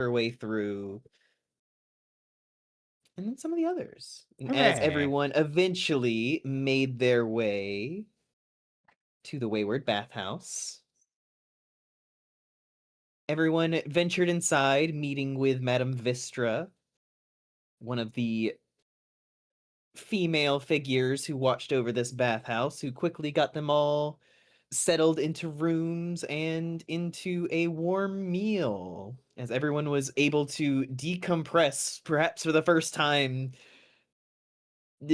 her way through. And then some of the others. And as Hooray. everyone eventually made their way to the Wayward Bathhouse, everyone ventured inside, meeting with Madame Vistra, one of the female figures who watched over this bathhouse, who quickly got them all settled into rooms and into a warm meal, as everyone was able to decompress, perhaps for the first time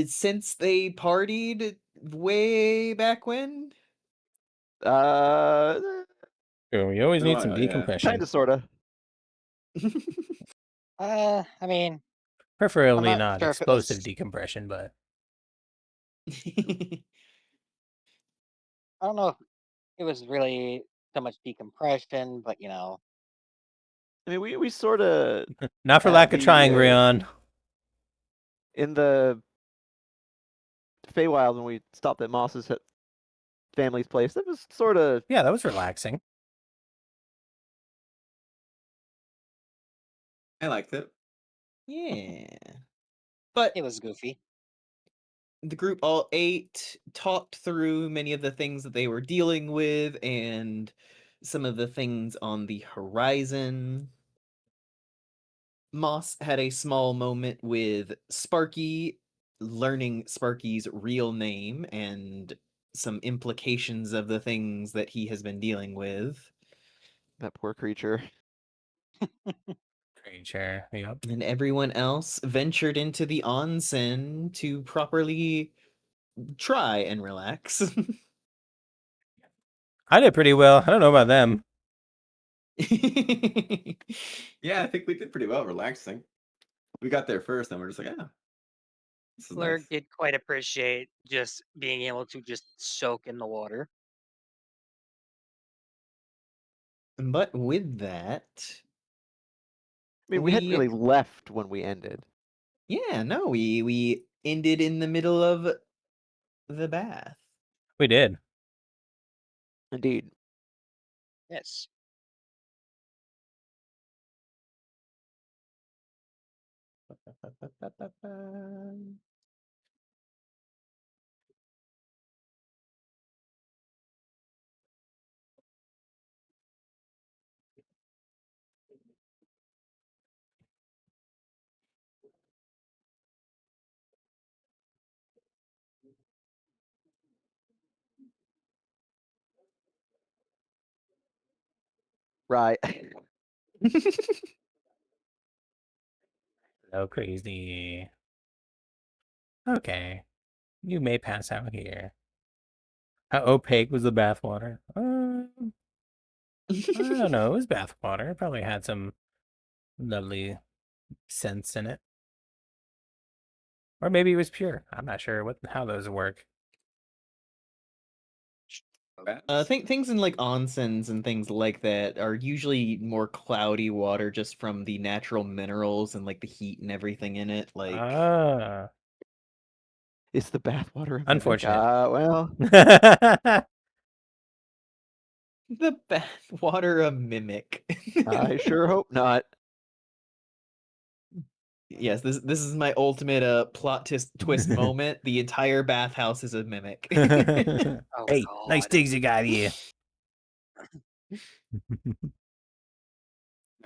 since they partied way back when. We always Been a need some while, yeah. decompression. Kinda, sorta. I mean, Preferably I'm not not sure if it explosive was- decompression, but I don't know if it was really so much decompression, but you know, I mean, we sorta not for At lack of the, trying, Rion. in the Feywild when we stopped at Moss's family's place, that was sorta Yeah, that was relaxing. I liked it. Yeah. But it was goofy. the group all ate, talked through many of the things that they were dealing with, and some of the things on the horizon. Moss had a small moment with Sparky, learning Sparky's real name and some implications of the things that he has been dealing with. that poor creature. Creature. Yep. And everyone else ventured into the onsen to properly try and relax. I did pretty well. I don't know about them. Yeah, I think we did pretty well relaxing. We got there first, and we're just like, yeah. This is Fleur nice. did quite appreciate just being able to just soak in the water. But with that, I mean, we hadn't We- really left when we ended. yeah, no, we ended in the middle of the bath. We did. Indeed. Yes. Right. So crazy. Okay. You may pass out here. How opaque was the bathwater? I don't know. It was bathwater. It probably had some lovely scents in it. Or maybe it was pure. I'm not sure how those work. Things in like onsens and things like that are usually more cloudy water just from the natural minerals and like the heat and everything in it. Like Ah. It's the bathwater. a mimic? Unfortunate. Well, the bath water a mimic. I sure hope not. Yes, this is my ultimate plot twist moment. The entire bathhouse is a mimic. Oh, Hey, nice God. digs you got here. That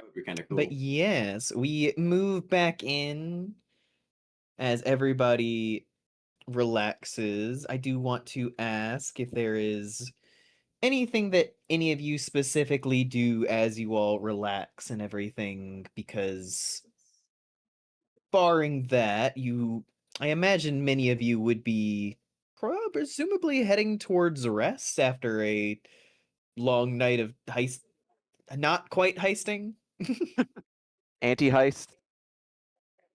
would be kind of cool. But yes, we move back in as everybody relaxes. I do want to ask if there is anything that any of you specifically do as you all relax and everything, because barring that, I imagine many of you would be presumably heading towards rest after a long night of not quite heisting. Anti-heist.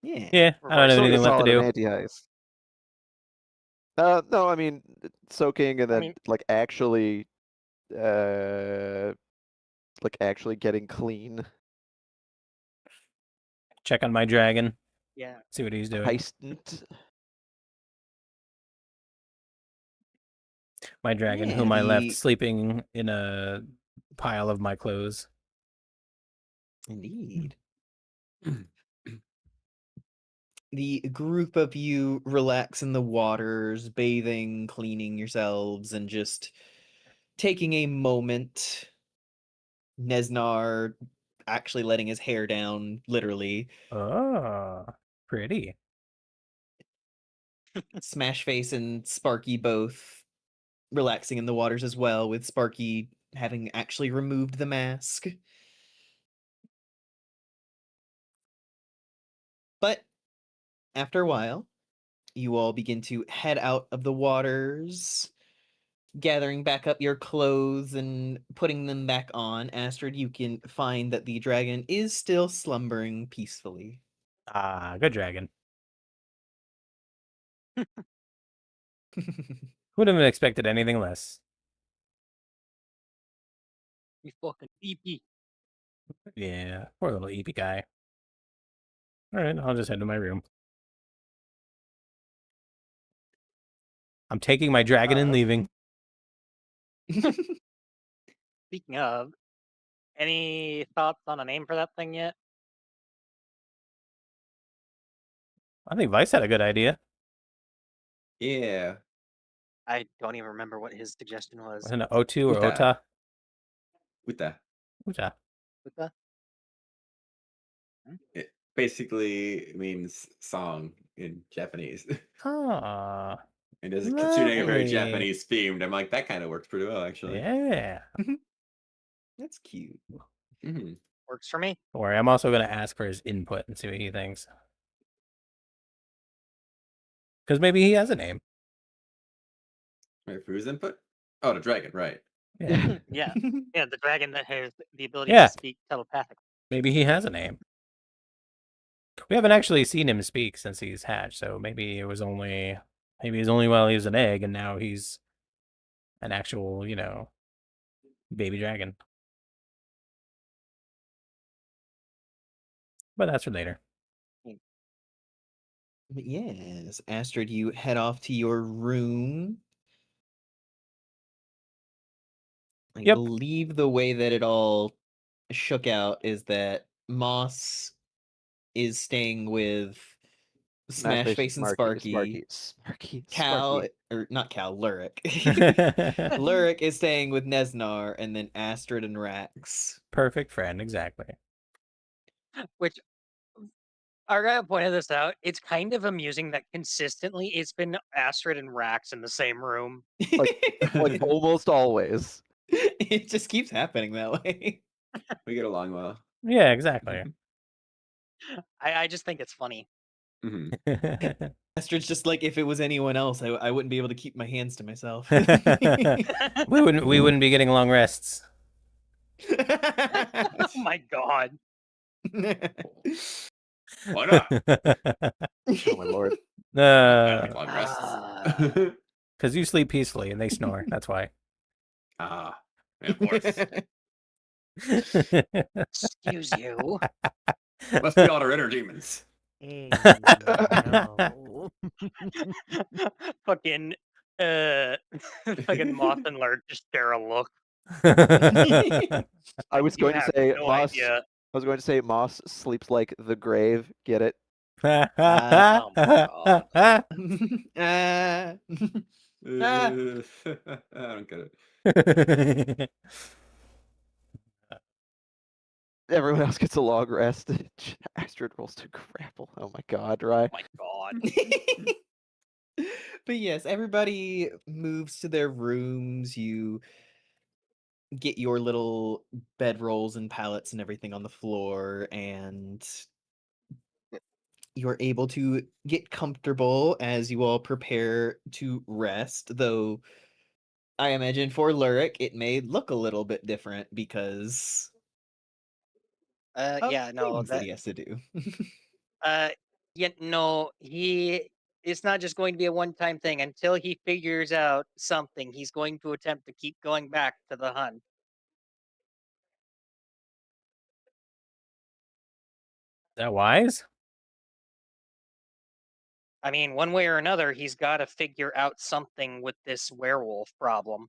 Yeah. Yeah, I don't have Sort anything of left to solid do. an anti-heist. No, I mean soaking and then mean- actually getting clean. Check on my dragon. Yeah. See what he's doing. Heistant. My dragon, Yeah, whom I left the- sleeping in a pile of my clothes. Indeed. the group of you relax in the waters, bathing, cleaning yourselves, and just taking a moment. Nesnar actually letting his hair down, literally. Oh, pretty. Smashface and Sparky both relaxing in the waters as well, with Sparky having actually removed the mask. But after a while, you all begin to head out of the waters, gathering back up your clothes and putting them back on. Astrid, you can find that the dragon is still slumbering peacefully. Ah, good dragon. Wouldn't have expected anything less. You fucking EP. Yeah, poor little EP guy. All right, I'll just head to my room. I'm taking my dragon and leaving. Speaking of, any thoughts on a name for that thing yet? I think Vice had a good idea. Yeah. I don't even remember what his suggestion was. Wasn't it O2 or Uta. Ota? Uta. Uta. Uta? It basically means song in Japanese. Ah, And as a Kitsune very lovely. Japanese themed, I'm like, that kind of works pretty well, actually. Yeah. That's cute. Hmm. Works for me. Don't worry, I'm also going to ask for his input and see what he thinks. Because maybe he has a name. Wait, for whose input? Oh, the dragon, right. Yeah. Yeah. Yeah, the dragon that has the ability Yeah. to speak telepathically. Maybe he has a name. We haven't actually seen him speak since he's hatched, so maybe it was only while he was an egg, and now he's an actual, baby dragon. But that's for later. But yes, Astrid, you head off to your room. I Yep. believe the way that it all shook out is that Moss is staying with Smashface and Sparky. Cal, or not Cal, Lurik. Lurik is staying with Nesnar, and then Astrid and Rax. Perfect friend, exactly. Which I gotta point this out. It's kind of amusing that consistently it's been Astrid and Rax in the same room. Like almost always. It just keeps happening that way. We get along well. Yeah, exactly. I just think it's funny. Hmm. Astrid's just like, if it was anyone else, I wouldn't be able to keep my hands to myself. we wouldn't be getting long rests. Oh my god. Why not? Oh my lord. I like long rests. Ah. Because you sleep peacefully and they snore. That's why. Ah, of course. Excuse you. Must be all our inner demons. No. Fucking fucking Moth and Lurk just share a look. I was You going to have say no Moss. idea. I was going to say Moss sleeps like the grave. Get it? Oh my god. Ah. I don't get it. Everyone else gets a long rest. Astrid rolls to grapple. Oh my god, Rye. Oh my god. But yes, everybody moves to their rooms. You get your little bedrolls and pallets and everything on the floor, and you're able to get comfortable as you all prepare to rest. Though I imagine for Lurik, it may look a little bit different because of Yeah, no, things that that he has to do. yeah, no, it's not just going to be a one-time thing. Until he figures out something, he's going to attempt to keep going back to the hunt. That wise? I mean, one way or another, he's got to figure out something with this werewolf problem.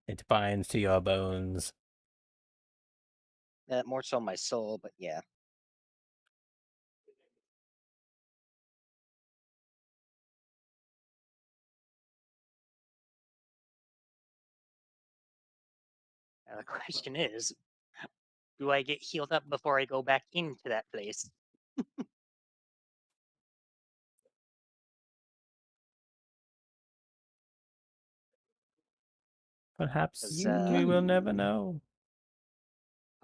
It binds to your bones. More so my soul, but yeah. Now the question is, do I get healed up before I go back into that place? Perhaps 'Cause, we will never know.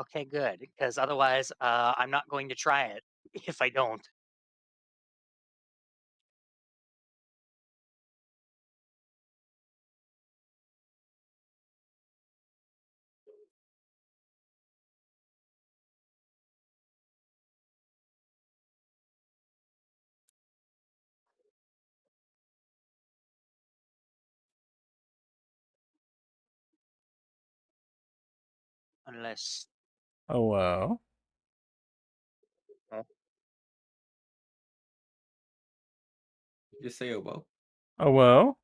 Okay, good. Because otherwise, I'm not going to try it if I don't. Unless, Oh, well. Just say, oh, well. Oh, well.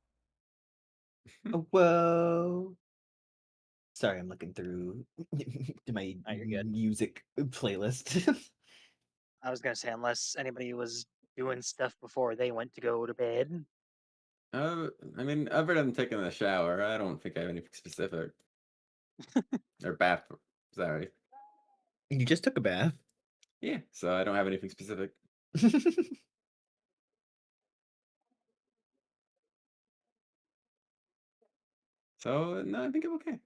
Oh, whoa. Sorry, I'm looking through my Oh, you're good. music playlist. I was gonna say, unless anybody was doing stuff before they went to go to bed. I mean, other than taking a shower, I don't think I have anything specific. Or bath. Sorry. You just took a bath. Yeah, so I don't have anything specific. So no, I think I'm okay.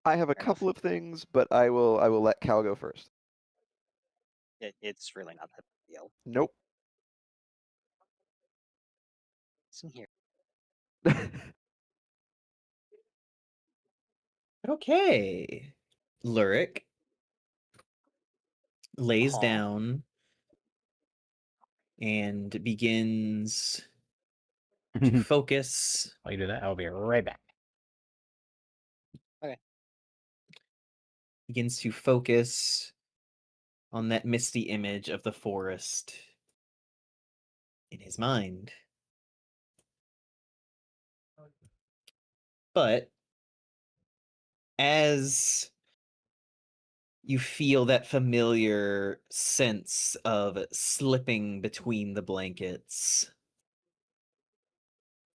I have a Fair enough. couple of things, but I will let Cal go first. It's really not that big a deal. Nope. It's in here. Okay. Lurik lays Uh-huh. down and begins to While focus. you do that, I'll be right back. Begins to focus on that misty image of the forest in his mind. But as you feel that familiar sense of slipping between the blankets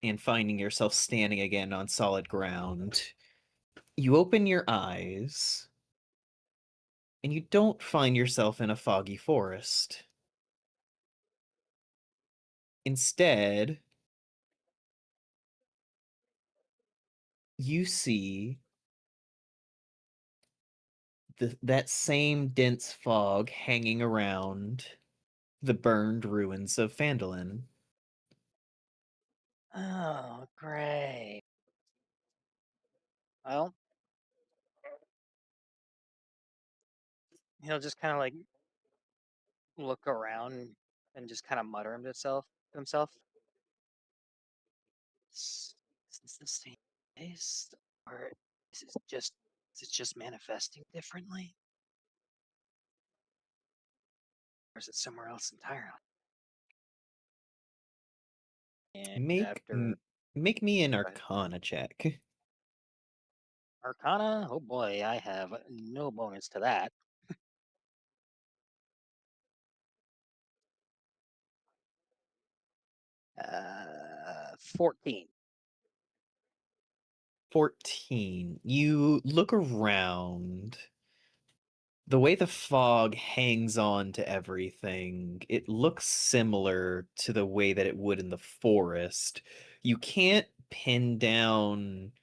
and finding yourself standing again on solid ground, you open your eyes and you don't find yourself in a foggy forest. Instead, you see that same dense fog hanging around the burned ruins of Phandalin. Oh, great. Well, he'll just kind of like look around and just kind of mutter to himself. Is this the same place, or is it just manifesting differently, or is it somewhere else entirely? And Make me an ahead. Arcana check. Arcana? Oh boy, I have no bonus to that. 14. 14. You look around. The way the fog hangs on to everything, it looks similar to the way that it would in the forest. You can't pin down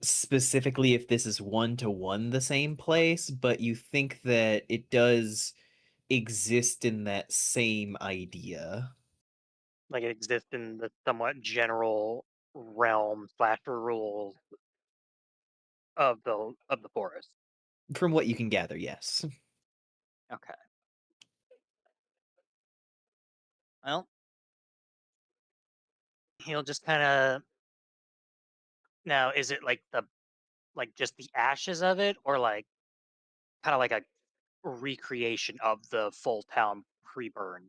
specifically if this is one-to-one the same place, but you think that it does exist in that same idea. Like it exists in the somewhat general realm / rules of the forest. From what you can gather, yes. Okay. Well, he'll just kind of. Now, is it like just the ashes of it, or like kind of like a recreation of the full town pre-burn?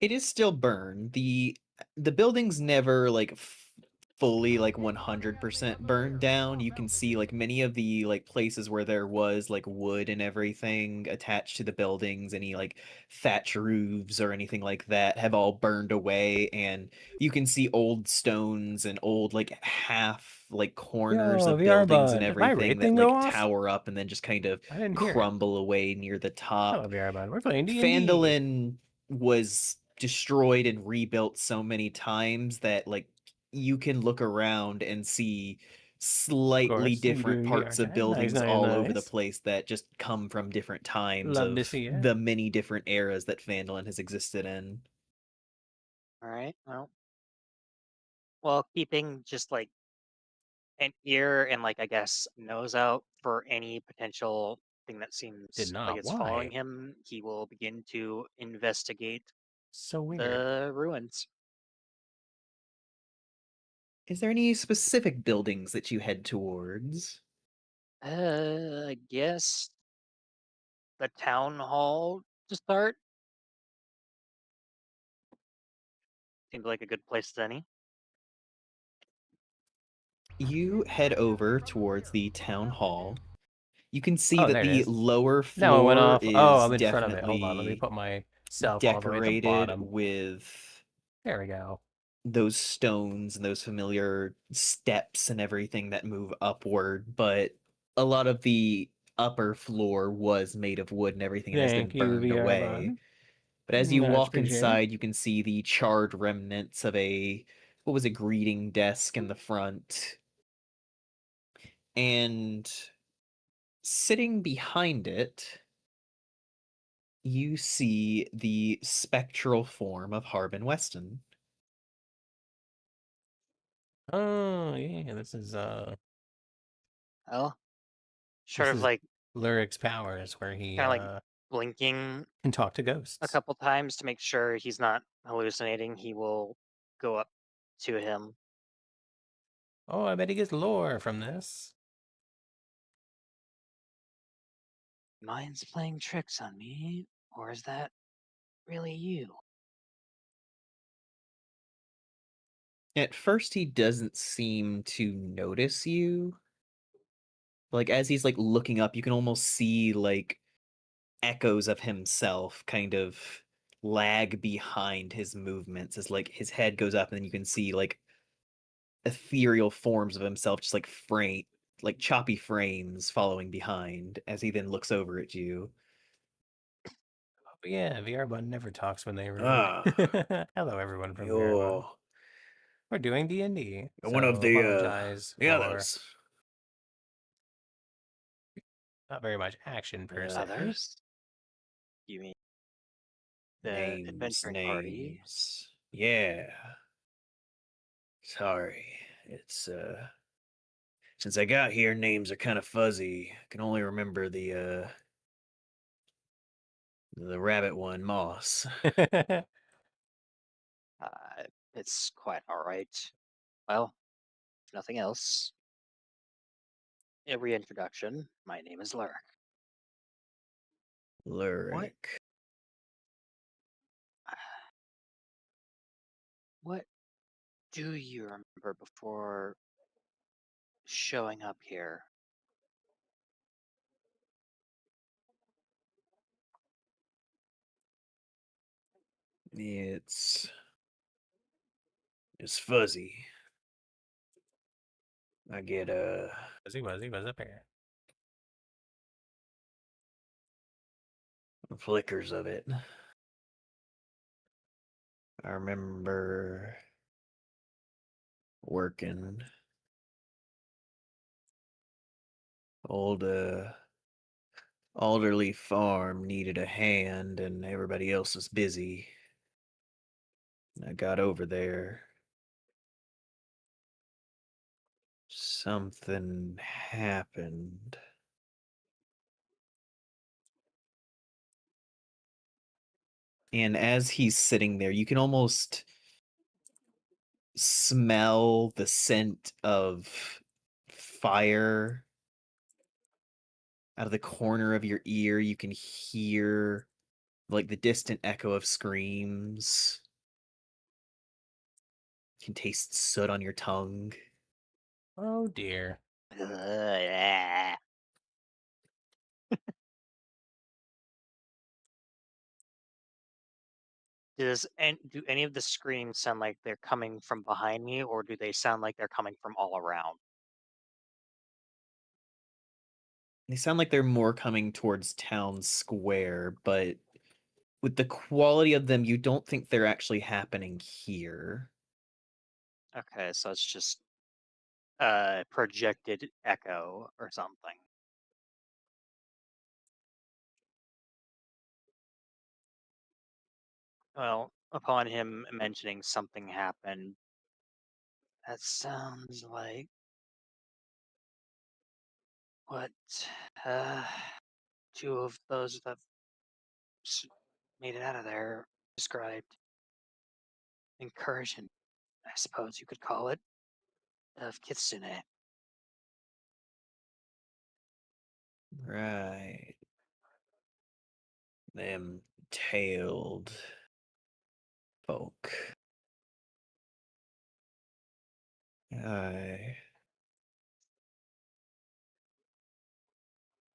It is still burned. The building's never like fully like 100% burned down. You can see like many of the like places where there was like wood and everything attached to the buildings, any like thatch roofs or anything like that have all burned away, and you can see old stones and old like half like corners Yo, of VR buildings and bud. Did my everything rate that thing like go off? tower up and then just kind of I didn't hear it. crumble away near the top. Hello, VR bud. We're playing D&D. Phandalin was destroyed and rebuilt so many times that like you can look around and see slightly course, you're different doing parts VR of chat. buildings Nice, all over the nice. place that just come from different times Love to of see it. the many different eras that Phandalin has existed in. All right. Well, keeping just like an ear and like I guess nose out for any potential thing that seems like not. it's following Why? him, he will begin to investigate So weird. the ruins. Is there any specific buildings that you head towards? I guess the town hall to start seems like a good place as any. You head over towards the town hall. You can see Oh, that there it the is. lower Now it went floor off. Oh, is I'm in front of it. Hold on. Let me definitely put myself all the way at the decorated bottom. with There we go. those stones and those familiar steps and everything that move upward, but a lot of the upper floor was made of wood and everything and has been Thank you, burned VR away. bud. But as you Much walk appreciated. inside, you can see the charred remnants of what was a greeting desk in the front. And sitting behind it, you see the spectral form of Harbin Weston. Oh, yeah. This is Well, sort this of is like Lyric's powers where he kind of like blinking can talk to a ghosts. couple times to make sure he's not hallucinating. He will go up to him. Oh, I bet he gets lore from this. Mind's playing tricks on me, or is that really you? At first, he doesn't seem to notice you. Like, as he's like looking up, you can almost see like echoes of himself kind of lag behind his movements as like his head goes up and then you can see like ethereal forms of himself just like choppy frames following behind as he then looks over at you. Oh, yeah, VR bud never talks when they read. Ah, Hello, everyone from VR bud. We're doing D&D. one of So the apologize the for others. not very much action per se. Others? You mean the adventuring party? Names. Yeah. Sorry. It's since I got here, names are kind of fuzzy. I can only remember the rabbit one, Moss. It's quite all right. Well, if nothing else, a reintroduction. My name is Lurk. Lyric. What do you remember before showing up here? It's fuzzy. I get Was up here. flickers of it. I remember working old Alderley farm needed a hand and everybody else was busy. I got over there. Something happened. And as he's sitting there, you can almost smell the scent of fire out of the corner of your ear. You can hear like the distant echo of screams. You can taste soot on your tongue. Oh dear. Yeah. Do any of the screams sound like they're coming from behind me, or do they sound like they're coming from all around? They sound like they're more coming towards town square, but with the quality of them, you don't think they're actually happening here. Okay, so it's just projected echo or something. Well, upon him mentioning something happened, that sounds like what uh, two of those that made it out of there described. Incursion, I suppose you could call it, of Kitsune. Right. Them tailed folk. Aye.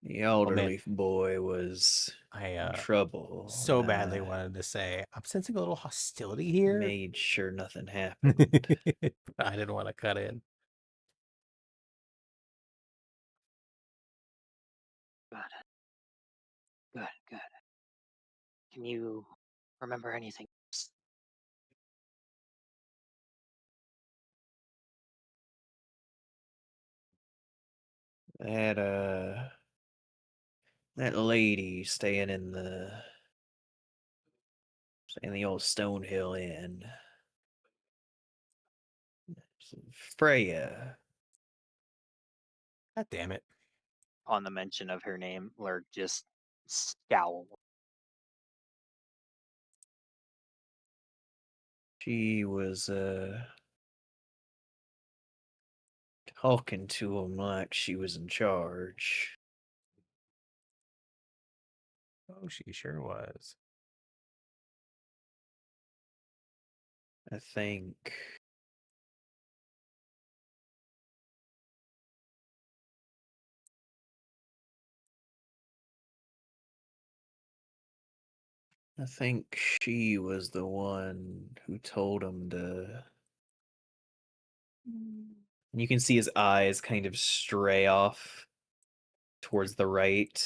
The elderly boy was I in trouble. so and badly I wanted to say, I'm sensing a little hostility here. made sure nothing happened. But I didn't want to cut in. Good, good. Can you remember anything else? that that lady staying in the old Stonehill Inn. Freya. God damn it. On the mention of her name, Lurk just scowled. She was talking to him like she was in charge. Oh, she sure was. I think she was the one who told him to. And you can see his eyes kind of stray off towards the right,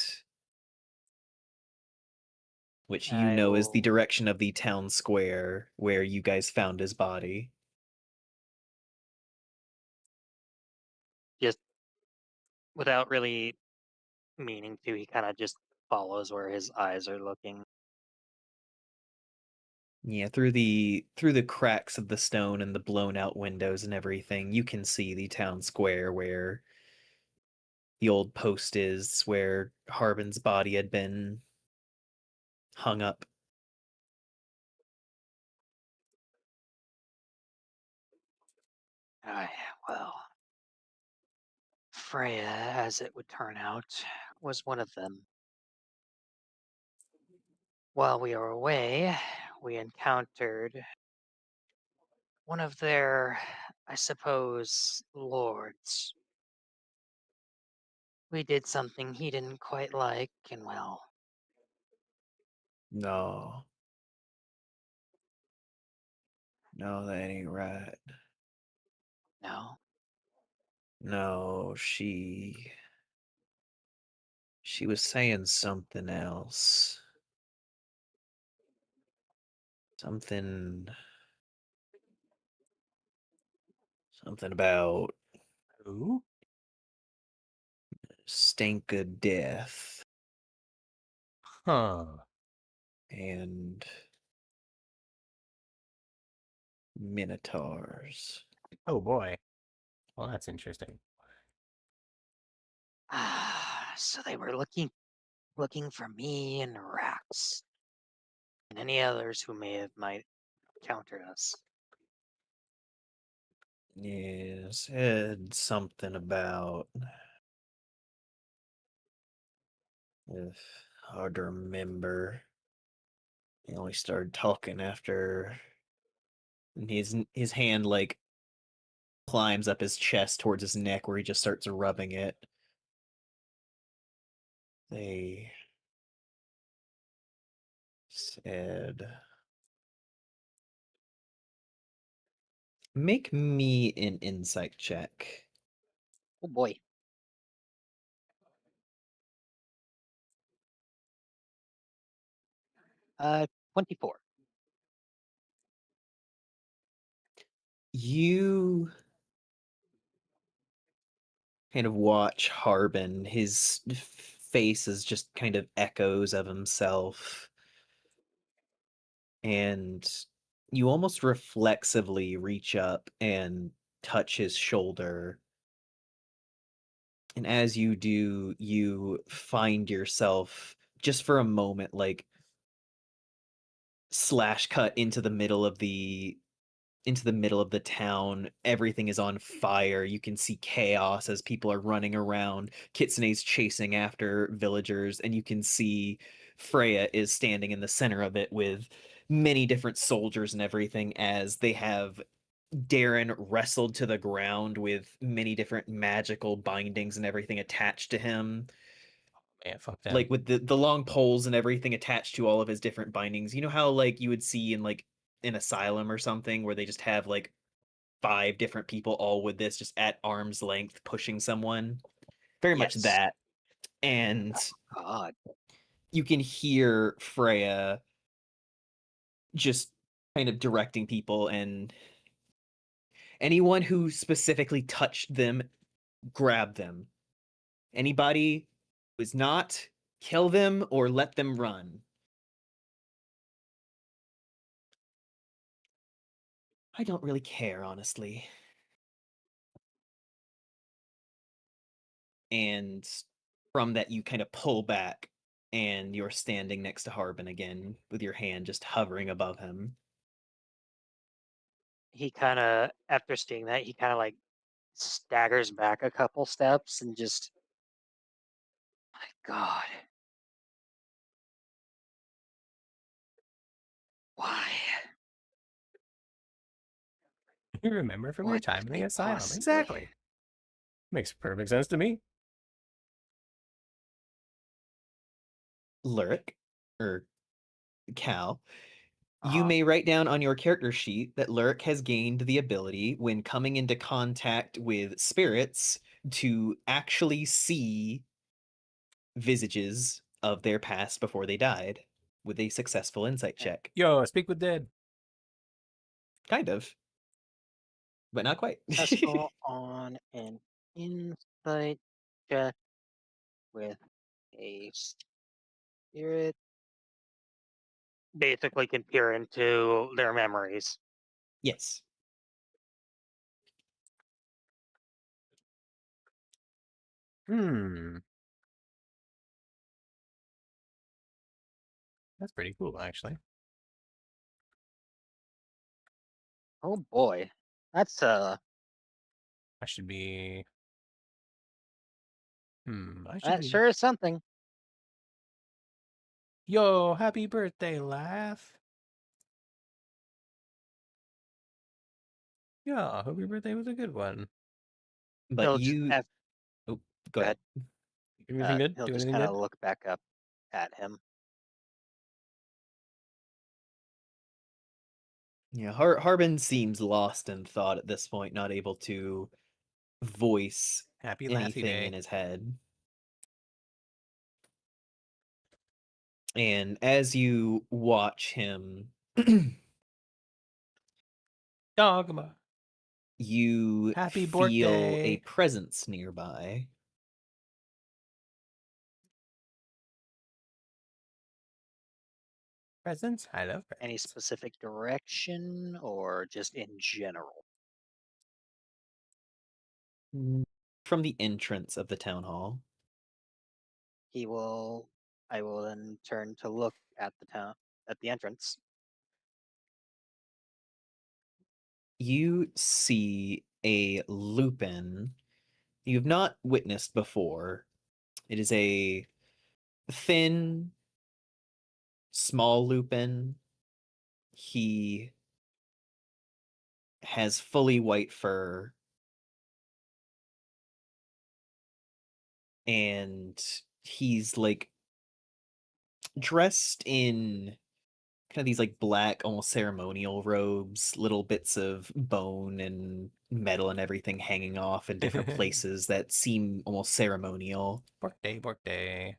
which you I know is the will direction of the town square where you guys found his body. just, without really meaning to, he kind of just follows where his eyes are looking. Yeah, through the cracks of the stone and the blown out windows and everything, you can see the town square where the old post is, where Harbin's body had been hung up. Aye, well, Freya, as it would turn out, was one of them. While we were away, we encountered one of their, I suppose, lords. We did something he didn't quite like, and well, No. No, that ain't right. no. No, she was saying something else. Something about Who? stink of death Huh. and minotaurs. Oh boy. Well, that's interesting. So they were looking for me and Rax, and any others who might counter us. Yeah, said something about hard to remember. He only started talking after and his hand like climbs up his chest towards his neck where he just starts rubbing it. They said, make me an insight check. Oh boy. 24. You kind of watch Harbin. His face is just kind of echoes of himself. And you almost reflexively reach up and touch his shoulder. And as you do, you find yourself just for a moment, like slash cut into the middle of the town. Everything is on fire. You can see chaos as people are running around. Kitsune's chasing after villagers, and you can see Freya is standing in the center of it with many different soldiers and everything, as they have Darren wrestled to the ground with many different magical bindings and everything attached to him. Man, fuck them. Like with the long poles and everything attached to all of his different bindings. You know how like you would see in like an asylum or something where they just have like 5 different people all with this just at arm's length pushing someone? Very much Yes. that. And God. you can hear Freya just kind of directing people, and anyone who specifically touched them, grab them. Anybody who is not, kill them or let them run. I don't really care, honestly. And from that, you kind of pull back, and you're standing next to Harbin again with your hand just hovering above him. He kind of, after seeing that, he kind of like staggers back a couple steps and just, my God. Why? You remember from your What time in could the they asylum. possibly- Exactly. Makes perfect sense to me. Lyric, or Cal, you Uh-huh. may write down on your character sheet that Lyric has gained the ability, when coming into contact with spirits, to actually see visages of their past before they died with a successful insight check. Yo, speak with dead. Kind of. But not quite. Successful on an insight check with a spirit. Basically can peer into their memories. Yes. That's pretty cool, actually. Oh boy. That's I should be. I should that be. sure is something. Yo, happy birthday, Laugh. Yeah, hope your birthday was a good one. But He'll just you. have- Oh, go Go ahead. Anything good? He'll Do just anything kind good? of look back up at him. Yeah, Harbin seems lost in thought at this point, not able to voice Happy Laughy anything Day. in his head. And as you watch him, Dogma. you Happy feel a birthday. presence nearby. Presents? I love Any presents. specific direction or just in general? From the entrance of the town hall. I will then turn to look at the entrance. You see a lupin you've not witnessed before. It is a thin, small lupin. He has fully white fur, and he's like dressed in kind of these like black, almost ceremonial robes, little bits of bone and metal and everything hanging off in different places that seem almost ceremonial. Birthday, birthday.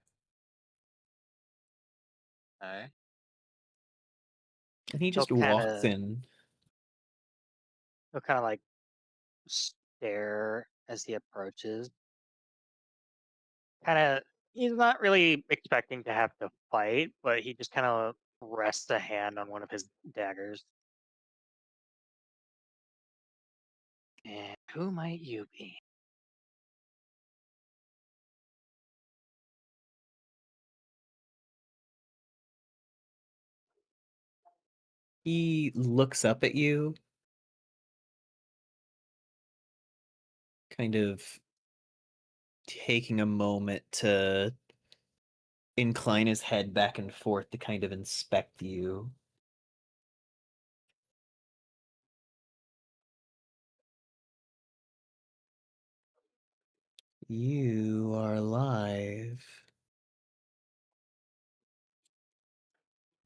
Alright. And he He'll just walks kinda in. he'll kinda like stare as he approaches. Kinda he's not really expecting to have to fight, but he just kinda rests a hand on one of his daggers. And who might you be? He looks up at you, kind of taking a moment to incline his head back and forth to kind of inspect you. You are alive.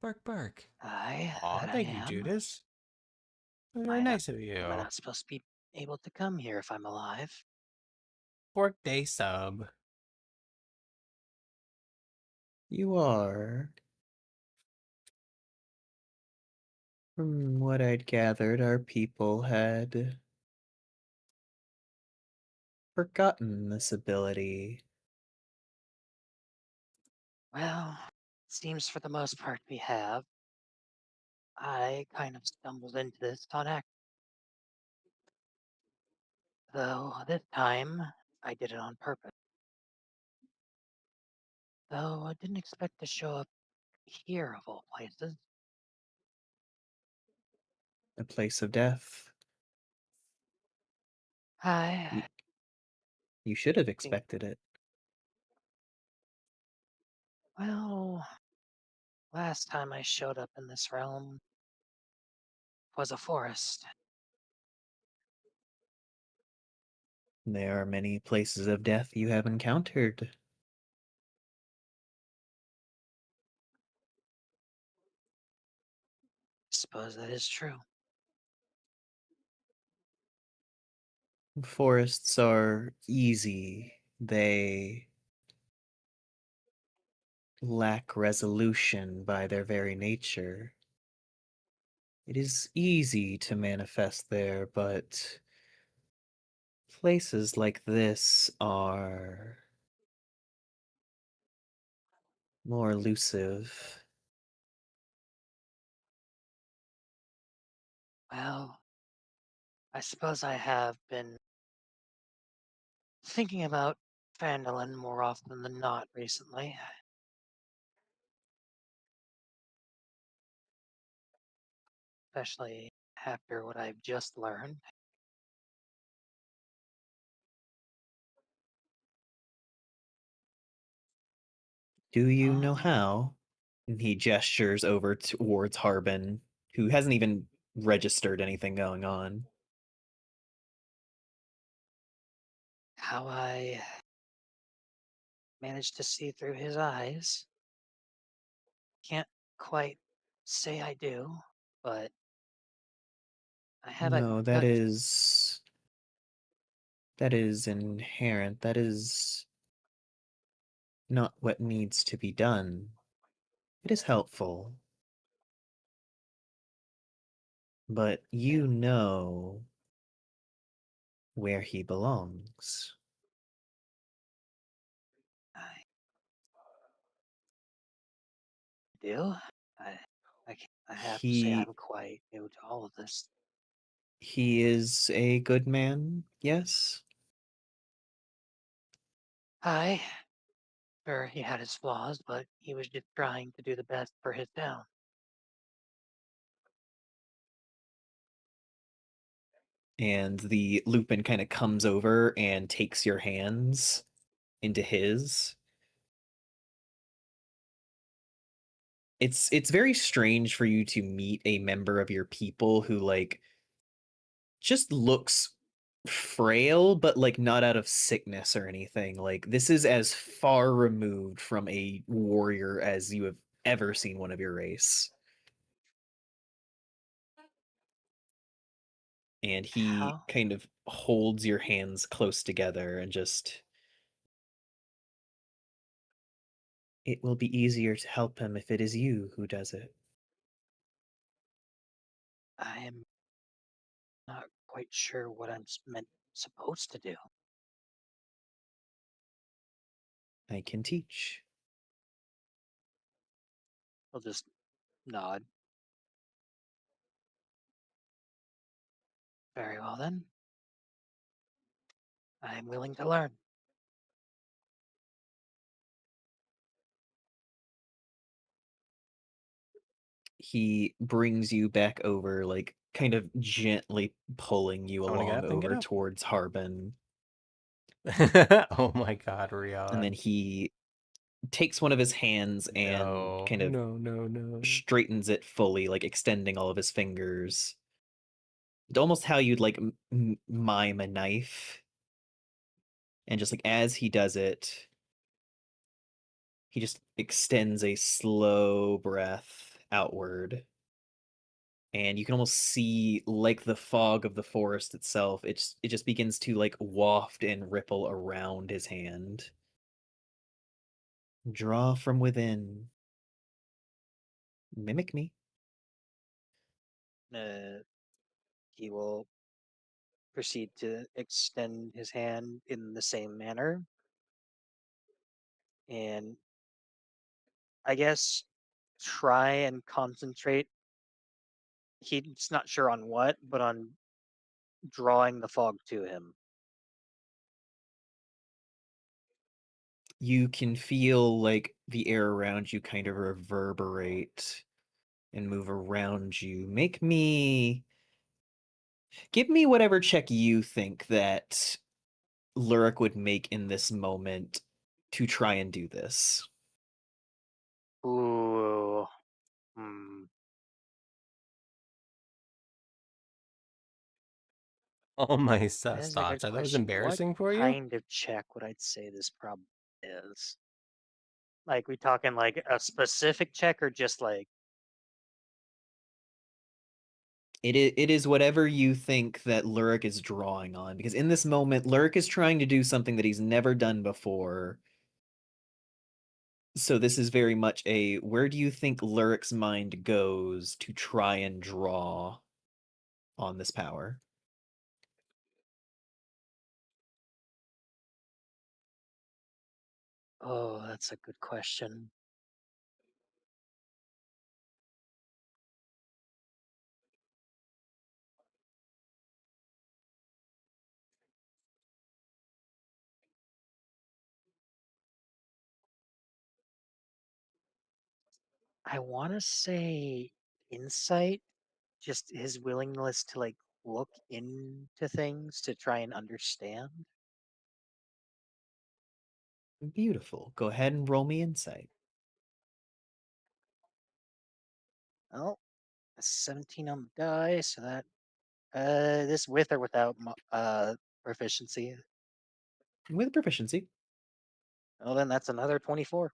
Bark, bark. Aye, Aw, that I thank you, am. Judas. Am Very I not, nice of you. am I not supposed to be able to come here if I'm alive? Pork Day sub. You are. From what I'd gathered, our people had forgotten this ability. Well, seems for the most part we have. I kind of stumbled into this on accident. Though this time, I did it on purpose. Though I didn't expect to show up here of all places. A place of death. I You should have think, expected it. well, last time I showed up in this realm was a forest. There are many places of death you have encountered. Suppose that is true. Forests are easy. They lack resolution by their very nature. It is easy to manifest there, but places like this are more elusive. Well, I suppose I have been thinking about Phandalin more often than not recently. Especially after what I've just learned. Do you know Oh, how? And he gestures over towards Harbin, who hasn't even registered anything going on. how I managed to see through his eyes. Can't quite say I do, but I have a No, gut. that is inherent. That is not what needs to be done. It is helpful. But you know where he belongs. I do. I, I have to say He I'm quite new to all of this. he is a good man, yes? I, sure, he had his flaws, but he was just trying to do the best for his town. And the Lupin kind of comes over and takes your hands into his. It's very strange for you to meet a member of your people who like just looks frail but like not out of sickness or anything. Like this is as far removed from a warrior as you have ever seen one of your race. And he How? kind of holds your hands close together and just, it will be easier to help him if it is you who does it. I'm not quite sure what I'm supposed to do. I can teach. I'll just nod. Very well then. I'm willing to learn. He brings you back over, like kind of gently pulling you Someone to get along up and get over up. towards Harbin. Oh my god, Rion. And then he takes one of his hands and No, kind of no. straightens it fully, like extending all of his fingers. Almost how you'd like mime a knife. And just like as he does it, he just extends a slow breath outward. And you can almost see, like the fog of the forest itself, it just begins to like waft and ripple around his hand. Draw from within. Mimic me. He will proceed to extend his hand in the same manner. And I guess try and concentrate. He's not sure on what, but on drawing the fog to him. You can feel like the air around you kind of reverberate and move around you. Give me whatever check you think that Lurik would make in this moment to try and do this. Ooh. Oh my That sus is a good thoughts. Are those question. embarrassing What for you? kind of check would I say this problem is? Like, we talking like a specific check or just like It is whatever you think that Lurik is drawing on, because in this moment, Lurik is trying to do something that he's never done before. So this is very much a, where do you think Lurik's mind goes to try and draw on this power? Oh, that's a good question. I want to say insight, just his willingness to like look into things to try and understand. Beautiful. Go ahead and roll me insight. Oh, a 17 on the die, so that this with or without proficiency. With proficiency. Well, then that's another 24.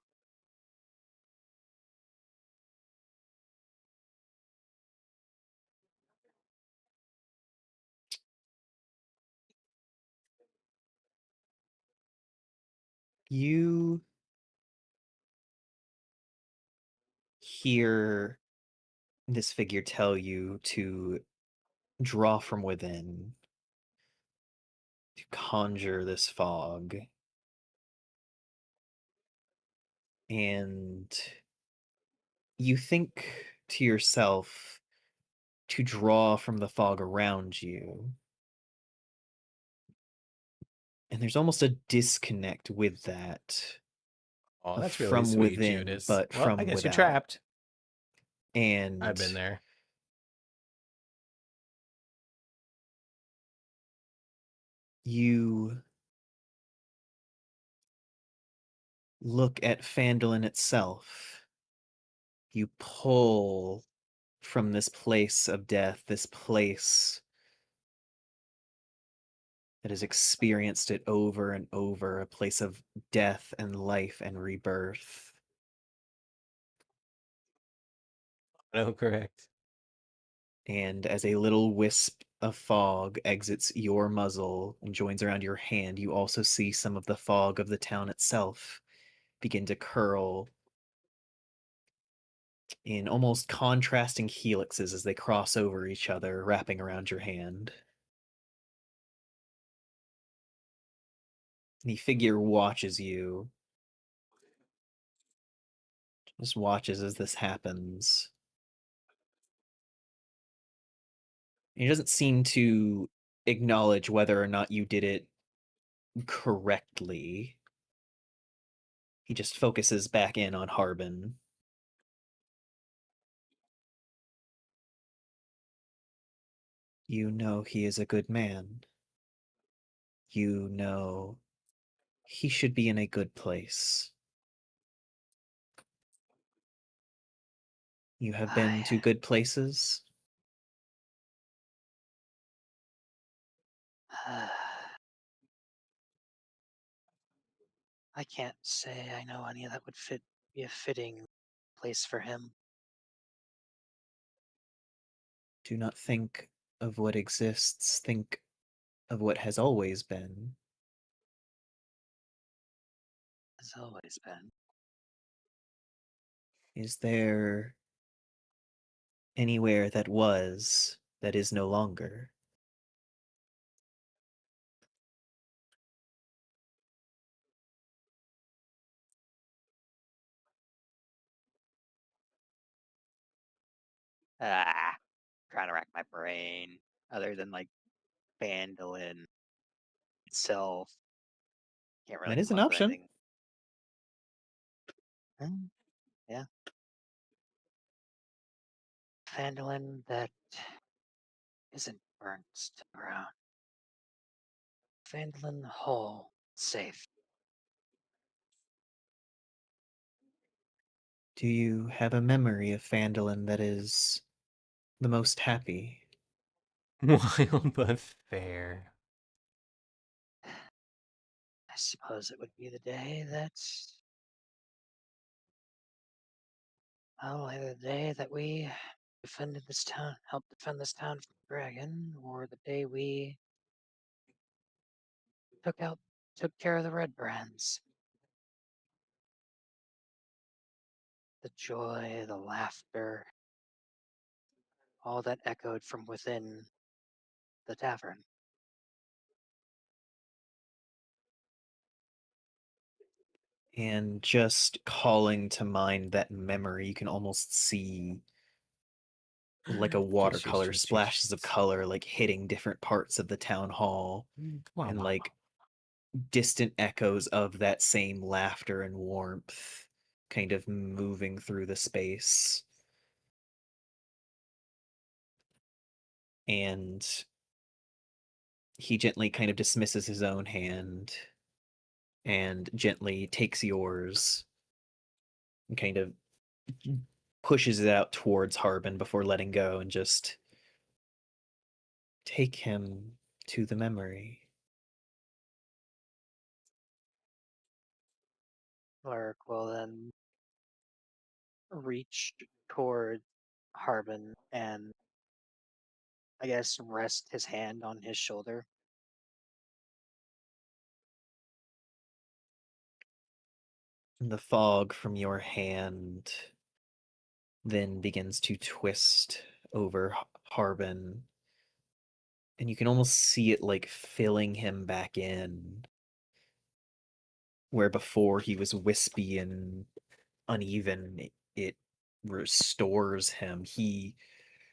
You hear this figure tell you to draw from within, to conjure this fog. And you think to yourself to draw from the fog around you. And there's almost a disconnect with that. Oh, Of that's really from sweet, within, Judas. but Well, I from guess you're without. trapped. And I've been there. you look at Phandalin itself. You pull from this place of death, this place that has experienced it over and over, a place of death and life and rebirth. No, correct. And as a little wisp of fog exits your muzzle and joins around your hand, you also see some of the fog of the town itself begin to curl in almost contrasting helixes as they cross over each other, wrapping around your hand. The figure watches you. Just watches as this happens. He doesn't seem to acknowledge whether or not you did it correctly. He just focuses back in on Harbin. You know he is a good man. You know he should be in a good place. You have been to good places? I can't say I know any that would be a fitting place for him. Do not think of what exists, think of what has always been. Has always been. Is there anywhere that was that is no longer? Trying to rack my brain. Other than like Phandalin itself, can't really That is come an up with option. anything. Yeah. Phandalin that isn't burnt to the ground. Phandalin whole, safe. Do you have a memory of Phandalin that is the most happy? Wild but fair. I suppose it would be the day that. Oh, either the day that we defended this town, helped defend this town from the dragon, or the day we took care of the red brands. The joy, the laughter, all that echoed from within the tavern. And just calling to mind that memory, you can almost see like a watercolor, splashes of color like hitting different parts of the town hall, and like distant echoes of that same laughter and warmth kind of moving through the space. And he gently kind of dismisses his own hand and gently takes yours and kind of pushes it out towards Harbin before letting go, and just take him to the memory. Lark will then reach toward Harbin and, I guess, rest his hand on his shoulder. The fog from your hand then begins to twist over Harbin, and you can almost see it like filling him back in, where before he was wispy and uneven. It restores him. He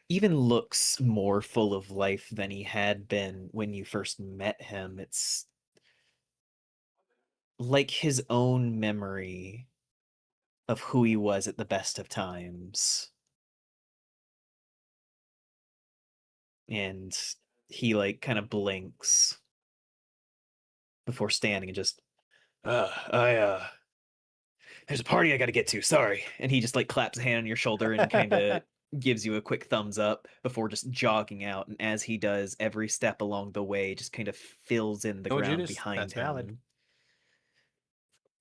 even looks more full of life than he had been when you first met him. It's like his own memory of who he was at the best of times. And he like kind of blinks before standing and just, there's a party I gotta get to, sorry. And he just like claps a hand on your shoulder and kind of gives you a quick thumbs up before just jogging out. And as he does, every step along the way just kind of fills in the No, ground Judas, behind that's him valid.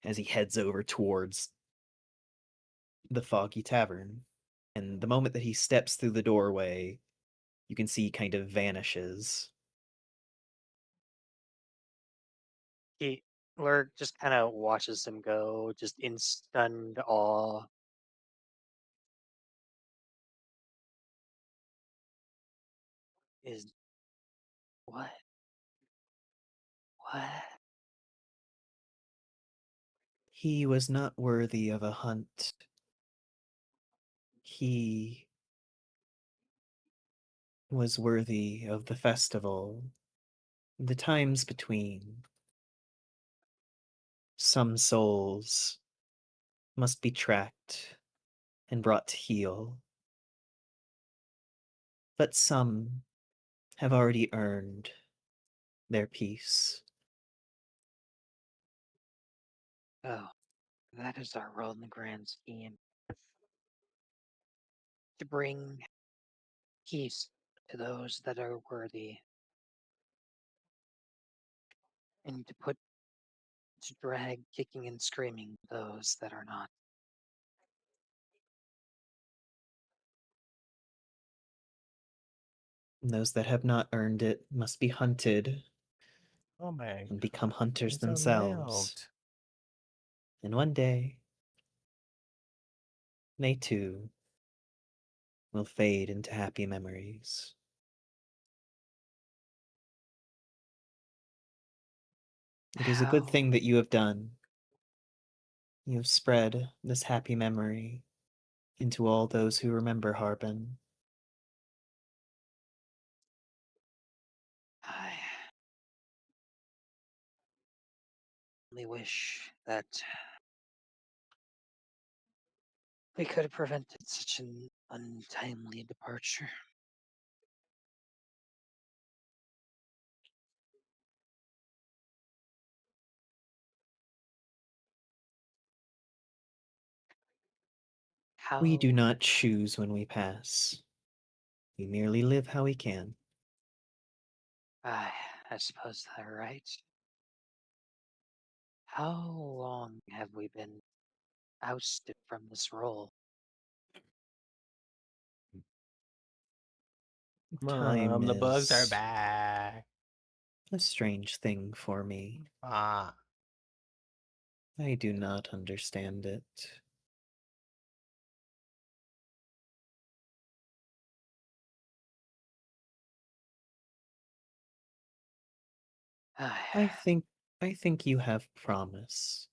as he heads over towards the foggy tavern. And the moment that he steps through the doorway, you can see he kind of vanishes. Lurk just kind of watches him go, just in stunned awe. is what? What? He was not worthy of a hunt. He was worthy of the festival, the times between. Some souls must be tracked and brought to heel, but some have already earned their peace. Oh, that is our role in the grand scheme. To bring peace to those that are worthy, and to drag kicking and screaming those that are not. And those that have not earned it must be hunted Oh my and become hunters It's a themselves. melt. And one day, they too will fade into happy memories. It is a good How? thing that you have done. You have spread this happy memory into all those who remember Harbin. I only wish that we could have prevented such an untimely departure. How? We do not choose when we pass. We merely live how we can. I suppose they're right. How long have we been ousted from this role? Time The bugs are is back. a strange thing for me. Ah. I do not understand it. I think you have promise.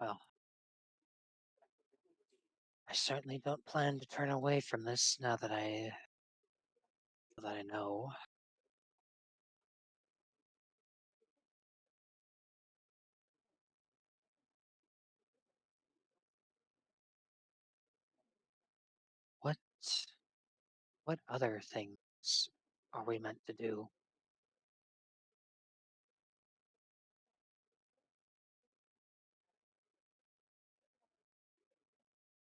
Well, I certainly don't plan to turn away from this now that I know. What other things are we meant to do?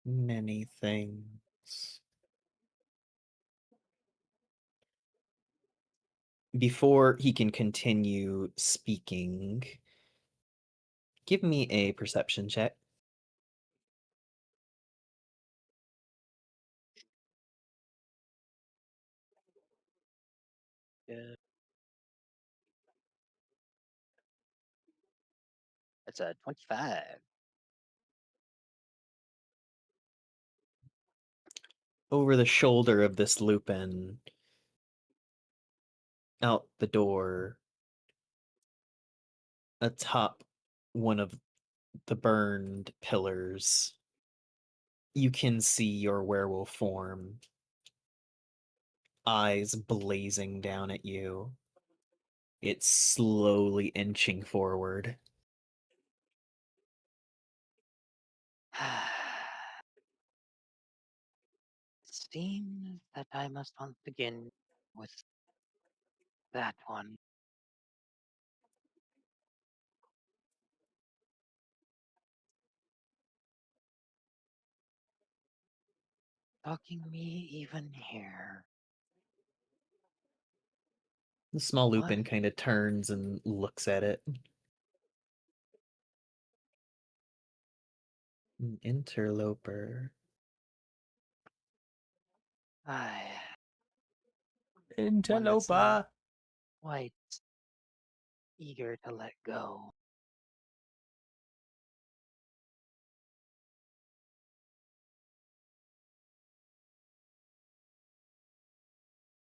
Many things. Before he can continue speaking, give me a perception check. Yeah. It's a 25. Over the shoulder of this Lupin, out the door, atop one of the burned pillars, you can see your werewolf form, eyes blazing down at you. It's slowly inching forward. Seems that I must once begin with that one. Stalking me even here. The small What? Lupin kind of turns and looks at it. An interloper. I Interloper. quite eager to let go.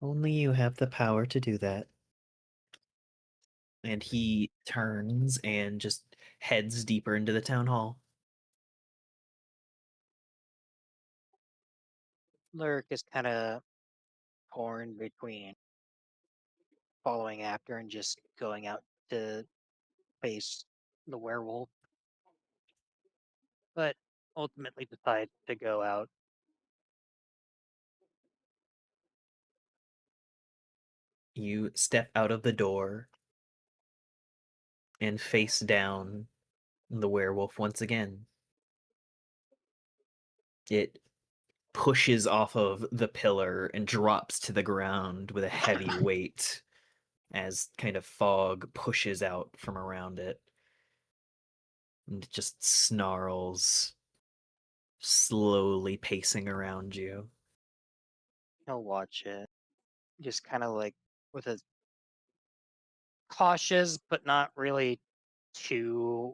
Only you have the power to do that. And he turns and just heads deeper into the town hall. Lurk is kind of torn between following after and just going out to face the werewolf, but ultimately decides to go out. You step out of the door and face down the werewolf once again. It pushes off of the pillar and drops to the ground with a heavy weight as kind of fog pushes out from around it. And it just snarls, slowly pacing around you. He'll watch it, just kind of like with a cautious but not really too,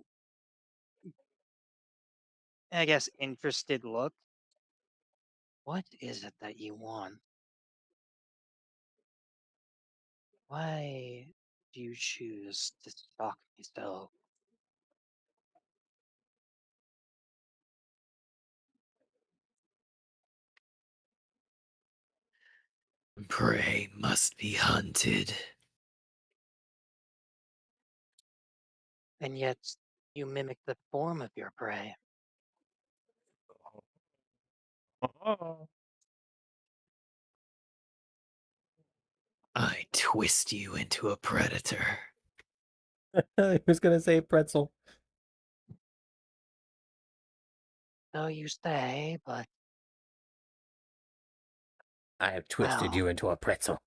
I guess, interested look. What is it that you want? Why do you choose to stalk me so? Prey must be hunted. And yet you mimic the form of your prey. Oh. I twist you into a predator. I was gonna say pretzel. So you say, but I have twisted well, you into a pretzel.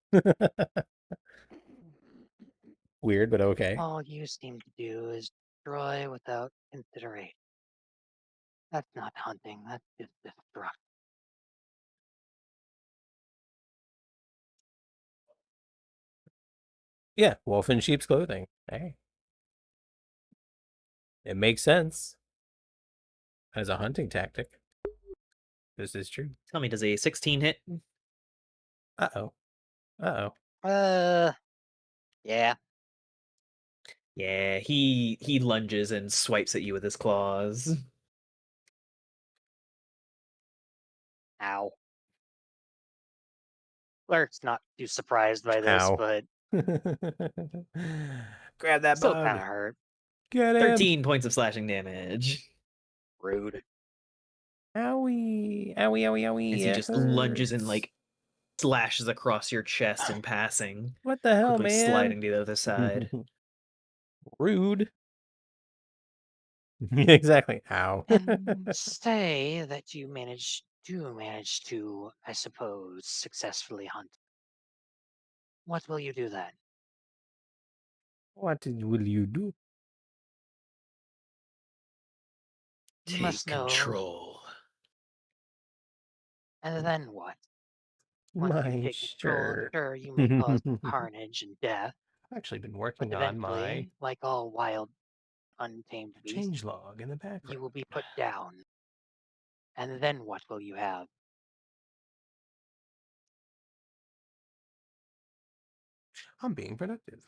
Weird, but okay. all you seem to do is destroy without consideration. That's not hunting, that's just destruction. Yeah, wolf in sheep's clothing. Hey. It makes sense as a hunting tactic. This is true. Tell me, does a 16 hit? Uh-oh. Uh-oh. Yeah. Yeah, he lunges and swipes at you with his claws. Ow. Lurk's not too surprised by this, Ow. but Grab that still bug. kind of hurt. Get him. 13 points of slashing damage. Rude. Owie. Owie, owie, owie. As he It just lunges and hurts. like slashes across your chest in passing, What the hell, quickly man? sliding to the other side. Rude. Exactly. Ow. And say that you manage to, I suppose, successfully hunt. What will you do then? What will you do? You Take must know. control. And then what? Once you My take control, shirt. sure, you may cause carnage and death, I've actually been but working on my eventually, like all wild, untamed beasts, changelog in the background. you will be put down. And then what will you have? I'm being productive.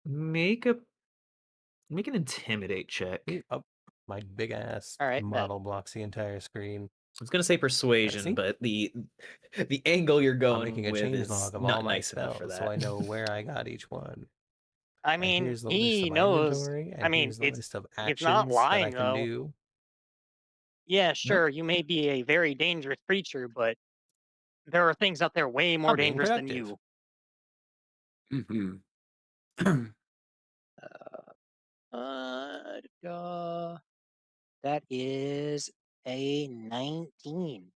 Make an intimidate check. Ooh, oh, my big ass All right, bet. model blocks the entire screen. I was gonna say persuasion, see? but the angle you're I'm going making a with is changelog of not all my nice enough for spells, that. so I know where I got each one. I And mean, here's the list he of my knows. inventory, and I mean, here's the list of it's not actions that I lying, can though. do. Yeah, sure, you may be a very dangerous creature, but there are things out there way more I'm being dangerous than productive. you. Mm-hmm. That is a 19.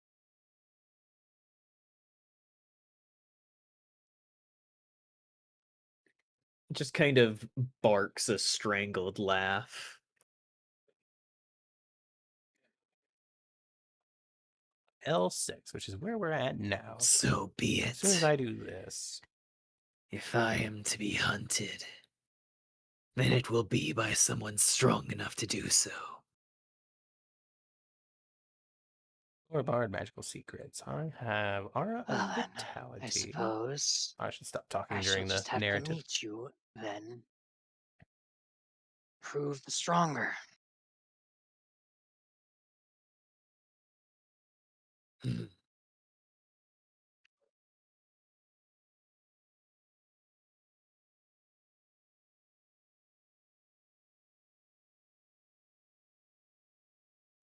Just kind of barks a strangled laugh. L6, which is where we're at now. So be As soon as it. I do this, If I am to be hunted, then it will be by someone strong enough to do so. Or barred magical secrets. I have Aura Well, of then, I Vitality. suppose I should stop talking I shall during the just have to narrative. meet you then. Prove the stronger.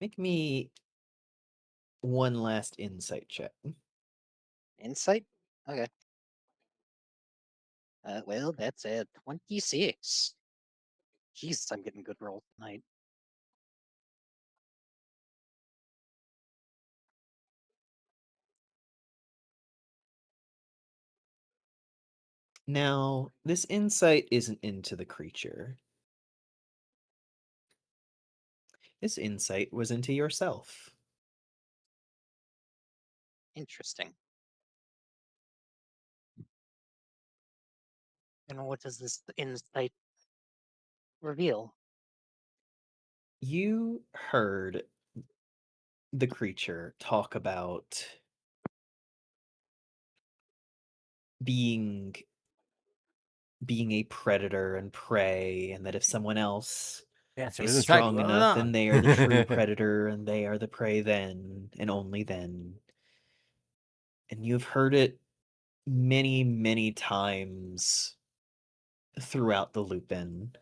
Make me one last insight check. Insight? Okay. Well, that's a 26. Jesus, I'm getting good rolls tonight. Now, this insight isn't into the creature. This insight was into yourself. Interesting. And what does this insight reveal? You heard the creature talk about being a predator and prey, and that if someone else The answer is is inside strong you. enough, then they are the true predator and they are the prey then and only then. And you've heard it many, many times throughout the Lupin.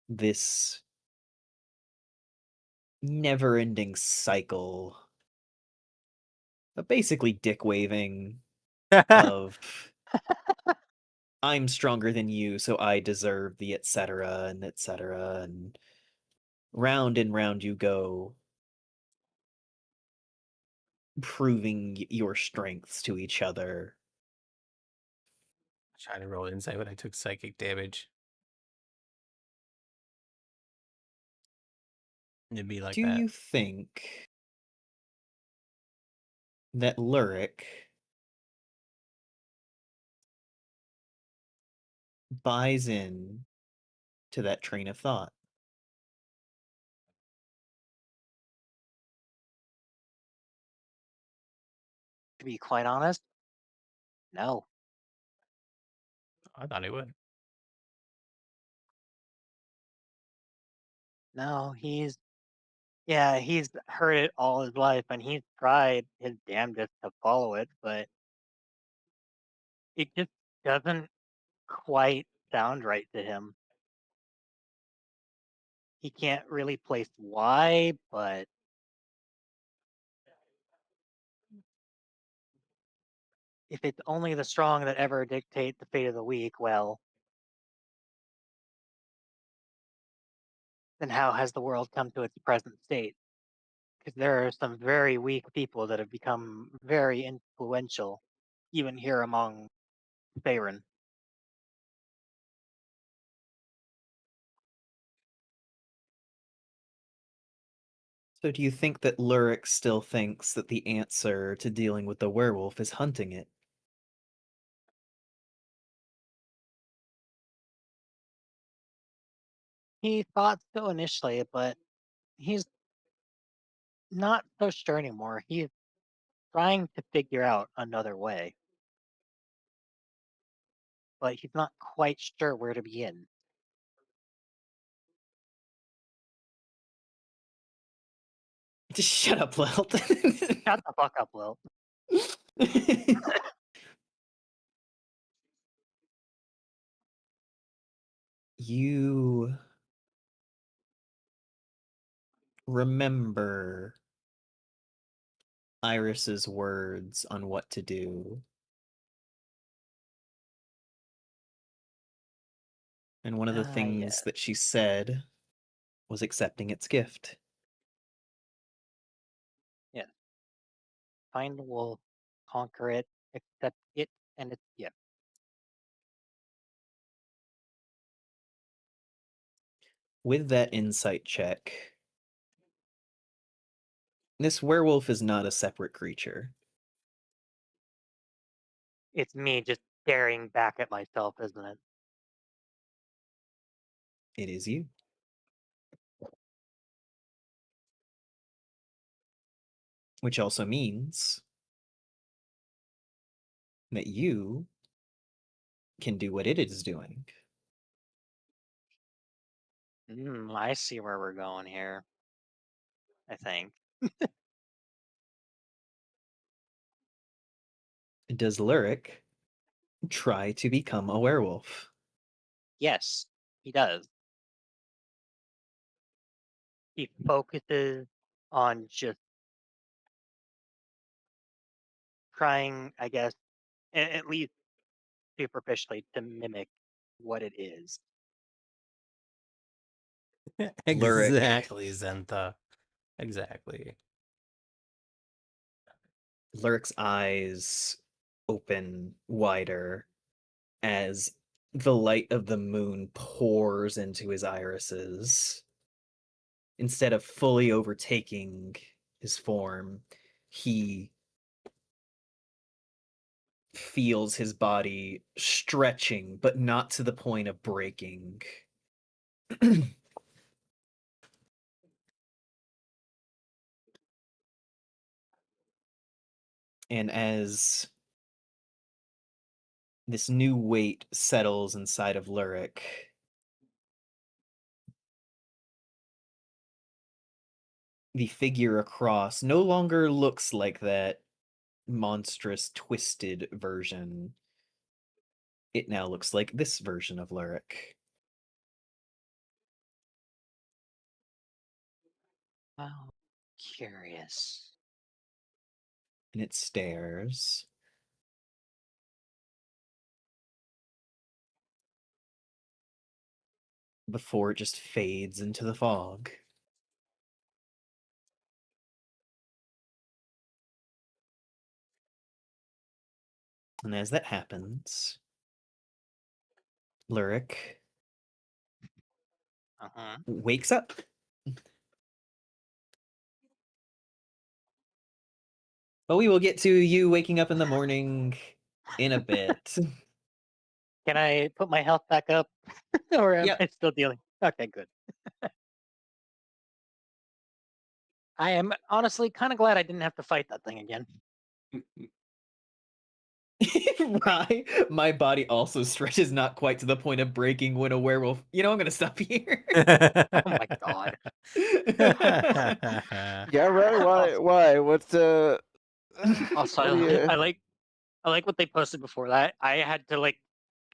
This never-ending cycle of basically dick waving of I'm stronger than you, so I deserve the etc. and etc. And round and round you go, proving your strengths to each other. Trying to roll insight when I took psychic damage. It'd be like Do that. you think that Lurik buys in to that train of thought? To be quite honest, no. I thought it would. No, he's heard it all his life and he's tried his damnedest to follow it, but it just doesn't quite sound right to him. He can't really place why, but if it's only the strong that ever dictate the fate of the weak, well, then how has the world come to its present state? Because there are some very weak people that have become very influential, even here among Faerun. So do you think that Lurik still thinks that the answer to dealing with the werewolf is hunting it? He thought so initially, but he's not so sure anymore. He's trying to figure out another way, but he's not quite sure where to begin. Just shut up, Lilt. Shut the fuck up, Will. You remember Iris's words on what to do. And one of the things Yeah. that she said was accepting its gift. Find the wolf, conquer it, accept it and its gift. With that insight check, this werewolf is not a separate creature. It's me just staring back at myself, isn't it? It is you. which also means that you can do what it is doing. I see where we're going here. I think. Does Lyric try to become a werewolf? Yes, he does. He focuses on just trying, I guess, at least superficially, to mimic what it is. Lyric. Exactly, Zentha. Exactly. Lurik's eyes open wider as the light of the moon pours into his irises. Instead of fully overtaking his form, he feels his body stretching, but not to the point of breaking. And as this new weight settles inside of Lurik, the figure across no longer looks like that monstrous, twisted version. It now looks like this version of Lurik. Wow, curious. And it stares. Before it just fades into the fog. And as that happens, Lurik Uh-huh. wakes up. But we will get to you waking up in the morning in a bit. Can I put my health back up? Or am Yep. I still dealing? Okay, good. I am honestly kind of glad I didn't have to fight that thing again. Right? My body also stretches not quite to the point of breaking when a werewolf. You know, I'm gonna stop here. Oh my god. Yeah, right. Why? What's Also, what do you? I like what they posted before that. I had to like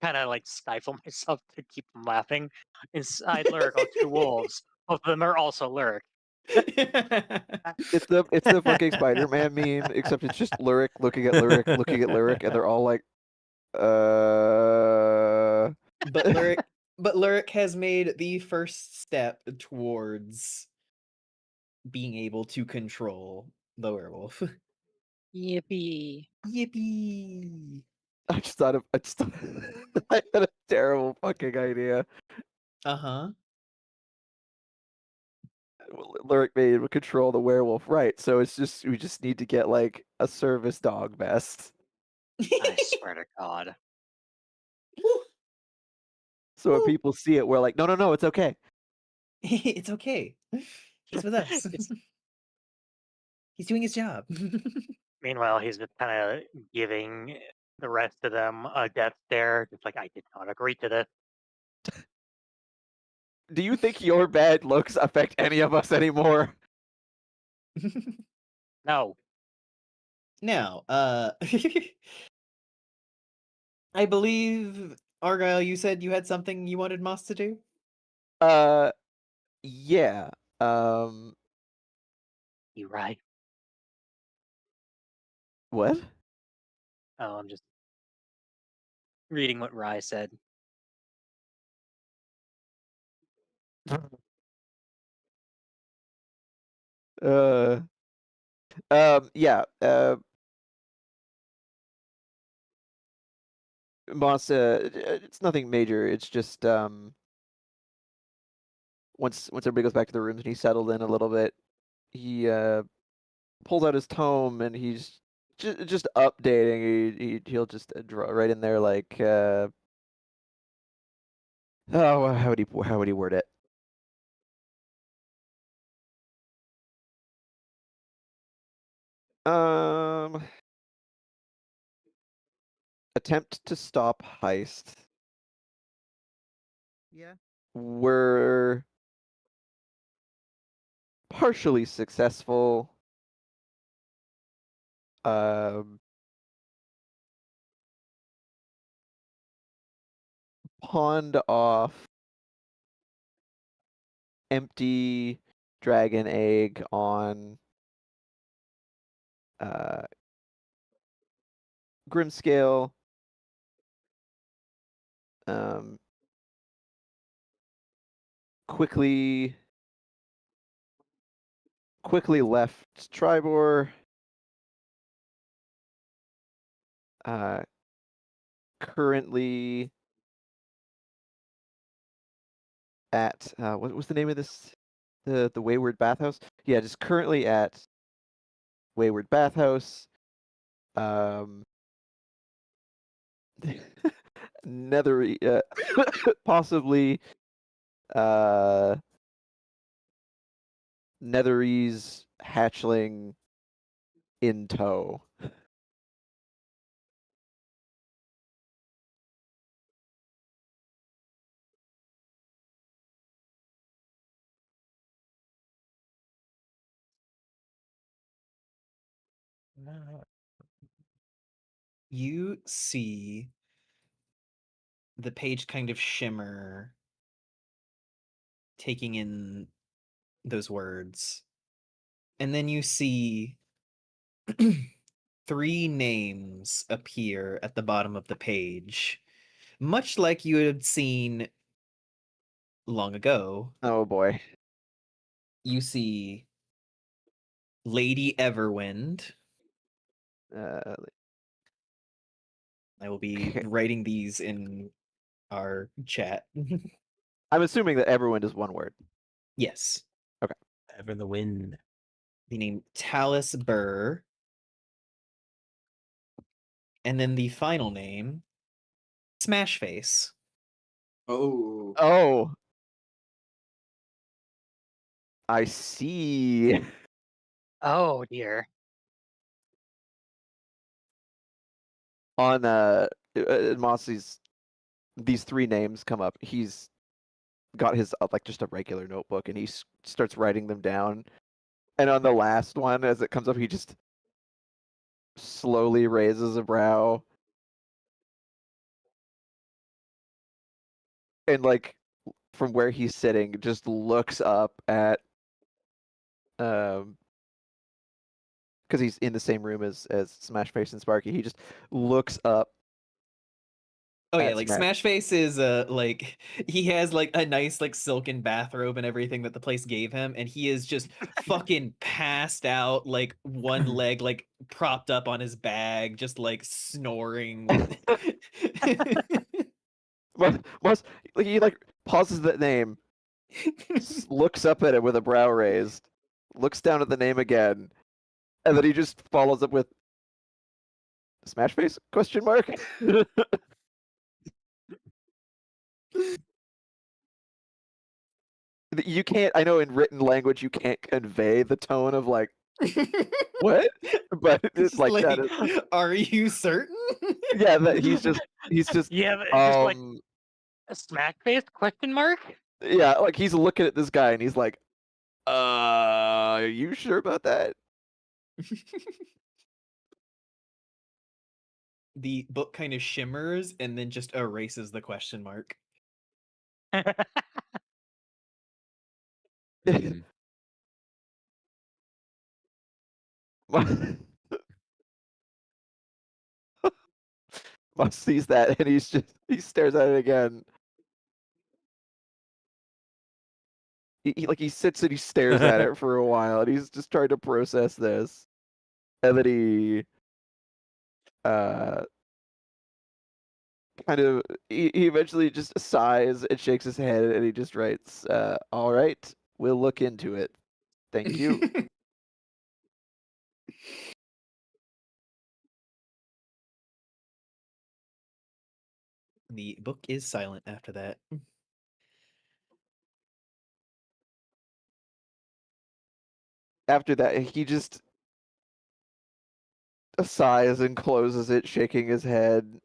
kind of like stifle myself to keep from laughing. Inside Lyric are two wolves. Both of them are also Lyric. It's the fucking Spider-Man meme, except it's just Lyric looking at Lyric, looking at Lyric, and they're all like, But Lyric has made the first step towards being able to control the werewolf. Yippee. Yippee! I I had a terrible fucking idea. Uh-huh. Lyric made able to control the werewolf, right? So we just need to get like a service dog vest. I swear to God. So when people see it, we're like, no, it's okay. It's okay. He's with us. It's- He's doing his job. Meanwhile, he's just kind of giving the rest of them a death stare. Just like, I did not agree to this. Do you think your bad looks affect any of us anymore? No. Now, I believe, Argyle, you said you had something you wanted Moss to do? Yeah. You right. What? Oh, I'm just reading what Rye said. Uh, yeah. Moss, it's nothing major. It's just once everybody goes back to the rooms and he's settled in a little bit, he pulls out his tome and he's just updating. He'll just draw right in there like oh, how would he word it? Attempt to stop heist. Yeah. Were partially successful. Pawned off empty dragon egg on Grimscale. Quickly left Tribor. Currently at what was the name of this? The Wayward Bathhouse? Yeah, just currently at Wayward Bathhouse. Nether possibly Netherese hatchling in tow. You see the page kind of shimmer, taking in those words. And then you see 3 names appear at the bottom of the page, much like you had seen long ago. Oh boy. You see Lady Everwind. I will be Okay. writing these in our chat. I'm assuming that Everwind is one word. Yes. Ever the wind. The name Talus Burr. And then the final name, Smashface. Oh. Oh. I see. Oh dear. On Mossy's, these 3 names come up. He's got his like just a regular notebook, and he starts writing them down. And on the last one, as it comes up, he just slowly raises a brow, and like from where he's sitting, just looks up at because he's in the same room as Smashface and Sparky. He just looks up. Oh yeah, at like Smash. Smashface is like he has like a nice like silken bathrobe and everything that the place gave him, and he is just fucking passed out, like one leg like propped up on his bag, just like snoring. He like pauses that name, looks up at it with a brow raised, looks down at the name again, and then he just follows up with Smashface? Question mark. You can't. I know in written language you can't convey the tone of like what, but it's Just like like, that is. are you certain? Yeah, that he's just Yeah, but it's just like um a smack face question mark? yeah, like he's looking at this guy and he's like, you sure about that? The book kind of shimmers and then just erases the question mark. Mm. Must sees that and he stares at it again. He sits and he stares at it for a while and he's just trying to process this. And then he kind of he eventually just sighs and shakes his head and he just writes, all right, we'll look into it. Thank you. The book is silent after that. After that, he just sighs and closes it, shaking his head.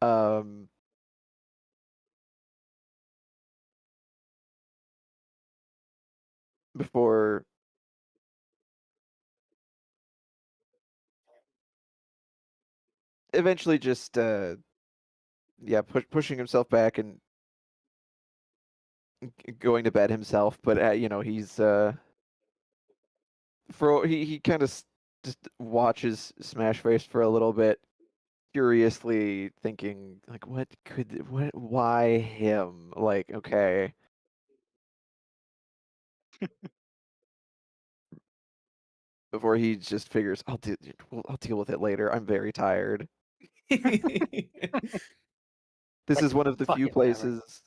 Um, before eventually just yeah, pushing himself back and going to bed himself. But you know, he's he kind of just watches Smash Face for a little bit, curiously thinking like, why him? Like, okay. Before he just figures, I'll deal with it later. I'm very tired. This is one of the Fuck few it, whatever. places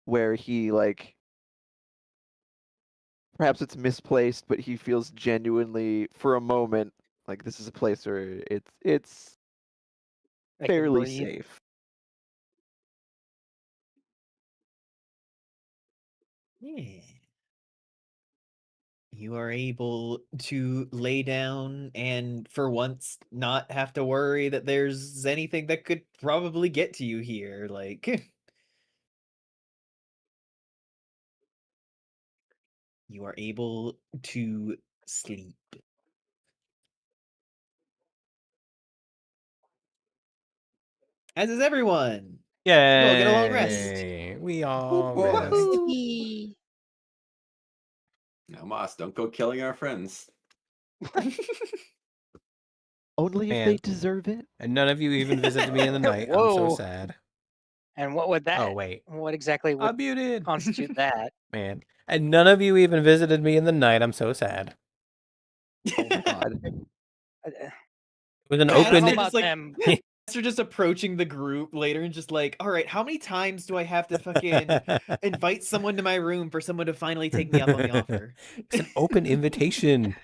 where he like perhaps it's misplaced, but he feels genuinely for a moment like this is a place where it's I can fairly breathe. safe. Yeah. You are able to lay down and for once not have to worry that there's anything that could probably get to you here. Like, you are able to sleep. As is everyone. You all get a long rest. Yay! We all boy. rest. Now, Moss, don't go killing our friends. Only if Man. they deserve it. And none of you even visited me in the night. I'm so Whoa. sad. And what would that? Oh wait, What exactly would I'm muted. constitute that? Man, and none of you even visited me in the night. I'm so sad. Oh my god. It was an I don't open. know Just about like- them. You're just approaching the group later and just like, all right, how many times do I have to fucking invite someone to my room for someone to finally take me up on the offer? It's an open invitation.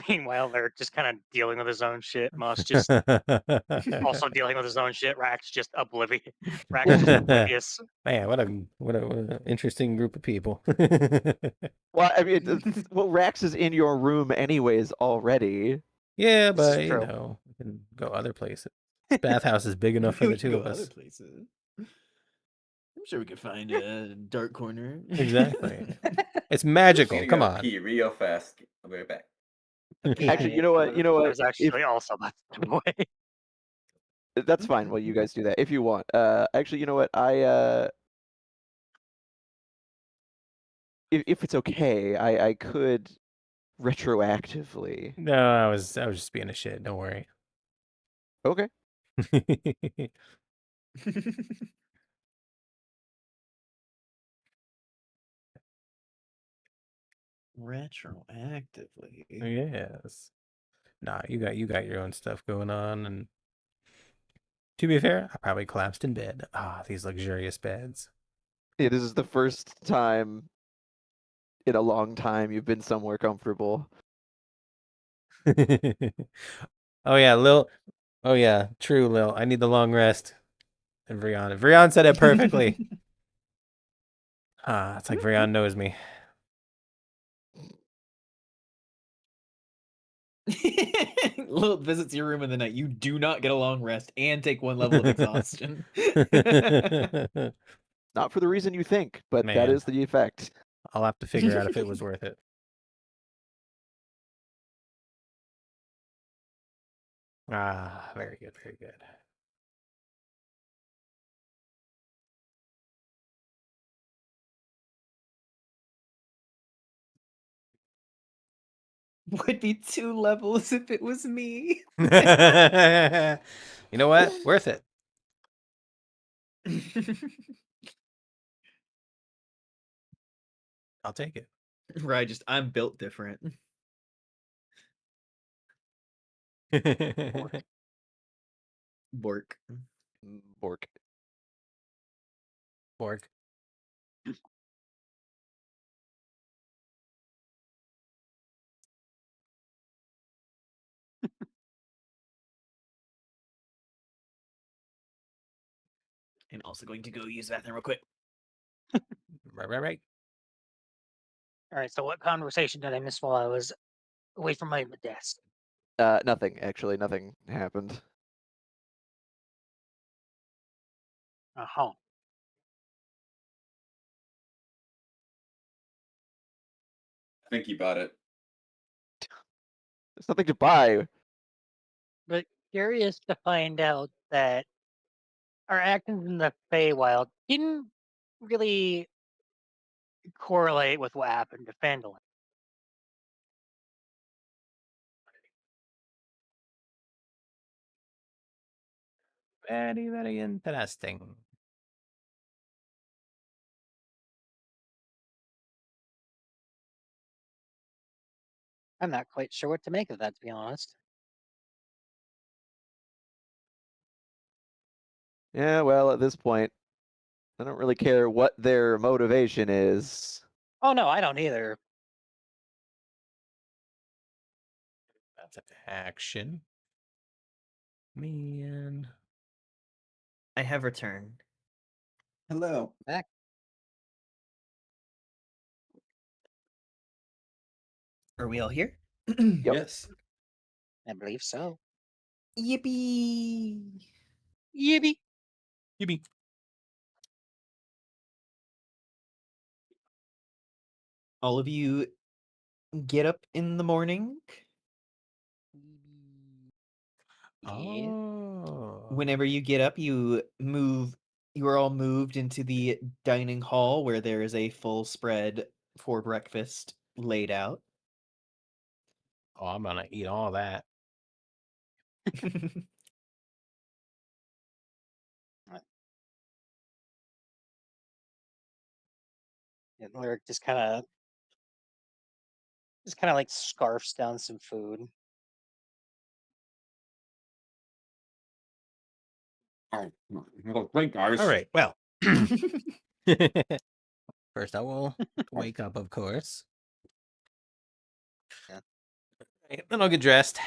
Meanwhile, they're just kind of dealing with his own shit. Moss just also dealing with his own shit. Rax just oblivious. Rax just oblivious. Man, what a interesting group of people. Well, I mean, well, Rax is in your room anyways already. Yeah, This is but you true. know, we can go other places. This bathhouse is big enough for We the can two go of other us. places. I'm sure we could find a dark corner. Exactly. It's magical. Just Come gonna on. pee real fast. I'll be right back. Actually, you know what? You know I what? was actually also about to step away. That's fine. Well, you guys do that if you want. Actually, you know what? If it's okay, I could retroactively. No, I was just being a shit. Don't worry. Okay. Retroactively. Yes. Nah, you got your own stuff going on, and to be fair, I probably collapsed in bed. Ah, these luxurious beds. Yeah, this is the first time in a long time you've been somewhere comfortable. Oh yeah, Lil. Oh yeah, true, Lil. I need the long rest. And Vrion said it perfectly. Ah, it's like Vrion knows me. Lil visits your room in the night. You do not get a long rest and take one level of exhaustion. Not for the reason you think, but that Man. is the effect. I'll have to figure out if it was worth it. Ah, very good, very good. Would be 2 levels if it was me. You know what? Worth it. I'll take it. Right, I'm built different. Bork. Bork. Borg. And also going to go use the bathroom real quick. Right. All right. So what conversation did I miss while I was away from my desk? Nothing actually. Nothing happened. Uh-huh. I think he bought it. There's nothing to buy. But curious to find out that our actions in the Feywild didn't really correlate with what happened to Phandalin. Very, very interesting. I'm not quite sure what to make of that, to be honest. Yeah, well, at this point, I don't really care what their motivation is. Oh no, I don't either. That's an action. Man. I have returned. Hello. Back. Are we all here? Yep. Yes. I believe so. Yippee! Yippee! Yippee. All of you get up in the morning. Yeah. Oh. Whenever you get up, you are all moved into the dining hall where there is a full spread for breakfast laid out. Oh, I'm gonna eat all that. And Lyric just kind of like scarfs down some food. Oh, well, great guys. All right. Well, first I will wake up, of course. Yeah. Right, then I'll get dressed.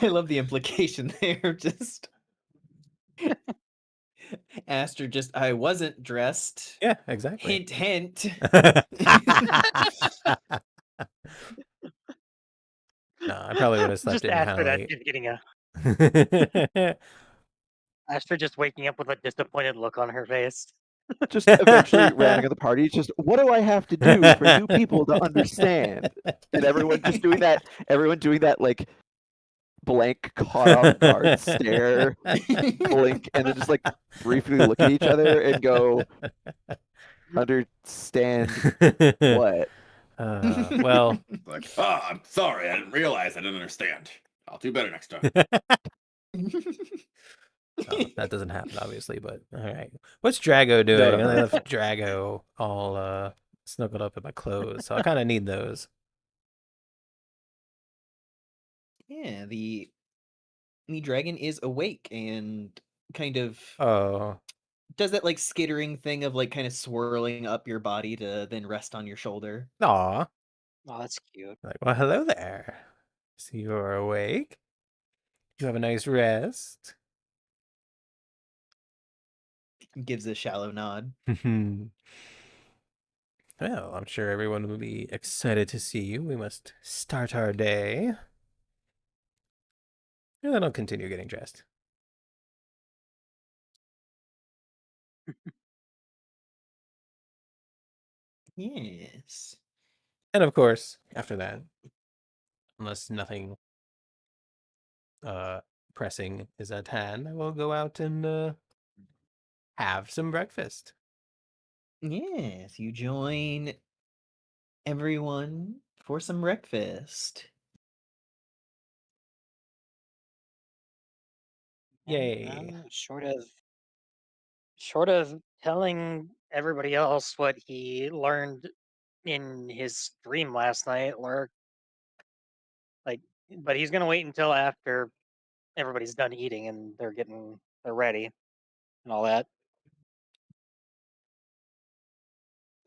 I love the implication there. Just Aster just I wasn't dressed. Yeah, exactly. Hint hint. No, I probably would have slept Just in kind after of that, late. just getting Aster just waking up with a disappointed look on her face. Just eventually rounding at the party. Just what do I have to do for you people to understand? And everyone just doing that. Everyone doing that like blank caught off guard stare, blink, and then just like briefly look at each other and go, understand what? Well, Like, I'm sorry. I didn't realize. I didn't understand. I'll do better next time. that doesn't happen, obviously, but all right. What's Drago doing? No. I left Drago all snuggled up in my clothes, so I kind of need those. Yeah, the dragon is awake and kind of Oh, does that like skittering thing of like kind of swirling up your body to then rest on your shoulder. aw. Oh, that's cute. Like, well, hello there. So you're awake? You have a nice rest? Gives a shallow nod. Well, I'm sure everyone will be excited to see you. We must start our day. And then I'll continue getting dressed. Yes. And of course, after that, unless nothing pressing is at hand, I will go out and have some breakfast. Yes, you join everyone for some breakfast. Yay. Short of telling everybody else what he learned in his dream last night, or like, but he's gonna wait until after everybody's done eating and they're ready and all that.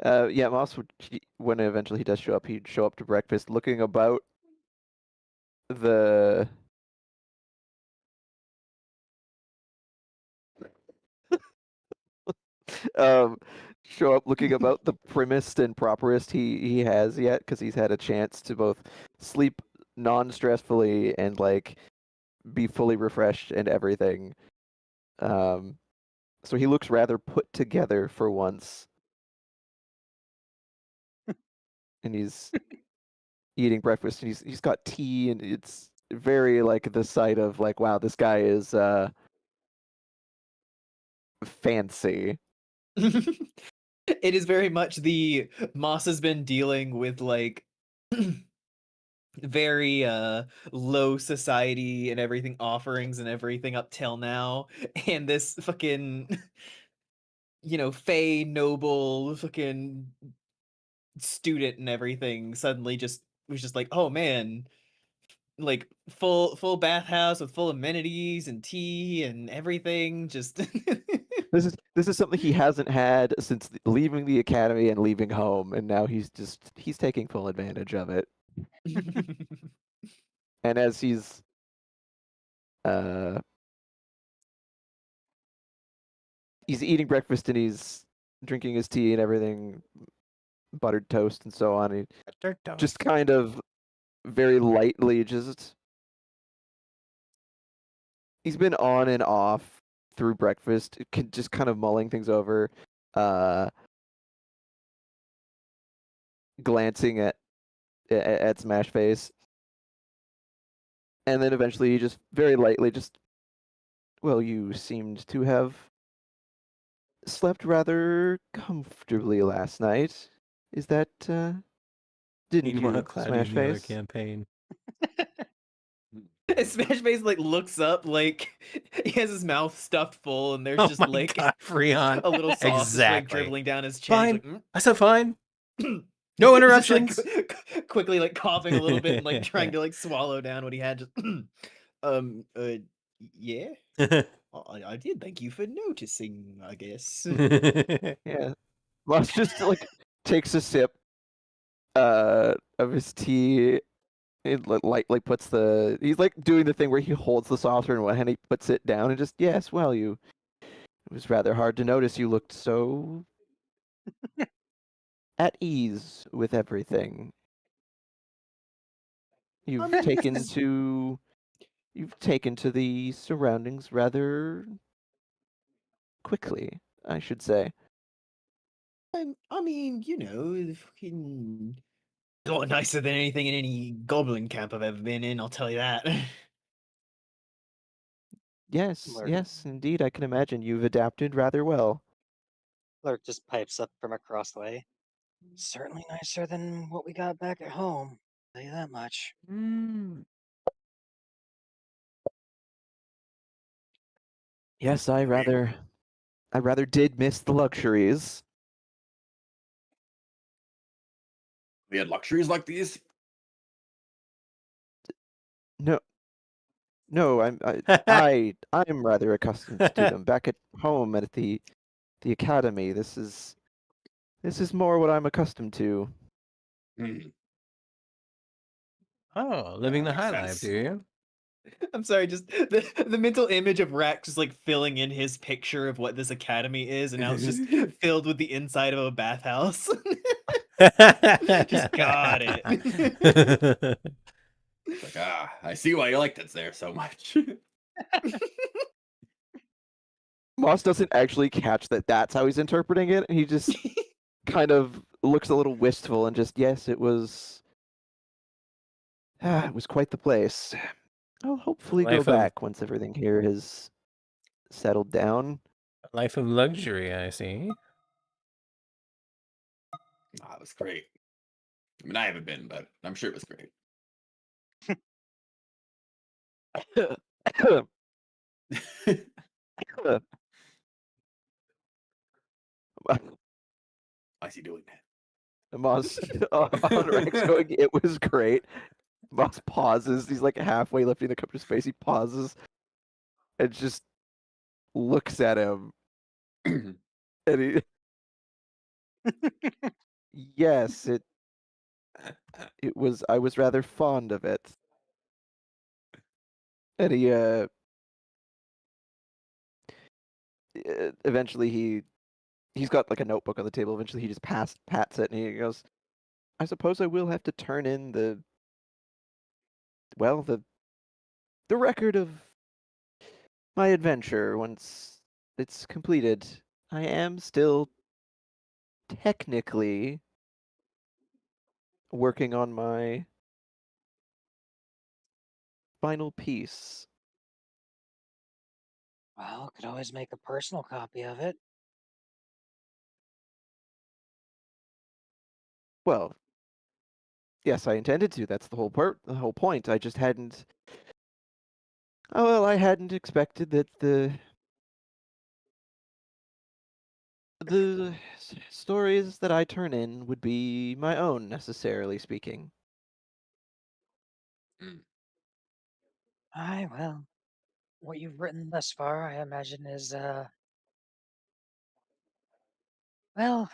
Yeah, Moss would when eventually he does show up, he'd show up to breakfast looking about the show up looking about the primmest and properest he has yet, because he's had a chance to both sleep non-stressfully and like be fully refreshed and everything. So he looks rather put together for once, and he's eating breakfast, and he's got tea, and it's very like the sight of like, wow, this guy is fancy. It is very much the Moss has been dealing with like very low society and everything offerings and everything up till now, and this fucking fey noble fucking student and everything suddenly just was just like, oh man, like full bathhouse with full amenities and tea and everything, just This is something he hasn't had since leaving the academy and leaving home, and now he's taking full advantage of it. And as he's eating breakfast and he's drinking his tea and everything, buttered toast and so on, he just kind of very lightly he's been on and off through breakfast, just kind of mulling things over, glancing at Smash Face, and then eventually he just very lightly well, you seemed to have slept rather comfortably last night. Is that didn't Meanwhile, you, Cloudy's Smash in the other Face? campaign. Smash Face like looks up, like he has his mouth stuffed full, and there's Oh just my like God, Freon. a little sauce just, like Exactly. dribbling down his chin. Fine. He's like, I said fine. "Mm." No He's just, like, interruptions. quickly like coughing a little bit and like trying to like swallow down what he had. Just yeah. I did. Thank you for noticing, I guess. Yeah. Moss just like takes a sip of his tea. It lightly puts he's like doing the thing where he holds the saucer in one hand, he puts it down and just, yes, well, it was rather hard to notice you looked so at ease with everything. You've mean, taken to the surroundings rather quickly, I should say. I mean, fucking a lot nicer than anything in any goblin camp I've ever been in, I'll tell you that. Yes, Lurk. yes, indeed, I can imagine you've adapted rather well. Lurk just pipes up from across the way. Certainly nicer than what we got back at home. Tell you that much. Yes, I rather did miss the luxuries. We had luxuries like these. No, I'm rather accustomed to them. Back at home at the academy, this is more what I'm accustomed to. Mm, Oh, living the makes high life, sense. do you? I'm sorry, just the mental image of Rack just like filling in his picture of what this academy is, and now it's just filled with the inside of a bathhouse. Just got it. It's like, I see why you liked it there so much. Moss doesn't actually catch that that's how he's interpreting it, and he just kind of looks a little wistful and just, yes, it was quite the place. I'll hopefully go Life of- back once everything here has settled down. Life of luxury, I see. It was great. I mean, I haven't been, but I'm sure it was great. I see doing that. Moss on Rex going, it was great. Moss pauses. He's like halfway lifting the cup to his face. He pauses and just looks at him. And he, yes, it was. I was rather fond of it. And he eventually he he's got like a notebook on the table. Eventually, he just pats it, and he goes, "I suppose I will have to turn in the record of my adventure once it's completed. I am still technically working on my final piece." Well, could always make a personal copy of it. Well, yes, I intended to. That's the whole point. I just hadn't. Oh well, I hadn't expected that the stories that I turn in would be my own, necessarily speaking. Aye, well, what you've written thus far, I imagine, is well,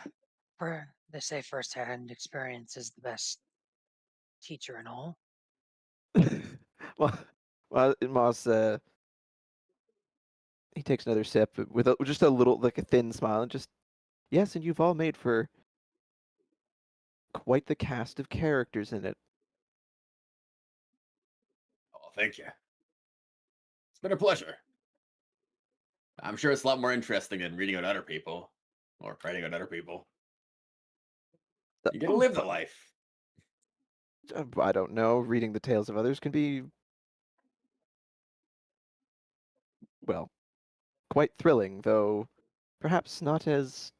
for they say first-hand experience is the best teacher and all. well, Moss, he takes another sip with just a little, like a thin smile, and just, yes, and you've all made for quite the cast of characters in it. Oh, thank you. It's been a pleasure. I'm sure it's a lot more interesting than reading about other people or writing about other people. You get to live the life. I don't know. Reading the tales of others can be, well, quite thrilling, though perhaps not as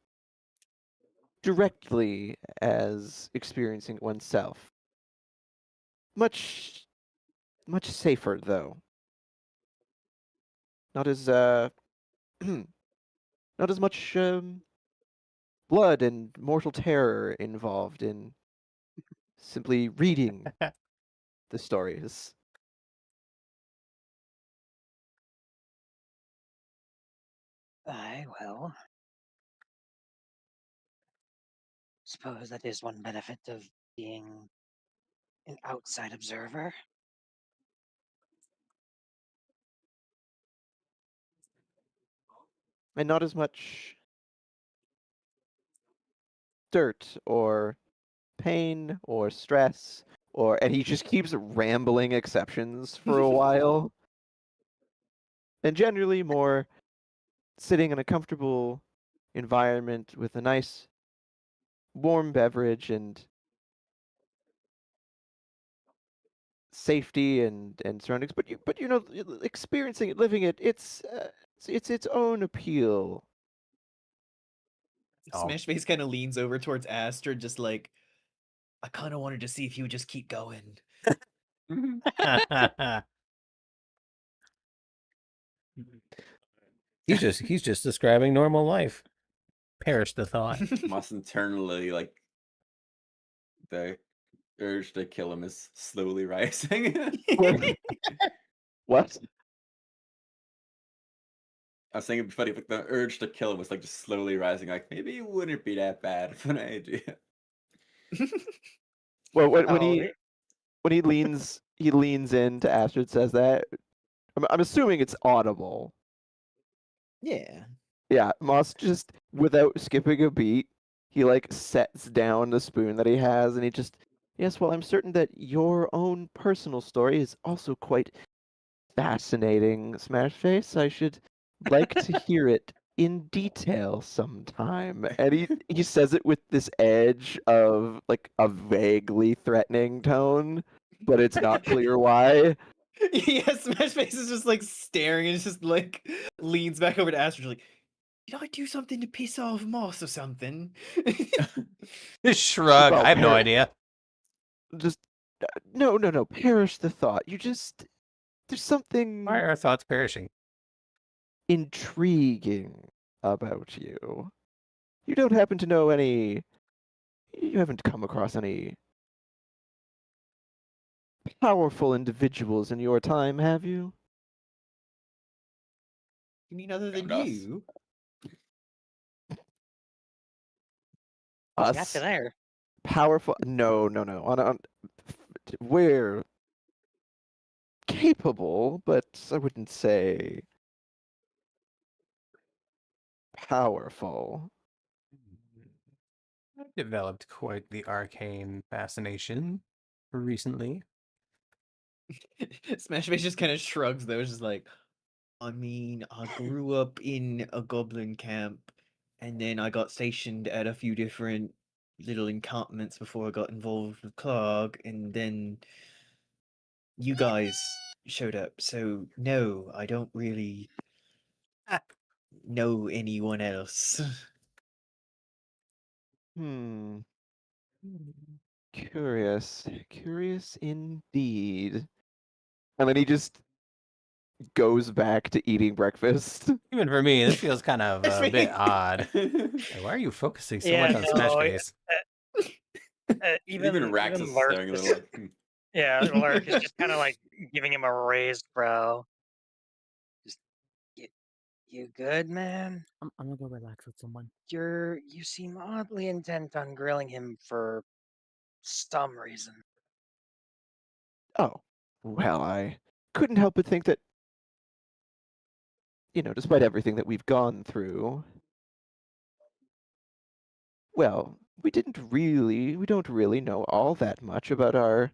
directly as experiencing it oneself. Much safer, though. Not as not as much blood and mortal terror involved in simply reading the stories. Aye, well, suppose that is one benefit of being an outside observer. And not as much dirt or pain or stress and he just keeps rambling exceptions for a while. And generally more sitting in a comfortable environment with a nice warm beverage and safety and surroundings, but you know, experiencing it, living it, it's its own appeal. Oh. Smashface kind of leans over towards Astrid, just like, I kind of wanted to see if he would just keep going. He's just describing normal life. Perish the thought. Must internally, like, the urge to kill him is slowly rising. What? I was saying it'd be funny, like the urge to kill him was like just slowly rising. Like maybe it wouldn't be that bad of an idea. Well, when Oh, he leans in to Astrid says that, I'm assuming it's audible. Yeah. Yeah, Moss just, without skipping a beat, he like sets down the spoon that he has and he just, yes, well, I'm certain that your own personal story is also quite fascinating, Smashface. I should like to hear it in detail sometime. And he says it with this edge of like a vaguely threatening tone, but it's not clear why. Yeah, Smashface is just like staring and just like leans back over to Astrid, like, did I do something to piss off Moss or something? Shrug. Well, I have no idea. Just no. Perish the thought. There's something Why are our thoughts perishing? intriguing about you. You don't happen to know any. You haven't come across any powerful individuals in your time, have you? You mean other than Found us. you? got Us to there. powerful? No. We're capable, but I wouldn't say powerful. I've developed quite the arcane fascination recently. Smash Face just kind of shrugs though, just like, I mean, I grew up in a goblin camp, and then I got stationed at a few different little encampments before I got involved with Clark, and then you guys showed up. So no, I don't really know anyone else. Hmm. Curious. Curious indeed. And then he just goes back to eating breakfast. Even for me, this feels kind of a bit odd. Hey, why are you focusing so much on Smash no, Face? Even Rax is Lurk staring a is- little like, yeah, Lurk is just kind of like giving him a raised brow. Just, you good, man? I'm gonna go relax with someone. You seem oddly intent on grilling him for some reason. Oh, well, I couldn't help but think that, despite everything that we've gone through, well, we don't really know all that much about our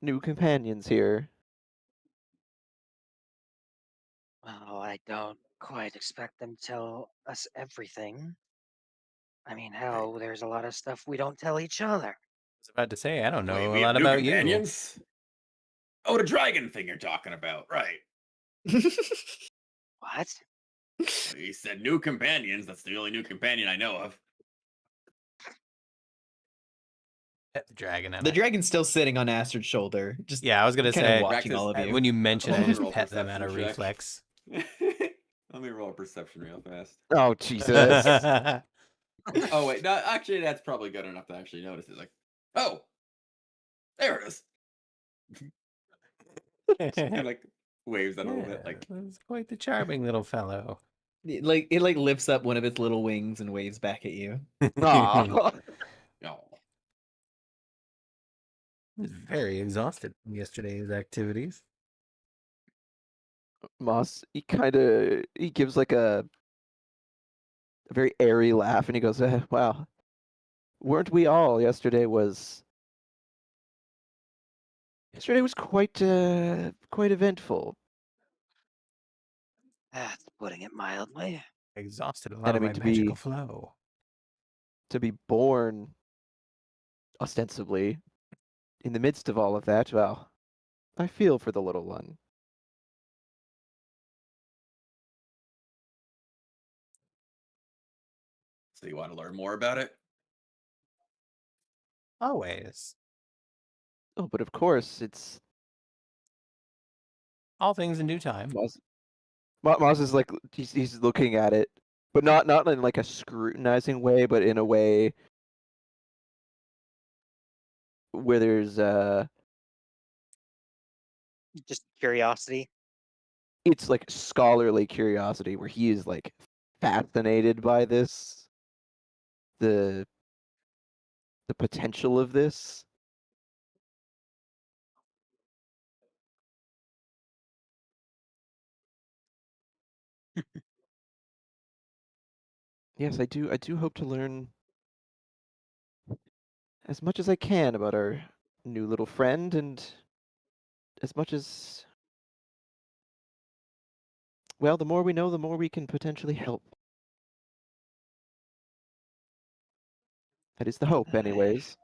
new companions here. Oh, I don't quite expect them to tell us everything. I mean, hell, there's a lot of stuff we don't tell each other. I was about to say, I don't wait, know we a have lot new about you. companions? Oh, the dragon thing you're talking about, right? What? He said new companions. That's the only new companion I know of. Pet the dragon. The dragon's still sitting on Astrid's shoulder, just Yeah, I was gonna kind of say, watching Rax all is- of you. when you mention Let it, I me just roll pet them out perception of check. reflex. Let me roll a perception real fast. Oh, Jesus. Oh wait, no, actually that's probably good enough to actually notice it. Like, oh, there it is. Kind of like waves that a little bit, like That's quite the charming little fellow. It lifts up one of its little wings and waves back at you. Aw. no. was very exhausted from yesterday's activities. Moss, he gives like a very airy laugh, and he goes, "Wow, weren't we all? Yesterday was quite eventful." That's putting it mildly. Exhausted a lot And I of my mean, magical flow. to be born ostensibly in the midst of all of that, well, I feel for the little one. So you want to learn more about it? Always. Oh, but of course, it's All things in due time. Moss is like he's looking at it, but not in like a scrutinizing way, but in a way where there's Just curiosity. it's like scholarly curiosity where he is like fascinated by this, the potential of this. Yes, I do hope to learn as much as I can about our new little friend, and as much as, well, the more we know, the more we can potentially help. That is the hope, anyways.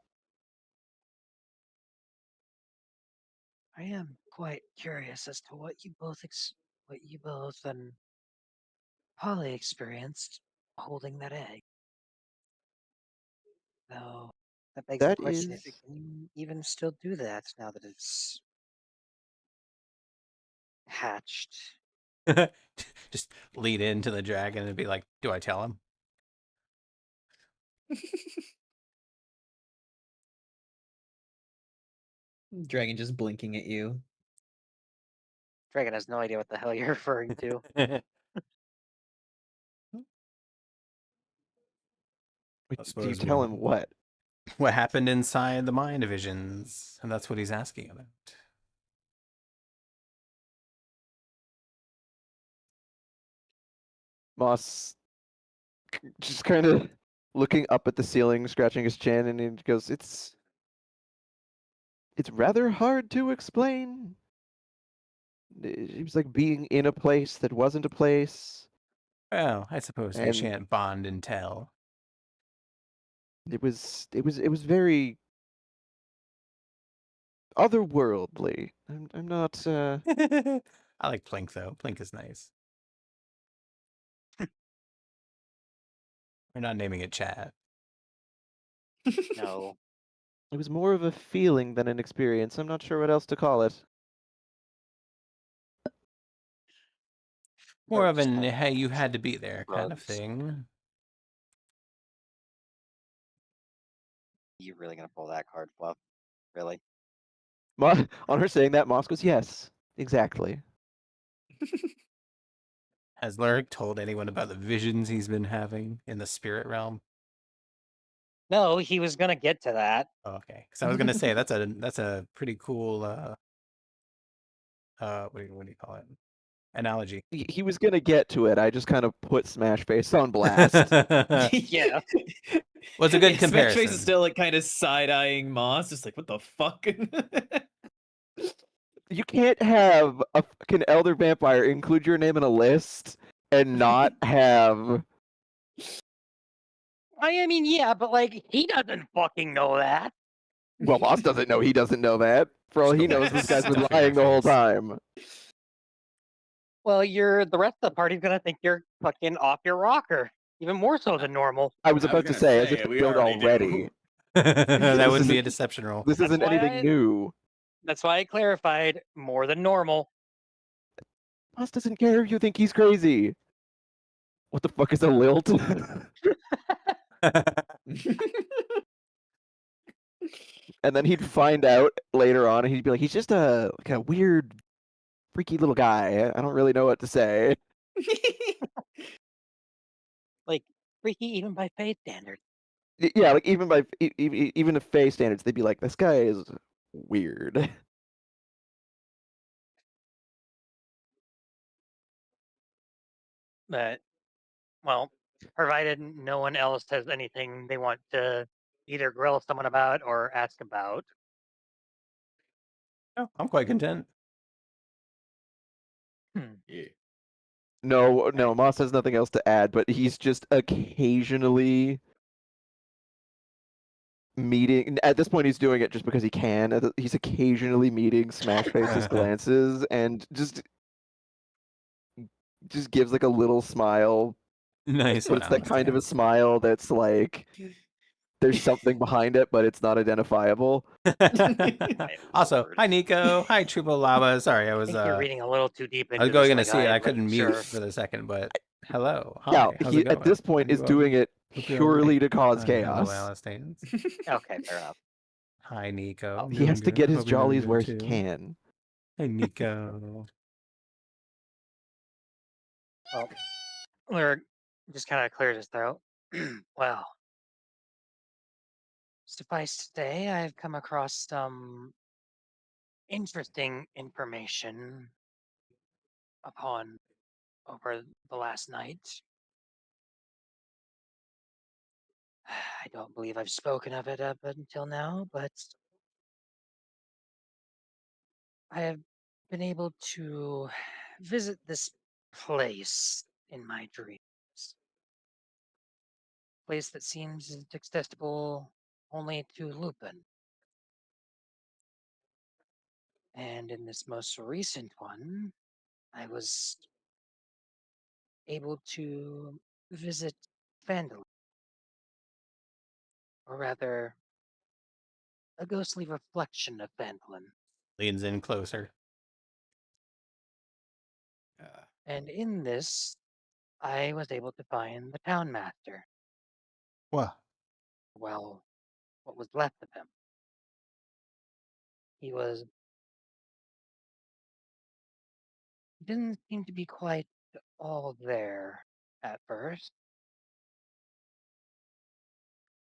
I am quite curious as to what you both and Polly experienced holding that egg. Though that begs the That question if it is can even still do that now that it's hatched. Just lead into the dragon and be like, do I tell him? Dragon just blinking at you. Dragon has no idea what the hell you're referring to. Wait, I do you suppose tell him what? what happened inside the mind divisions, and that's what he's asking about. Moss just kind of looking up at the ceiling, scratching his chin, and he goes, It's rather hard to explain. It was like being in a place that wasn't a place, Well, I suppose we and shan't bond and tell. it was very otherworldly. I'm not I like Plink though. Plink is nice. We're not naming it Chad. No. it was more of a feeling than an experience. I'm not sure what else to call it. More of Just an like hey, you had to be there kind of drugs. thing. You really gonna pull that card, Fluff? Really? On her saying that, Moss goes, yes, exactly. Has Lyric told anyone about the visions he's been having in the spirit realm? No, he was gonna get to that. Oh, okay, because I was gonna say that's a pretty cool what do you call it? Analogy. He was gonna get to it. I just kind of put Smash Face on blast. Yeah. Was a good Yeah, Smash Face comparison. is still like kind of side-eyeing Moss, just like, what the fuck? You can't have a fucking elder vampire include your name in a list and not have. I mean, yeah, but like he doesn't fucking know that. Well, Moss doesn't know. He doesn't know that. For all he knows, this guy's been Stuffing my lying the whole face. time. Well, the rest of the party's gonna think you're fucking off your rocker, even more so than normal. I was about to say, as if we they don't already already. do. That wouldn't be a isn't- deception roll. This isn't why anything new. That's why I clarified more than normal. Moss doesn't care if you think he's crazy. What the fuck is a lilt? And then he'd find out later on, and he'd be like, "He's just a weird, freaky little guy. I don't really know what to say." Like freaky even by faith standards. Yeah, like even by even if Faye standards, they'd be like, "This guy is weird." But well, provided no one else has anything they want to either grill someone about or ask about. Oh, I'm quite content. Yeah. No, Moss has nothing else to add, but he's just occasionally meeting. At this point, he's doing it just because he can. He's occasionally meeting Smash Face's glances and just gives like a little smile, Nice but one, it's that kind of a Alistair. smile that's like there's something behind it, but it's not identifiable. Also, Lord. hi Nico, hi Triple Lava. Sorry, I I was think you're reading a little too deep into I was going this. to see it. I wasn't couldn't mute sure. for the second, but hello, hi. Yeah, how's he it going? at this point is doing it Hope you're purely to great. cause Hello, chaos. Alistair. Okay, fair enough. Hi Nico. He has to get his Hope you're doing jollies good, where too. he can. Hey Nico. Well, Lyric just kind of clears his throat. Well, suffice to say, I've come across some interesting information upon over the last night. I don't believe I've spoken of it up until now, but I have been able to visit this place in my dreams. Place that seems accessible only to Lupin. And in this most recent one, I was able to visit Phandalin, or rather, a ghostly reflection of Phandalin. Leans in closer. And in this, I was able to find the town master. What? Well, what was left of him. He didn't seem to be quite all there at first.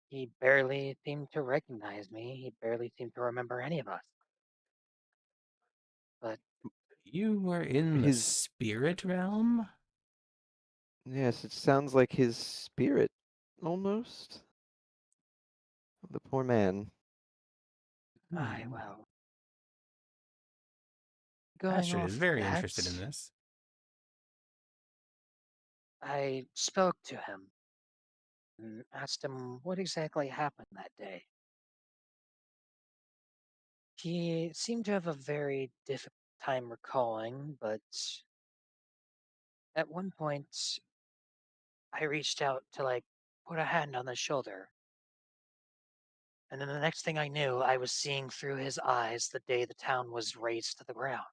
He barely seemed to recognize me. He barely seemed to remember any of us. But You were in the His spirit realm? yes, it sounds like his spirit almost. The poor man. Aye, Hmm. well. Going Astrid off is very interested in that, this. I spoke to him and asked him what exactly happened that day. He seemed to have a very difficult time recalling, but at one point I reached out to put a hand on his shoulder. And then the next thing I knew, I was seeing through his eyes the day the town was razed to the ground.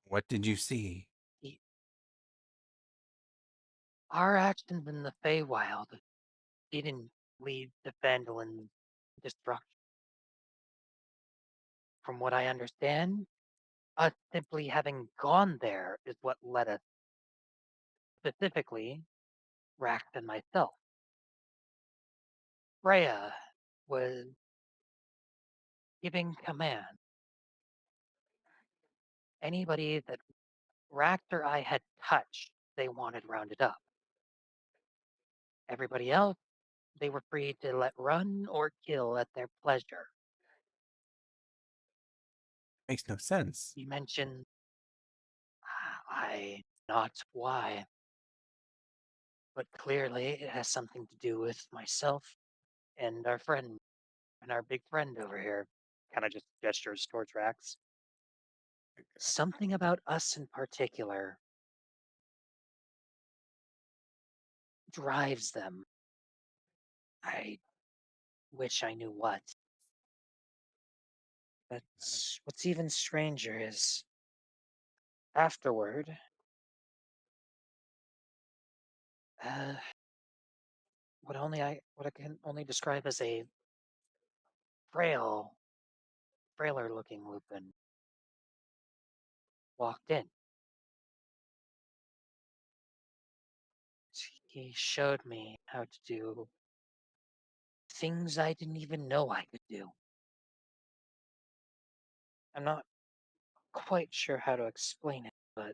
What did you see? Our actions in the Feywild didn't lead to phandalin destruction. From what I understand, us simply having gone there is what led us, specifically, Rax and myself. Freya was giving command. Anybody that Rax or I had touched, they wanted rounded up. Everybody else, they were free to let run or kill at their pleasure. Makes no sense. You mentioned, I not why, but clearly it has something to do with myself and our friend and our big friend over here. Kind of just gestures towards Rax. Something about us in particular drives them. I wish I knew what. But what's even stranger is afterward, uh, what I can only describe as a frailer looking Lupin walked in. He showed me how to do things I didn't even know I could do. I'm not quite sure how to explain it, but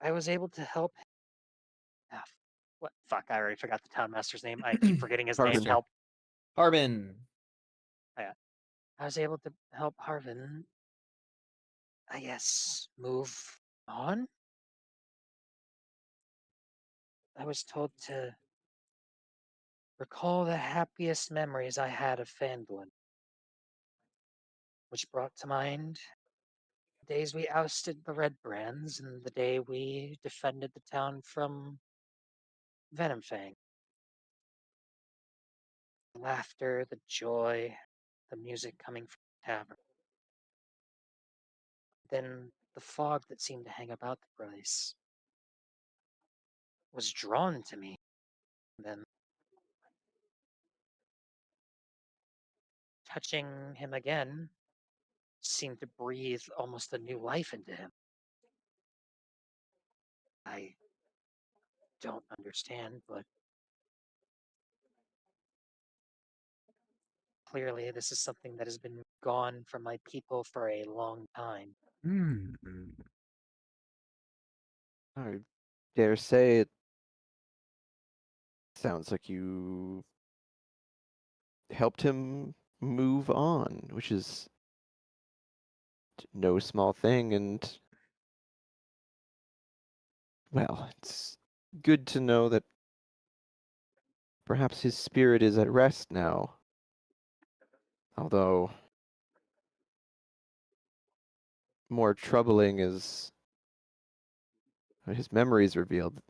I was able to help. Ah, what? Fuck! I already forgot the town master's name. I keep forgetting his name. Harbin. Help! Harbin. I was able to help Harvin. I guess move on. I was told to recall the happiest memories I had of Phandalin, which brought to mind the days we ousted the Red Brands and the day we defended the town from Venomfang. The laughter, the joy, the music coming from the tavern. Then the fog that seemed to hang about the place was drawn to me. Then touching him again seemed to breathe almost a new life into him. I don't understand, but clearly this is something that has been gone from my people for a long time. Hmm. I dare say it sounds like you helped him move on, which is no small thing, and well, it's good to know that perhaps his spirit is at rest now. Although more troubling is his memories revealed.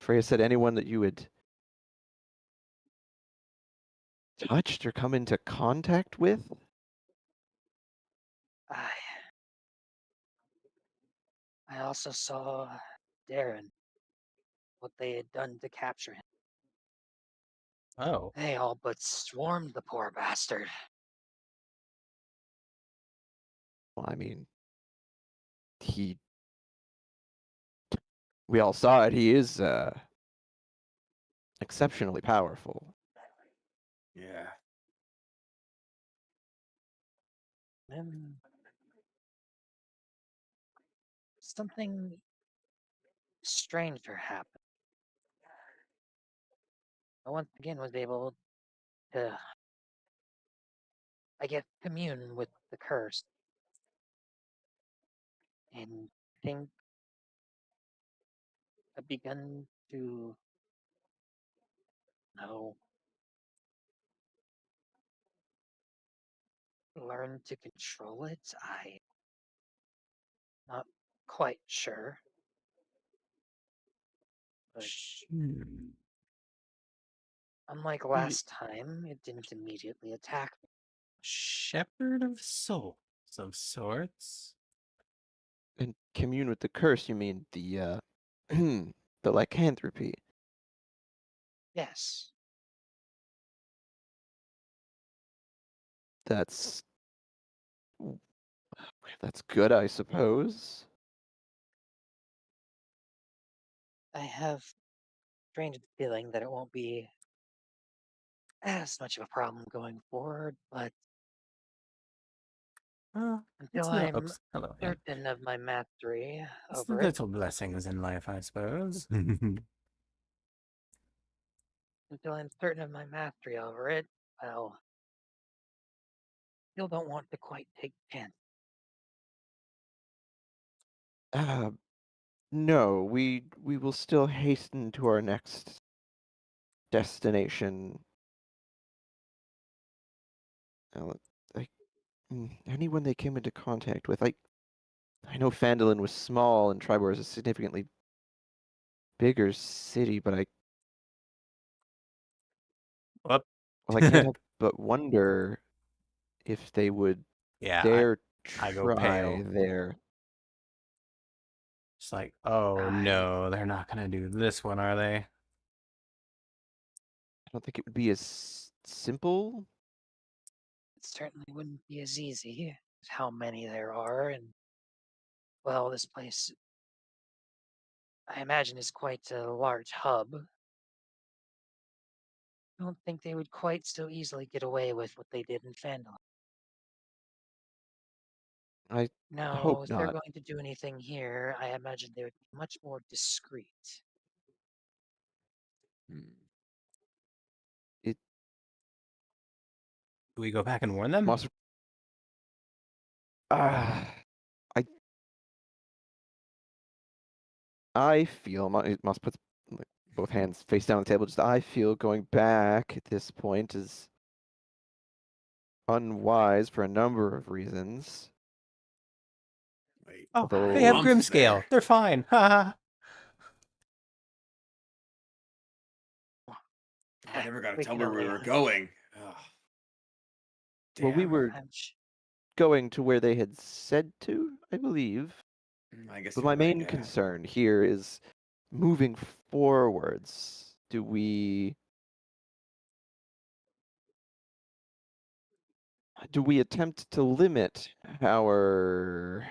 Freya said anyone that you had touched or come into contact with? I also saw Darren, what they had done to capture him. Oh. They all but swarmed the poor bastard. Well, I mean, we all saw it. He is exceptionally powerful. Yeah. Then something stranger happened. I once again was able to, I guess, commune with the curse. And think I've begun to know, learn to control it. I'm not quite sure, but unlike last time, it didn't immediately attack me. Shepherd of souls of sorts. And commune with the curse, you mean the the lycanthropy. Yes, That's that's good, I suppose. I have a strange feeling that it won't be as much of a problem going forward, but until It's the I'm hello. Yeah. certain of my mastery It's the over it, little blessings in life, I suppose. until I'm certain of my mastery over it, well, still don't want to quite take chance. No, we will still hasten to our next destination. Like anyone they came into contact with, I know Phandalin was small and Tribor is a significantly bigger city, but Whoop. I can't help but wonder if they would Yeah, dare I go try pale. there. It's like, oh I no, they're not gonna do this one, are they? I don't think it would be as simple. It certainly wouldn't be as easy as how many there are, and well, this place, I imagine, is quite a large hub. I don't think they would quite so easily get away with what they did in Phandalin. I No, hope if they're not. going to do anything here, I imagine they would be much more discreet. Hmm. It Do we go back and warn them? must. I feel Moss puts like, both hands face down on the table. Just I feel going back at this point is unwise for a number of reasons. Wait, Oh, they Although have Grump's Grimscale. there. They're fine. Ha I never got to We tell can where we only, were going. Ugh. well, we Damn. were going to where they had said to, I believe. I guess But you're my right, main yeah. concern here is moving forwards. Do we attempt to limit our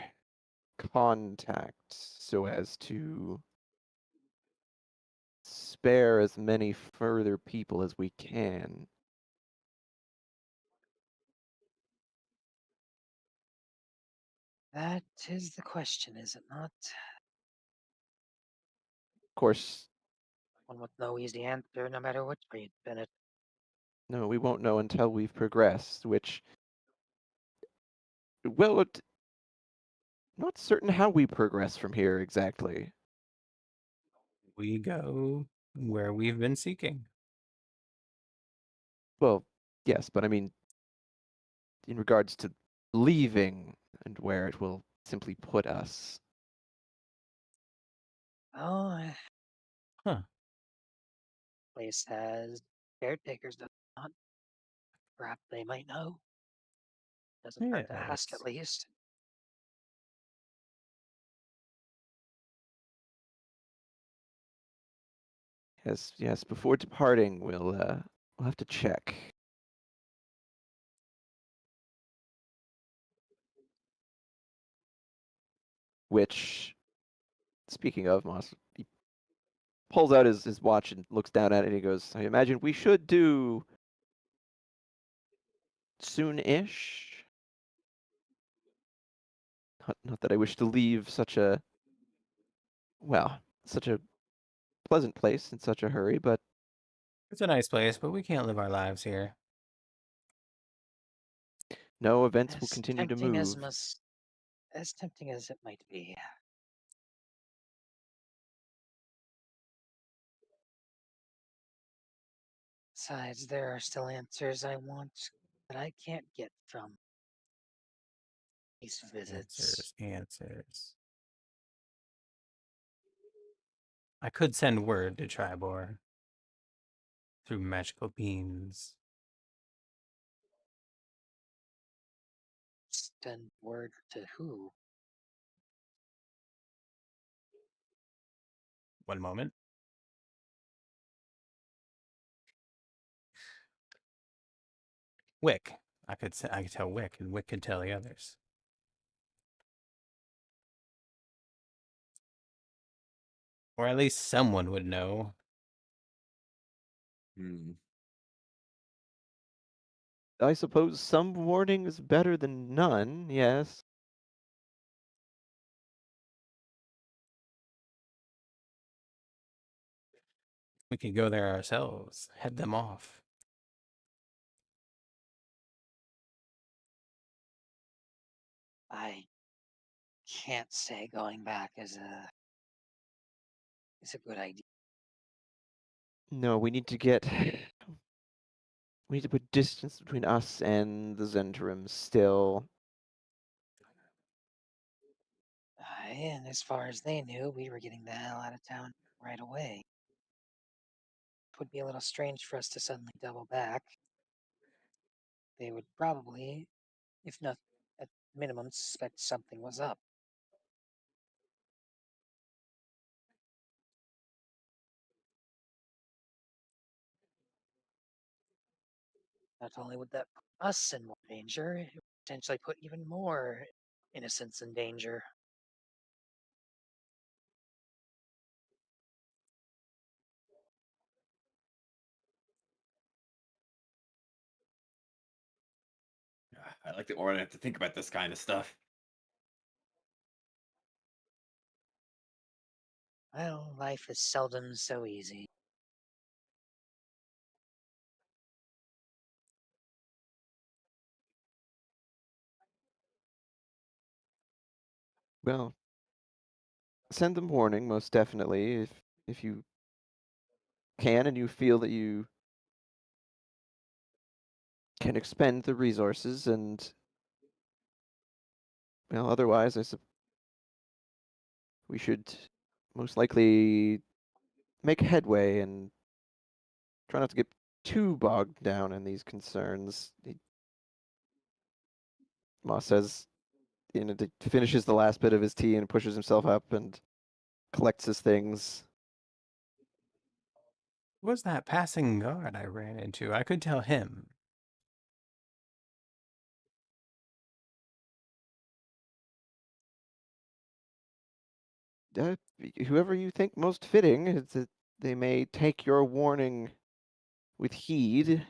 contact so as to spare as many further people as we can? that is the question, is it not? Of course, One with no easy answer, no matter which way you spin it. no, we won't know until we've progressed, which, well, not certain how we progress from here exactly. We go where we've been seeking. Well, yes, but I mean, in regards to leaving and where it will simply put us. Oh, Huh. place has caretakers, does it not? Perhaps they might know. Doesn't hurt to ask, Yes. at least. Yes, before departing, we'll have to check. Which, speaking of, Moss, he pulls out his watch and looks down at it and he goes, I imagine we should do soon-ish. Not that I wish to leave such a, well, such a pleasant place in such a hurry, but It's a nice place, but we can't live our lives here. No, events will As continue to tempting move. as tempting as it might be. Besides, there are still answers I want that I can't get from these visits. Answers. I could send word to Tribor through magical beams. Send word to who? One moment. Wick. I could tell Wick, and Wick could tell the others. Or at least someone would know. I suppose some warning is better than none, yes. We could go there ourselves, head them off. I can't say going back is a good idea. No, we need to get. We need to put distance between us and the Zentrum still. And as far as they knew, we were getting the hell out of town right away. It would be a little strange for us to suddenly double back. They would probably, if not at minimum, suspect something was up. Not only would that put us in more danger, it would potentially put even more innocents in danger. I like that more than I have to think about this kind of stuff. Well, life is seldom so easy. Well, send them warning, most definitely, if you can and you feel that you can expend the resources, and well, otherwise, we should most likely make headway and try not to get too bogged down in these concerns. Moss says, finishes the last bit of his tea and pushes himself up and collects his things. Who was that passing guard I ran into? I could tell him. Whoever you think most fitting, it's that they may take your warning with heed.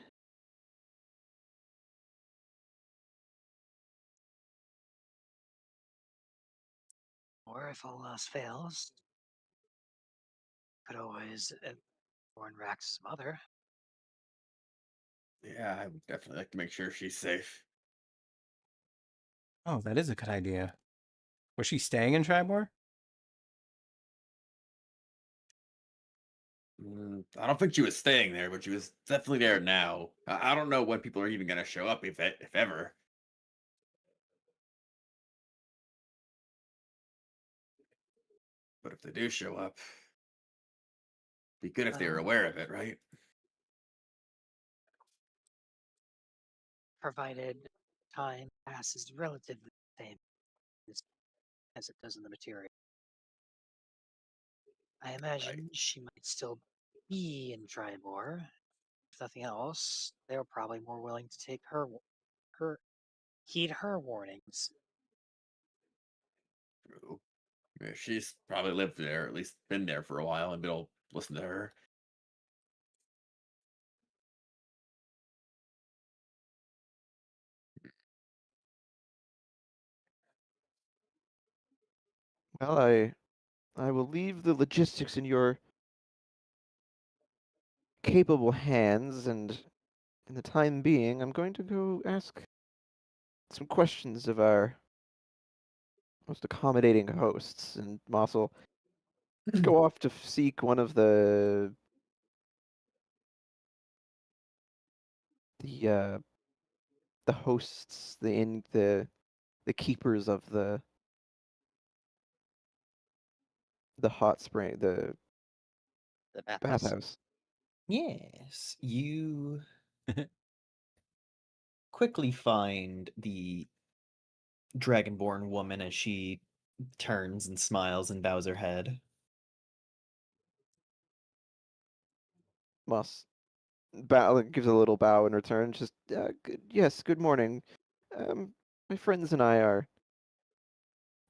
Or if all else fails, could always warn Rax's mother. Yeah, I would definitely like to make sure she's safe. Oh, that is a good idea. Was she staying in Tribor? I don't think she was staying there, but she was definitely there now. I don't know when people are even going to show up, if ever. But if they do show up, be good if they were Well, aware of it, right? provided time passes relatively the same as it does in the material. I imagine she might still be in Tribor. If nothing else, they're probably more willing to take heed her warnings. True. Yeah, she's probably lived there, at least been there for a while, and they'll listen to her. Well, I will leave the logistics in your capable hands, and in the time being, I'm going to go ask some questions of our most accommodating hosts, and Moss will go off to seek one of the the hosts, the keepers of the hot spring, the The bathhouse. bathhouse. Yes, you quickly find the dragonborn woman as she turns and smiles and bows her head. Moss gives a little bow in return. Just yes, good morning. Um, my friends and I are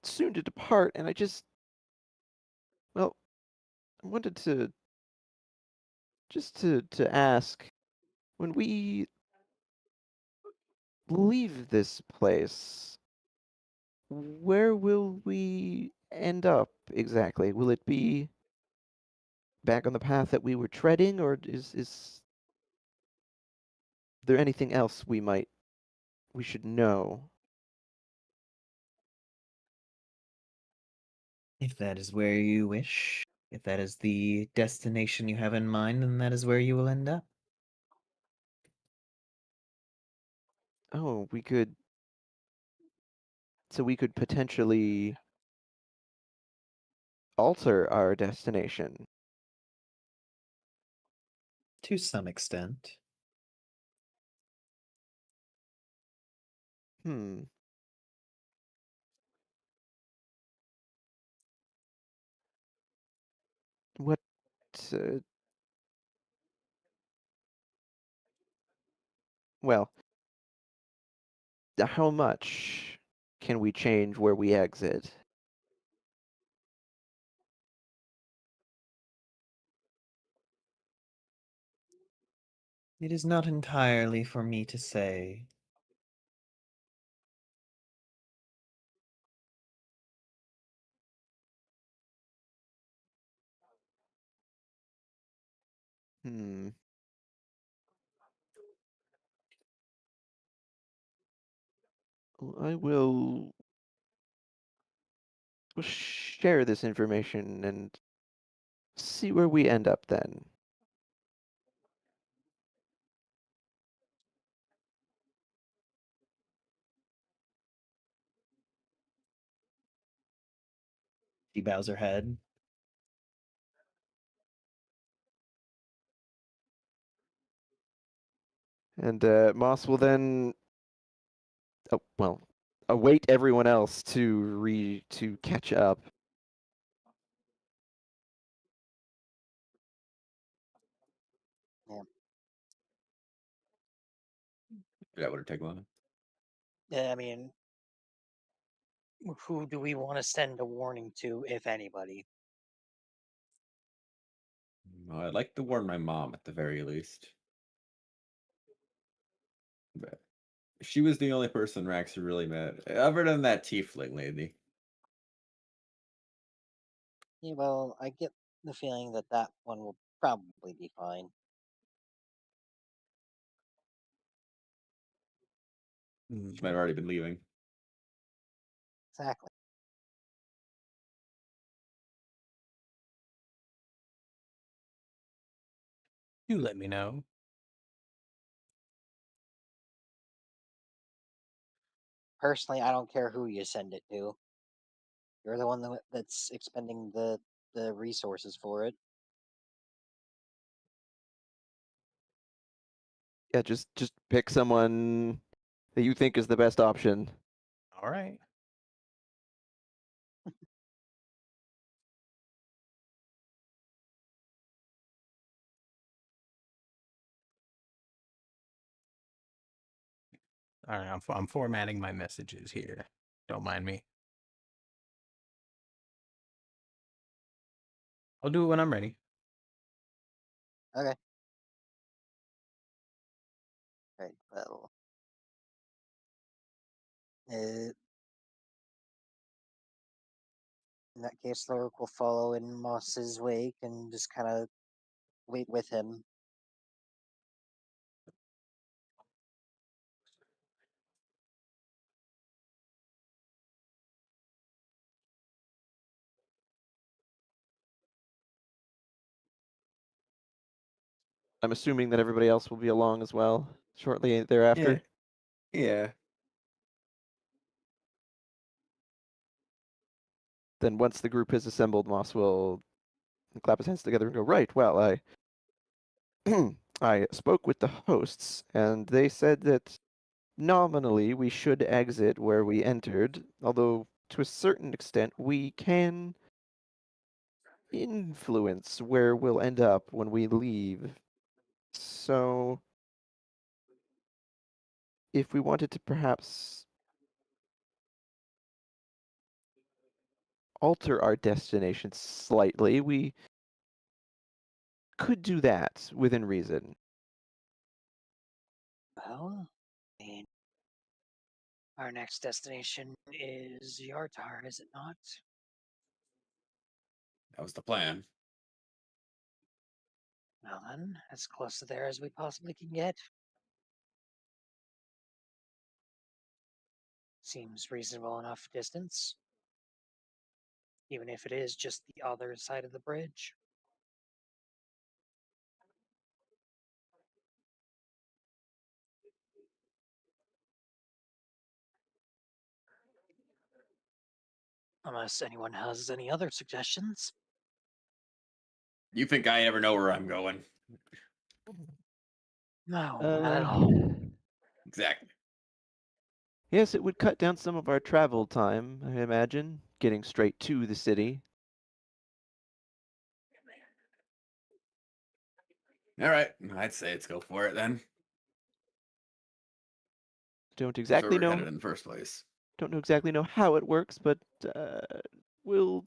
soon to depart, and well, I wanted to to ask, when we leave this place, where will we end up exactly? Will it be back on the path that we were treading, or is there anything else we should know? If that is where you wish, if that is the destination you have in mind, then that is where you will end up. Oh, so we could potentially alter our destination. To some extent. Hmm. What uh, well, how much can we change where we exit? It is not entirely for me to say. Hmm. I will share this information and see where we end up then. She bows her head. And Moss will then, oh, well, await everyone else to catch up. That would take long. Yeah, I mean, who do we want to send a warning to, if anybody? Well, I'd like to warn my mom at the very least. But she was the only person Rax really met, other than that tiefling lady. Yeah, well, I get the feeling that that one will probably be fine. She might have already been leaving. Exactly. Do let me know. Personally, I don't care who you send it to. You're the one that's expending the resources for it. Yeah, just pick someone that you think is the best option. All right. All right. I'm formatting my messages here. Don't mind me. I'll do it when I'm ready. Okay. Right. Well. In that case, Loruk will follow in Moss's wake and just kind of wait with him I'm assuming that everybody else will be along as well shortly thereafter. Yeah. Then once the group is assembled, Moss will clap his hands together and go, right, well, I I spoke with the hosts, and they said that nominally we should exit where we entered, although to a certain extent we can influence where we'll end up when we leave. So if we wanted to perhaps alter our destination slightly, we could do that within reason. Well, I mean, our next destination is Yartar, is it not? That was the plan. Well then, as close to there as we possibly can get. Seems reasonable enough distance. Even if it is just the other side of the bridge. Unless anyone has any other suggestions. You think I ever know where I'm going? No, not at all. Exactly. Yes, it would cut down some of our travel time, I imagine, getting straight to the city. All right. I'd say let's go for it then. Don't That's where exactly we're headed know in the first place. don't know exactly know how it works, but we'll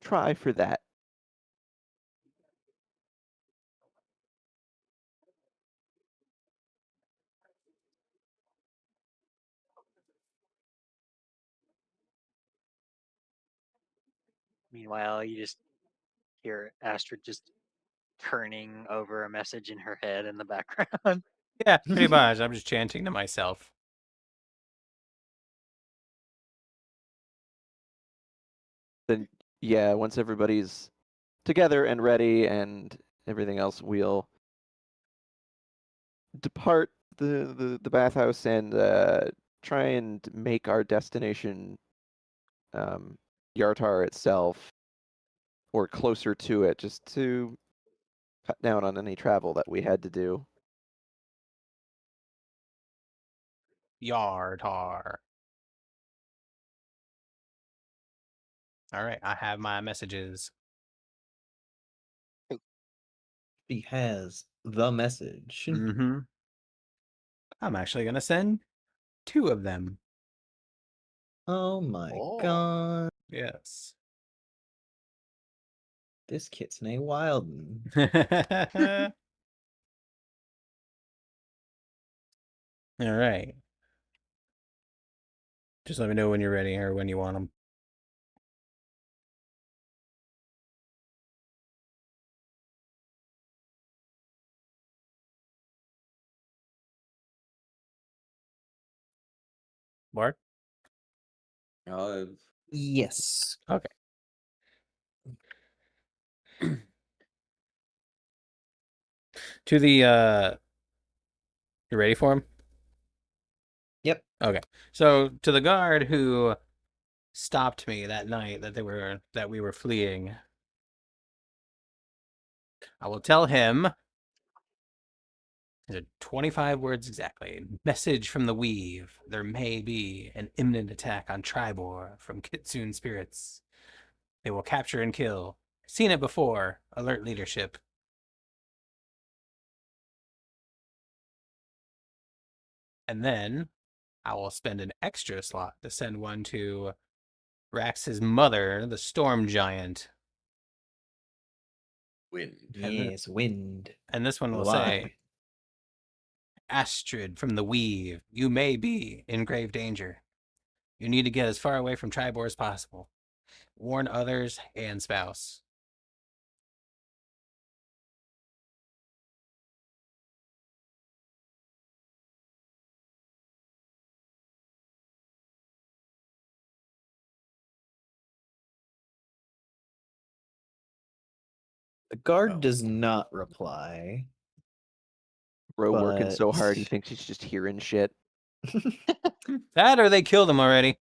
try for that. Meanwhile, you just hear Astrid just turning over a message in her head in the background. Yeah, pretty much. I'm just chanting to myself. Then yeah, once everybody's together and ready and everything else, we'll depart the bathhouse and try and make our destination Yartar itself or closer to it, just to cut down on any travel that we had to do. Yartar. All right, I have my messages. She has the message. Mm-hmm. I'm actually gonna send 2 of them. Oh my Oh. god. Yes. This Kitsune Wilden. All right. Just let me know when you're ready or when you want them. Bart? Yes. Okay. To the you ready for him? Yep. Okay. So to the guard who stopped me that night that we were fleeing, I will tell him. These are 25 words exactly. Message from the Weave. There may be an imminent attack on Tribor from Kitsune spirits. They will capture and kill. Seen it before. Alert leadership. And then I will spend an extra slot to send one to Rax's mother, the Storm Giant. Wind. Yes, wind. And this one will Why? say, Astrid from the Weave, you may be in grave danger. You need to get as far away from Tribor as possible. Warn others and spouse. The guard Oh. does not reply. Bro working so But- hard he thinks he's just hearing shit. That or they killed him already.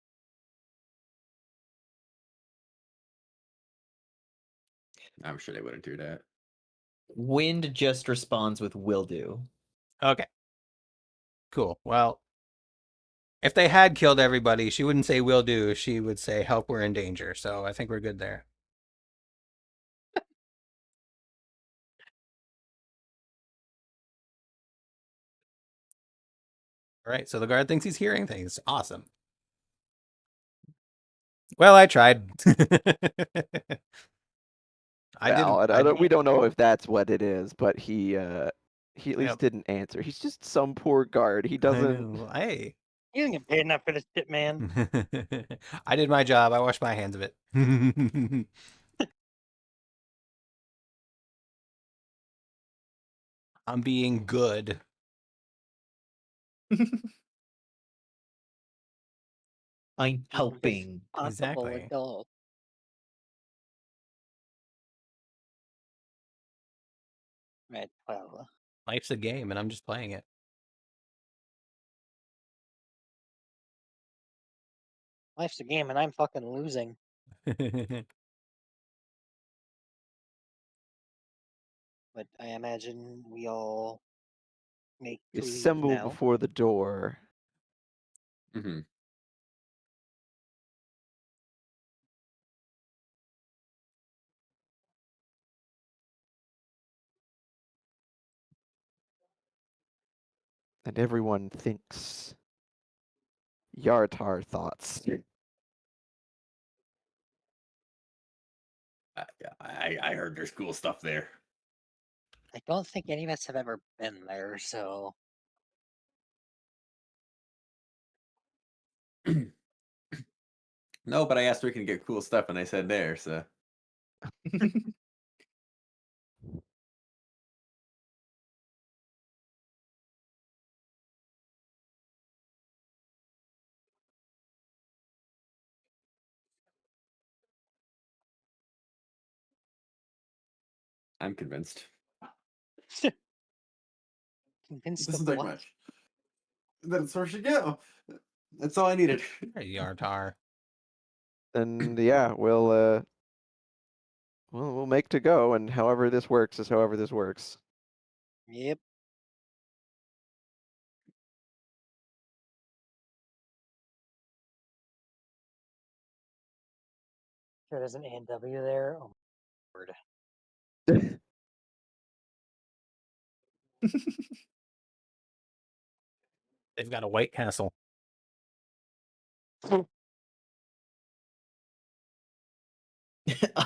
I'm sure they wouldn't do that. Wind just responds with "will do." Okay. Cool. Well, if they had killed everybody, she wouldn't say "will do." She would say "help, we're in danger." So I think we're good there. All right. So the guard thinks he's hearing things. Awesome. Well, I tried. I Well, did. we don't know if that's what it is, but he at least Yep. didn't answer. He's just some poor guard. He I doesn't. know. Hey. You didn't get paid enough for this shit, man. I did my job. I washed my hands of it. I'm being good. I'm helping. Possible Exactly. adult. Right, well. Life's a game, and I'm just playing it. Life's a game and I'm fucking losing. But I imagine we all make We to leave assemble now. before the door. Mm-hmm. And everyone thinks Yartar thoughts. I heard there's cool stuff there. I don't think any of us have ever been there, so No, but I asked where we can get cool stuff, and they said there. So I'm convinced. convinced Doesn't of take what? much. That's where she go. That's all I needed. Hey, Yartar. And yeah, we'll make to go, and however this works is however this works. Yep. Sure, there's an A&W there. Oh, word. They've got a White Castle.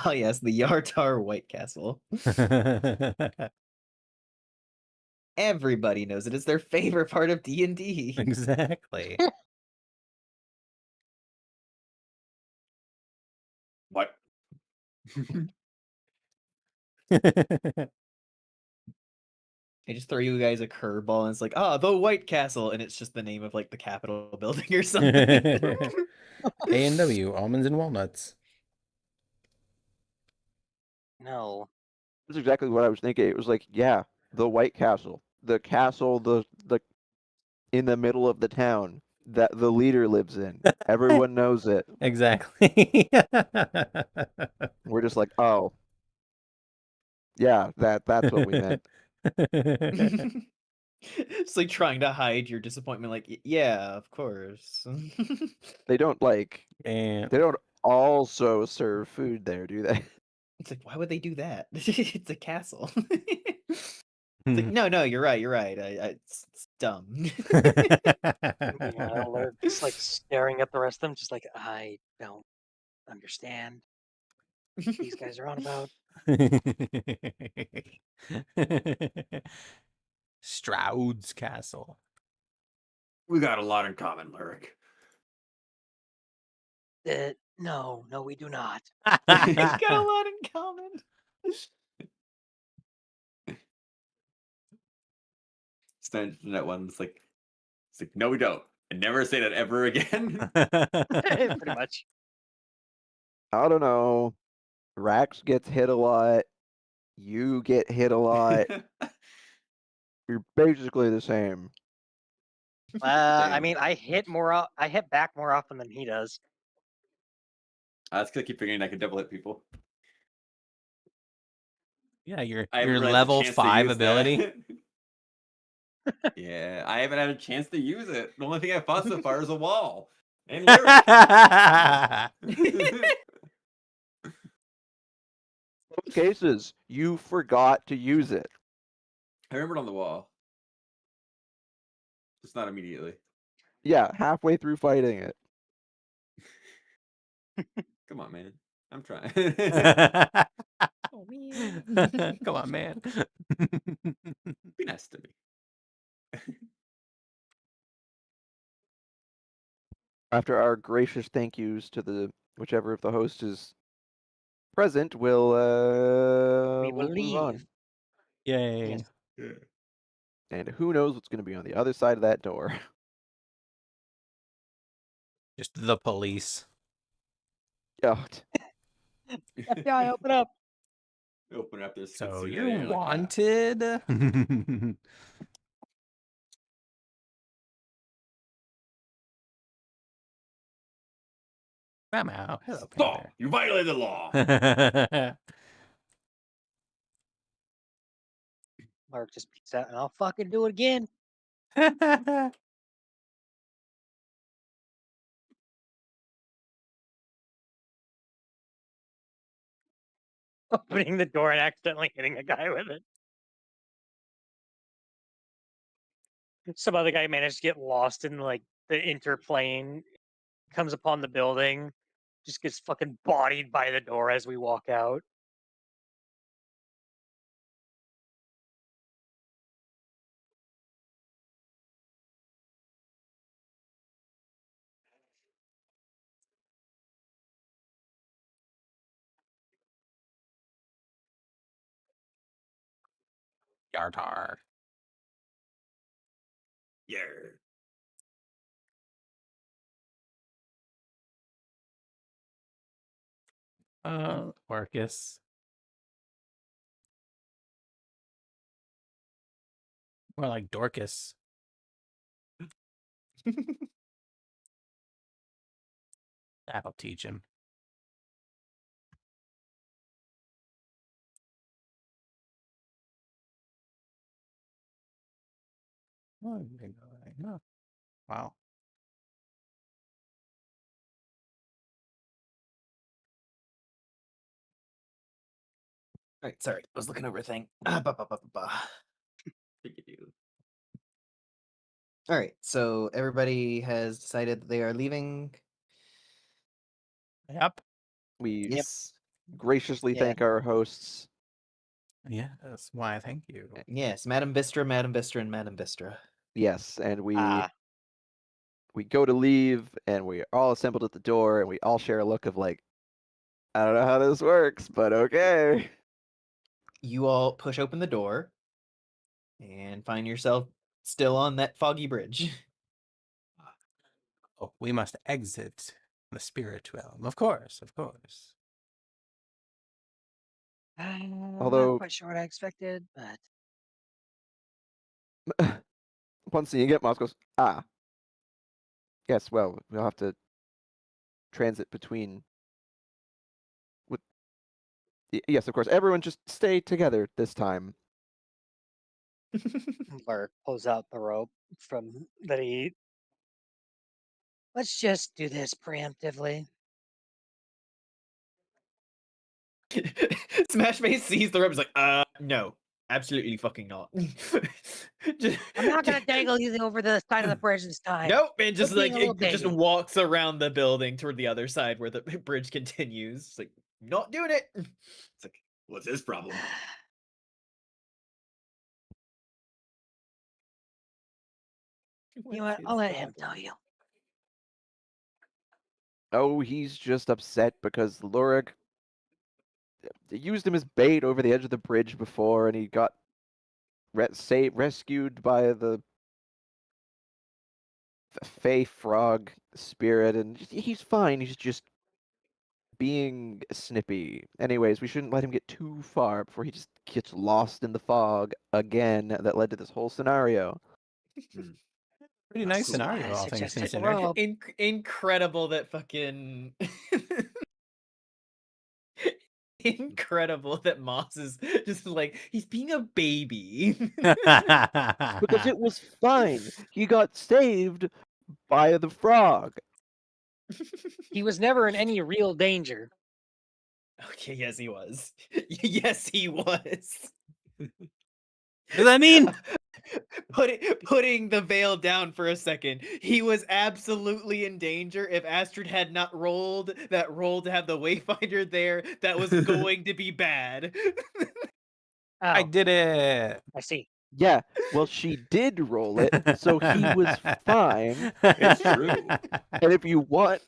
Oh yes, the Yartar White Castle. Everybody knows it. It's their favorite part of D&D. Exactly. What? They just throw you guys a curveball and it's like, the White Castle, and it's just the name of like the Capitol building or something. A&W, almonds and walnuts. No. That's exactly what I was thinking. It was like, yeah, the White Castle, the castle, the in the middle of the town that the leader lives in. Everyone knows it. Exactly. We're just like, oh, yeah, that's what we meant. It's like trying to hide your disappointment, like, yeah, of course. They don't And they don't also serve food there, do they? It's like, why would they do that? It's a castle. It's like, no, you're right. It's dumb. Meanwhile, they're just like staring at the rest of them, just like, I don't understand what these guys are on about. Stroud's Castle. We got a lot in common, Lyric. No, we do not. It's got a lot in common. Stand in that one. It's like, no, we don't. And never say that ever again. Pretty much. I don't know. Rax gets hit a lot. You get hit a lot. You're basically the same. I Damn. mean, I hit back more often than he does. That's because I keep figuring I can double hit people. Yeah, your I haven't really had the level chance to 5 use ability. that. Yeah, I haven't had a chance to use it. The only thing I fought so far is a wall. And lyric. Both cases, you forgot to use it. I remember it on the wall. Just not immediately. Yeah, halfway through fighting it. Come on, man. I'm trying. Oh, man. Come on, man. Be nice to me. After our gracious thank yous to the whichever of the host is present, we'll We will move on. leave. Yay. Yes. Yeah. And who knows what's going to be on the other side of that door? Just the police. Oh, FBI, open up. Open up this. So Kitsune, you're like, ah. wanted. I'm out. Hello, Stop! You violated the law. Panther. Mark just peeks out, and I'll fucking do it again. Opening the door and accidentally hitting a guy with it. Some other guy managed to get lost in like the interplane, comes upon the building, just gets fucking bodied by the door as we walk out. Yartar. Yeah. Orcus. More like Dorcas. That'll teach him. Oh, wow. All right, sorry. I was looking over a thing. All right, so everybody has decided that they are leaving. Yep. we Yes. graciously Yeah. thank our hosts. Yeah, that's why. Thank you. Yes, Madam Vistra, Madam Vistra, and Madam Vistra. Yes, and we Ah, go to leave, and we are all assembled at the door, and we all share a look of like, I don't know how this works, but okay. You all push open the door and find yourself still on that foggy bridge. Oh, we must exit the spirit realm. Of course, of course. I'm Although- not quite sure what I expected, but Upon seeing it, Moss goes, ah. Yes, well, we'll have to transit between. Yes, of course. Everyone just stay together this time. Mark pulls out the rope from that he. Let's just do this preemptively. Smashface sees the rope. He's like, no, absolutely fucking not. I'm not gonna dangle you over the side of the bridge this time. Nope, and just Quit being like a little it just baby. walks around the building toward the other side where the bridge continues. It's like, not doing it. It's like, what's his problem? You know what? I'll let him tell you. Oh, he's just upset because Lurig used him as bait over the edge of the bridge before, and he got rescued by the Fey frog spirit, and he's fine. He's just being snippy. Anyways, we shouldn't let him get too far before he just gets lost in the fog again that led to this whole scenario. Pretty nice Cool. scenario, I all things suggested considered. Rob. Incredible that fucking incredible that Moss is just like he's being a baby. Because it was fine. He got saved by the frog. He was never in any real danger. Okay, yes he was. Yes he was. What does that mean? Putting the veil down for a second. He was absolutely in danger if Astrid had not rolled that roll to have the Wayfinder there. That was going to be bad. Oh, I did it. I see. Yeah, well, she did roll it, so he was fine. It's true. And if you want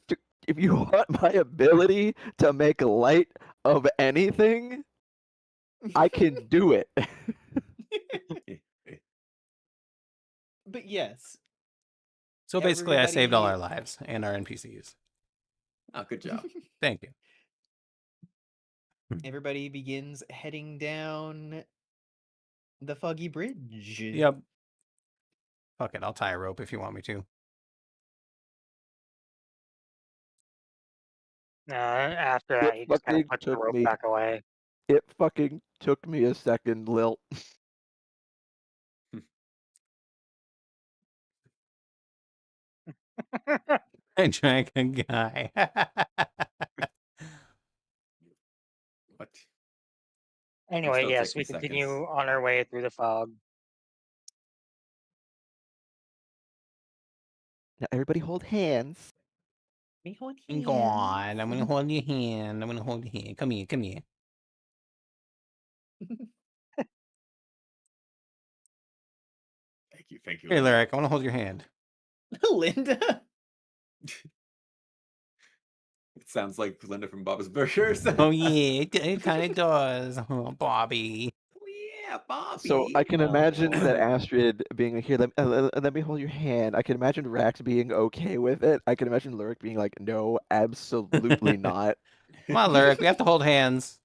my ability to make light of anything, I can do it. But yes, So basically, I saved all our Everybody- lives and our NPCs. Oh, good job. Thank you. everybody begins heading down the foggy bridge. Yep. Fuck it, I'll tie a rope if you want me to. After It that, he just kind fucking of puts the took rope me- back away. It fucking took me a second, Lilt. I drank a guy. What? Anyway, still yes, take we me continue seconds. on our way through the fog. Now everybody hold hands. Me hold Go on, hands. I'm gonna hold your hand. I'm gonna hold your hand. Come here, come here. Thank you. Hey, Linda. Lyric, I wanna hold your hand. Linda. It sounds like Linda from Bob's Burgers. Oh yeah, it kind of does. Oh, Bobby. Oh, yeah, Bobby. So I can imagine that Oh. Astrid being like, here, let me hold your hand. I can imagine Rax being okay with it. I can imagine Lyric being like, no, absolutely not. Come on, Lyric, we have to hold hands.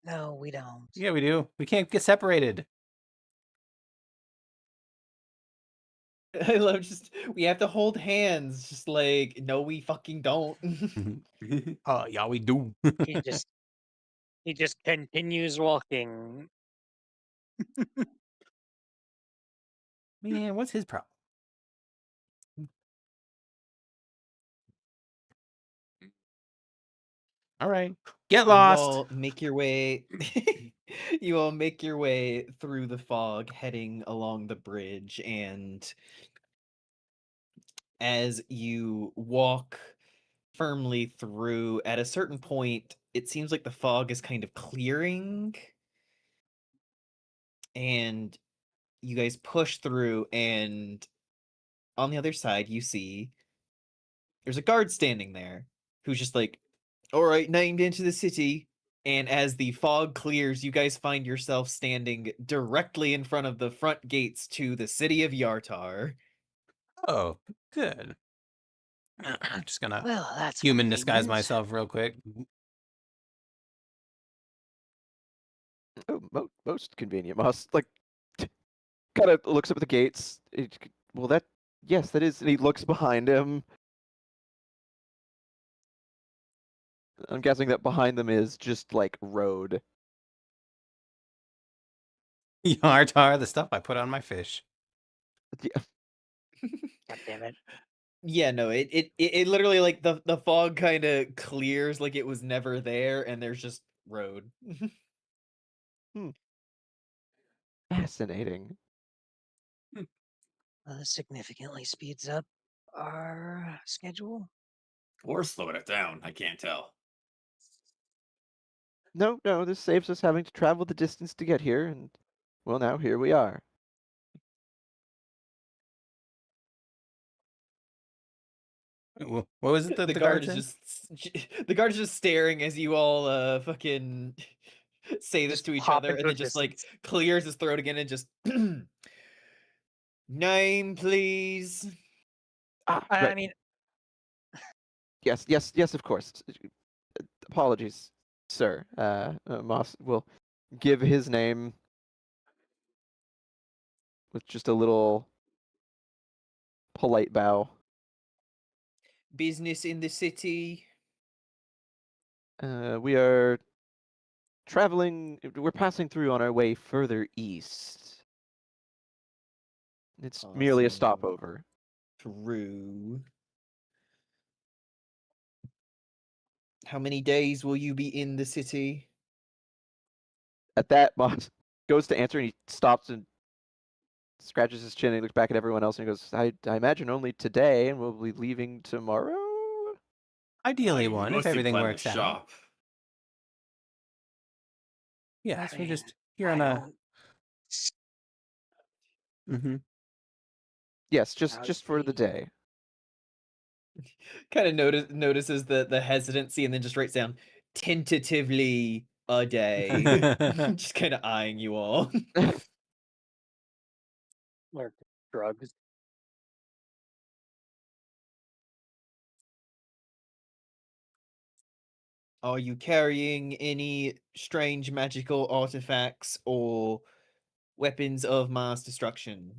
No, we don't. Yeah, we do. We can't get separated. I love just we have to hold hands. Just like no, we fucking don't. Oh, yeah, we do. He just continues walking. Man, what's his problem? All right, get lost. You all make your way. You all make your way through the fog, heading along the bridge, and as you walk firmly through, at a certain point, it seems like the fog is kind of clearing, and you guys push through, and on the other side, you see there's a guard standing there who's just like, all right, named into the city. And as the fog clears, you guys find yourself standing directly in front of the front gates to the city of Yartar. Oh, good. I'm just gonna Well, that's human disguise convenient. myself real quick. Oh, most convenient. Moss like kind of looks up at the gates. Well, yes, that is. And he looks behind him. I'm guessing that behind them is just like road. Yartar, the stuff I put on my fish. Yeah. God damn it. Yeah, no, it literally like the fog kind of clears like it was never there, and there's just road. Fascinating. This significantly speeds up our schedule. Or slowing it down. I can't tell. No, this saves us having to travel the distance to get here, and well, now here we are. What was it that The the guard guard is said? the guard is just staring as you all fucking say this Just to each pop other, and into then just like existence. clears his throat again and just name, please. Ah, I right. mean, Yes, of course. Apologies, sir. Moss will give his name with just a little polite bow. Business in the city. We are traveling. We're passing through on our way further east. It's merely a Passing stopover. through. How many days will you be in the city? At that, Moss goes to answer and he stops and scratches his chin and looks back at everyone else and he goes, I imagine only today, and we'll be leaving tomorrow? Ideally, We one if mostly everything plan the works out. shop. Yes, I we're mean, just here on I a. don't Mm-hmm. Yes, I just for the see. day. Kind of notices the hesitancy and then just writes down tentatively a day. Just kind of eyeing you all. Or drugs. Are you carrying any strange magical artifacts or weapons of mass destruction?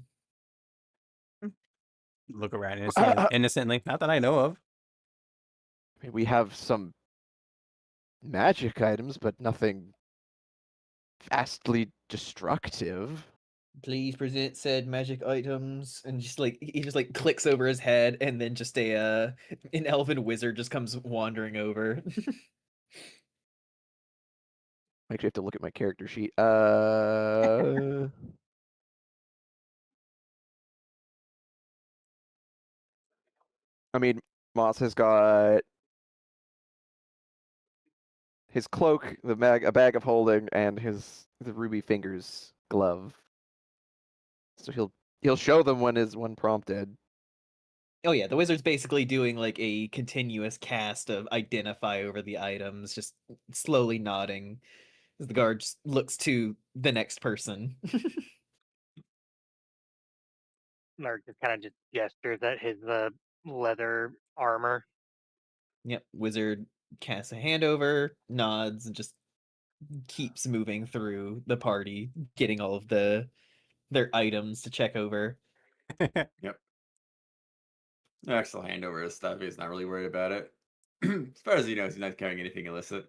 Look around innocently. Not that I know of. I mean, we have some magic items, but nothing vastly destructive. Please present said magic items, and just like he just like clicks over his head, and then just an elven wizard just comes wandering over. I actually have to look at my character sheet. I mean, Moss has got his cloak, a bag of holding, and the ruby fingers glove. So he'll show them when prompted. Oh yeah, the wizard's basically doing like a continuous cast of identify over the items, just slowly nodding as the guard just looks to the next person. Merc just kind of just gestures at his leather armor. Yep, wizard casts a hand over, nods, and just keeps moving through the party, getting all of their items to check over. Yep. Max will hand over his stuff. He's not really worried about it. As far as he knows, he's not carrying anything illicit.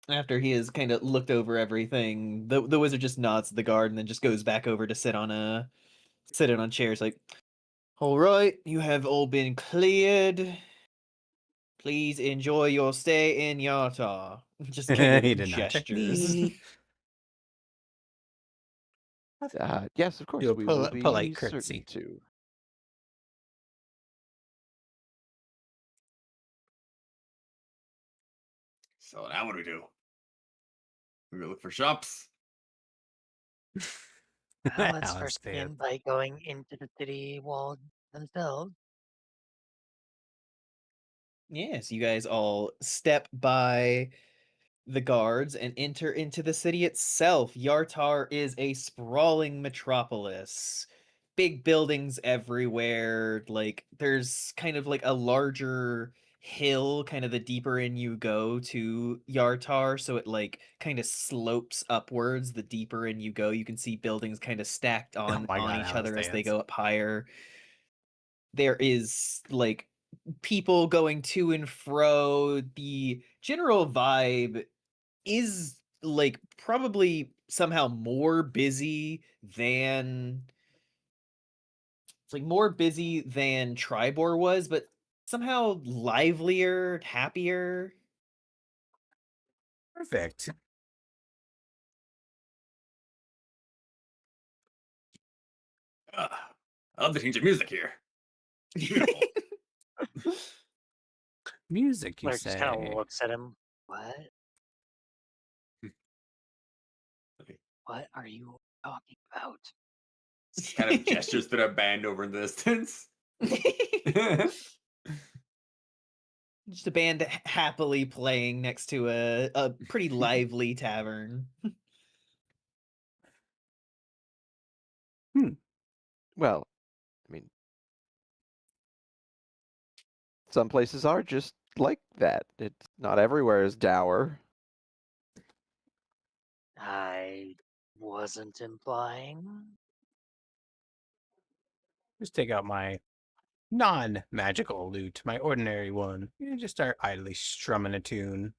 After he has kind of looked over everything, the wizard just nods to the guard and then just goes back over to sit on chairs like, all right, you have all been cleared. Please enjoy your stay in Yata. Just kind of He did not check gestures. me. Yes, of course, Do a we will be polite certain courtesy. to. So now what do we do? We go look for shops. Well, let's Alan's first there. begin by going into the city walls themselves. Yes, you guys all step by the guards and enter into the city itself. Yartar is a sprawling metropolis. Big buildings everywhere. Like, there's kind of like a larger hill, kind of the deeper in you go to Yartar. So it like kind of slopes upwards the deeper in you go. You can see buildings kind of stacked on my God, each Alan's other as they dance. go up higher. There is like people going to and fro. The general vibe is like probably somehow more busy than it's like more busy than Tribor was, but somehow livelier, happier. Perfect. I love the change of music here. Beautiful. Music, you Merc just kind say? of looks at him. What? Okay. What are you talking about? Kind of gestures to the band over in the distance. Just a band happily playing next to a pretty lively tavern. Well, I mean, some places are just like that. It's not everywhere is dour. I wasn't implying. Just take out my non-magical lute, my ordinary one. Just start idly strumming a tune.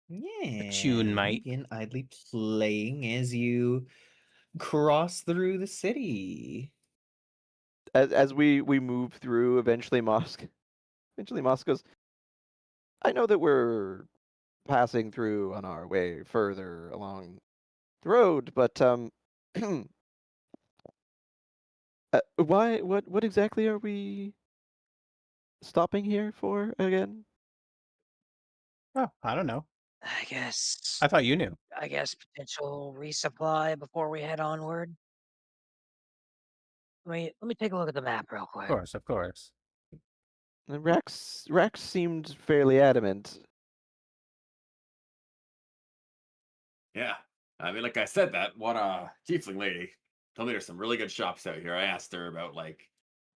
Yeah, tune, mate. begin idly playing as you cross through the city. As we move through, eventually Mosk goes, I know that we're passing through on our way further along the road, but why what exactly are we stopping here for again? Oh, I don't know. I guess. I thought you knew. I guess potential resupply before we head onward. Let me take a look at the map real Of quick. course, of course. And Rex seemed fairly adamant. Yeah. I mean, like I said, that one tiefling lady told me there's some really good shops out here. I asked her about like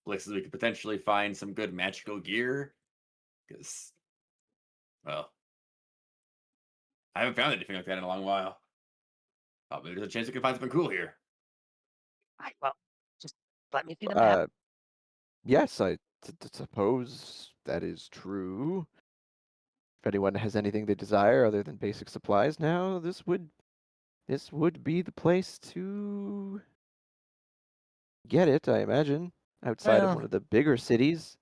places we could potentially find some good magical gear. Because, well, I haven't found anything like that in a long while. Oh, maybe there's a chance we can find something cool here. Well, just let me see the map. Yes, I suppose that is true. If anyone has anything they desire other than basic supplies now, this would be the place to get it, I imagine, outside of Well, one of the bigger cities.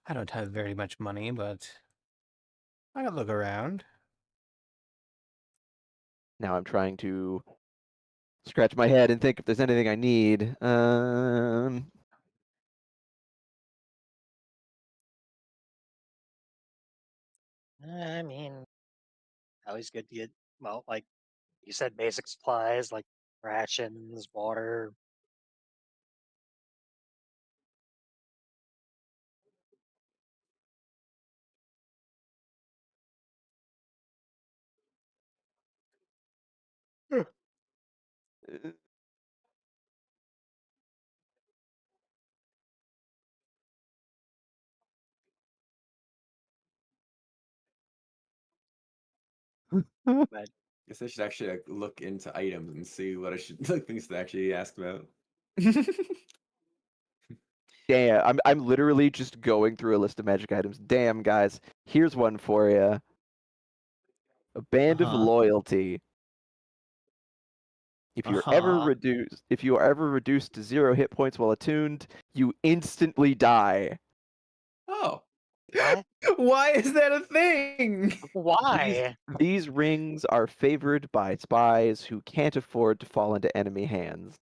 I don't have very much money, but I can look around. Now I'm trying to scratch my head and think if there's anything I need. I mean, always good to get, well, like you said, basic supplies like rations, water. But Guess I should actually like, look into items and see what I should like things to actually ask about. Damn, I'm literally just going through a list of magic items. Damn, guys, here's one for you. A band of Uh-huh. loyalty. If you are ever reduced to 0 hit points while attuned, you instantly die. Oh, what? Why is that a thing? Why? These rings are favored by spies who can't afford to fall into enemy hands.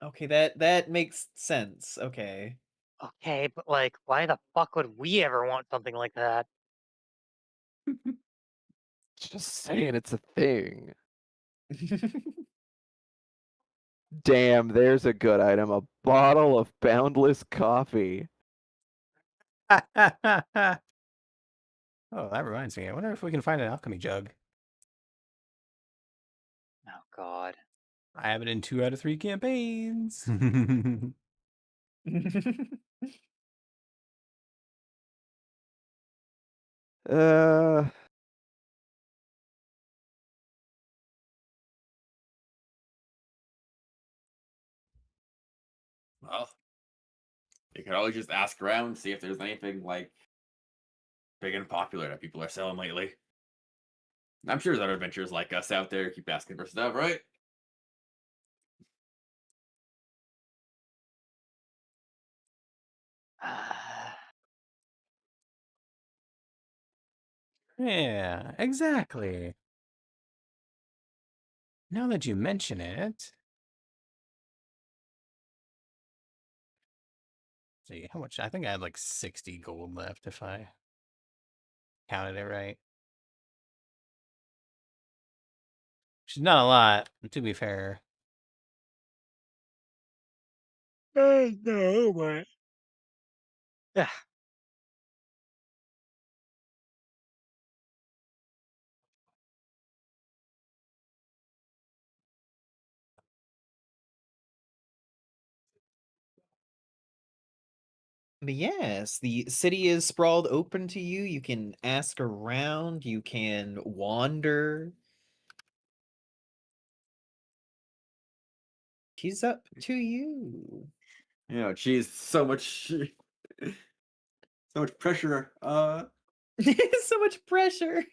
Okay, that makes sense. Okay. Okay, but like, why the fuck would we ever want something like that? Just saying it's a thing. Damn, there's a good item. A bottle of boundless coffee. Oh, that reminds me. I wonder if we can find an alchemy jug. Oh God. I have it in 2 out of 3 campaigns. Uh, well, you could always just ask around, see if there's anything like big and popular that people are selling lately. I'm sure there's other adventurers like us out there. Keep asking for stuff, right? Yeah, exactly. Now that you mention it. See, how much? I think I had like 60 gold left if I counted it right. Which is not a lot, to be fair. No, but yeah. But yes, the city is sprawled open to you. You can ask around, you can wander. She's up to you. You know, geez, so much pressure. So much pressure.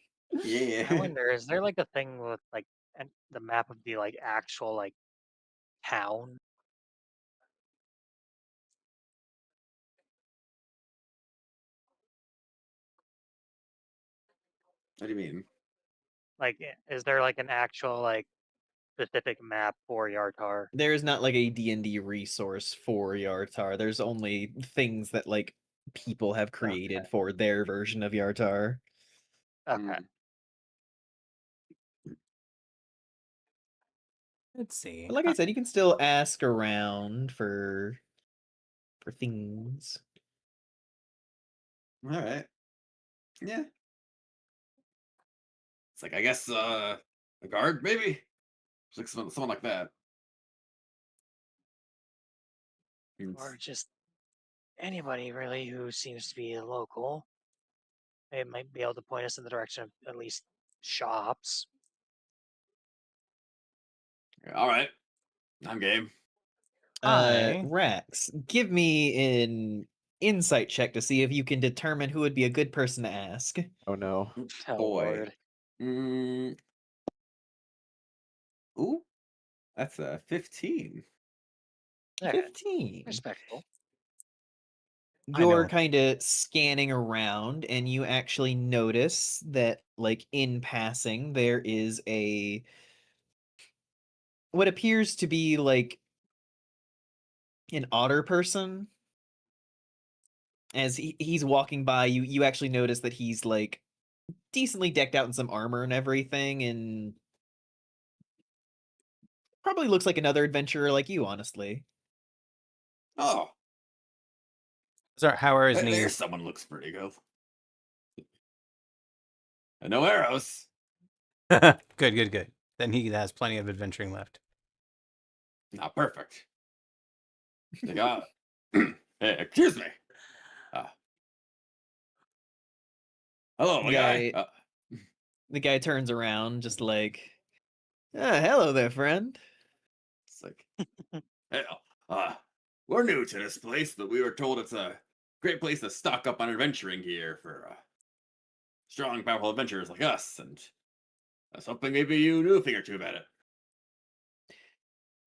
Yeah. I wonder, is there like a thing with like the map of the like actual like town? What do you mean? Like, is there like an actual like specific map for Yartar? There is not like a D&D resource for Yartar. There's only things that like people have created Okay. for their version of Yartar. Okay. Let's see. But like I said, you can still ask around for things. All right. Yeah. It's like, I guess a guard maybe. It's like someone like that. Or just anybody really who seems to be a local. They might be able to point us in the direction of at least shops. All right. I'm game. Hi. Rax, give me an insight check to see if you can determine who would be a good person to ask. Oh no. Oh Boy. Lord. Ooh, that's a 15. Okay. 15. Respectable. I You're know. kind of scanning around and you actually notice that like in passing there is a what appears to be like an otter person. As he's walking by you actually notice that he's like decently decked out in some armor and everything, and probably looks like another adventurer like you, honestly. Oh, Sorry, how are his there's knees? someone looks pretty good. And no arrows. Good. Then he has plenty of adventuring left. Not perfect. They got. Hey, excuse me. Hello, my guy. The guy turns around just like, hello there, friend. It's like, hey, we're new to this place, but we were told it's a great place to stock up on adventuring gear for strong, powerful adventurers like us. And I was hoping maybe you knew a thing or two about it.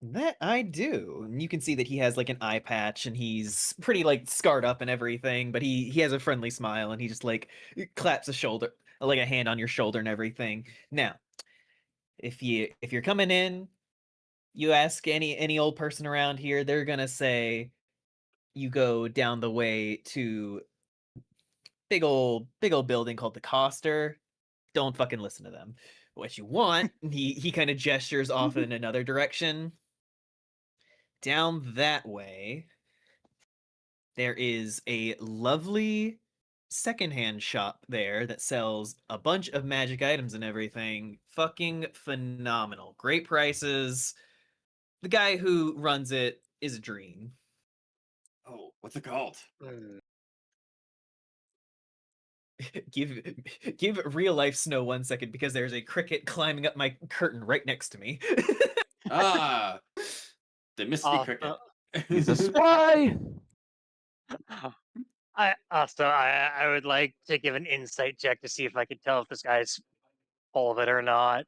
That I do. And you can see that he has like an eye patch and he's pretty like scarred up and everything, but he has a friendly smile and he just like claps a shoulder, like a hand on your shoulder and everything. Now, if you're coming in, you ask any old person around here, they're gonna say you go down the way to big old building called the Coster. Don't fucking listen to them. What you want, he kind of gestures off in another direction. Down that way, there is a lovely secondhand shop there that sells a bunch of magic items and everything. Fucking phenomenal. Great prices. The guy who runs it is a dream. Oh, what's it called? Give real life Snow 1 second because there's a cricket climbing up my curtain right next to me. The Misty Cricket. He's a spy. I would like to give an insight check to see if I can tell if this guy's full of it or not.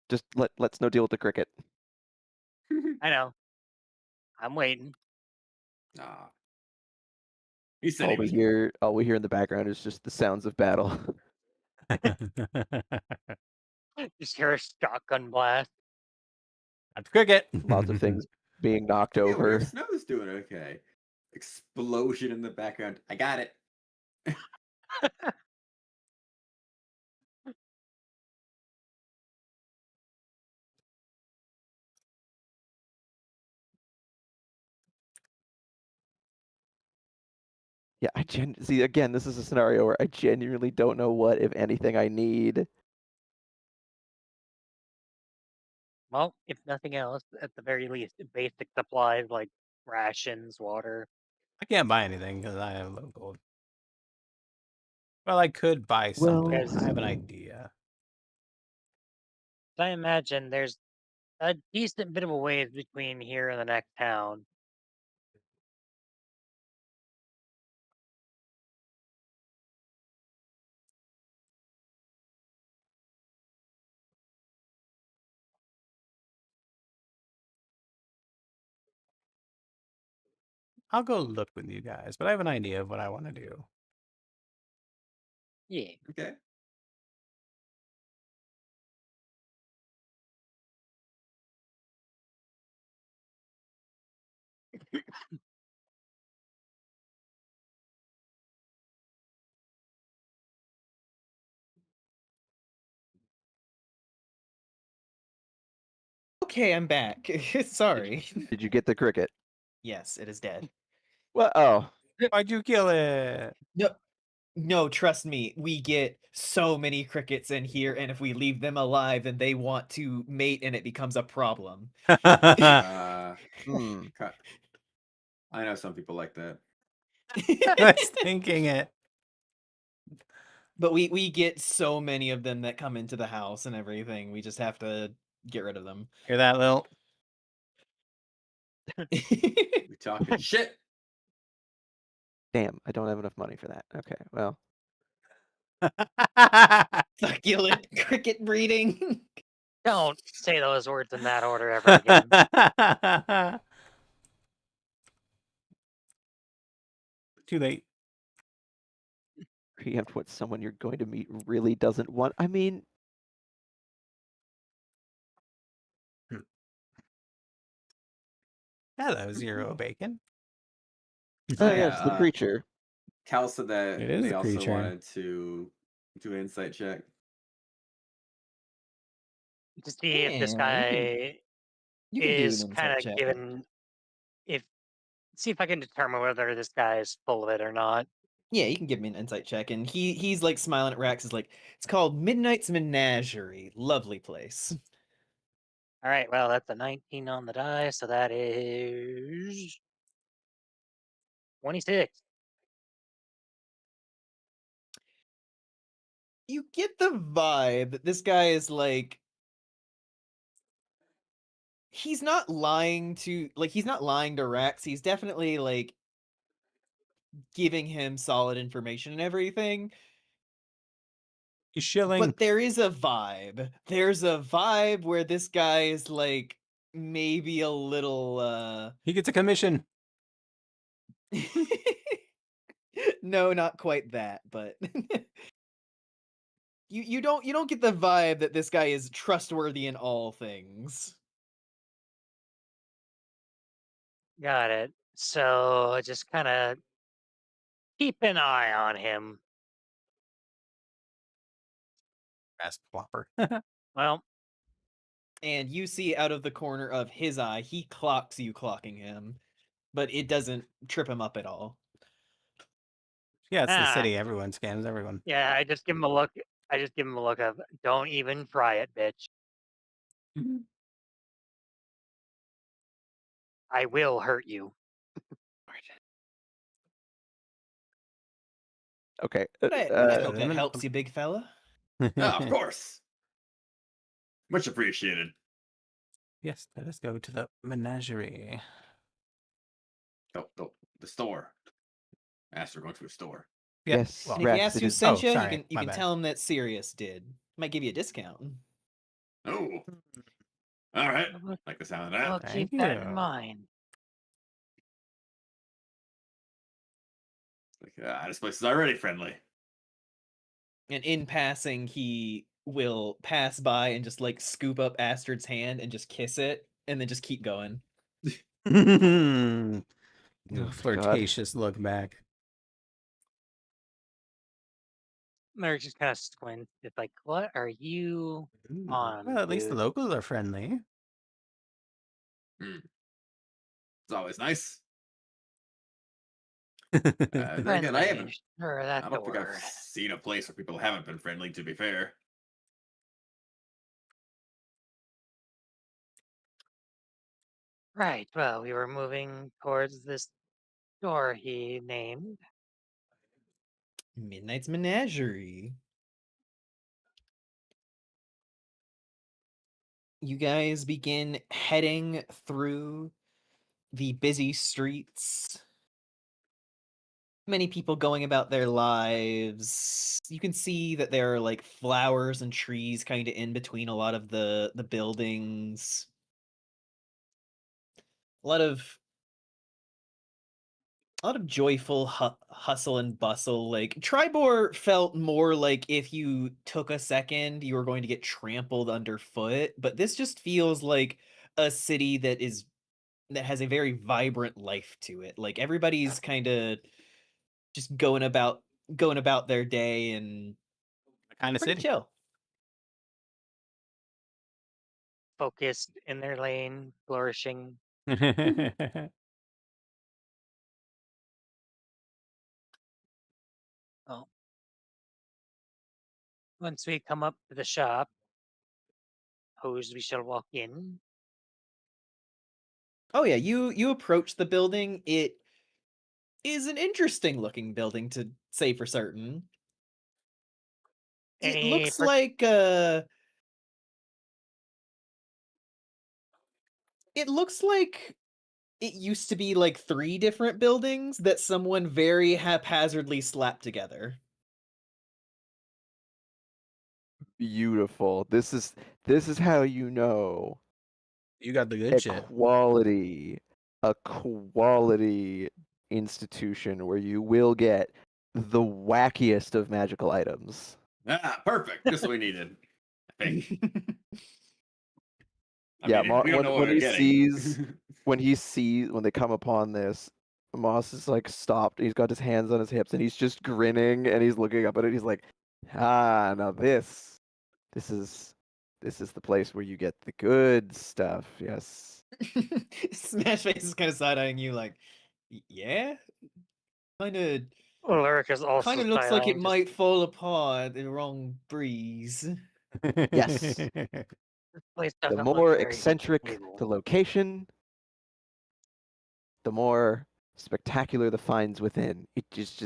Just let Snow deal with the cricket. I know. I'm waiting. He said he was. All we hear in the background is just the sounds of battle. Just hear a shotgun blast. That's cricket. Lots of things being knocked Yeah, over. Weird Snow's doing okay. Explosion in the background. I got it. Yeah, see again. This is a scenario where I genuinely don't know what, if anything, I need. Well, if nothing else, at the very least, basic supplies like rations, water. I can't buy anything because I have low gold. Well, I could buy something. Well- I have an idea. I imagine there's a decent bit of a ways between here and the next town. I'll go look with you guys, but I have an idea of what I want to do. Yeah. Okay. Okay, I'm back. Sorry. Did you get the cricket? Yes, it is dead. Well, oh, Why'd you kill it? No, trust me. We get so many crickets in here, and if we leave them alive, then they want to mate, and it becomes a problem. hmm. Cut. I know some people like that. I was thinking it. But we get so many of them that come into the house and everything. We just have to get rid of them. Hear that, Lil? We talking shit. Damn, I don't have enough money for that. Okay, well, Succulent cricket breeding. Don't say those words in that order ever again. Too late. preempt what someone you're going to meet really doesn't want. I mean, Hello, Zero Bacon. oh Yeah, yeah, it's the creature. Cal said that It is they a also creature. wanted to do an insight check. To see if this Yeah, guy You can do is an insight kind of check. given, if see if I can determine whether this guy is full of it or not. Yeah, you can give me an insight check, and he's like smiling at Rax. Is like, it's called Midnight's Menagerie. Lovely place. All right, well, that's a 19 on the die, so that is 26. You get the vibe that this guy is like, he's not lying to Rax. He's definitely like giving him solid information and everything. He's shilling. But there is a vibe. There's a vibe where this guy is like maybe a little He gets a commission. No, not quite that, but you don't get the vibe that this guy is trustworthy in all things. Got it. So just kind of keep an eye on him. Ass plopper. Well, And you see out of the corner of his eye, he clocks you clocking him, but it doesn't trip him up at all. Yeah, it's the Ah. city. Everyone scans everyone. yeah, I just give him a look. I just give him a look of, don't even try it, bitch. I will hurt you. Okay. But I hope that helps you, big fella. Oh, of course. Much appreciated. Yes, let us go to the menagerie. Oh, the store. Asked we're going to a store. Yeah, Yes, well, And if he Rax, asks it who is- sent you, sorry, you my can bad. tell him that Sirius did. Might give you a discount. Oh. All right. Like the sound of that. I'll Thank keep that in you. mind. Like, this place is already friendly. And in passing, he will pass by and just like scoop up Astrid's hand and just kiss it, and then just keep going. The God. flirtatious look back. Mary just kind of squints. It's like, what are you on? Well, at least the dude? locals are friendly. It's always nice. Yeah, Then again, I haven't. Sure, that's I the don't think word. I've seen a place where people haven't been friendly. To be fair. Right. Well, we were moving towards this store he named? Midnight's Menagerie. You guys begin heading through the busy streets. Many people going about their lives. You can see that there are like flowers and trees kind of in between a lot of the buildings. A lot of joyful hustle and bustle. Like Tribor felt more like if you took a second, you were going to get trampled underfoot. But this just feels like a city that has a very vibrant life to it. Like everybody's kind of just going about their day and Kind of pretty city. chill. Focused in their lane, flourishing. Oh. Once we come up to the shop, suppose we shall walk in. Oh yeah, you approach the building. It is an interesting looking building, to say for certain. It Any looks like it used to be like 3 different buildings that someone very haphazardly slapped together. Beautiful. This is how you know You got the good shit. a quality institution where you will get the wackiest of magical items. Ah, perfect. Just what we needed. I think. Yeah, we don't know what when we're he getting. when they come upon this, Moss is like stopped. He's got his hands on his hips and he's just grinning and he's looking up at it. He's like, "Ah, now this is the place where you get the good stuff." Yes. Smash Face is kind of side-eyeing you like, yeah? Kind of Ulrich is also looks like it side-eyeing, just might fall apart in the wrong breeze. Yes. this place The doesn't look more very eccentric stable. the location, the more spectacular the finds within. It's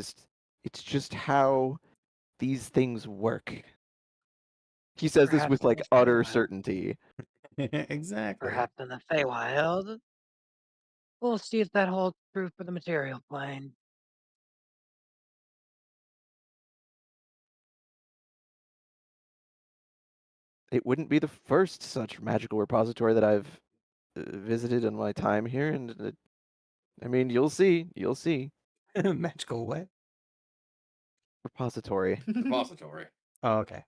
just how these things work. He says this Perhaps with in like the utter Feywild. certainty. Exactly. Perhaps in the Feywild. We'll see if that holds true for the material plane. It wouldn't be the first such magical repository that I've visited in my time here, and I mean, you'll see. Magical what? Repository, Repository. Oh, okay.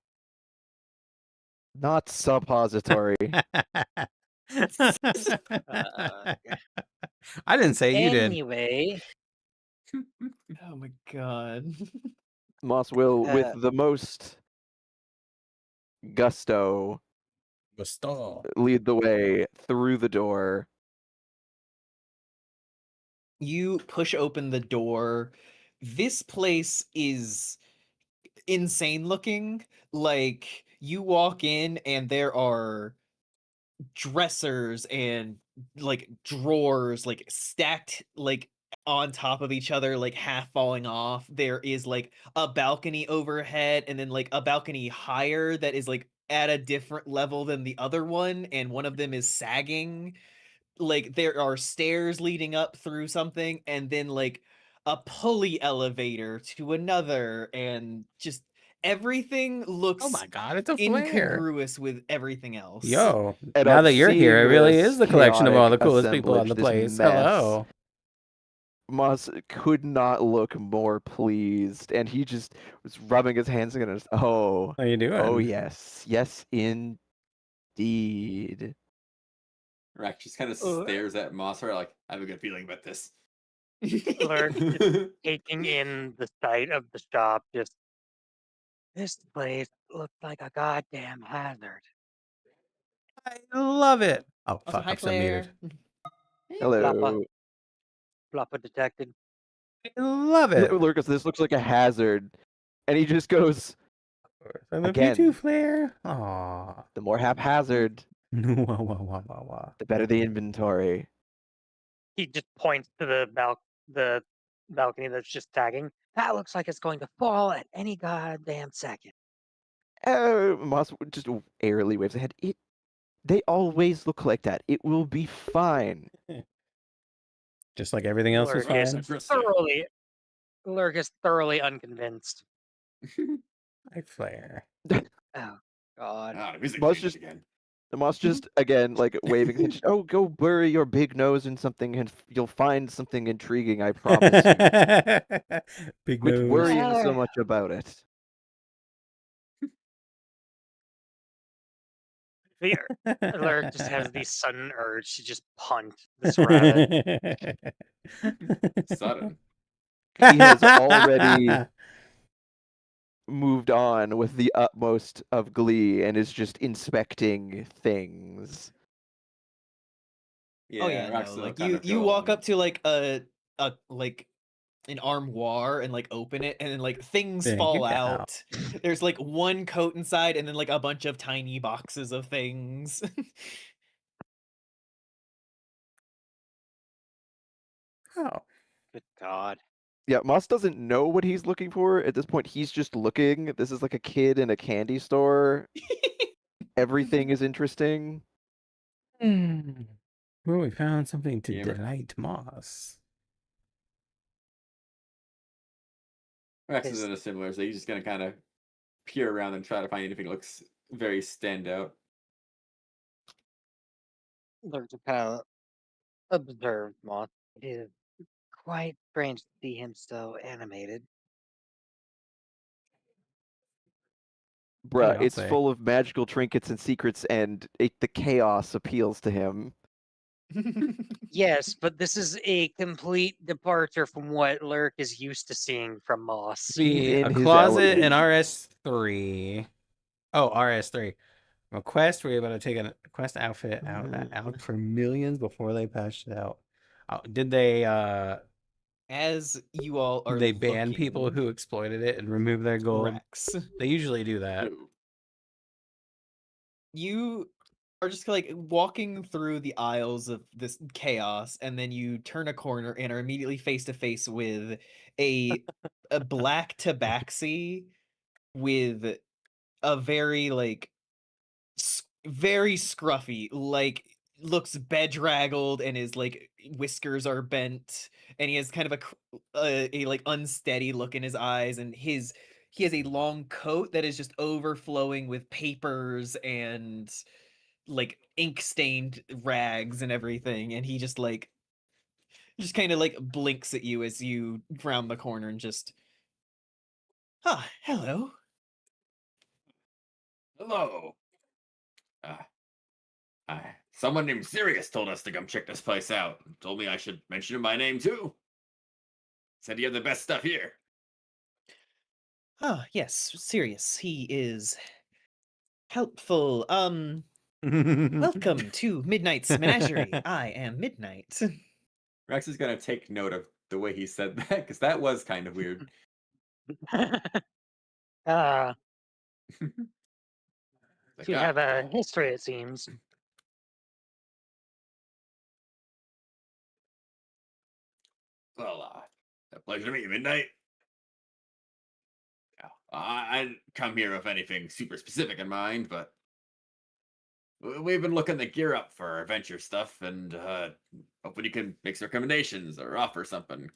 not suppository. I didn't say you did. Anyway, Oh my god. Moss will, with Uh, the most gusto, Gusto. lead the way through the door. You push open the door. This place is insane looking. Like, you walk in and there are dressers and like drawers like stacked like on top of each other, like half falling off. There is like a balcony overhead and then like a balcony higher that is like at a different level than the other one, and one of them is sagging. Like there are stairs leading up through something and then like a pulley elevator to another, and just everything Oh looks my god, it's a flare. incongruous with everything else. Yo, And now on that you're here, it seeing really this is the collection of all the chaotic coolest people on assemblage, the this place. mess, Hello. Moss could not look more pleased, and he just was rubbing his hands together. And just, How you doing? oh yes, indeed. Rack just kind of stares at Mossar like, I have a good feeling about this. Ulrich just taking in the sight of the shop, just this place looks like a goddamn hazard. I love it. Oh Also, fuck, hi I'm still muted. Claire. Hello. Floppa detected. I love it. Lurkus, this looks like a hazard. And he just goes, I love you too, again, Flare. Aww. the more haphazard, Wah, wah, wah, wah, wah. the better the inventory. He just points to the balcony that's just tagging. That looks like it's going to fall at any goddamn second. Moss just airily waves ahead. They always look like that. It will be fine. Just like everything else was Lurk is fine. Interesting. thoroughly unconvinced. I flare. Oh God. Ah, the music Moss changed just again. the Moss just again like waving. Just, oh, go bury your big nose in something, and you'll find something intriguing. I promise you. Big Quit nose. worrying so Well, much about it. Lurk just has the sudden urge to just punt this rabbit. Sudden. He has already moved on with the utmost of glee and is just inspecting things. Oh yeah, Rax no, will like kind you of you go walk along. up to like a like an armoire and like open it, and then like things Thank fall you, Cal. out. There's like one coat inside, and then like a bunch of tiny boxes of things. Oh. Good God. Yeah, Moss doesn't know what he's looking for at this point. He's just looking. This is like a kid in a candy store. Everything is interesting. Well, we found something to Gamer. delight Moss. Rax is Is- in a similar, so he's just gonna kind of peer around and try to find anything that looks very standout. Lurk to kind of observe Moth. It is quite strange to see him so animated. Bruh, I'll it's say. full of magical trinkets and secrets, and the chaos appeals to him. Yes, but this is a complete departure from what Lurk is used to seeing from Moss. Be in a his closet in element. RS3. Oh, RS3. A quest where you're able to take a quest outfit out for millions before they patched it out. Did they As you all are they ban people looking, who exploited it and remove their gold? Rex, They usually do that. Ooh. you are just like walking through the aisles of this chaos, and then you turn a corner and are immediately face to face with a black tabaxi with a very like very scruffy, like looks bedraggled, and his like whiskers are bent, and he has kind of a like unsteady look in his eyes, and he has a long coat that is just overflowing with papers and like ink stained rags and everything, and he just kind of like blinks at you as you round the corner and just hello. Hello. Someone named Sirius told us to come check this place out. Told me I should mention my name too. Said you have the best stuff here. Yes, Sirius, he is helpful. Welcome to Midnight's Menagerie. I am Midnight. Rex is gonna take note of the way he said that, because that was kind of weird. Ah, Like, you have a history, it seems. well, a pleasure to meet you, Midnight. Yeah, I didn't come here with anything super specific in mind, but we've been looking to gear up for adventure stuff, and hoping you can make some recommendations or offer something.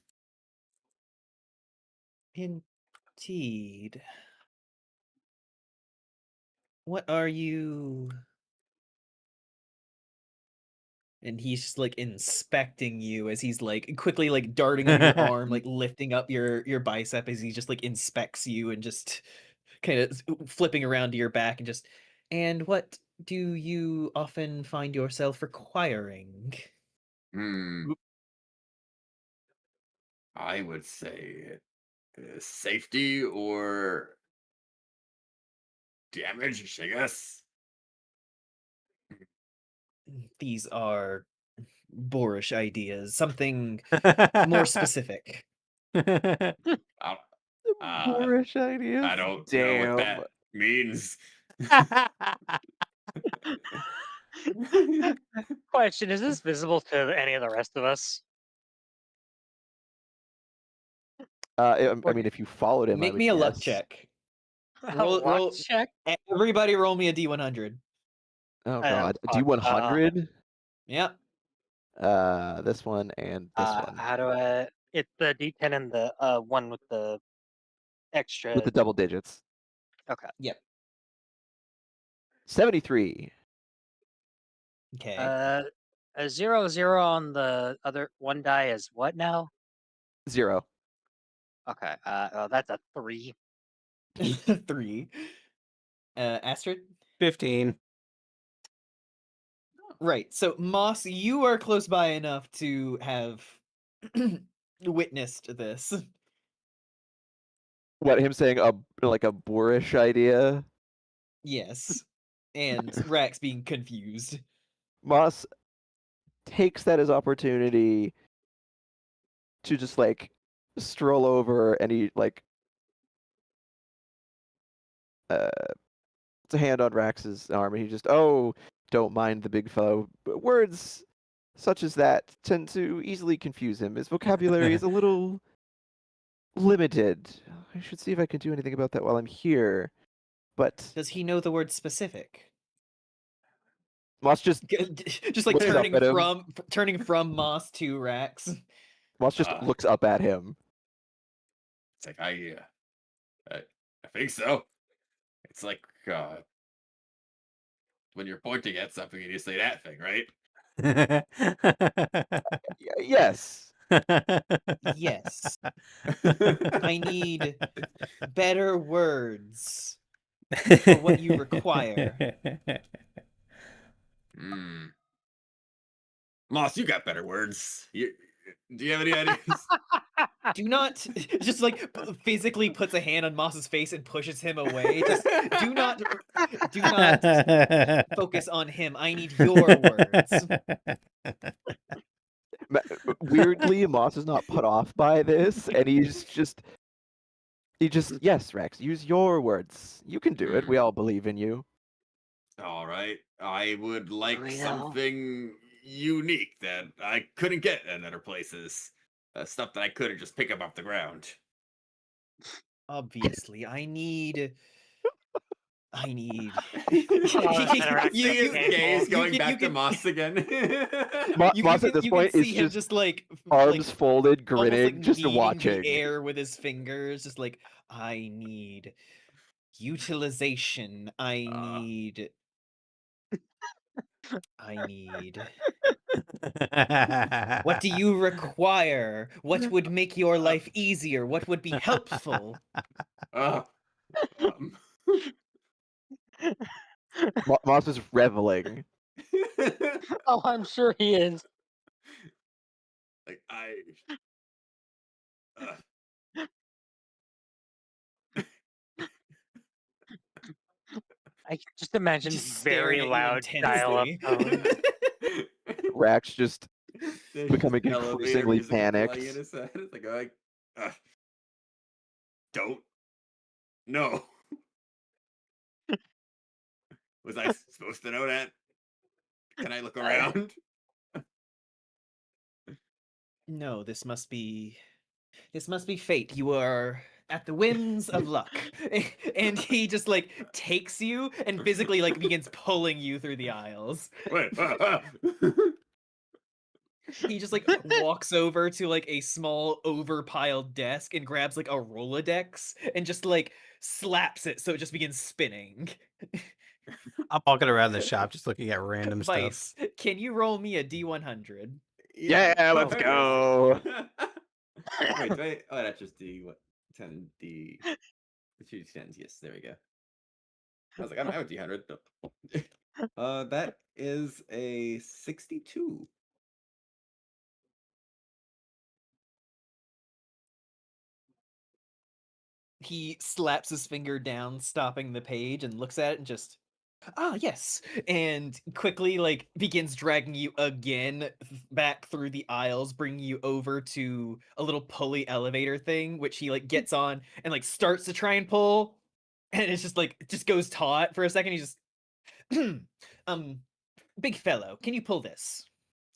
Indeed. What are you? And he's just like inspecting you as he's like quickly like darting on your arm, like lifting up your bicep as he just like inspects you and just kind of flipping around to your back and just. And what do you often find yourself requiring? I would say safety or damage, I guess. These are boorish ideas. Something more specific. I, Boorish ideas. I don't know Damn. what that means. Question, is this visible to any of the rest of us? I mean, if you followed him, I Make would me a luck guess. check. A Roll, luck roll. check. Everybody, roll me a D100. Oh Oh, god, fuck. D100. Yep. This one and this one How do I? It's the D10 and the one with the extra. with the double digits. Okay. Yep. 73. Okay. A 0 on the other one die is what now? 0. Okay. That's a 3. 3. Astrid? 15. Right. So Moss, you are close by enough to have witnessed this. What, him saying like a boorish idea? Yes. And Rax being confused. Moss takes that as opportunity to just like stroll over, and he like puts a hand on Rax's arm, and he just, oh, don't mind the big fellow. But words such as that tend to easily confuse him. His vocabulary is a little limited. I should see if I can do anything about that while I'm here. But Does he know the word specific? Moss just Just like looks up at him. turning from Moss to Rax. Moss just looks up at him. It's like I think so. It's like when you're pointing at something and you say that thing, right? Yes. Yes. I need better words for what you require. Moss, you got better words. Do you have any ideas? Do not just like physically puts a hand on Moss's face and pushes him away. Just do not focus on him. I need your words. Weirdly, Moss is not put off by this, and he just yes, Rex, use your words. You can do it. We all believe in you. All right. I would like Real. something unique that I couldn't get in other places. Stuff that I couldn't just pick up off the ground. Obviously, I need. See his gaze going back to Moss again. Moss at this point is see him just like arms folded, almost, grinning, like, just kneading watching. the air with his fingers, just like I need utilization. I need. What do you require? What would make your life easier? What would be helpful? Moss is reveling. Oh, I'm sure he is. Like I can just imagine Just very staring at you loud dial-up intensely. tone. Rax just There's becoming just elevator increasingly music playing panicked. in his head. It's like, don't. No. Was I supposed to know that? Can I look around? No, this must be fate. You are at the whims of luck. And he just like takes you and physically like begins pulling you through the aisles. Wait, He just like walks over to like a small overpiled desk and grabs like a Rolodex and just like slaps it so it just begins spinning. I'm walking around the shop just looking at random stuff. Vice, can you roll me a D100? Yeah, let's go. wait. Oh, that's just D. What? 10 D. The 2 10s. Yes, there we go. I was like, I don't have a D100. That is a 62. He slaps his finger down, stopping the page, and looks at it and just, yes, and quickly like begins dragging you again back through the aisles, bringing you over to a little pulley elevator thing, which he like gets on and like starts to try and pull, and it's just like just goes taut for a second. He just, big fellow, can you pull this?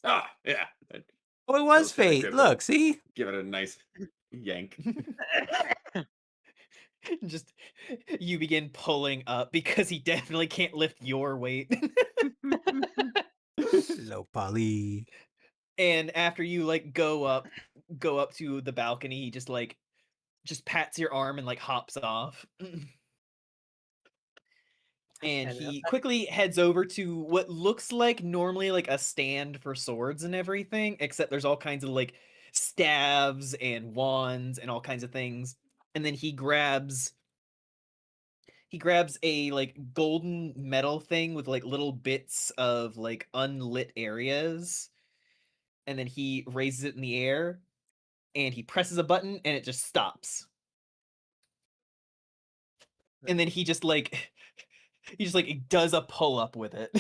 Yeah. Oh, it was Those are fate. good Look, ones. see? Give it a nice Yank. Just you begin pulling up because he definitely can't lift your weight. Low poly. And after you like go up to the balcony, he just pats your arm and like hops off. And And he quickly heads over to what looks like normally like a stand for swords and everything, except there's all kinds of like staves and wands and all kinds of things. And then he grabs a like golden metal thing with like little bits of like unlit areas. And then he raises it in the air and he presses a button and it just stops. And then he just like does a pull-up with it.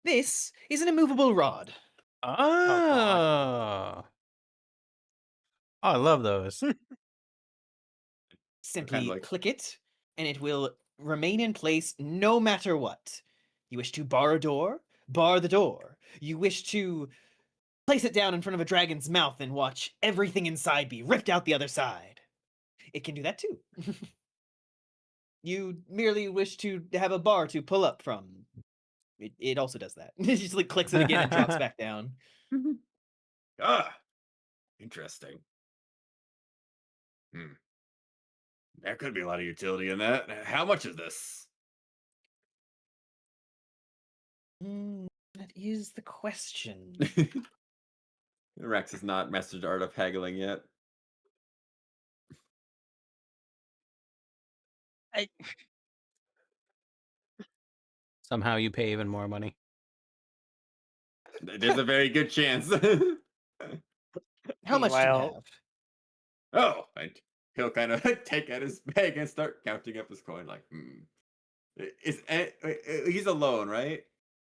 This is an immovable rod. Oh, I love those. Simply like- click it, and it will remain in place no matter what. You wish to bar a door? Bar the door. You wish to place it down in front of a dragon's mouth and watch everything inside be ripped out the other side. It can do that too. You merely wish to have a bar to pull up from. It also does that. It just like clicks it again and drops back down. Ah, interesting. There could be a lot of utility in that. How much is this? That is the question. Rex has not mastered the art of haggling yet. Somehow you pay even more money. There's a very good chance. How much do you Meanwhile- have? Oh, and he'll kind of take out his bag and start counting up his coin. Like, he's alone, right?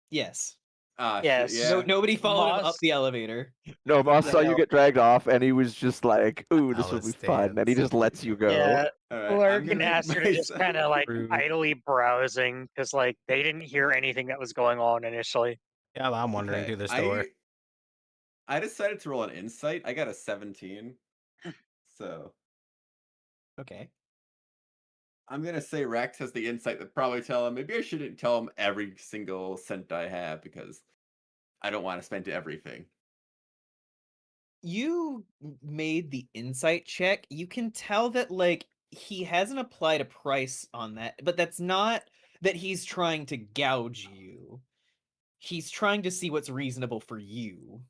Yes. Ah, Yes, shit, yeah. So nobody followed him up Moss- the elevator. No, Moss saw you No. get dragged off, and he was just like, "Ooh, this will be Alice fun," and he just lets you go. Yeah, All right, I'm Lark and gonna make Aster just myself- kind of like Rude. idly browsing because like they didn't hear anything that was going on initially. Yeah, I'm wandering Okay, through the store. I decided to roll an insight. I got a 17. So Okay. I'm gonna say Rex has the insight that probably tell him. Maybe I shouldn't tell him every single cent I have because I don't want to spend everything. You made the insight check. You can tell that like he hasn't applied a price on that, but that's not that he's trying to gouge you. He's trying to see what's reasonable for you.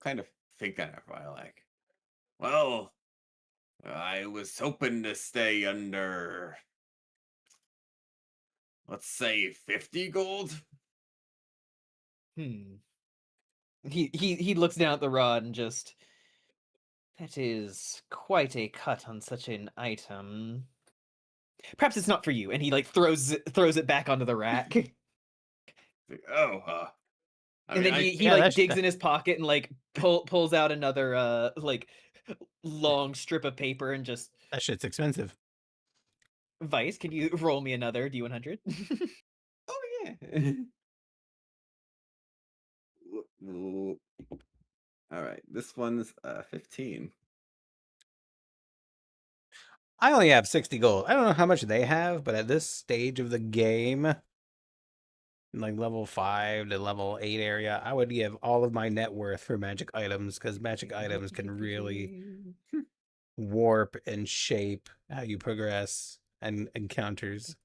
Kind of think on it for a while, like, well, I was hoping to stay under, let's say, 50 gold. He looks down at the rod and just, that is quite a cut on such an item. Perhaps it's not for you. And he like throws it back onto the rack. Like, oh, I And mean, then he Yeah, like that's- digs in his pocket and like pulls out another like long strip of paper and just, That shit's expensive. Vice, can you roll me another D100? oh yeah. All right, this one's 15. I only have 60 gold. I don't know how much they have, but at this stage of the game, in like level 5 to level 8 area, I would give all of my net worth for magic items because magic items can really warp and shape how you progress and encounters.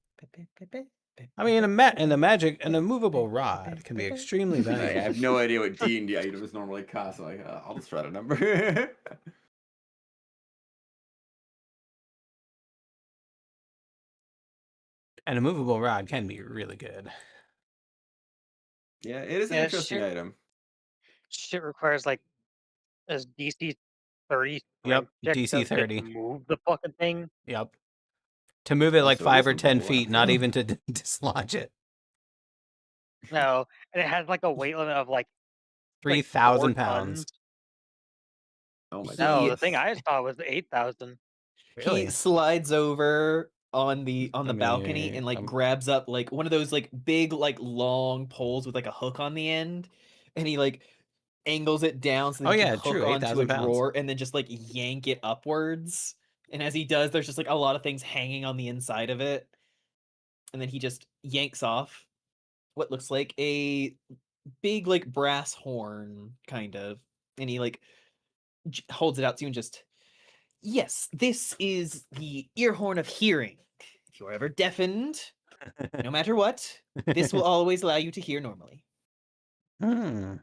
I mean, an immovable rod can be extremely I valuable. have no idea what D&D items normally cost. So like, I'll just try a number. An immovable rod can be really good. Yeah, it is an Yeah, interesting sure. item. Shit requires like a DC 30 Yep, strength check DC to get 30. to move the fucking thing. Yep. To move it like Also, it 5 or is 10 immovable feet, after not all. even to dislodge it. No, and it has like a weight limit of like 3,000 4 pounds. tons. Oh my No, god. the thing I saw was 8,000. Really? He slides over on the balcony and like grabs up like one of those like big like long poles with like a hook on the end, and he like angles it down so that he can hook true, onto a 8,000 pounds. drawer and then just like yank it upwards. And as he does, there's just like a lot of things hanging on the inside of it. And then he just yanks off what looks like a big like brass horn, kind of. And he like holds it out to you and just, yes, this is the ear horn of hearing. If you're ever deafened, no matter what, this will always allow you to hear normally. Hmm.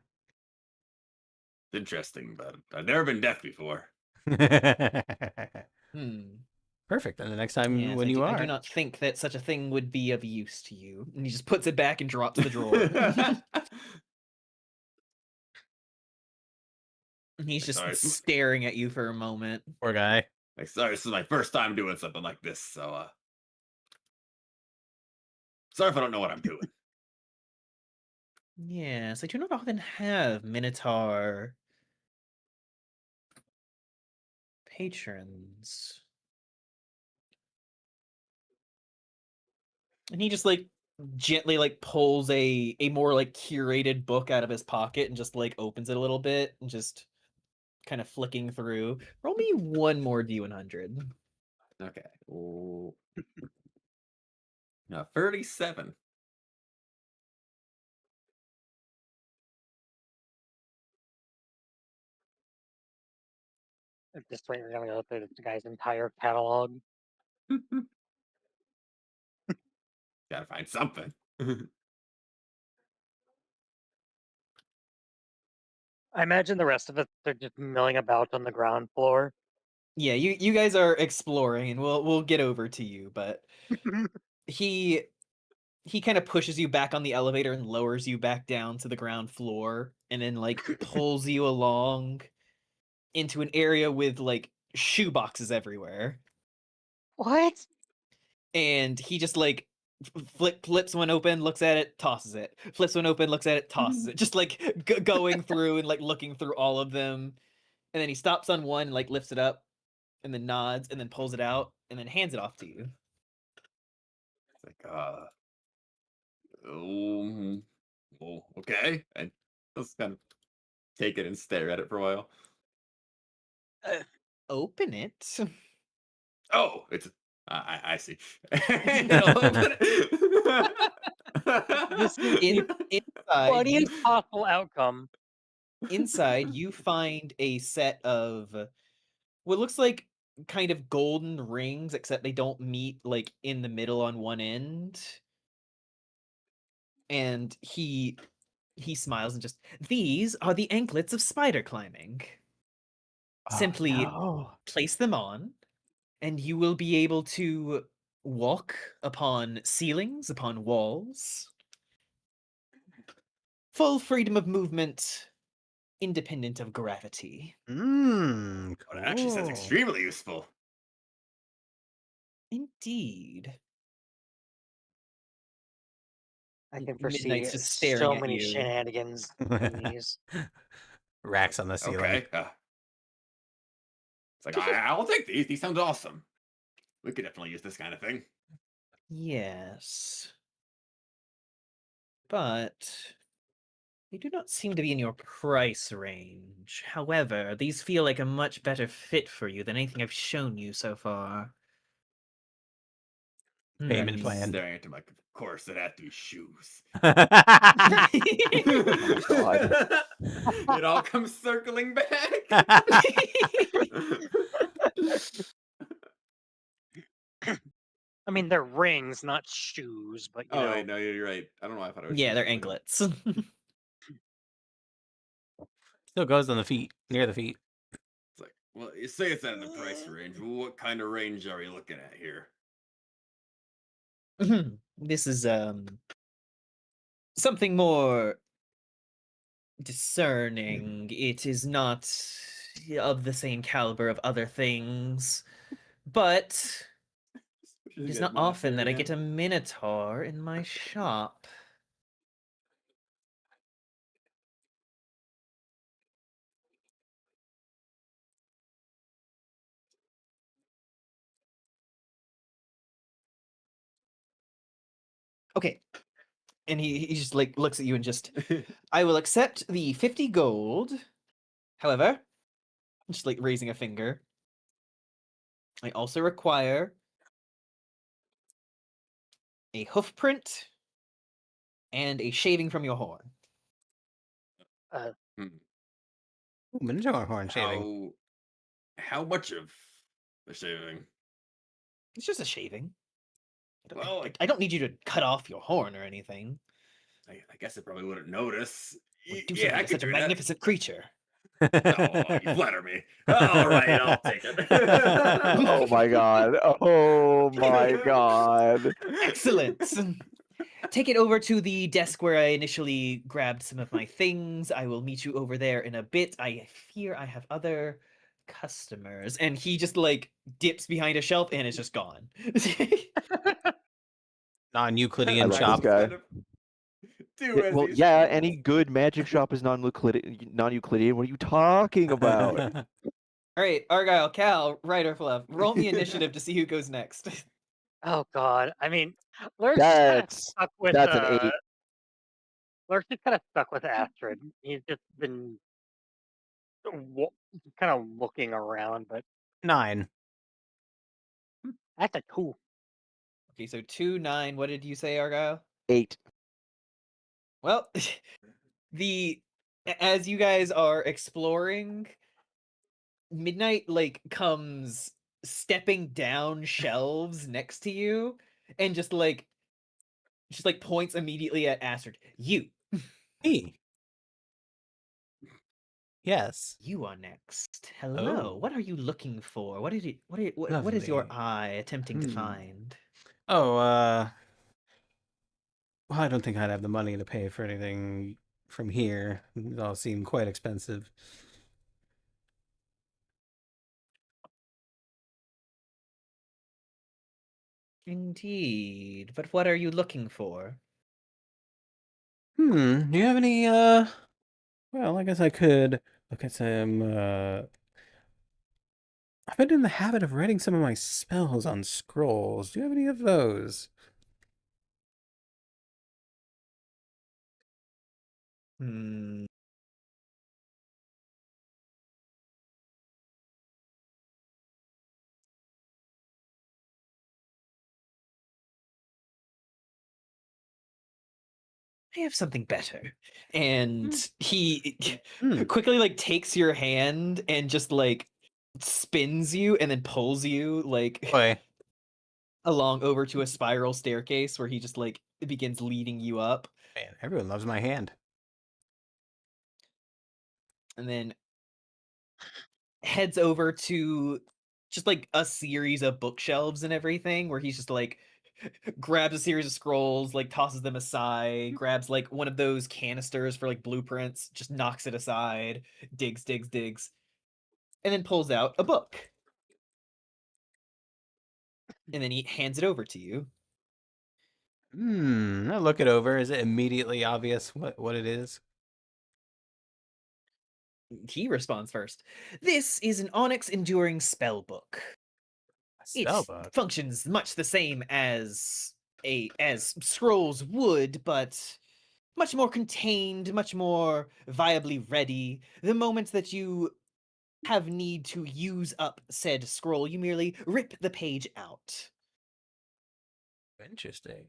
Interesting, but I've never been deaf before. Perfect. And the next time Yes, when you are, I do not think that such a thing would be of use to you. And he just puts it back and drops the drawer. And he's just Sorry. staring at you for a moment. Poor guy. Like, sorry, this is my first time doing something like this, so sorry if I don't know what I'm doing. Yes, I do not often have Minotaur patrons. And he just like gently like pulls a more like curated book out of his pocket and just like opens it a little bit and just kind of flicking through. Roll me one more D100. Okay. Ooh. No, 37. At this point, we're gonna go through the guy's entire catalog. Gotta find something. I imagine the rest of it, they're just milling about on the ground floor. Yeah, you guys are exploring and we'll get over to you, but he kind of pushes you back on the elevator and lowers you back down to the ground floor and then like pulls you along into an area with like shoe boxes everywhere. What? And he just like flips one open, looks at it, tosses it. Flips one open, looks at it, tosses it. Just like going through and like looking through all of them. And then he stops on one, like lifts it up and then nods and then pulls it out and then hands it off to you. It's like, oh, okay. And just kind of take it and stare at it for a while. Open it. Oh, it's I see. It'll open it. This is the Inside, funniest possible outcome. inside, you find a set of what looks like kind of golden rings, except they don't meet like in the middle on one end. And he smiles and just, these are the anklets of spider climbing. Simply place them on, and you will be able to walk upon ceilings, upon walls. Full freedom of movement, independent of gravity. Well, it actually sounds extremely useful. Indeed. I can foresee Midnight's just staring so at many you. shenanigans in these. Racks on the ceiling. Okay. It's like, I'll take these. These sound awesome. We could definitely use this kind of thing. Yes. But they do not seem to be in your price range. However, these feel like a much better fit for you than anything I've shown you so far. Payment He's plan. staring at him like, of course, it had to be shoes. God. It all comes circling back. I mean, they're rings, not shoes, but you know. Wait, no, you're right. I don't know why I thought it was. Yeah, they're shoes. anklets. Still goes on the feet, near the feet. It's like, well, you say it's out of the price range. What kind of range are you looking at here? This is something more discerning. It is not of the same caliber of other things, but it is not often that I get a minotaur in my shop. Okay. And he just like looks at you and just, I will accept the 50 gold. However, just like raising a finger, I also require a hoof print and a shaving from your horn. Hmm. Ooh, Minotaur horn shaving. How much of the shaving? It's just a shaving. Well, I don't need you to cut off your horn or anything. I guess I probably wouldn't notice. Would do Yeah, something I to could such a do that. magnificent creature. Oh, you flatter me. All right, I'll take it. Oh my god. Oh my god. Excellent. Take it over to the desk where I initially grabbed some of my things. I will meet you over there in a bit. I fear I have other customers. And he just like dips behind a shelf and is just gone. Non-Euclidean love shop. this guy. Do Yeah, as well, he's yeah, told. any good magic shop is non-Euclidean. What are you talking about? All right, Argyle, Cal, WriterFluff, roll me initiative to see who goes next. Oh God. I mean, Lurk's just kind of That's stuck with that's an 8. Lurk's just kind of stuck with Astrid. He's just been kind of looking around, but 9. that's a 2. Okay, so 2, 9. What did you say, Argyle? 8. Well, as you guys are exploring, Midnight like comes stepping down shelves next to you and just like points immediately at Astrid. You Me. Yes. you are next. Hello. Oh. What are you looking for? What is your Lovely. eye attempting to find? Oh, well, I don't think I'd have the money to pay for anything from here. It all seemed quite expensive. Indeed. But what are you looking for? Do you have any, well, I guess I could look at some, I've been in the habit of writing some of my spells on scrolls. Do you have any of those? Hmm. I have something better. And he Hmm. quickly like takes your hand and just like spins you and then pulls you like Boy. along over to a spiral staircase where he just like begins leading you up Man, everyone loves my hand. and then heads over to just like a series of bookshelves and everything where he's just like grabs a series of scrolls, like tosses them aside, grabs like one of those canisters for like blueprints, just knocks it aside, digs, and then pulls out a book. And then he hands it over to you. I look it over. Is it immediately obvious what it is? He responds first. This is an Onyx Enduring spell book. A It spell book. functions much the same as scrolls would, but much more contained, much more viably ready. The moment that you have need to use up said scroll, you merely rip the page out. Interesting.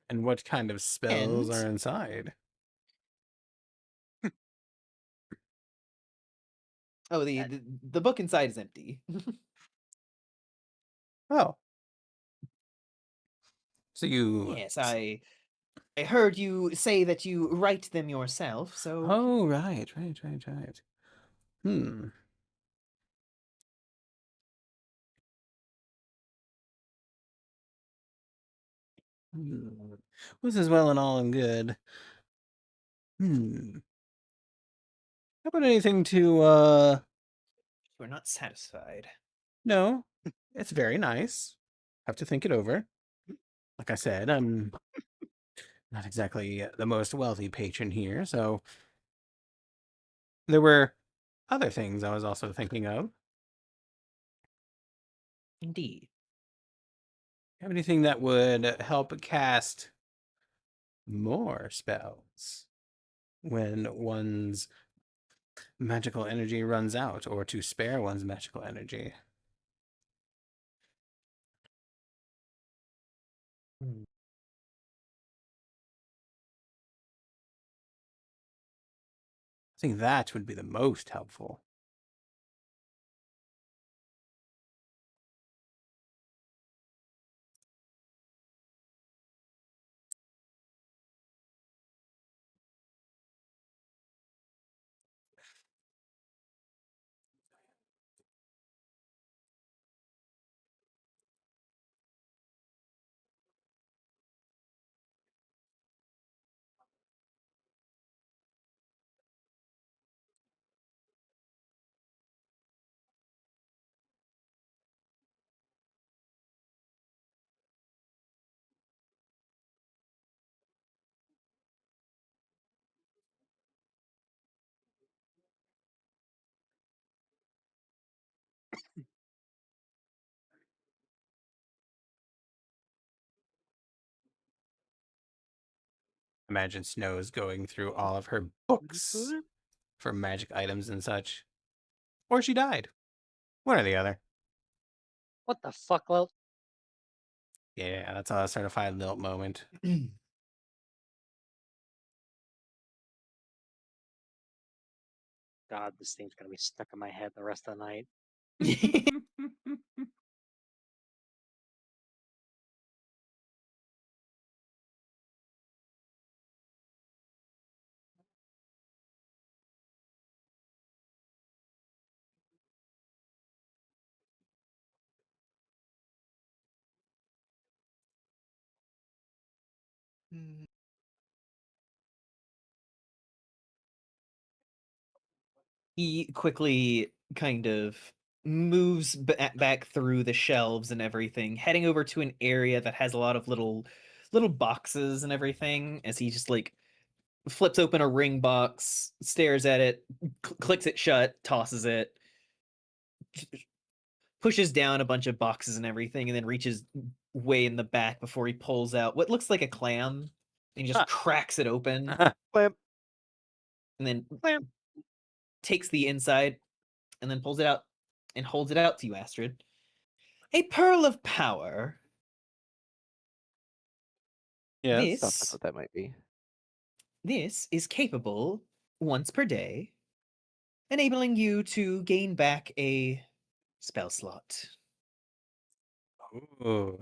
And what kind of spells And are inside? oh, the book inside is empty. Oh. So you... Yes, I heard you say that you write them yourself, so Oh, right. Hmm. This is well and all and good. How about anything to, you're not satisfied. no, it's very nice. Have to think it over. Like I said, I'm not exactly the most wealthy patron here, so there were other things I was also thinking of. Indeed. Have anything that would help cast more spells when one's magical energy runs out, or to spare one's magical energy? Hmm. I think that would be the most helpful. Imagine Snow's going through all of her books for magic items and such. Or she died. One or the other. What the fuck, Lilt? Yeah, that's a certified Lilt moment. God, this thing's gonna be stuck in my head the rest of the night. He quickly kind of moves back through the shelves and everything, heading over to an area that has a lot of little boxes and everything, as he just like flips open a ring box, stares at it, clicks it shut, tosses it, pushes down a bunch of boxes and everything, and then reaches way in the back before he pulls out what looks like a clam, and he just cracks it open, Clamp. and then Clamp. takes the inside, and then pulls it out and holds it out to you, Astrid. A pearl of power. Yes. Stuff like what that might be. This is capable once per day, enabling you to gain back a spell slot. Oh,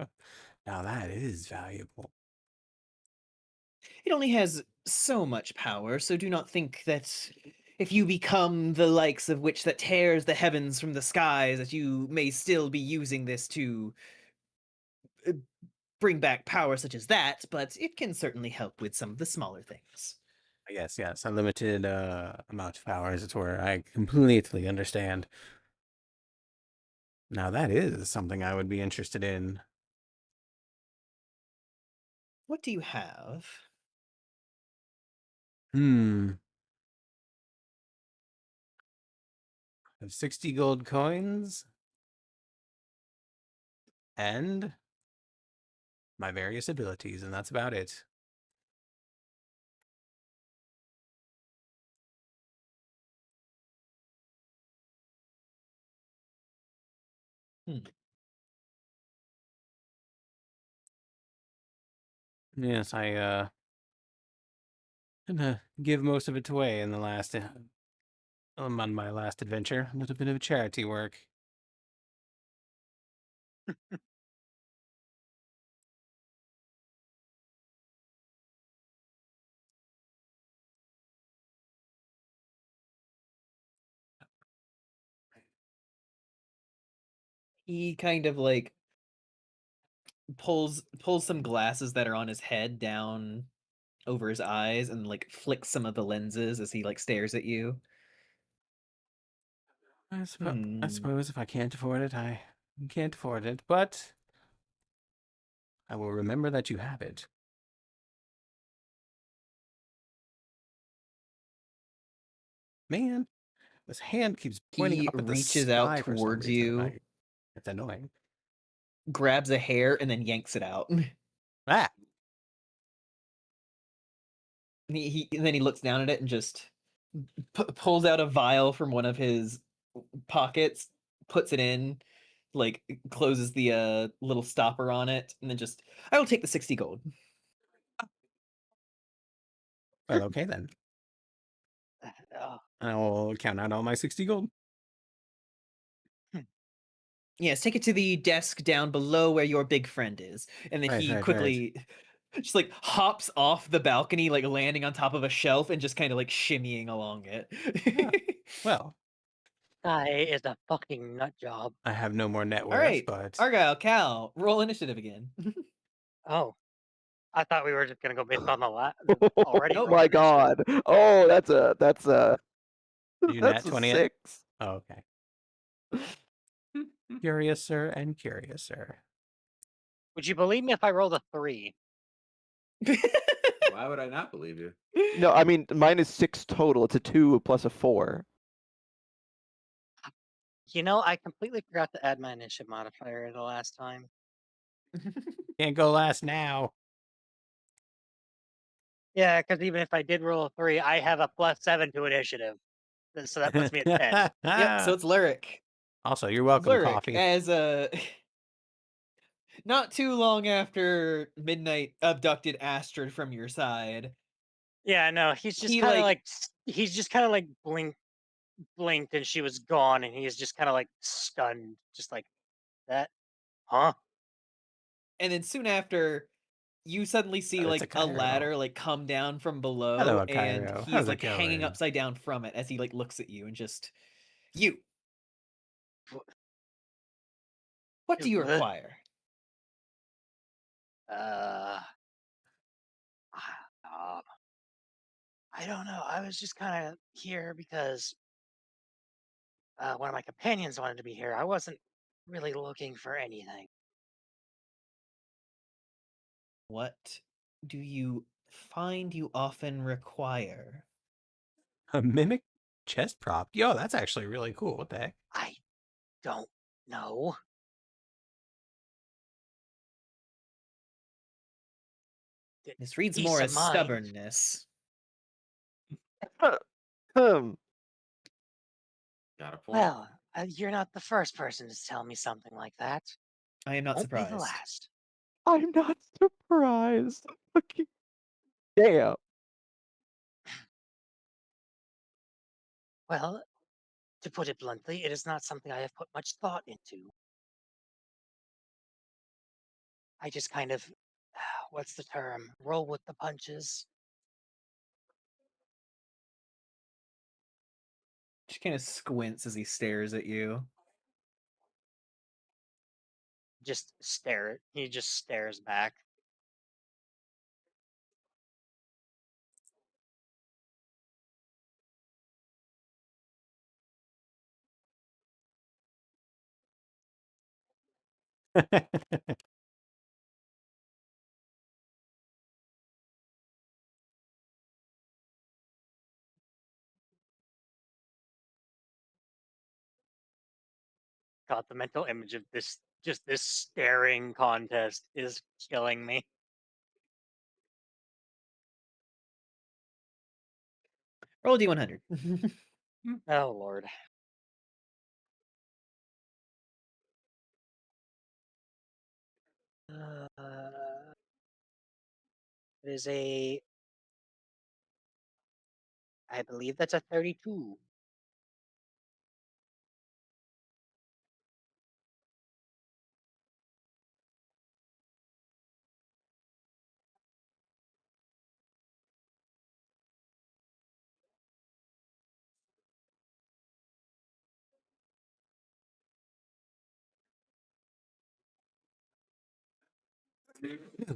now that is valuable. It only has so much power, so do not think that if you become the likes of which that tears the heavens from the skies, that you may still be using this to bring back power such as that, but it can certainly help with some of the smaller things. I guess, yes, a limited amount of power, as it were. I completely understand. Now that is something I would be interested in. What do you have? I have 60 gold coins. And my various abilities, and that's about it. Yes, I gonna give most of it away in the last on my last adventure. A little bit of charity work. He kind of like pulls some glasses that are on his head down over his eyes and like flicks some of the lenses as he like stares at you. I suppose if I can't afford it, I can't afford it, but I will remember that you have it. Man, this hand keeps pointing He up at the reaches out sky for some towards reason. you. It's annoying. grabs a hair and then yanks it out. Ah. And then he looks down at it and just pulls out a vial from one of his pockets, puts it in, like closes the little stopper on it, and then just, I will take the 60 gold. Well, okay then. Oh, I will count out all my 60 gold. Yes, take it to the desk down below where your big friend is. And then he Right. quickly just like hops off the balcony, like landing on top of a shelf and just kind of like shimmying along it. Well, Guy is a fucking nut job. I have no more net All worth, right, but Argyle, Cal, roll initiative again. Oh, I thought we were just gonna go based on the already. Oh rolled my initiative. god. Oh, that's a You that's nat a 20 it? 6. oh, okay. Curiouser and curiouser. Would you believe me if I rolled a 3? Why would I not believe you? No, I mean mine is 6 total. It's a 2 plus a 4. You know, I completely forgot to add my initiative modifier the last time. Can't go last now. Yeah, because even if I did roll a 3, I have a +7 to initiative, so that puts me at 10. Yep, so it's Lyric. Also, you're welcome, Lyric, coffee. as not too long after Midnight abducted Astrid from your side, Yeah, no, he's just He, kind of like- he's just kind of like blinked, and she was gone, and he's just kind of like stunned, just like that, huh? and then soon after, you suddenly see Oh, it's like a a Cairo. ladder like come down from below, Hello, and Cairo. he's How's it like hanging going? upside down from it as he like looks at you and just, you. What do you What? require? I don't know. I was just kind of here because one of my companions wanted to be here. I wasn't really looking for anything. What do you find you often require? A mimic chest prop? Yo, that's actually really cool. What the heck? I don't know. This reads Peace more of as mind. stubbornness. Hmm. Got a point. Well, you're not the first person to tell me something like that. I am not Won't be surprised. the last. I'm not surprised. Fucking damn. Well, to put it bluntly, it is not something I have put much thought into. I just kind of, what's the term? Roll with the punches. She kind of squints as he stares at you. Just stare. He just stares back. God, the mental image of this, just this staring contest is killing me. Roll a d100. Oh, Lord. It is a, I believe that's a 32.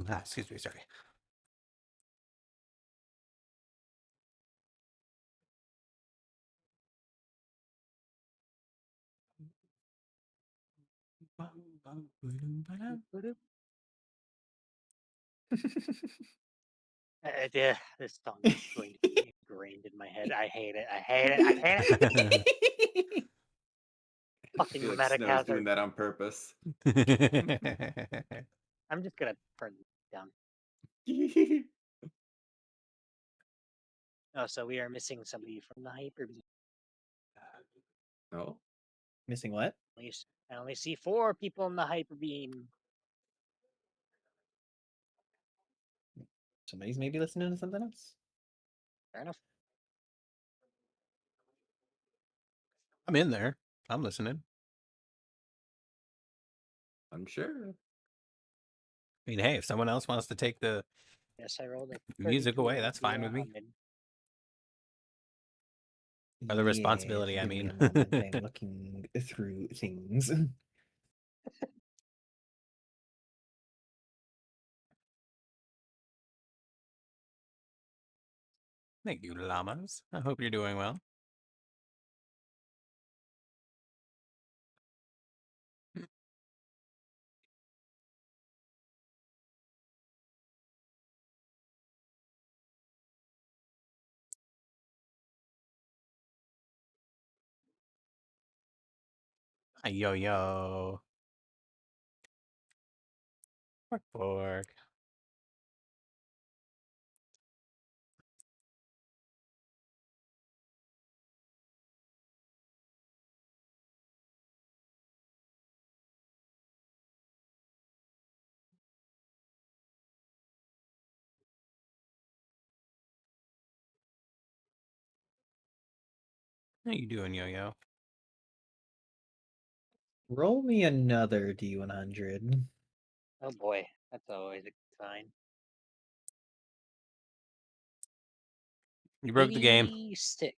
Excuse me, sorry. Yeah, this song is going to be ingrained in my head. I hate it. I hate it. I hate it. I fucking feel like mimetic Snow's doing hazard. that on purpose. I'm just gonna turn it down. Oh, so we are missing somebody from the hyper beam. Oh, Missing what? I only see 4 people in the hyper beam. Somebody's maybe listening to something else. Fair enough. I'm in there. I'm listening. I'm sure. I mean, hey, if someone else wants to take the Yes, I rolled a music 32 away, that's fine with me. Ahmed. Or the responsibility, Yes, I give me mean. a moment, I'm looking through things. Thank you, llamas. I hope you're doing well. Yo, yo. Fork, fork. How you doing, yo-yo? Roll me another D100. Oh boy, that's always a good sign. You broke the game. 86.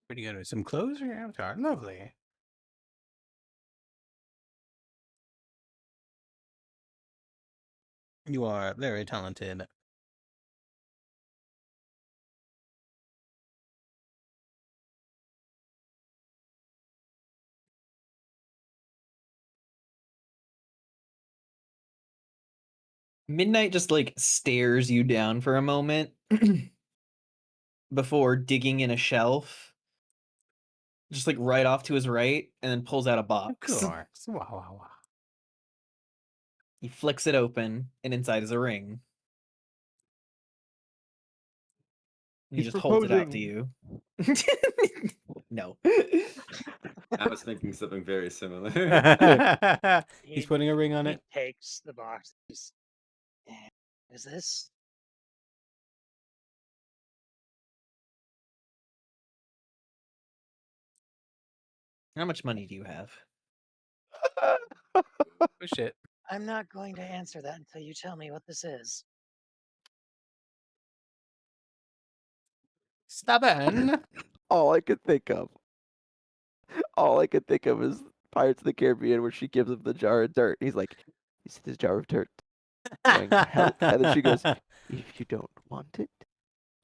Pretty good with some clothes for your avatar. Lovely. You are very talented. Midnight just like stares you down for a moment before digging in a shelf, just like right off to his right, and then pulls out a Of box. course. Wow, wow, wow. He flicks it open, and inside is a ring. And he He's just holds it out to proposing. you. No. I was thinking something very similar. He's putting a ring on He it. takes the box. Is this? How much money do you have? Oh, shit. I'm not going to answer that until you tell me what this is. Stubborn. All I could think of is Pirates of the Caribbean, where she gives him the jar of dirt. He's like, "Is this jar of dirt going to help?" And then she goes, "If you don't want it,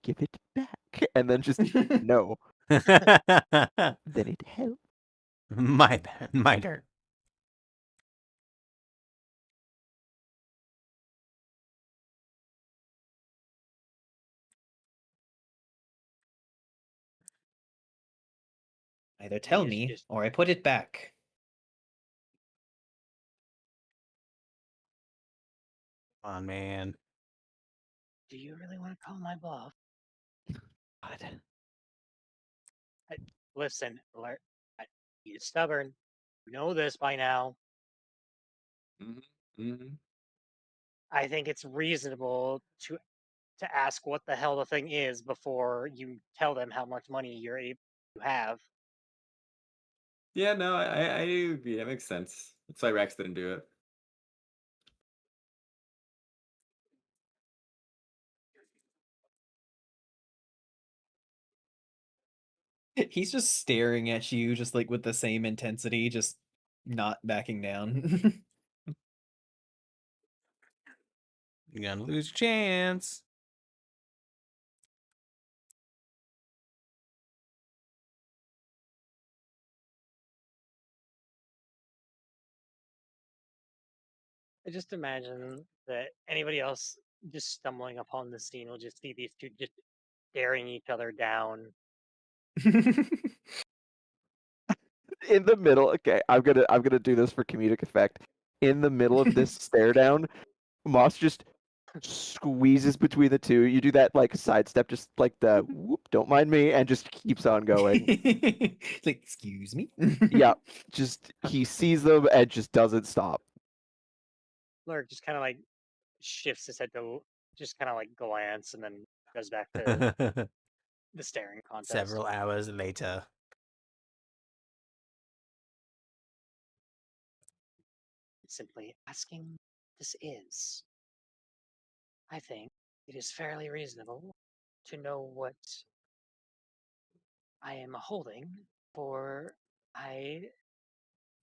give it back." And then just no, then it helps. My bad. My dirt. Either tell is me, just- or I put it back. Come on, man. Do you really want to call my bluff? God. Listen, you're stubborn. You know this by now. Mm-hmm. I think it's reasonable to ask what the hell the thing is before you tell them how much money you're able to have. Yeah, no, I do agree. That makes sense. That's why Rex didn't do it. He's just staring at you, just like with the same intensity, just not backing down. You're gonna lose your chance. I just imagine that anybody else just stumbling upon the scene will just see these two just staring each other down. In the middle, okay, I'm gonna do this for comedic effect. In the middle of this stare down, Moss just squeezes between the two. You do that like sidestep, just like the whoop, don't mind me, and just keeps on going. It's like, excuse me. Yeah, just he sees them and just doesn't stop. Lurk just kind of like shifts his head to just kind of like glance and then goes back to the staring contest. Several hours later. Simply asking what this is. I think it is fairly reasonable to know what I am holding, for I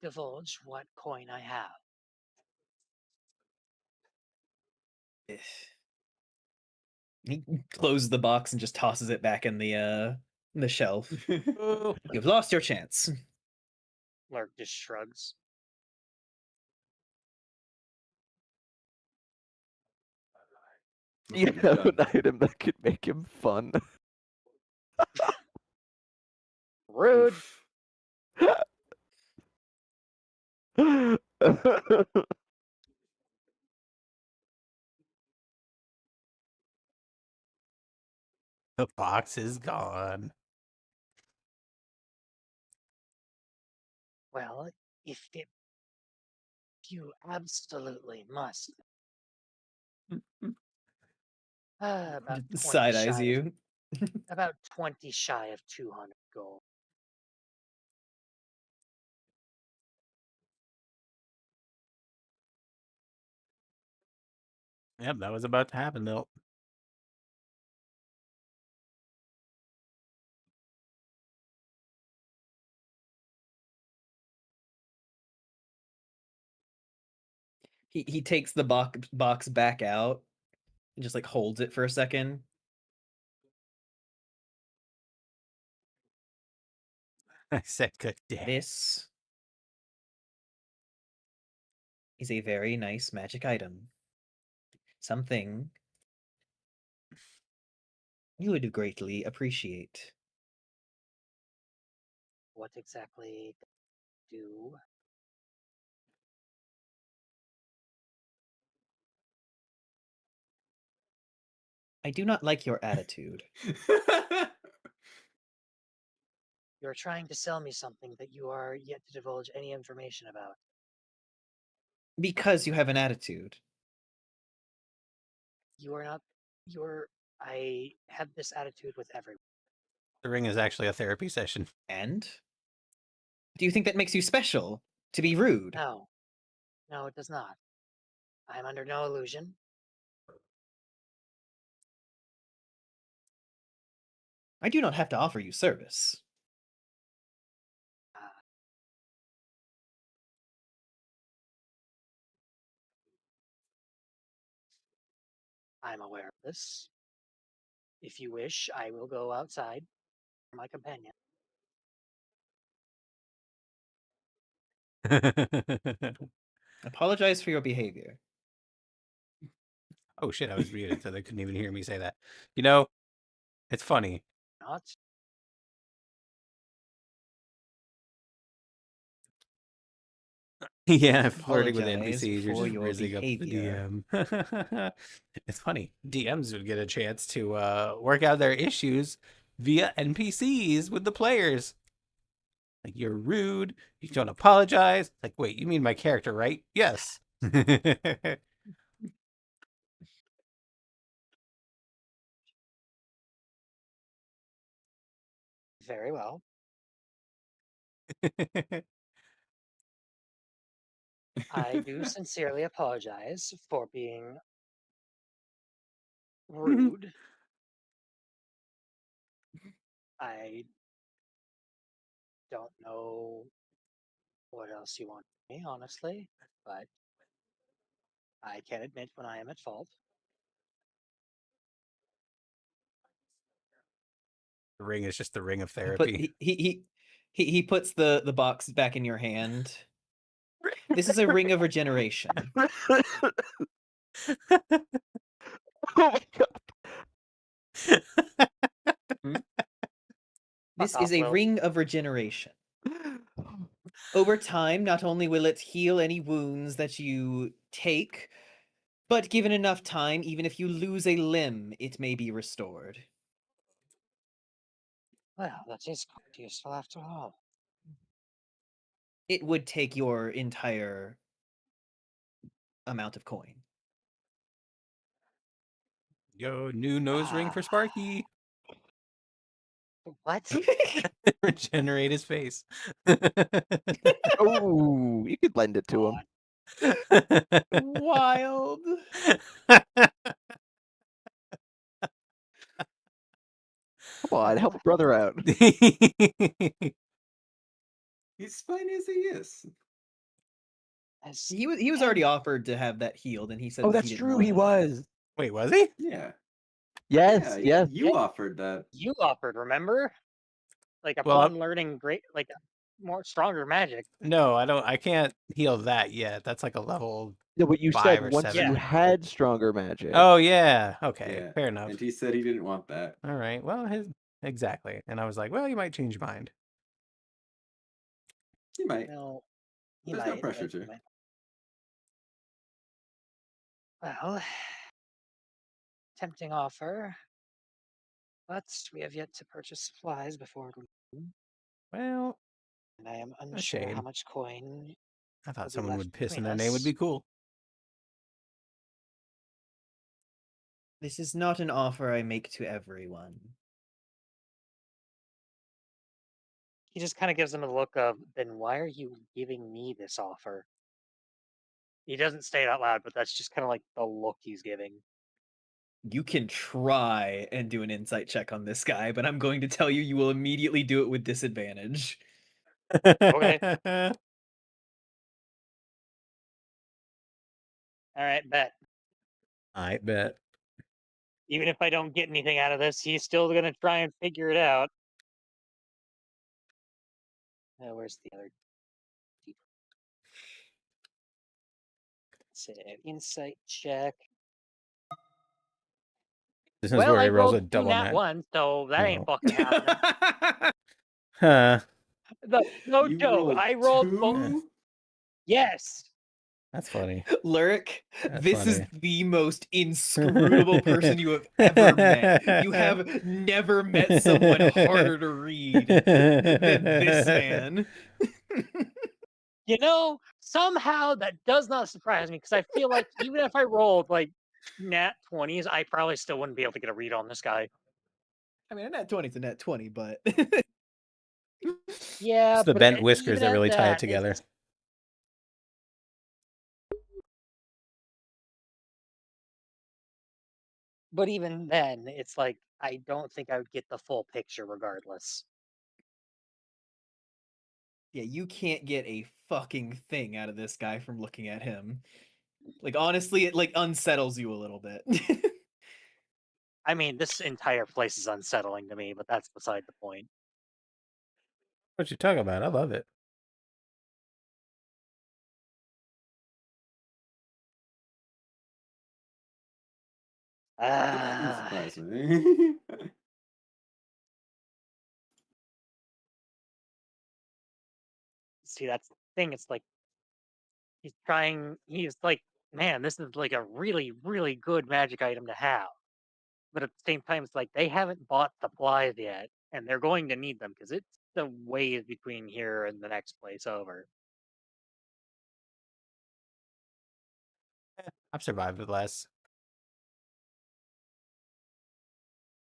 divulge what coin I have. He closes the box and just tosses it back in the shelf. Ooh. You've lost your chance. Lurk just shrugs. You have an item that could make him fun. Rude. The box is gone. Well, if you absolutely must. About 20 Side eyes shy of, you. about 20 shy of 200 gold. Yep, that was about to happen though. He takes the box back out and just like holds it for a second. I said good day. This is a very nice magic item. Something you would greatly appreciate. What exactly do? I do not like your attitude. You're trying to sell me something that you are yet to divulge any information about. Because you have an attitude. You are not. I have this attitude with everyone. The ring is actually a therapy session. And? Do you think that makes you special? To be rude? No. No, it does not. I am under no illusion. I do not have to offer you service. I'm aware of this. If you wish, I will go outside for my companion. Apologize for your behavior. Oh shit, I was muted, so they couldn't even hear me say that. You know, it's funny. Not? Yeah, flirting with Apologize NPCs, you're for just your rizzing up the behavior. DM. It's funny. DMs would get a chance to work out their issues via NPCs with the players. Like, you're rude, you don't apologize. Like, wait, you mean my character, right? Yes. Very well. I do sincerely apologize for being rude. I don't know what else you want from me, honestly, but I can admit when I am at fault. The ring is just the ring of But therapy. he puts the box back in your hand This is a ring of regeneration. Oh my This Fuck is off, a Will. ring of regeneration. god. Over time, not only will it heal any wounds that you take, but given enough time, even if you lose a limb, it may be restored. Well, that is quite useful after all. It would take your entire amount of coin. Yo, new nose ring for Sparky. What? Regenerate his face. Oh, you could lend it to him. Wild. Come on, help a brother out. He's fine as he is. As He was already offered to have that healed, and he said Oh, that that's he didn't true. want He it. was. Wait, was he? Yeah. Yes, Yeah, yes. you Yeah. offered that. You offered, remember? Like Well, upon learning like more stronger magic. No, I don't. I can't heal that yet. That's like a level. No, but you 5 said or once 7. you had stronger magic. Oh yeah. Okay. Yeah. Fair enough. And he said he didn't want that. All right. Well, exactly. And I was like, well, you might change your mind. He might. No, he There's no might, pressure but he to. might. well, tempting offer, but we have yet to purchase supplies before it will, Well, and I am unsure how shame. much coin. I will thought be someone left would piss in between their name would us. be cool. This is not an offer I make to everyone. He just kind of gives him a look of, then why are you giving me this offer? He doesn't say it out loud, but that's just kind of like the look he's giving. You can try and do an insight check on this guy, but I'm going to tell you, you will immediately do it with disadvantage. Okay. All right, bet. I bet. Even if I don't get anything out of this, he's still gonna try and figure it out. Where's the other? Say insight check. This is Well, where I he rolls a rolled 2 double nat nat. 1, so that ain't Oh. fucking happening. Huh. No You joke. rolled I rolled both. 2? Yes. That's funny. Lyric, That's this is funny. the most inscrutable person you have ever met. You have never met someone harder to read than this man. You know, somehow that does not surprise me because I feel like even if I rolled like nat 20s, I probably still wouldn't be able to get a read on this guy. I mean, a nat 20's a nat 20, but... Yeah, It's the but bent whiskers even that at really tie it that, together. but even then, it's like I don't think I would get the full picture regardless. Yeah, you can't get a fucking thing out of this guy from looking at him. Like, honestly, it, like, unsettles you a little bit. I mean, this entire place is unsettling to me, but that's beside the point. What you talking about? I love it. That doesn't surprise me. See, that's the thing. It's like he's like, man, this is like a really, really good magic item to have. But at the same time, it's like they haven't bought supplies yet, and they're going to need them because it's the ways between here and the next place over. I've survived with less.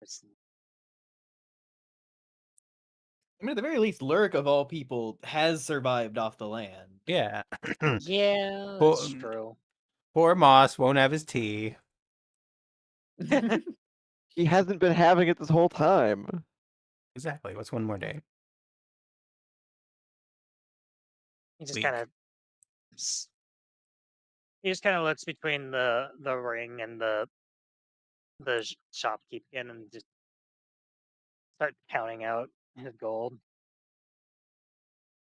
It's- I mean, at the very least, Lurk, of all people, has survived off the land. Yeah. yeah, Well, that's true. Poor Moss won't have his tea. He hasn't been having it this whole time. Exactly. What's one more day? He just Weak. kind of looks between the ring and the shopkeep again, and just start counting out his gold.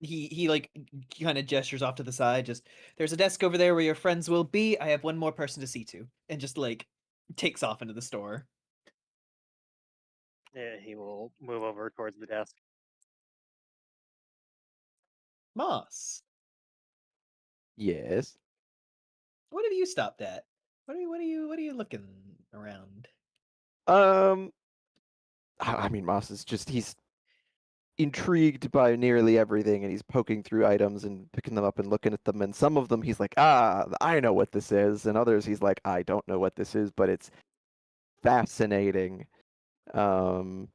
he like kind of gestures off to the side. Just there's a desk over there where your friends will be. I have one more person to see to, and just like takes off into the store. Yeah, he will move over towards the desk. Moss, Yes. what have you stopped at? What are you looking around? I mean, Moss is just he's intrigued by nearly everything, and he's poking through items and picking them up and looking at them. And some of them he's like, ah, I know what this is, and others he's like, I don't know what this is, but it's fascinating. And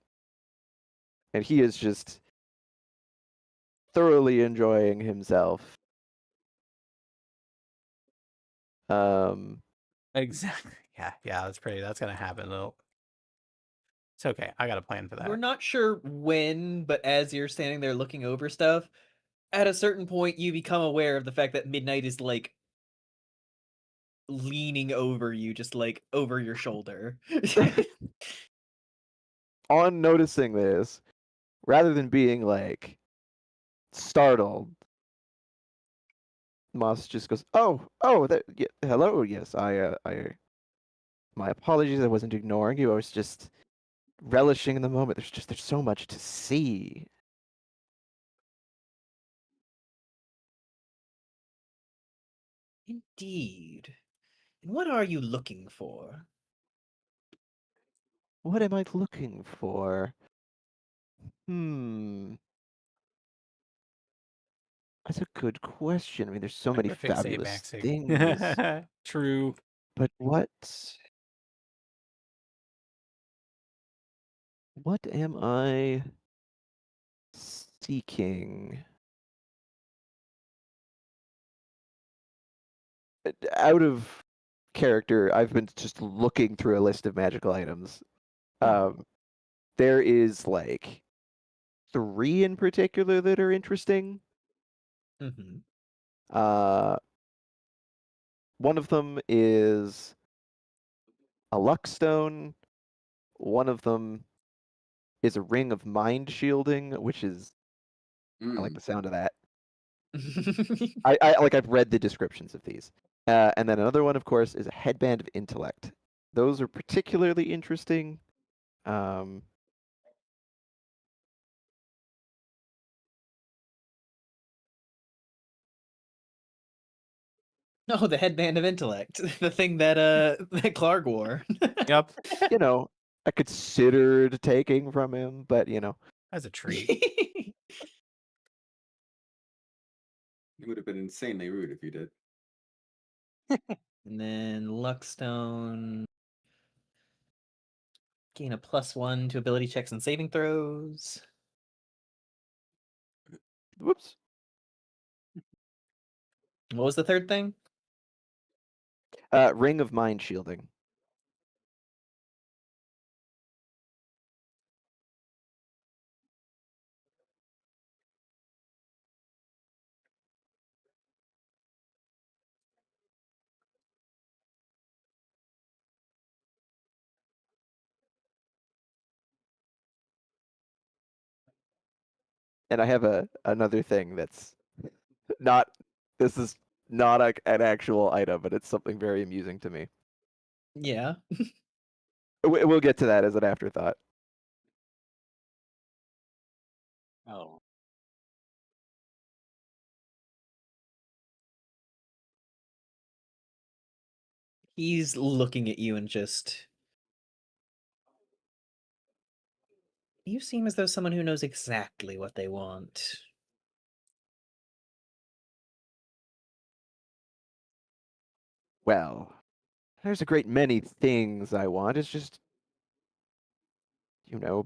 he is just thoroughly enjoying himself. Exactly. Yeah, that's gonna happen though. It's okay. I got a plan for that. We're not sure when, but as you're standing there looking over stuff, at a certain point you become aware of the fact that Midnight is like leaning over you, just like over your shoulder. On noticing this, rather than being like startled, Moss just goes, hello, yes, my apologies, I wasn't ignoring you, I was just relishing in the moment. There's so much to see. Indeed. And what are you looking for? What am I looking for? Hmm. That's a good question. I mean, there's so many Fixate fabulous maxing. things, True. but what am I seeking? Out of character, I've been just looking through a list of magical items. There is like 3 in particular that are interesting. Mm-hmm. One of them is a luck stone. One of them is a ring of mind shielding, which is I like the sound of that. I've read the descriptions of these. And then another one, of course, is a headband of intellect. Those are particularly interesting. Oh, the headband of intellect, the thing that that Clark wore. Yep. You know, I considered taking from him, but you know, That's a treat. It would have been insanely rude if you did. And then Luckstone. Gain a +1 to ability checks and saving throws. whoops. What was the third thing? Ring of mind shielding. And I have another thing that's not. This is not an actual item, but it's something very amusing to me. Yeah. We'll get to that as an afterthought. Oh. He's looking at you and just. You seem as though someone who knows exactly what they want. Well, there's a great many things I want. It's just, you know,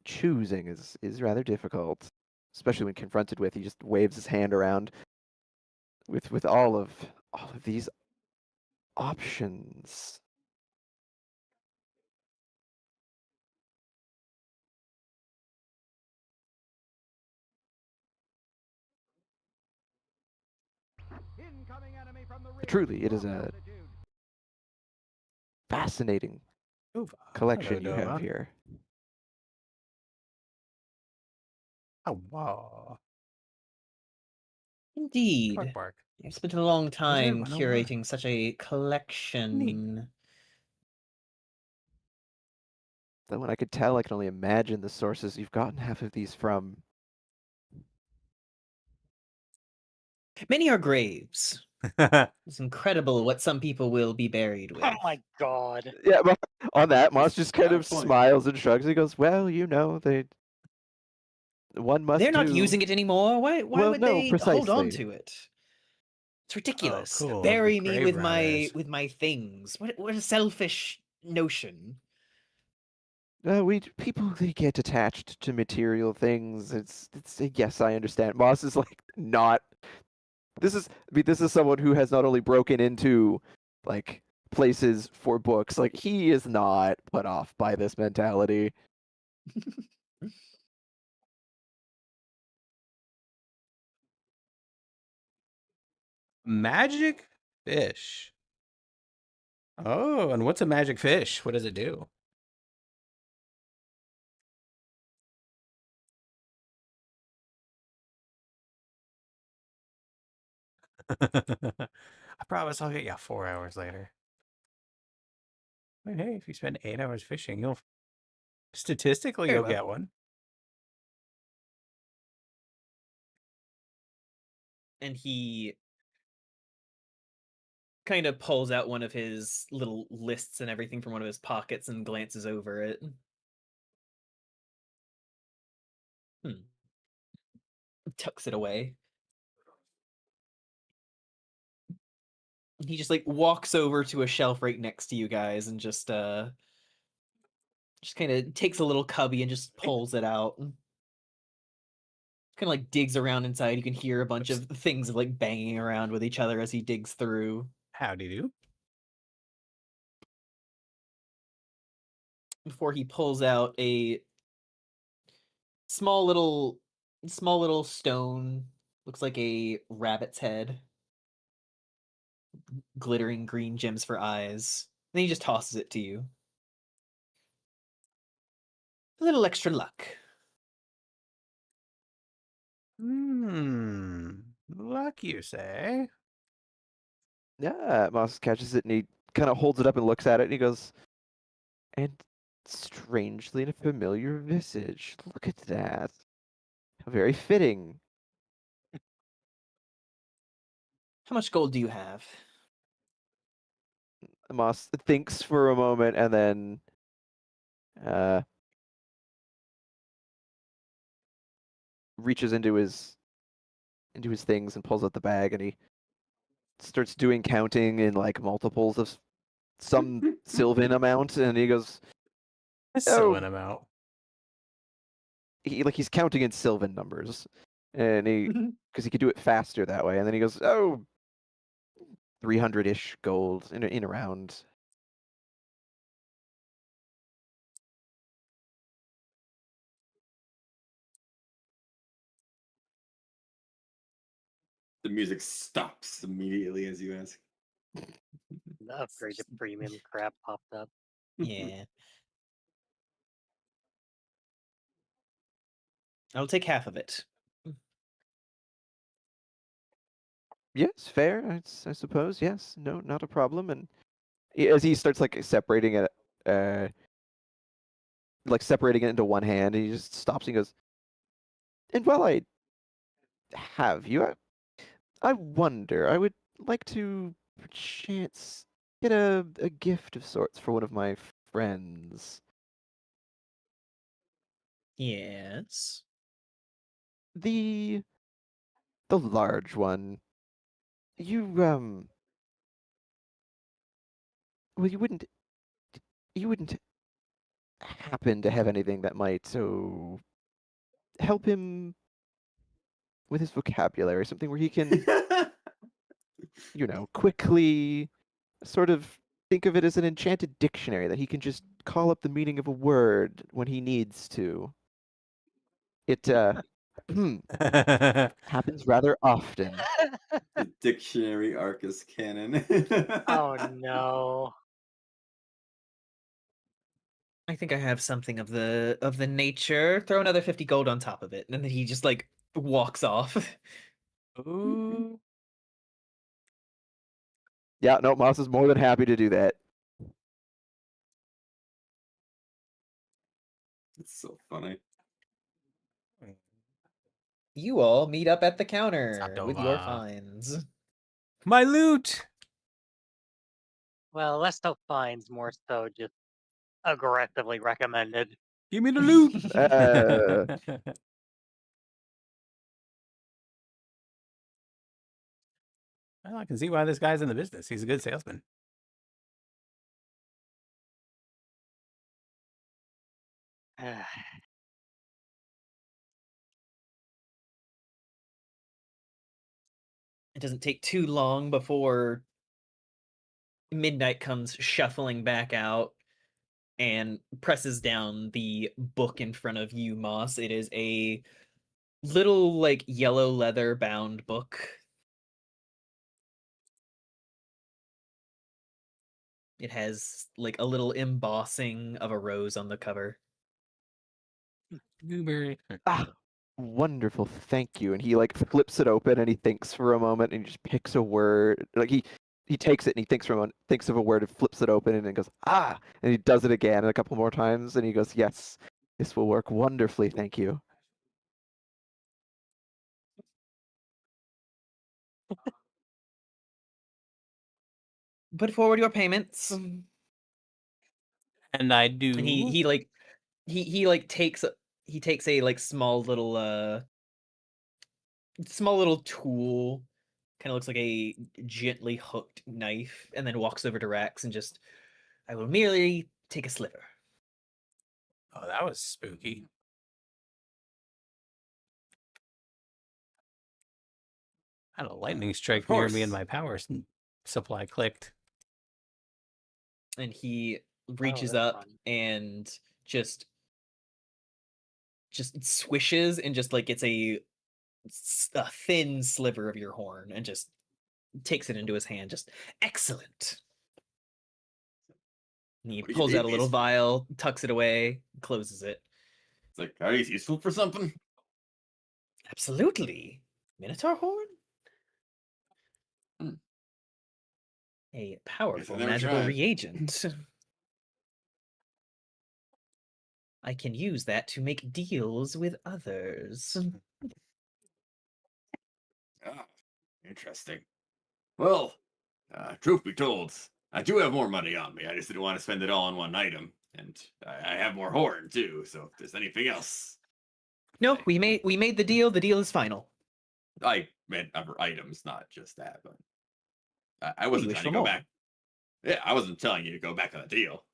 choosing is rather difficult, especially when confronted with. He just waves his hand around with all of these options. Truly, it is a fascinating Oof. collection Hello, you have Dova. here. Oh, wow. Indeed. Bark, bark. I've spent a long time run over? curating such a collection. Though when I could tell, I can only imagine the sources you've gotten half of these from. Many are graves. It's incredible what some people will be buried with. Oh my god. Yeah, but on that, Moss just kind Valid of point. smiles and shrugs. He goes, "Well, you know, one must They're not do." using it anymore. Why Well, would no, they hold on precisely. to it? It's ridiculous. cool, the Bury me grave with robbers. my things. What a selfish notion. People, they get attached to material things. It's yes, I understand. Moss is like not. This is someone who has not only broken into like places for books. Like he is not put off by this mentality. Magic fish. Oh, and what's a magic fish? What does it do? I promise I'll get you 4 hours later. But hey, if you spend 8 hours fishing, statistically Very you'll well. get one. And he kind of pulls out one of his little lists and everything from one of his pockets and glances over it. Tucks it away. He just like walks over to a shelf right next to you guys and just kind of takes a little cubby and just pulls it out. Kind of like digs around inside. You can hear a bunch of things like banging around with each other as he digs through. Howdy do. Before he pulls out a small little stone, looks like a rabbit's head, glittering green gems for eyes. Then he just tosses it to you. A little extra luck. Luck, you say? Yeah, Moss catches it and he kind of holds it up and looks at it and he goes, "And strangely in a familiar visage. Look at that. How very fitting." How much gold do you have? Moss thinks for a moment and then reaches into his things and pulls out the bag and he starts doing counting in like multiples of some Sylvan amount and he goes, So "Oh," an amount. he's counting in Sylvan numbers and because he could do it faster that way, and then he goes, "Oh, 300-ish gold in around." The music stops immediately as you ask. The upgrade to premium crap popped up. Yeah. I'll take half of it. Yes, fair, I suppose. Yes, no, not a problem. And as he starts like separating it into one hand, he just stops and goes, "And while I have you, I wonder, I would like to perchance get a gift of sorts for one of my friends." Yes. The large one. You well, you wouldn't happen to have anything that might so help him with his vocabulary, something where he can, quickly sort of think of it as an enchanted dictionary that he can just call up the meaning of a word when he needs to. It happens rather often. The dictionary Arcus canon. Oh no. I think I have something of the nature. Throw another 50 gold on top of it, and then he just like walks off. Ooh. Yeah, no, Moss is more than happy to do that. It's so funny. You all meet up at the counter with your Sadova. finds. My loot! Well, less so fines, more so just aggressively recommended. Give me the loot! Well, I can see why this guy's in the business. He's a good salesman. It doesn't take too long before Midnight comes shuffling back out and presses down the book in front of you, Moss. It is a little like yellow leather bound book. It has like a little embossing of a rose on the cover. Goober. Ah, wonderful, thank you. And he like flips it open and he thinks for a moment and he just picks a word. Like he takes it and he thinks for a moment, thinks of a word and flips it open and then goes, ah, and he does it again and a couple more times and he goes, yes, this will work wonderfully, thank you. Put forward your payments. And I do. And he like he like takes a like small little tool, kind of looks like a gently hooked knife, and then walks over to Rax and just, I will merely take a sliver. Oh, that was spooky. I had a lightning strike near me and course. my power supply clicked. And he reaches that's up fun. and just swishes and just like gets a thin sliver of your horn and just takes it into his hand. Just excellent. And he What do you pulls need out a little these for? vial, tucks it away, closes it. It's like, are these useful for something? Absolutely. Minotaur horn? Hmm. A powerful never magical tried. reagent. I can use that to make deals with others. Ah, interesting. Well, truth be told, I do have more money on me. I just didn't want to spend it all on one item, and I have more horn too. So if there's anything else, No, we made the deal. The deal is final. I meant other items, not just that. But I You wasn't wish trying for to go more. back. Yeah, I wasn't telling you to go back on the deal.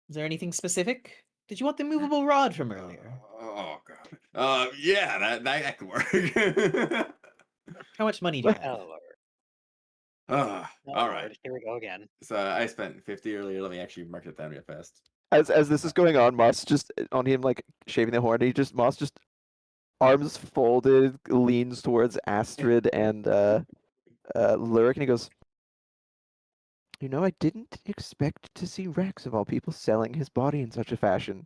Is there anything specific? Did you want the movable rod from earlier? Oh god. Yeah, that could work. How much money do you have? Oh lord. All Oh right. lord. Here we go again. So I spent 50 earlier. Let me actually mark it down real fast. As this is going on, Moss just on him like shaving the horn, Moss just arms folded, leans towards Astrid and Lyric and he goes, you know, I didn't expect to see Rex of all people selling his body in such a fashion.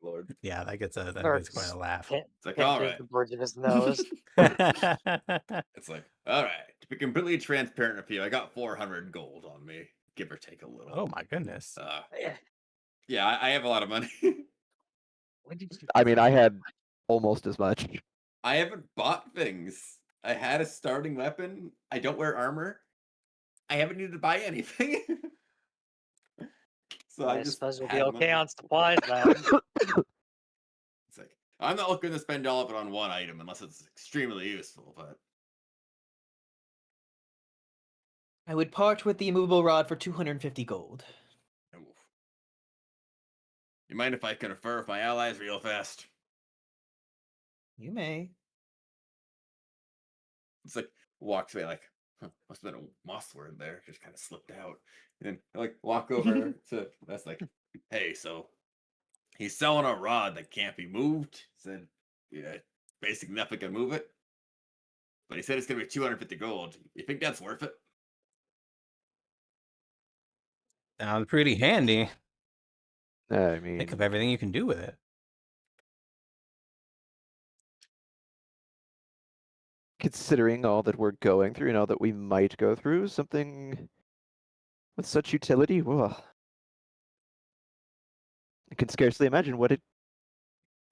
Lord. Yeah, that gets Lurk quite a laugh. Can't, It's like, can't all take right. the bridge of his nose. It's like, all right. To be completely transparent with you, I got 400 gold on me, give or take a little. Oh my goodness. Yeah, I have a lot of money. When did you? I mean, I had almost as much. I haven't bought things. I had a starting weapon. I don't wear armor. I haven't needed to buy anything. So I just suppose we'll be had okay money. on supplies then. It's like, I'm not looking to spend all of it on one item unless it's extremely useful, but I would part with the immovable rod for 250 gold. oof. You mind if I confer with my allies real fast? You may. It's like walks away like, huh, must have been a moss word there. Just kind of slipped out. And then like walk over to that's like, hey, so he's selling a rod that can't be moved. Said, yeah, basically nothing can move it. But he said it's gonna be 250 gold. You think that's worth it? Sounds pretty handy. I mean, Think of everything you can do with it. considering all that we're going through and all that we might go through, something with such utility, well, I can scarcely imagine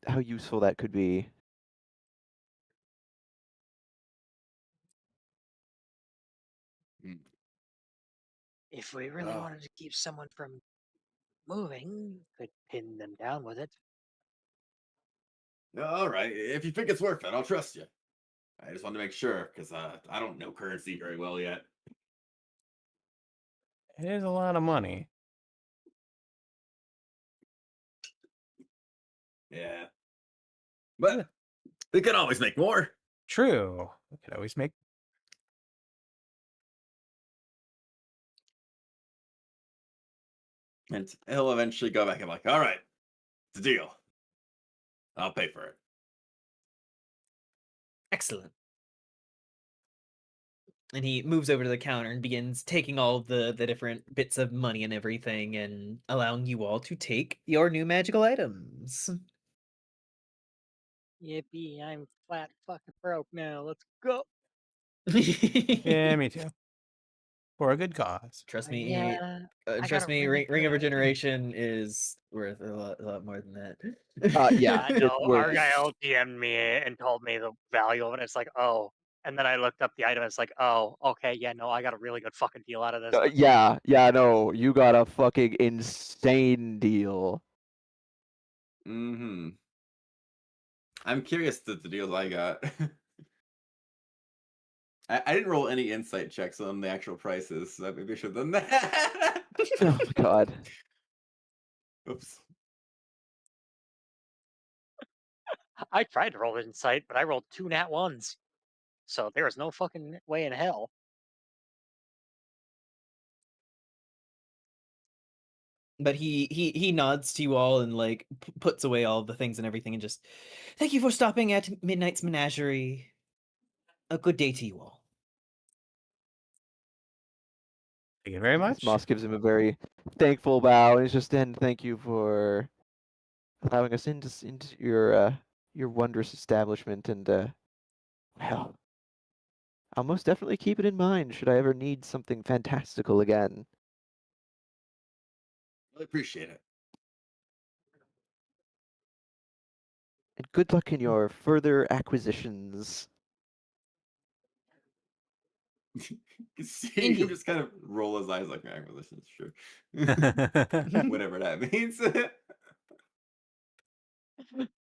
how useful that could be. If we really Oh. wanted to keep someone from moving, could pin them down with it. All right. If you think it's worth it, I'll trust you. I just wanted to make sure because I don't know currency very well yet. It is a lot of money. Yeah. But we can always make more. True. We could always make. And he'll eventually go back and be like, all right, it's a deal. I'll pay for it. Excellent. And he moves over to the counter and begins taking all of the different bits of money and everything and allowing you all to take your new magical items. Yippee! I'm flat fucking broke now. Let's go. Yeah, me too. For a good cause. Trust me. Yeah, I Trust got a me. really Ring of good idea. Regeneration is worth a lot more than that. Yeah, I know. it's worth- Argyle DM'd me and told me the value of it. It's like, oh. And then I looked up the item. It's like, oh, okay, yeah, no, I got a really good fucking deal out of this. yeah, no, you got a fucking insane deal. Mm-hmm. I'm curious the deals I got. I didn't roll any insight checks on the actual prices, so maybe I should have done that. Oh my god. Oops. I tried to roll insight, but I rolled 2 nat ones. So there was no fucking way in hell. But he nods to you all and like puts away all the things and everything and just, thank you for stopping at Midnight's Menagerie. A good day to you all. Thank you very much. Moss gives him a very thankful bow, and he's just, and thank you for allowing us into your wondrous establishment, and well, I'll most definitely keep it in mind should I ever need something fantastical again. Really appreciate it. And good luck in your further acquisitions. See him Indeed. just kind of roll his eyes like acquisitions, sure. Whatever that means.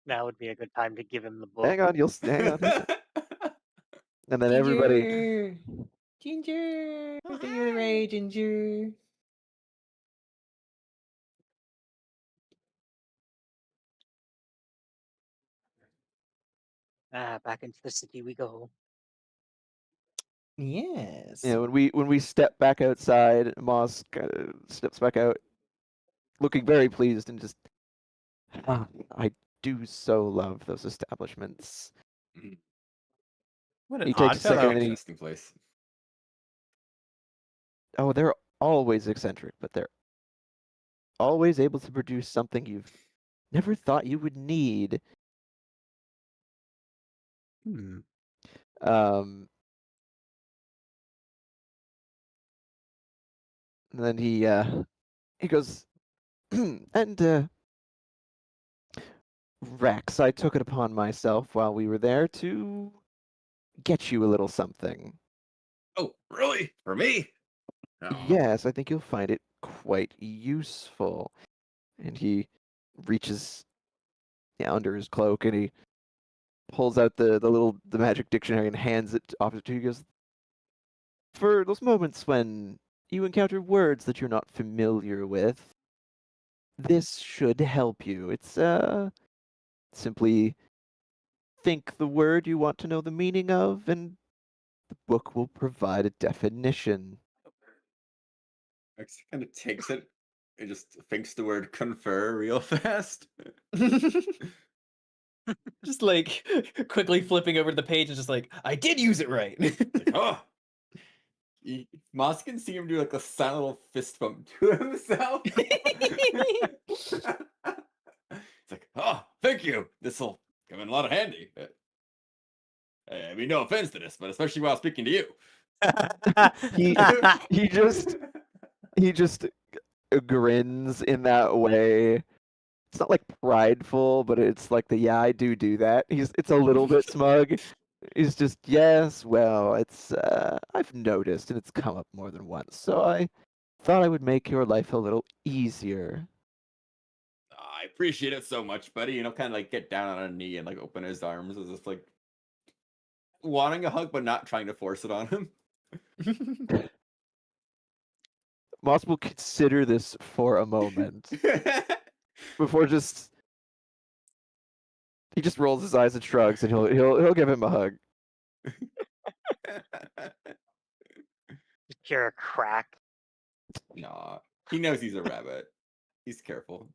Now would be a good time to give him the book. Hang on, hang on. And then everybody. Ginger! Thank you for the raid, Ginger. Back into the city we go. Yes. Yeah, when we step back outside, Moss kind of steps back out, looking very pleased and just, I do so love those establishments. What an He takes odd a second fellow. and he, Interesting place. oh, they're always eccentric, but they're always able to produce something you've never thought you would need. Hmm. And then he goes, and Rex, I took it upon myself while we were there to get you a little something. Oh, really? For me? Oh. Yes, I think you'll find it quite useful. And he reaches under his cloak and he pulls out the magic dictionary and hands it off to you. He goes, for those moments when you encounter words that you're not familiar with, this should help you. It's simply think the word you want to know the meaning of, and the book will provide a definition. Rex kind of takes it and just thinks the word confer real fast. Just like quickly flipping over to the page and just like, I did use it right. Like, oh, Moss can see him do like a silent little fist bump to himself. It's like, oh, thank you. This'll come in a lot of handy. I mean, no offense to this, but especially while speaking to you. He just grins in that way. It's not like prideful, but it's like yeah, I do that. It's a little bit smug. He's just, yes, well, it's I've noticed and it's come up more than once. So I thought I would make your life a little easier. I appreciate it so much, buddy. You know, kind of like get down on a knee and like open his arms as if like wanting a hug, but not trying to force it on him. Moss will consider this for a moment before he just rolls his eyes and shrugs, and he'll give him a hug. Hear a crack. Nah, he knows he's a rabbit. He's careful.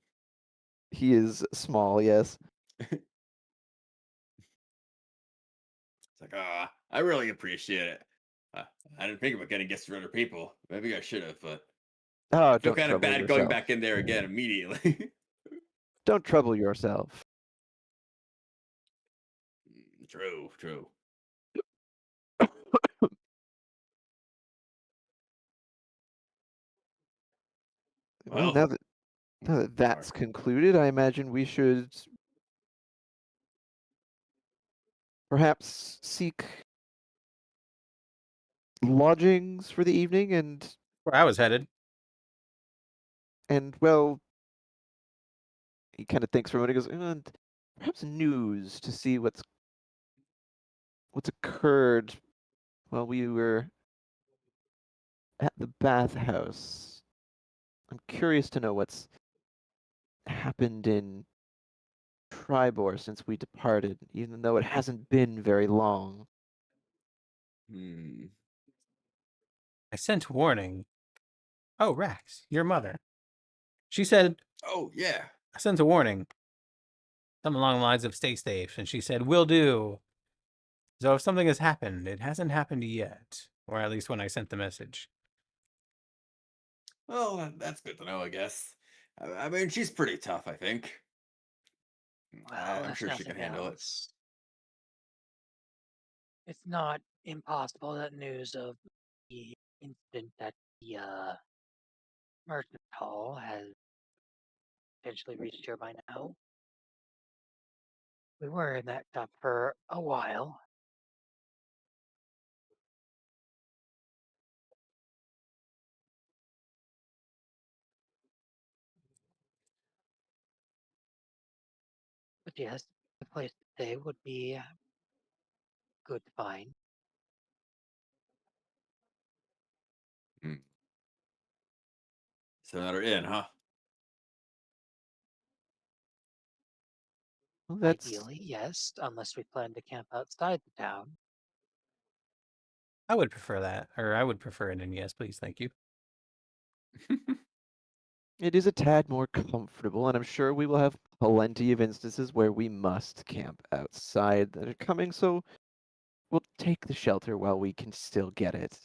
He is small, yes. It's like, I really appreciate it. I didn't think about getting gifts for other people. Maybe I should have, but Oh, I feel don't kind of trouble bad going yourself. back in there again immediately. Don't trouble yourself. True. Well, Well, now that that's concluded, I imagine we should perhaps seek lodgings for the evening Where I was headed. and well, he kind of thinks for a minute. He goes, and perhaps news to see what's occurred while we were at the bathhouse. I'm curious to know what's happened in Tribor since we departed, even though it hasn't been very long. I sent warning. Oh, Rax, your mother. She said, Oh yeah. I sent a warning. Something along the lines of stay safe. And she said, will do. So if something has happened, it hasn't happened yet. Or at least when I sent the message. Well, that's good to know, I guess. I mean, she's pretty tough, I think. Well, I'm if sure she can nothing handle it. else, it's not impossible that news of the incident at the merchant hall has potentially reached here by now. We were in that shop for a while. But yes, the place to stay would be good to find. So another inn, huh? Well, that's Ideally, yes, unless we plan to camp outside the town. I would prefer that. Or I would prefer an yes, please. Thank you. it is a tad more comfortable, and I'm sure we will have plenty of instances where we must camp outside that are coming, so we'll take the shelter while we can still get it.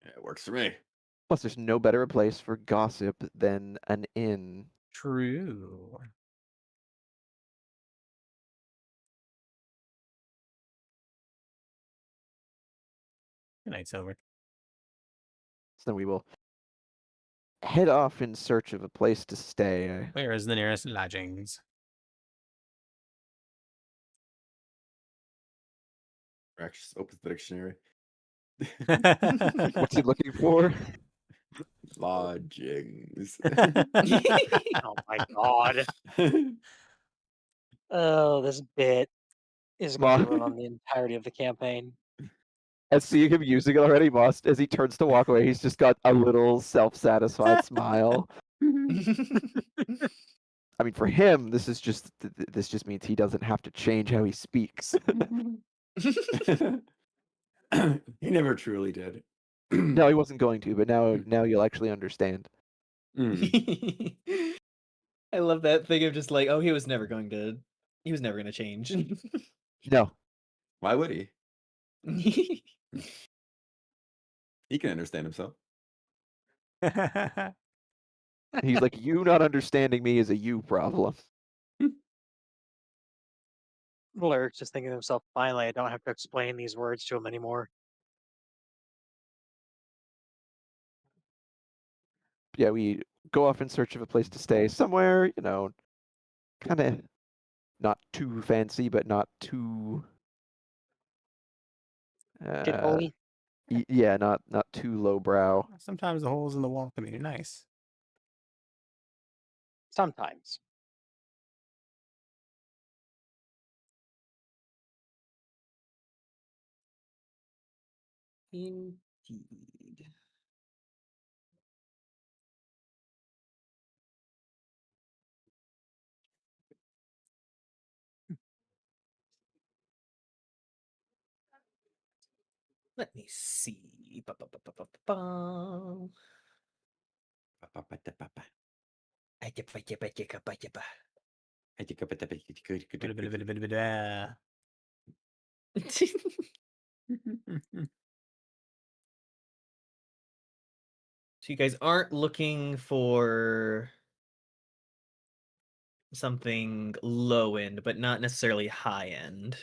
Yeah, it works for me. Plus, there's no better a place for gossip than an inn. True. Good night, Silver. So then we will head off in search of a place to stay. Where is the nearest lodgings? Rex just opens the dictionary. What's he looking for? Lodgings. Oh my god. Oh, this bit is going to run on the entirety of the campaign. As seeing him using it already, Moss, as he turns to walk away, he's just got a little self-satisfied smile. I mean, for him, this is just this just means he doesn't have to change how he speaks. He never truly did. No, he wasn't going to, but now you'll actually understand. Mm. I love that thing of just like, oh, he was never going to change. No, Why would he? He can understand himself. He's like, you not understanding me is a you problem. Lurk's just thinking to himself, finally, I don't have to explain these words to him anymore. Yeah, we go off in search of a place to stay somewhere, you know, kind of not too fancy, but not too Shitholy? yeah, not too lowbrow. Sometimes the holes in the wall can be nice. Sometimes. Indeed. Let me see. Ba-ba-ba-ba-ba-ba. Ajapa-japa-jaka-ba-japa. Blah. So you guys aren't looking for something low end, but not necessarily high end.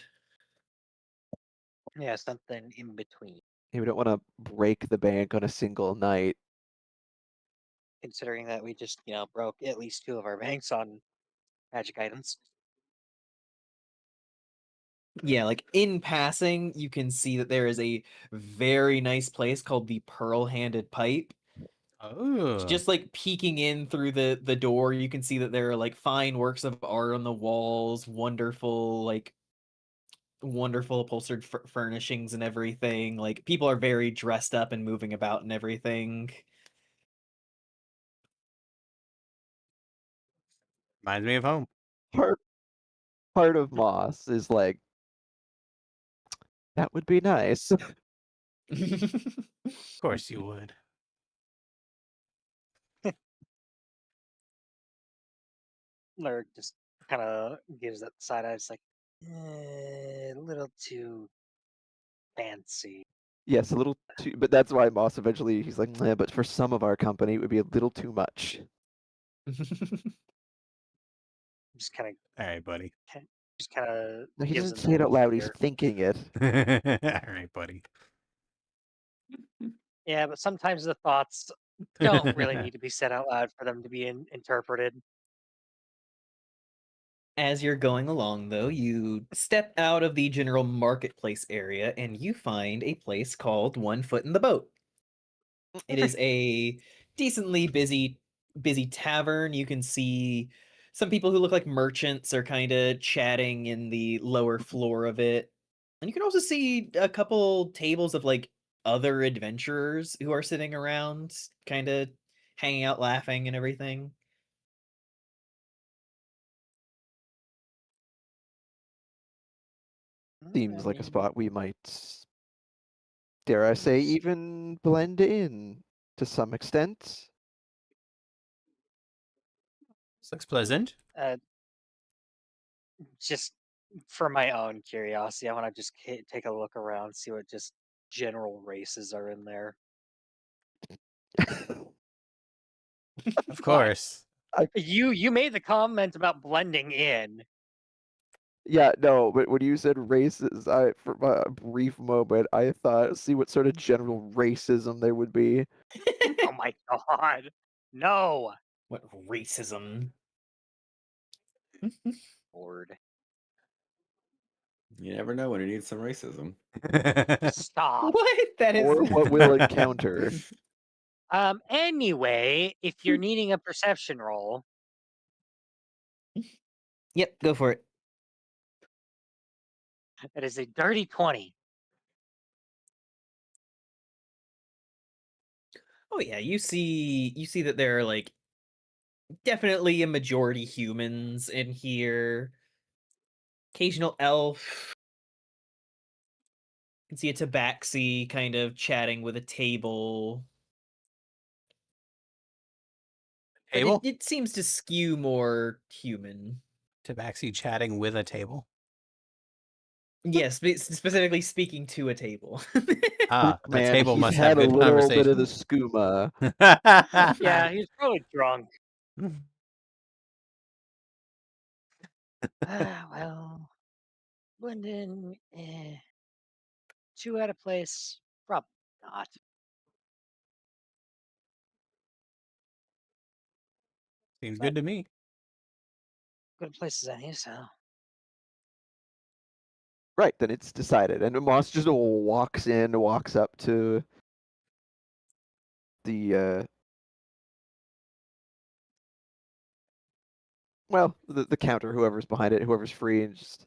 Yeah, something in between. Hey, we don't want to break the bank on a single night. Considering that we just, broke at least 2 of our banks on magic items. Yeah, like in passing, you can see that there is a very nice place called the Pearl-Handed Pipe. Oh. Just like peeking in through the door, you can see that there are like fine works of art on the walls, wonderful upholstered furnishings and everything. Like people are very dressed up and moving about and everything. Reminds me of home. Part of Moss is like, that would be nice. Of course you would. Lurk just kind of gives that side eye. It's like, a little too fancy. Yes, a little too, but that's why Moss eventually he's like, "Nah, but for some of our company, it would be a little too much." Just kind All right, buddy. of No, he gives doesn't him say it that out loud. He's stare. thinking it. All right, buddy. Yeah, but sometimes the thoughts don't really need to be said out loud for them to be interpreted. As you're going along, though, you step out of the general marketplace area and you find a place called One Foot in the Boat. It is a decently busy tavern. You can see some people who look like merchants are kind of chatting in the lower floor of it. And you can also see a couple tables of like other adventurers who are sitting around, kind of hanging out, laughing and everything. Seems I like a mean, spot we might, dare I say, Yes. even blend in to some extent. This looks pleasant. Just for my own curiosity, I want to just take a look around, see what just general races are in there. Of course. You made the comment about blending in. Yeah, no, but when you said races, for a brief moment, I thought, see what sort of general racism there would be. Oh my god. No. What racism? Lord. You never know when you need some racism. Stop. What? That is Or what we'll encounter. Anyway, if you're needing a perception roll, Yep, go for it. it is a dirty 20. Oh yeah, you see that there are like definitely a majority humans in here. Occasional elf. You can see a tabaxi kind of chatting with a table. But Table? it seems to skew more human. Tabaxi chatting with a table. Yes, specifically speaking to a table. Ah, that Man, table he's must had have a good little bit of conversation. the skooma. Yeah, he's probably drunk. Well, blend in. Too out of place? Probably not. Seems But good to me. good place as any, so. Right, then it's decided. And Moss just walks up to the the counter, whoever's behind it, whoever's free, and just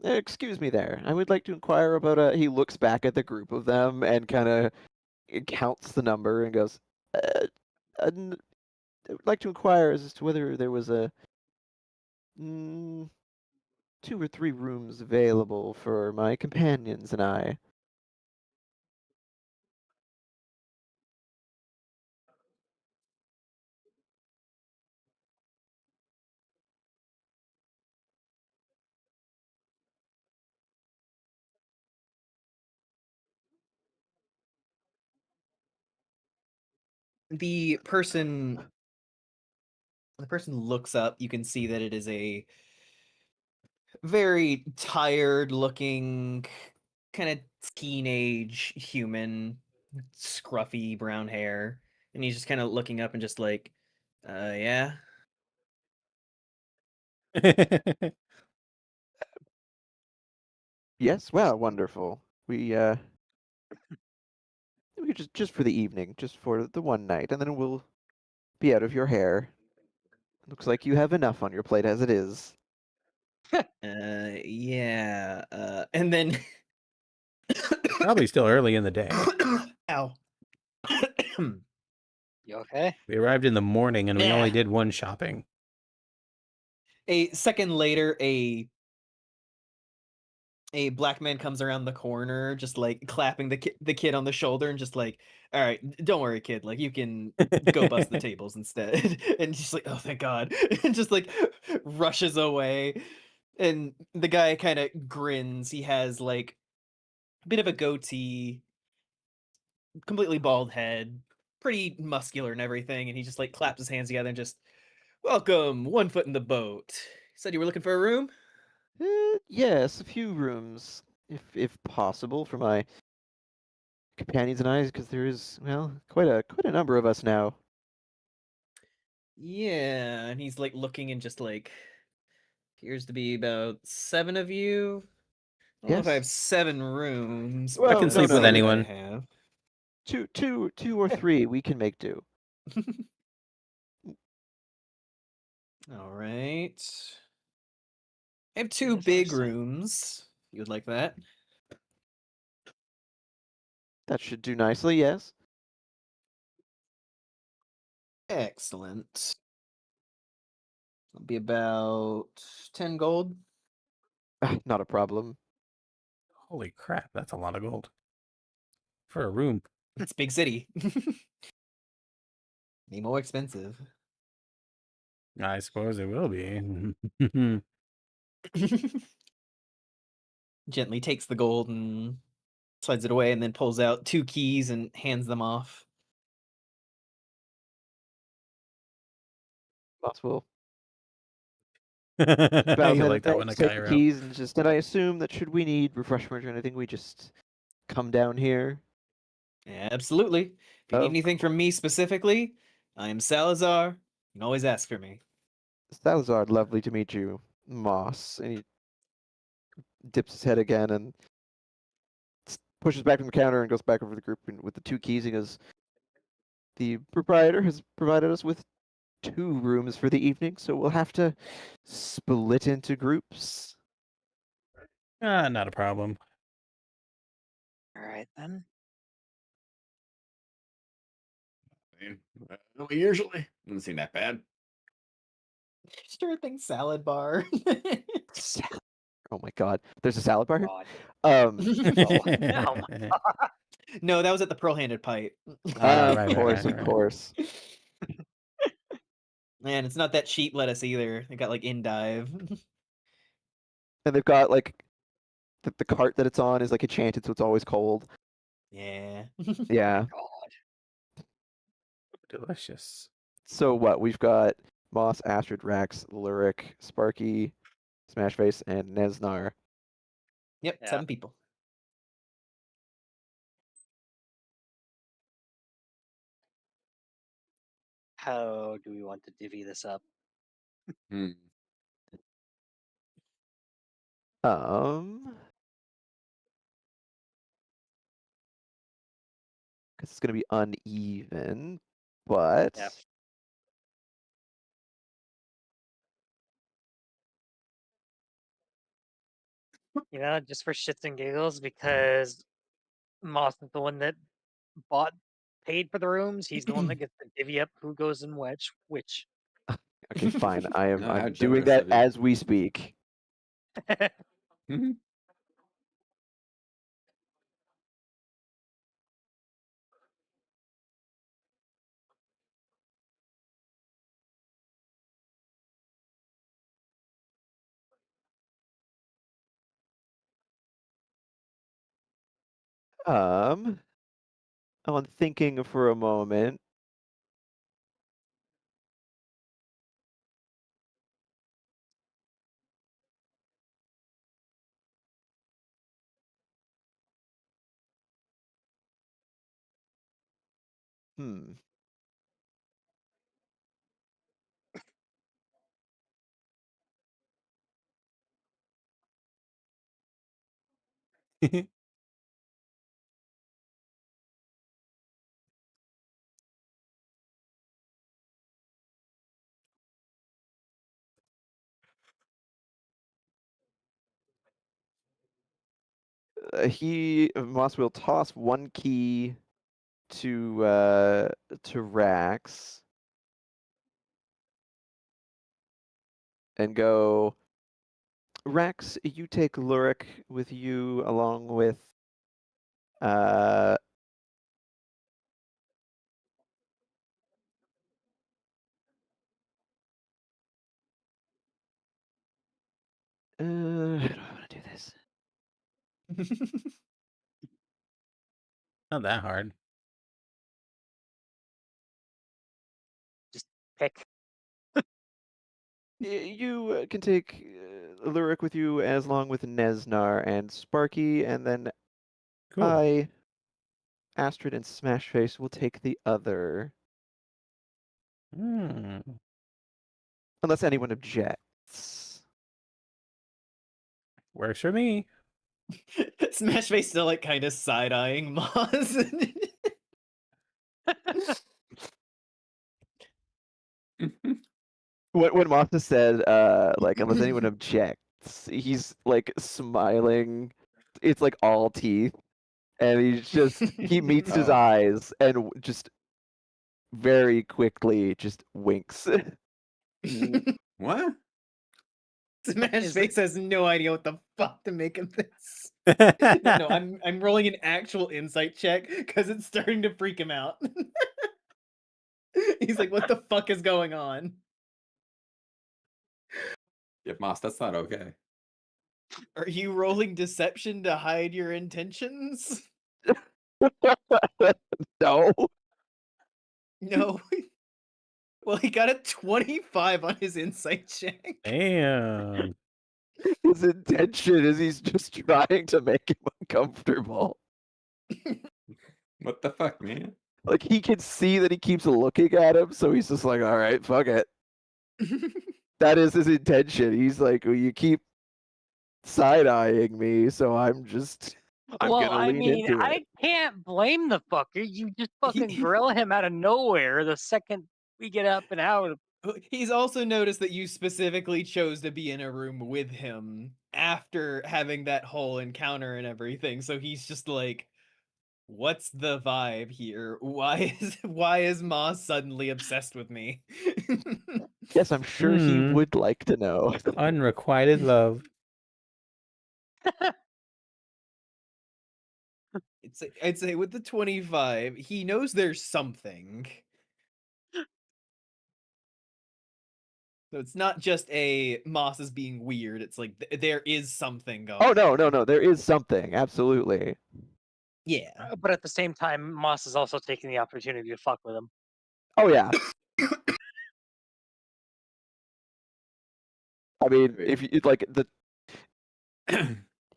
excuse me there. I would like to inquire about he looks back at the group of them and kind of counts the number and goes, I would like to inquire as to whether there was a 2 or 3 rooms available for my companions and I. the person looks up. You can see that it is a very tired looking, kind of teenage human, scruffy brown hair, and he's just kind of looking up and just like, yeah. Yes, well, wonderful. We just for the evening, just for the one night, and then we'll be out of your hair. Looks like you have enough on your plate as it is. Yeah. And then Probably still early in the day. ow. You okay? We arrived in the morning and we Yeah. only did one shopping. A second later, a black man comes around the corner, just like clapping the kid on the shoulder and just like, all right, don't worry, kid, like you can go bust the tables instead. And just like, oh, thank God. And just like rushes away. And the guy kind of grins. He has like a bit of a goatee, completely bald head, pretty muscular and everything. And he just like claps his hands together and just, welcome, one foot in the boat. Said you were looking for a room? Yes, a few rooms, if possible, for my companions and I, because there is, well, quite a number of us now. Yeah, and he's like looking and just like, appears to be about 7 of you. I don't know if I Yes. have 7 rooms. Well, I can but sleep let's with see what I anyone. have. Two or three we can make do. All right. I have 2 If I big say. rooms. If you would like that. That should do nicely, yes. Excellent. It'll be about 10 gold. Not a problem. Holy crap, that's a lot of gold. For a room. It's big city. Be more expensive. I suppose it will be. Gently takes the gold and slides it away and then pulls out 2 keys and hands them off. Possible. I Bows head like that one, and a take the Cairo. keys and just. And I assume that should we need refreshment or anything, we just come down here. Absolutely. If you need Of anything from me specifically, I am Salazar. You can always ask for me. Salazar, lovely to meet you, Moss. And he dips his head again and pushes back from the counter and goes back over the group and with the 2 keys. He goes, the proprietor has provided us with 2 rooms for the evening, so we'll have to split into groups. Not a problem. All right then. Usually doesn't seem that bad. Sure thing, salad bar. Oh my God, there's a salad bar here. God. Oh No, that was at the Pearl-Handed Pipe. Of course. Man, it's not that cheap lettuce either. They got like endive. And they've got like the cart that it's on is like enchanted, so it's always cold. Yeah. Yeah. God. Delicious. So what? We've got Moss, Astrid, Rax, Lyric, Sparky, Smashface, and Nesnar. Yep, Yeah. 7 people. How do we want to divvy this up? Hmm. Because it's gonna be uneven, but Yeah. You know, just for shits and giggles, because Moss is the one that paid for the rooms. He's the one that gets to divvy up who goes in which. okay, fine. Oh, how I'm doing generous that of you. as we speak. Mhm. I'm thinking for a moment. Hmm. Moss will toss one key to Rax and go, Rax, you take Lurik with you along with uh how do I want to do this? Not that hard. Just pick. You can take Lurik with you as long with Nesnar and Sparky, and then Cool. I, Astrid, and Smashface will take the other, Hmm. unless anyone objects. Works for me. Smashface still like kind of side-eyeing Moss. When Martha said, like, unless anyone objects, he's like smiling. It's like all teeth, and he meets his Oh. eyes and just very quickly just winks. What? Smashface has no idea what the fuck to make of this. No, I'm rolling an actual insight check because it's starting to freak him out. He's like, what the fuck is going on? Yeah, Moss, that's not okay. Are you rolling deception to hide your intentions? No. No. Well, he got a 25 on his insight check. Damn. His intention is he's just trying to make him uncomfortable. What the fuck, man? Like, he can see that he keeps looking at him, so he's just like, all right, fuck it. That is his intention. He's like, well, you keep side-eyeing me, so I'm Well, gonna I lean mean, into it. I can't blame the fucker. You just fucking grill him out of nowhere the second we get up and out. He's also noticed that you specifically chose to be in a room with him after having that whole encounter and everything. So he's just like, what's the vibe here? Why is Moss suddenly obsessed with me? Yes, I'm sure he would like to know. Unrequited love. I'd say with the 25, he knows there's something. So it's not just a Moss is being weird. It's like there is something going. Oh no, there is something, absolutely. Yeah. But at the same time, Moss is also taking the opportunity to fuck with him. Oh yeah. I mean, if you like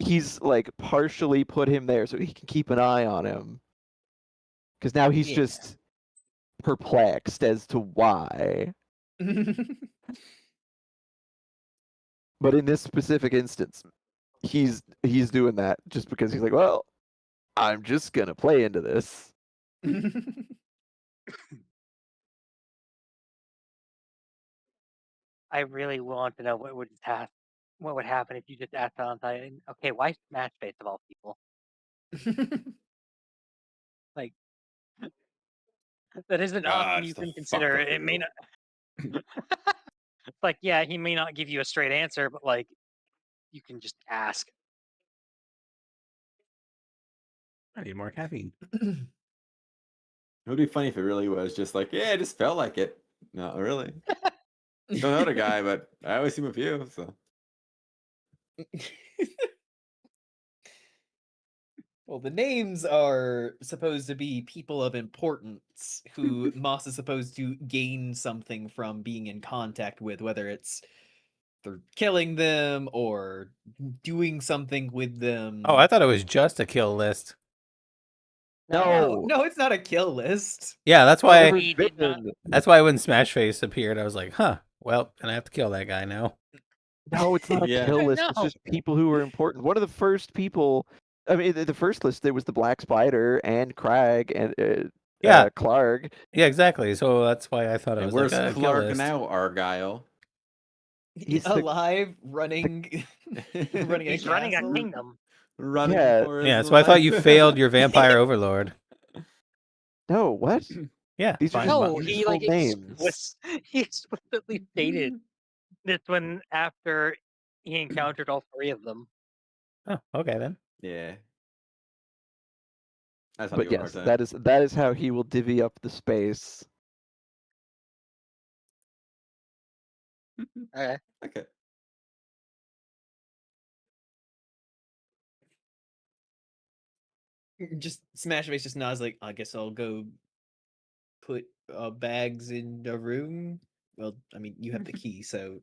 he's like partially put him there so he can keep an eye on him. Because now he's Yeah. just perplexed as to why. But in this specific instance, he's doing that just because he's like, well, I'm just gonna play into this. I really want to know what would happen if you just asked Valentine, okay, why Smash Face of all people? Like, that isn't often you just a can fuck consider. of It may you. not. Like, yeah, he may not give you a straight answer, but like, you can just ask. I need more caffeine. It would be funny if it really was just like, yeah, it just felt like it. Not really. Don't know the guy, but I always see him with you, so. Well, the names are supposed to be people of importance who Moss is supposed to gain something from being in contact with, whether it's they're killing them or doing something with them. Oh, I thought it was just a kill list. No. No, it's not a kill list. Yeah, that's why. Never He did not. been. That's why when Smash Face appeared, I was like, huh. Well, then I have to kill that guy now. No, it's not a Yeah. kill list. It's No. just people who are important. One of the first people. I mean, the first list there was the Black Spider and Crag and Yeah. Clark. Yeah, exactly. So that's why I thought it And was where's like a kill Clark list. now, Argyle? He's the- alive, running, running He's a running a castle. kingdom. Running Yeah. for his Yeah, so I thought you life. failed your vampire overlord. No, what? Yeah, These are fine. just No, he useful like names. he explicitly stated this when after he encountered all three of them. Oh, okay then. Yeah. That's how But you yes, that is how he will divvy up the space. Okay. Okay. Just Smash Face just nods like, I guess I'll go put bags in a room. Well, I mean, you have the key, so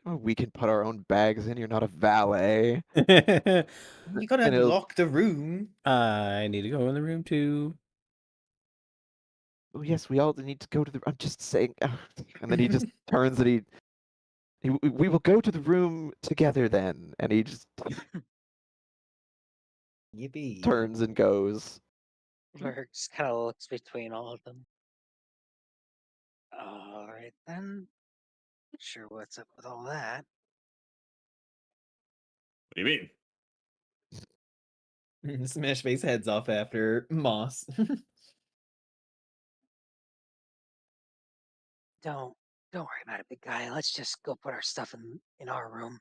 Oh, we can put our own bags in. You're not a valet. you gotta And it'll- unlock the room. I need to go in the room too. Oh yes, we all need to go to the. I'm just saying. And then he just turns and we will go to the room together then. And he just Yippee. turns and goes. Lurk just kind of looks between all of them. All right then. Not sure what's up with all that. What do you mean? Smash Face heads off after Moss. Don't worry about it, big guy. Let's just go put our stuff in our room.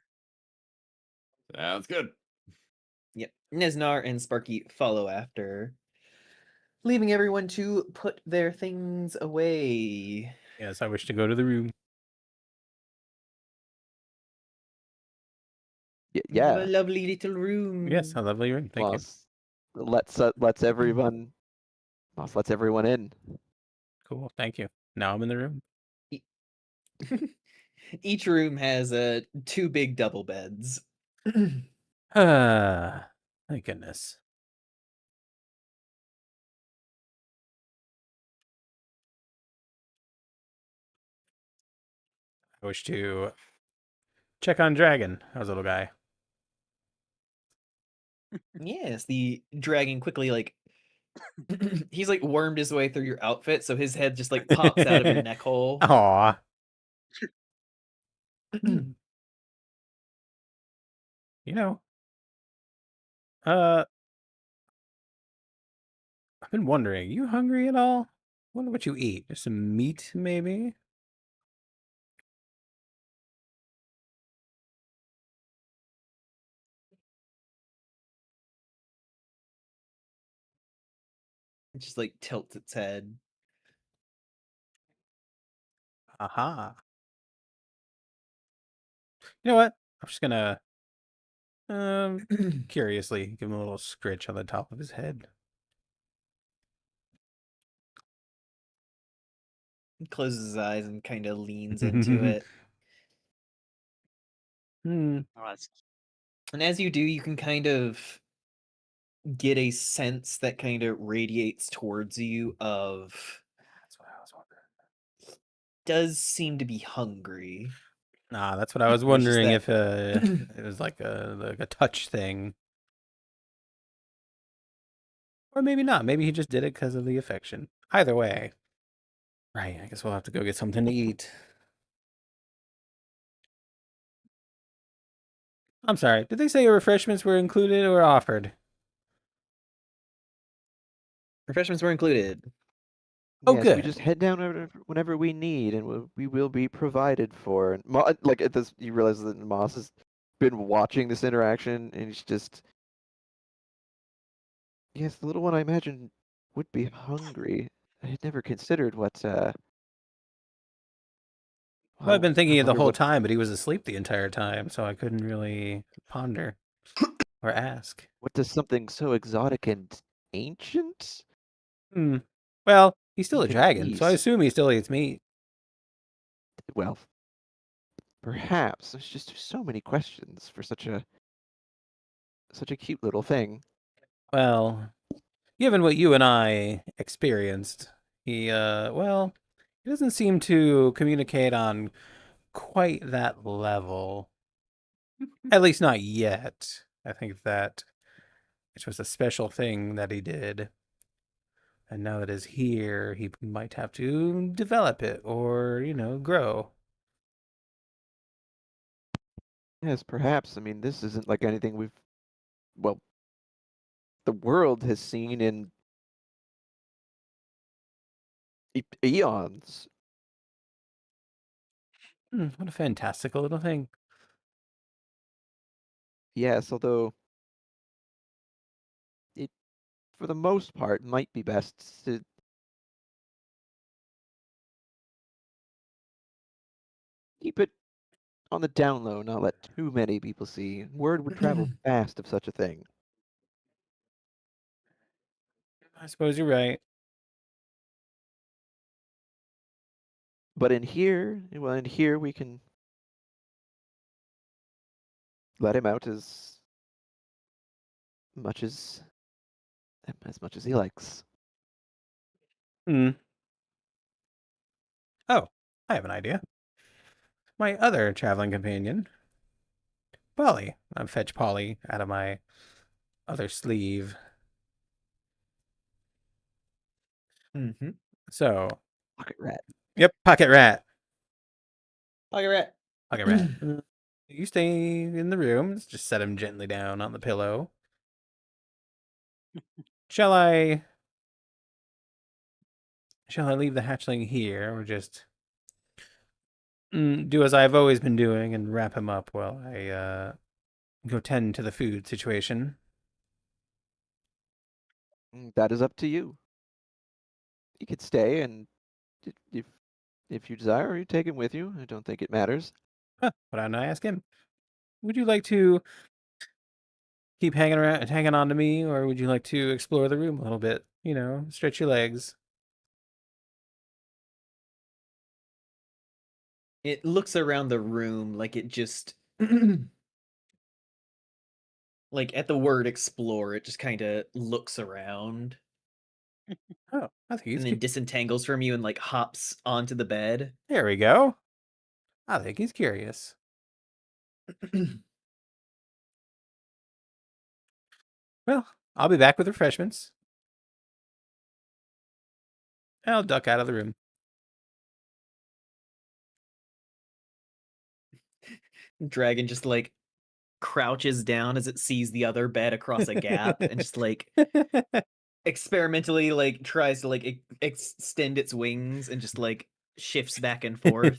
Sounds good. Yep. Nesnar and Sparky follow after, leaving everyone to put their things away. Yes, I wish to go to the room. You have Yeah. a lovely little room. Yes, a lovely room. Thank you. Moss lets everyone. Moss lets everyone in. Cool. Thank you. Now I'm in the room. Each room has two big double beds. Ah, thank goodness. I wish to check on Dragon. How's little guy? Yes, the dragon quickly like he's like wormed his way through your outfit, so his head just like pops out of your neck hole. Aw. You know, I've been wondering, you hungry at all? Wonder what you eat. Just some meat, maybe? It just like tilts its head. Aha. You know what? I'm just gonna curiously give him a little scritch on the top of his head. He closes his eyes and kind of leans into it. Hmm. Oh, that's And as you do, you can kind of get a sense that kind of radiates towards you of That's what I was wondering. does seem to be hungry. Nah, that's what I was It was just wondering that- if it was like a touch thing. Or maybe not. Maybe he just did it because of the affection. Either way. Right, I guess we'll have to go get something to eat. I'm sorry, did they say refreshments were included or offered? Refreshments were included. Oh, Yes, we good. just head down whenever we need, and we will be provided for. And like at this, you realize that Moss has been watching this interaction, and he's just, yes, the little one I imagine would be hungry. I had never considered what. Well, I've Well, been I thinking it the wonder whole what time, but he was asleep the entire time, so I couldn't really ponder or ask. does something so exotic and ancient Hmm. Well, he's still a even dragon, so I please? assume he still eats meat. Well, perhaps there's just so many questions for such a cute little thing. Well, given what you and I experienced, he well, he doesn't seem to communicate on quite that level. At least not yet. I think that it was a special thing that he did. And now that he's here, he might have to develop it or, grow. Yes, perhaps. I mean, this isn't like anything well, the world has seen in eons. What a fantastical little thing. Yes, although it, for the most part, might be best to keep it on the down low, not let too many people see. Word would travel fast of such a thing. I suppose you're right. But in here we can let him out much as much as he likes. Hmm. Oh, I have an idea. My other traveling companion, Polly. I fetch Polly out of my other sleeve. Mm-hmm. So, Pocket rat. yep, pocket rat. Pocket rat. Pocket rat. You stay in the room. Let's just set him gently down on the pillow. Shall I leave the hatchling here or just do as I've always been doing and wrap him up while I go tend to the food situation? That is up to you. You could stay, and if you desire, you take him with you. I don't think it matters. Huh, why don't I ask him? Would you like to keep hanging around and hanging on to me, or would you like to explore the room a little bit? Stretch your legs. It looks around the room like it just like at the word explore, it just kind of looks around Oh, I think he's and then disentangles from you and like hops onto the bed. There we go. I think he's curious. Well, I'll be back with refreshments. I'll duck out of the room. Dragon just like crouches down as it sees the other bed across a gap and just like experimentally like tries to like extend its wings and just like shifts back and forth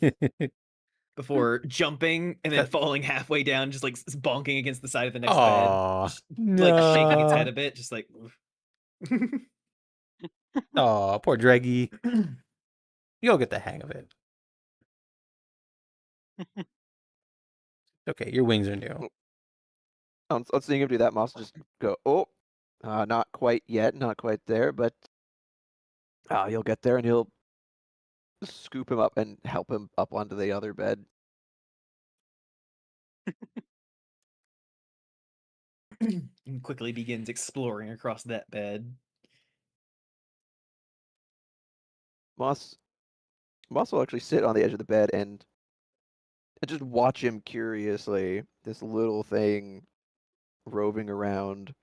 before jumping and then That- falling halfway down, just like bonking against the side of the next bed, Aw, just, like shaking its no. head a bit, just like. Aw, poor Dreggy. You'll get the hang of it. Okay, your wings are new. On seeing him do that, Moss will just go, oh, not quite yet, not quite there, but he'll get there and he'll scoop him up and help him up onto the other bed. And quickly begins exploring across that bed. Moss will actually sit on the edge of the bed and just watch him curiously, this little thing roving around.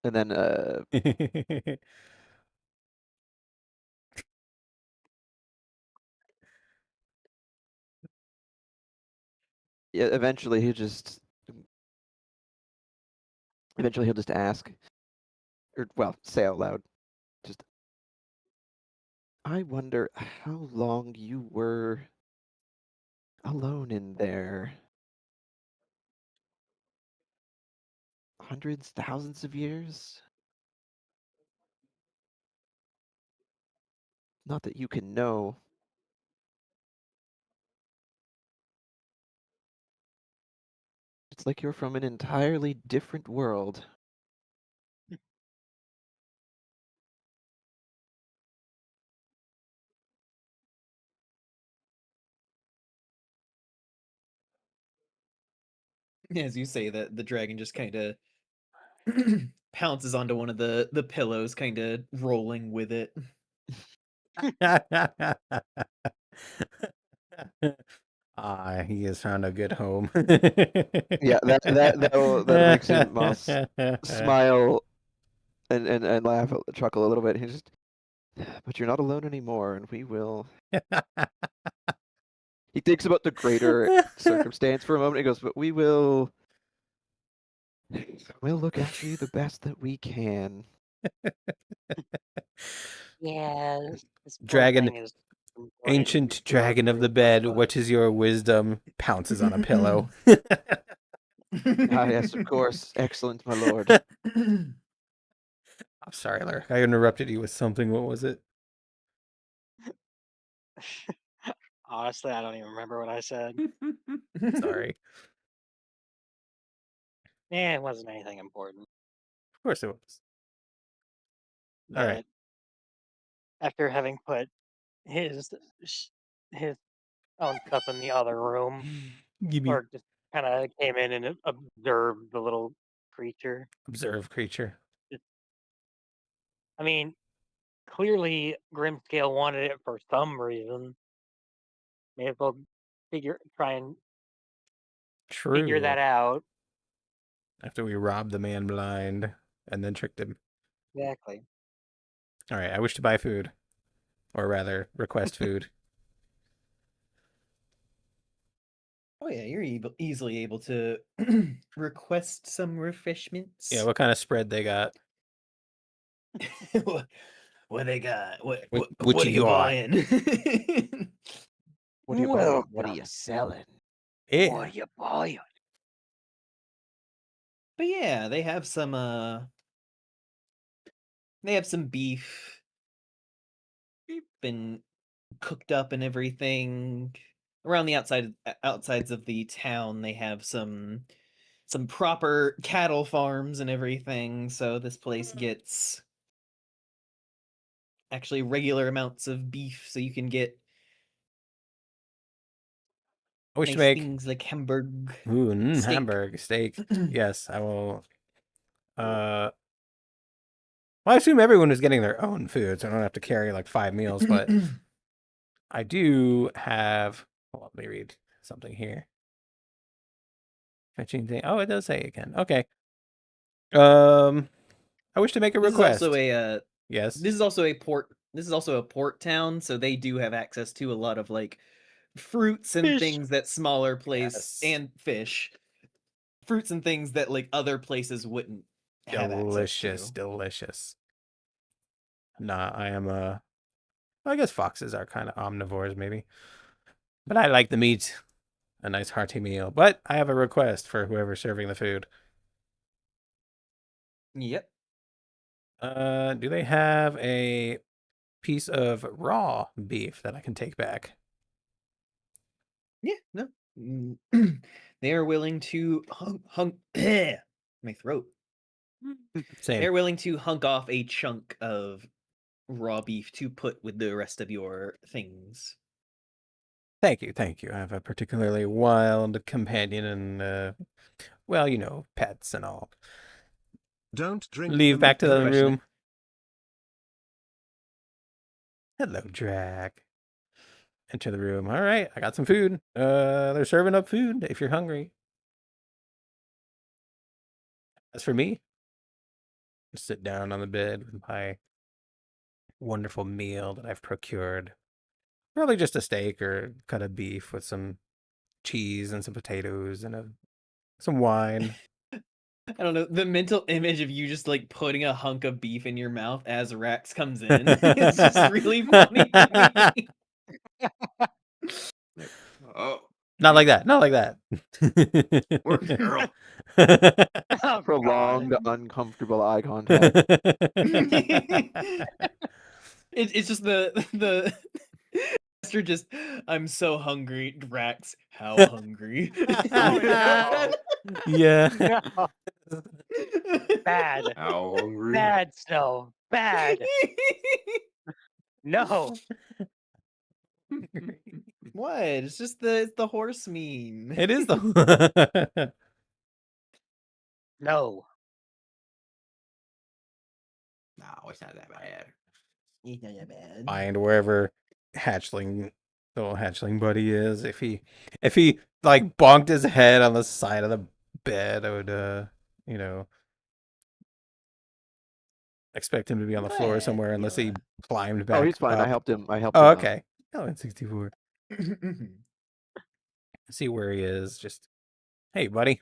And then yeah, eventually he'll just ask, or well, say out loud, just, I wonder how long you were alone in there. Hundreds, thousands of years? Not that you can know. It's like you're from an entirely different world. As you say that, the dragon just kind of pounces onto one of the pillows, kind of rolling with it. He has found a good home. Yeah, that makes him smile and laugh, chuckle a little bit. He's just, but you're not alone anymore, and we will. He thinks about the greater circumstance for a moment. He goes, but we'll look after you the best that we can. Yeah, this poor Dragon, thing is ancient dragon of the bed, what is your wisdom? Pounces on a pillow. Ah, yes, of course. Excellent, my lord. I'm sorry, Larry. I interrupted you with something. What was it? Honestly, I don't even remember what I said. Sorry. Yeah, it wasn't anything important. Of course it was. All right. But after having put his his own stuff in the other room, Give me or just kind of came in and observed the little creature. observe creature. I mean, clearly Grimscale wanted it for some reason. May as well try and figure True. that out. After we robbed the man blind and then tricked him. Exactly. All right. I wish to buy food, or rather, request food. Oh yeah, you're easily able to request some refreshments. Yeah. What kind of spread they got? What they got? What What are you you got? buying? What are you buying? What are you selling? Yeah. What are you buying? But yeah, they have some beef. Been cooked up and everything. Around the outsides of the town, they have some proper cattle farms and everything, so this place gets actually regular amounts of beef, so you can get I wish nice to make things like Hamburg. Ooh, steak. hamburg steak. Yes, I will. Well, I assume everyone is getting their own food, so I don't have to carry like 5 meals. But I do have. Hold on, let me read something here. Fetching thing. Oh, it does say again. Okay. I wish to make a request. This is also a yes. This is also a port. This is also a port town, so they do have access to a lot of like fruits and Fish. things that smaller place Yes. and fish. Fruits and things that like other places wouldn't have Delicious, access to. delicious. Nah, I am I guess foxes are kind of omnivores, maybe. But I like the meat. A nice hearty meal. But I have a request for whoever's serving the food. Yep. Do they have a piece of raw beef that I can take back. Yeah, no. They are willing to my throat. Same. They're willing to hunk off a chunk of raw beef to put with the rest of your things. Thank you, thank you. I have a particularly wild companion and, well, you know, pets and all. Don't drink Leave back to Good the question. room. Hello, Drag. Enter the room. All right, I got some food. They're serving up food if you're hungry. As for me, just sit down on the bed with my wonderful meal that I've procured. Probably just a steak or cut of beef with some cheese and some potatoes and some wine. I don't know, the mental image of you just like putting a hunk of beef in your mouth as Rex comes in is just really funny to me. Oh, Not like that. Not like that. work, girl. Oh, Prolonged, God. uncomfortable eye contact. It's just the Master just, I'm so hungry. Drax, how hungry? Oh, no. Yeah. No. Bad. How hungry? Bad, Snow. Bad. No. What? It's just the horse meme. It is the. No. No, it's not that bad. It's not that bad. Find wherever little hatchling buddy is. If he like bonked his head on the side of the bed, I would you know, expect him to be on the floor somewhere unless he climbed back Oh, he's fine. I up. helped him. Oh, him out. okay. Oh, 64. See where he is. Just, hey, buddy.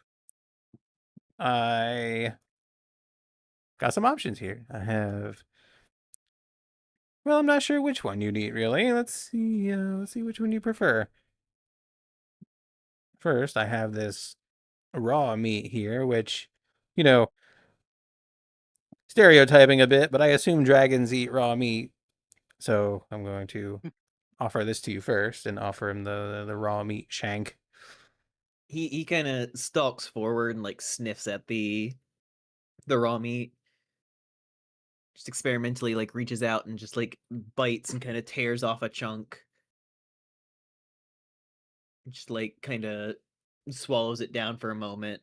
I got some options here. I have. Well, I'm not sure which one you need really. Let's see. Let's see which one you prefer. First, I have this raw meat here, which, you know, stereotyping a bit, but I assume dragons eat raw meat. So I'm going to offer this to you first and offer him the raw meat shank. He kind of stalks forward and like sniffs at the raw meat. Just experimentally like reaches out and just like bites and kind of tears off a chunk. Just like kind of swallows it down for a moment.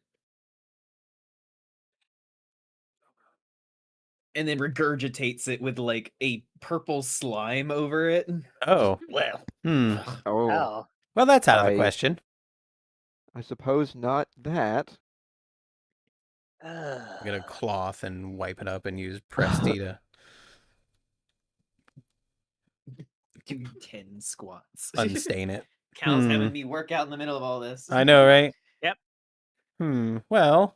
And then regurgitates it with like a purple slime over it. Oh. Well. Hmm. Oh, Oh. Well, that's out of the I- question. I suppose not that. Get a cloth and wipe it up and use Presti to Do 10 squats. unstain it. Cal's Hmm. having me work out in the middle of all this. I know, right? Yep. Well,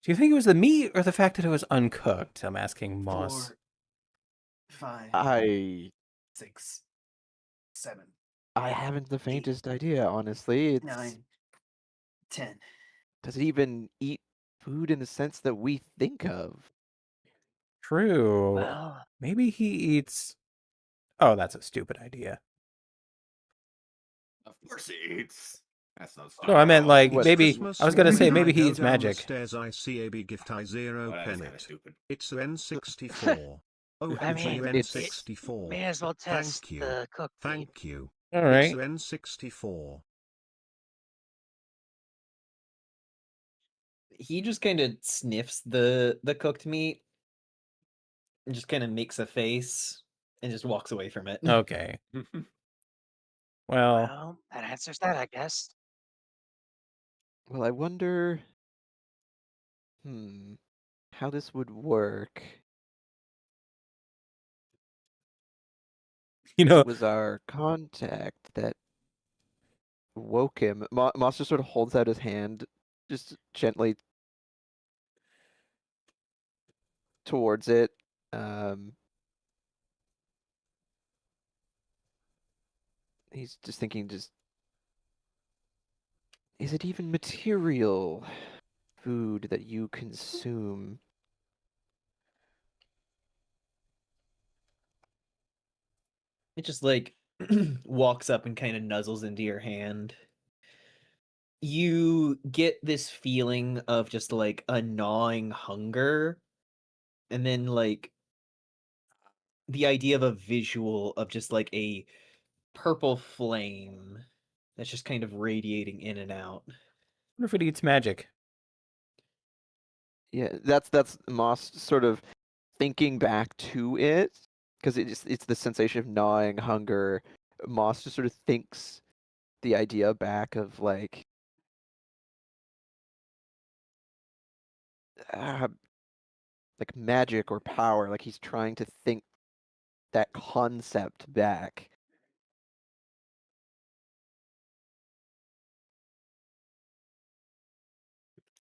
do you think it was the meat or the fact that it was uncooked? I'm asking Moss. 4, 5, I 6, 7, haven't the faintest idea, honestly. It's 9, 10. does it even eat food in the sense that we think of? True. Well, Maybe he eats. Oh, that's a stupid idea. Of course he eats. That's not. No, I meant like What- maybe. Christmas I was gonna say morning, maybe I he go eats down the magic. stairs, I see a big gift. I zero Well, that is kind of pennant. stupid. It's N64. Oh, I mean, N64. may as well test Thank you. the cook. Thank you. All right. It's N64. He just kind of sniffs the cooked meat and just kind of makes a face and just walks away from it. Okay. Well, Well, that answers that, I guess. Well, I wonder how this would work. you know, It was our contact that woke him. Moss just sort of holds out his hand, just gently towards it. He's just thinking, is it even material food that you consume? It just like walks up and kind of nuzzles into your hand. You get this feeling of just like a gnawing hunger, and then like the idea of a visual of just like a purple flame that's just kind of radiating in and out. I wonder if it eats magic. Yeah, that's Moss sort of thinking back to it, because it's the sensation of gnawing hunger. Moss just sort of thinks the idea back of like magic or power. Like he's trying to think that concept back.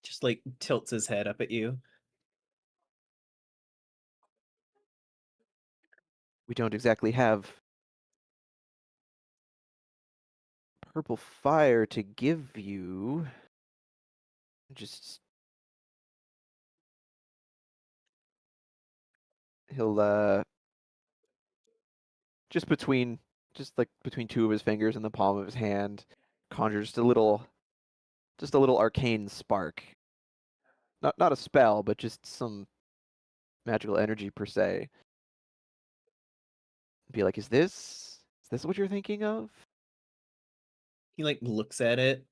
Just like tilts his head up at you. We don't exactly have purple fire to give you. Just he'll just between two of his fingers and the palm of his hand, conjure just a little arcane spark. Not a spell, but just some magical energy per se. Be like, is this what you're thinking of? He like looks at it.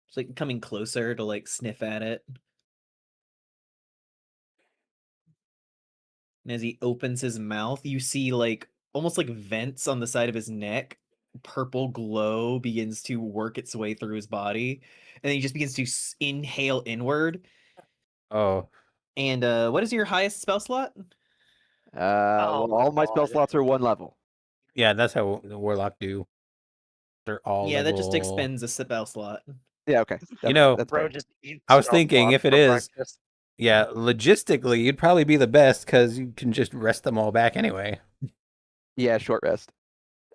It's like coming closer to like sniff at it. And as he opens his mouth, you see like almost like vents on the side of his neck. Purple glow begins to work its way through his body, and then he just begins to inhale inward. Oh, And what is your highest spell slot? Oh Well, my all my spell God. slots are 1 level. yeah, that's how the warlock do. They're all Yeah, that just level- expends a spell slot. Yeah, okay. know, that's Bro fair. just eats I was a thinking lot if it for is- breakfast. Yeah, logistically, you'd probably be the best because you can just rest them all back anyway. Yeah, short rest.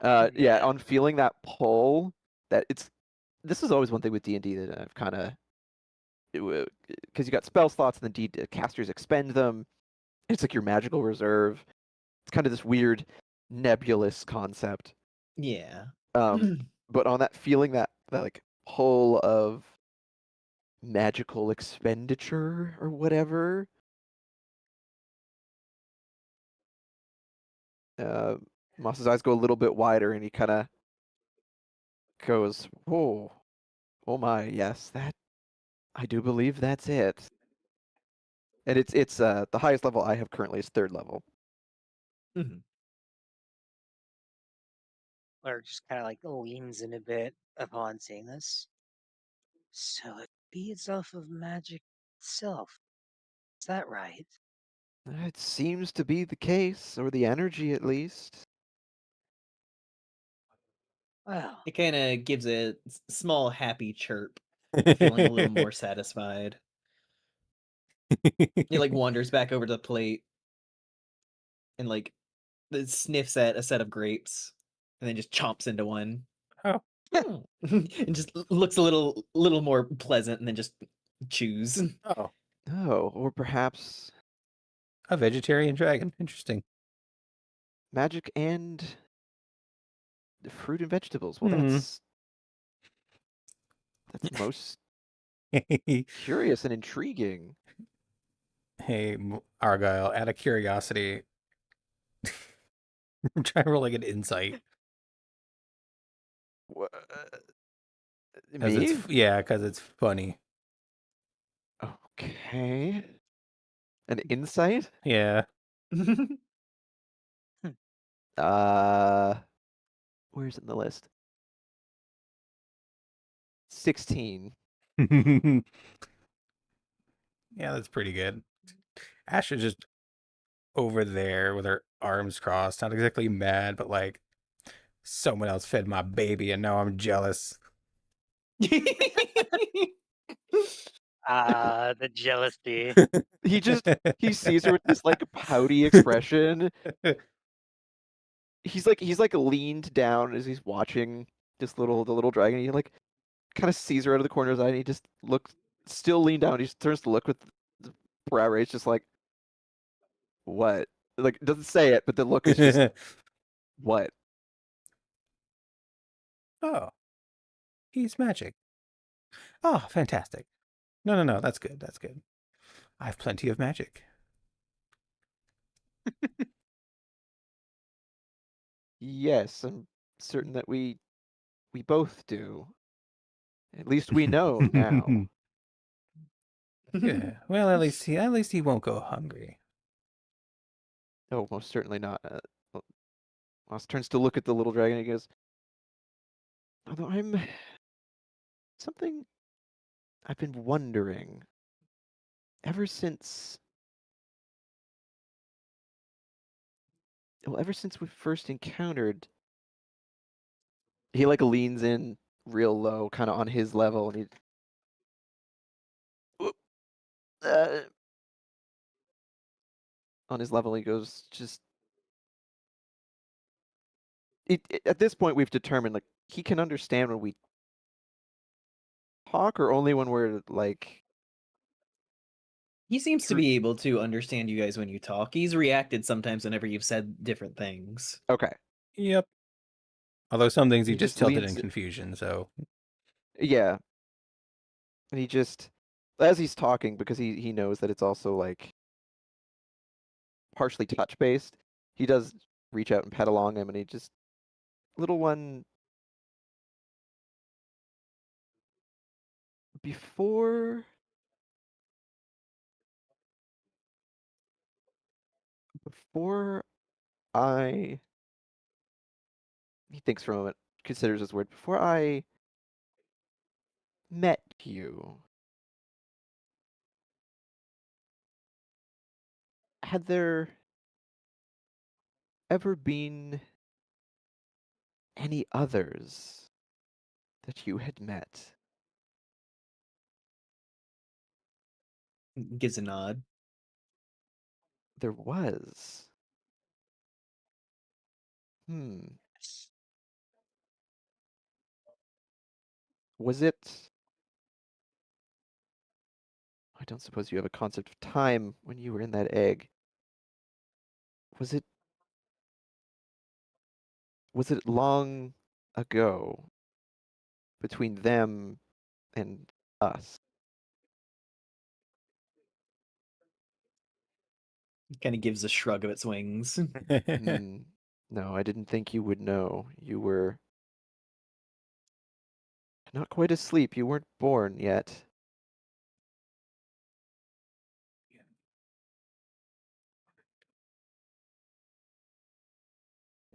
Yeah, on feeling that pull, this is always one thing with D&D that I've kind of, because you got spell slots and then casters expend them. It's like your magical reserve. It's kind of this weird nebulous concept. Yeah. But on that feeling, that like pull of magical expenditure or whatever, Moss's eyes go a little bit wider, and he kind of goes, "Oh, oh my, yes, I do believe that's it." And it's the highest level I have currently is 3rd level. Mhm. Or just kind of like leans in a bit upon seeing this. So it feeds off of magic itself. Is that right? It seems to be the case, or the energy at least. Well, It kind of gives a small happy chirp, feeling a little more satisfied. He like wanders back over to the plate and like sniffs at a set of grapes and then just chomps into one. Oh. And just looks a little more pleasant and then just chews. Oh, Oh, or perhaps a vegetarian dragon. Interesting. magic and the fruit and vegetables. Well, Hmm. that's most Hey, curious and intriguing. Argyle, out of curiosity, I'm trying to roll like an insight. Me? Because it's funny. Okay. An insight? Yeah. Where's it in the list? 16. Yeah, that's pretty good. Ash is just over there with her arms crossed, not exactly mad, but like someone else fed my baby and now I'm jealous. the jealousy. He sees her with this like pouty expression. He's like leaned down as he's watching the little dragon. He like kind of sees her out of the corner of his eye, and he just looks, still leaned down. He just turns to look with the brow raised, just like, what? Like, doesn't say it, but the look is just What? Oh, he's magic. Oh, fantastic. No, that's good, that's good. I have plenty of magic. Yes, I'm certain that we both do. At least we know now. Yeah, well, at least he won't go hungry. Oh, most certainly not. Moss turns to look at the little dragon and he goes, although something I've been wondering ever since we first encountered. He like leans in real low, kind of on his level, and on his level he goes, just at this point we've determined like he can understand when we talk or only when we're like. He seems to be able to understand you guys when you talk. He's reacted sometimes whenever you've said different things. Okay. Yep. Although some things he He just just tilted leans- in confusion, so. Yeah. And he just, as he's talking, because he knows that it's also like partially touch based, he does reach out and pet along him, and he just, little one, before I, he thinks for a moment, considers his word, before I met you, had there ever been any others that you had met? Gives a nod. There was. Was it? I don't suppose you have a concept of time when you were in that egg. Was it long ago between them and us? Kind of gives a shrug of its wings. No, I didn't think you would know. You were not quite asleep. You weren't born yet.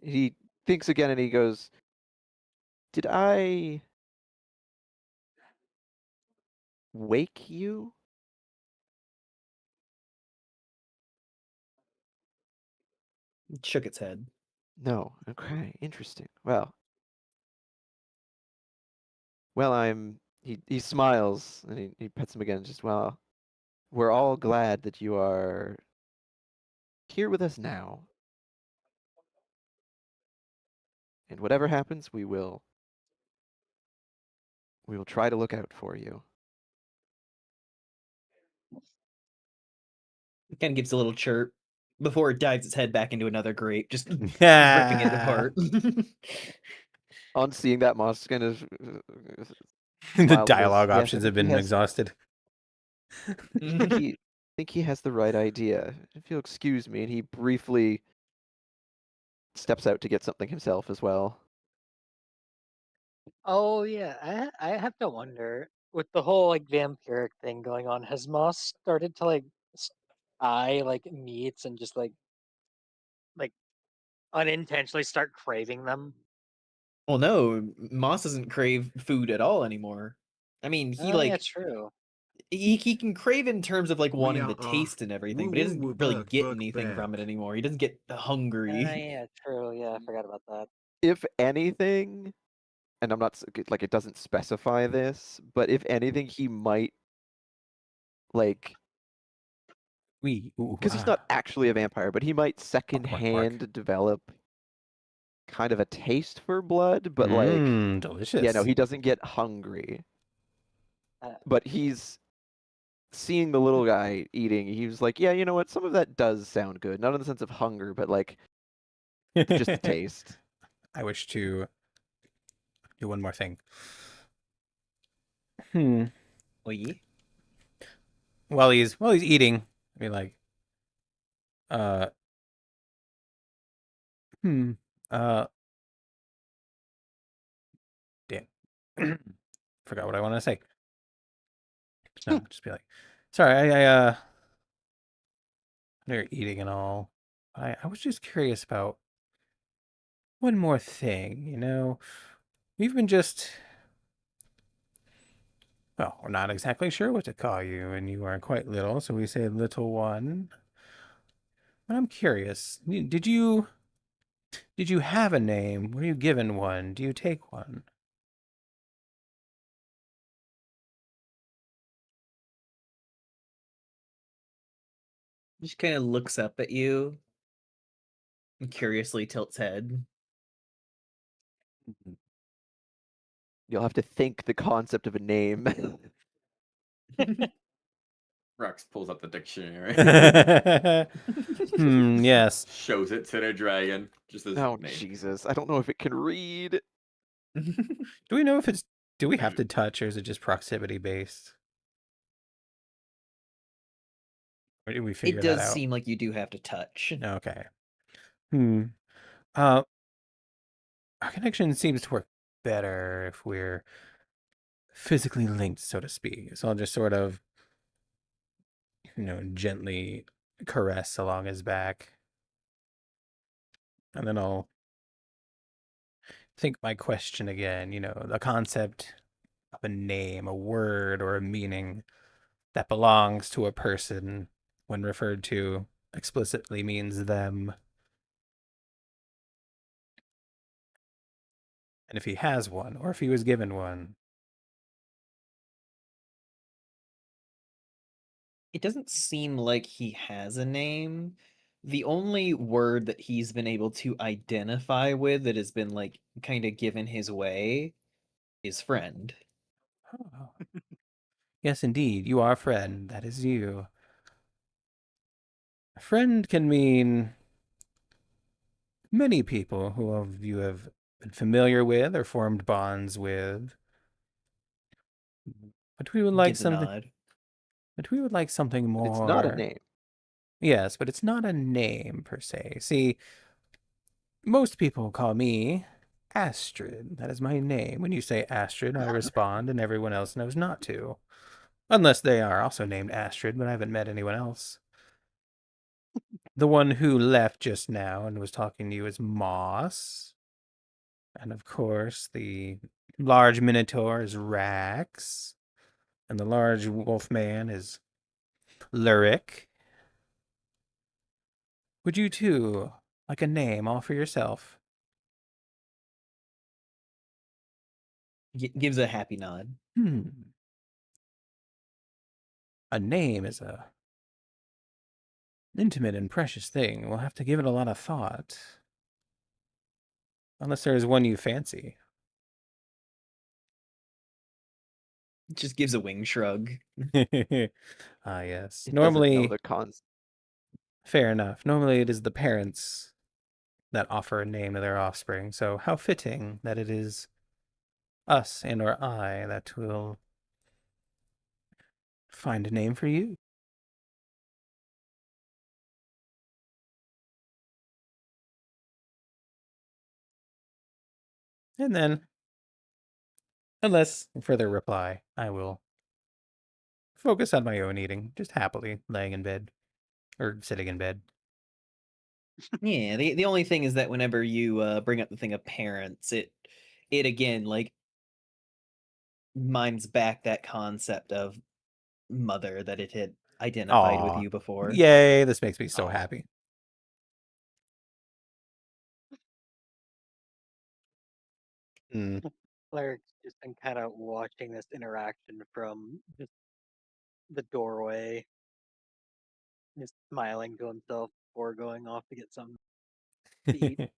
He thinks again and he goes, did I wake you? Shook its head. No. Okay, interesting. Well, he smiles and he pets him again, just, well, we're all glad that you are here with us now. And whatever happens, we will try to look out for you. It kind of gives a little chirp before it dives its head back into another grape, just ripping it apart. On seeing that, Moss kind of The smiles and goes, dialogue "Yes, I options think have he been has- exhausted. I think he has the right idea. If you'll excuse me," and he briefly steps out to get something himself as well. Oh yeah, I have to wonder with the whole like vampiric thing going on. Has Moss started to like eye like meats and just like unintentionally start craving them? Well, no, Moss doesn't crave food at all anymore. I mean, he Oh yeah, like true. he can crave in terms of like We wanting the are taste and everything, but he doesn't woo-woo-woo really berg get berg anything from it berg. anymore. He doesn't get hungry. Yeah, true. Yeah, I forgot about that. If anything, and I'm not like it doesn't specify this, but if anything, he might like because he's not actually a vampire, but he might secondhand develop kind of a taste for blood, but like delicious. yeah, no, he doesn't get hungry. But he's seeing the little guy eating. He was like, yeah, you know what? Some of that does sound good. Not in the sense of hunger, but like Just a taste. I wish to do one more thing. Oh, yeah? While he's eating, I mean, like, uh, uh, damn, forgot what I want to say. No, just be like, sorry, I they're eating and all. I was just curious about one more thing. We've been well, we're not exactly sure what to call you, and you are quite little, so we say little one. But I'm curious, did you have a name? Were you given one? Do you take one? Just kind of looks up at you and curiously tilts head. You'll have to think the concept of a name. Rex pulls up the dictionary. Yes. Shows it to the dragon. Just as Oh, name. Jesus. I don't know if it can read. Do we know if do we have to touch, or is it just proximity based? Or did we figure It that does out? seem like you do have to touch. Okay. Our connection seems to work better if we're physically linked, so to speak. So I'll just sort of, gently caress along his back. And then I'll think my question again, the concept of a name, a word, or a meaning that belongs to a person when referred to explicitly means them. And if he has one, or if he was given one. It doesn't seem like he has a name. The only word that he's been able to identify with that has been like kind of given his way is friend. Oh. Yes, indeed, you are a friend. That is you. A friend can mean many people you have been familiar with or formed bonds with. But we would like Gives a something. nod. But we would like something more. It's not a name. Yes, but it's not a name per se. See, most people call me Astrid. That is my name. When you say Astrid, I respond, and everyone else knows not to. Unless they are also named Astrid, but I haven't met anyone else. The one who left just now and was talking to you is Moss. And of course, the large minotaur is Rax. And the large wolf man is Lyric. Would you two like a name all for yourself? Gives a happy nod. A name is a intimate and precious thing. We'll have to give it a lot of thought. Unless there is one you fancy. Just gives a wing shrug. Ah, yes. It doesn't Normally, know the cons. fair enough. Normally it is the parents that offer a name to their offspring. So how fitting that it is us and or I that will find a name for you. And then, unless further reply, I will focus on my own eating, just happily laying in bed or sitting in bed. Yeah, the only thing is that whenever you bring up the thing of parents, it again like mimes back that concept of mother that it had identified with Aw, you before. yay, this makes me so Aw. happy. Cleric's just been kind of watching this interaction from just the doorway, just smiling to himself before going off to get something to eat.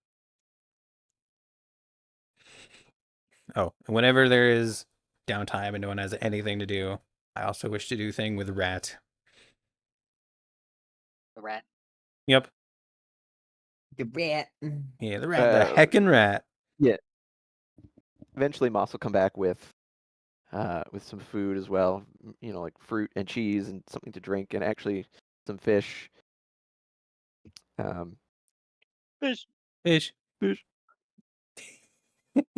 Oh, and whenever there is downtime and no one has anything to do, I also wish to do thing with Rat. The rat. Yep. The rat. Yeah, the rat, the Uh, heckin' rat. Eventually, Moss will come back with some food as well. Like fruit and cheese and something to drink, and actually some fish. Fish. Fish. Fish.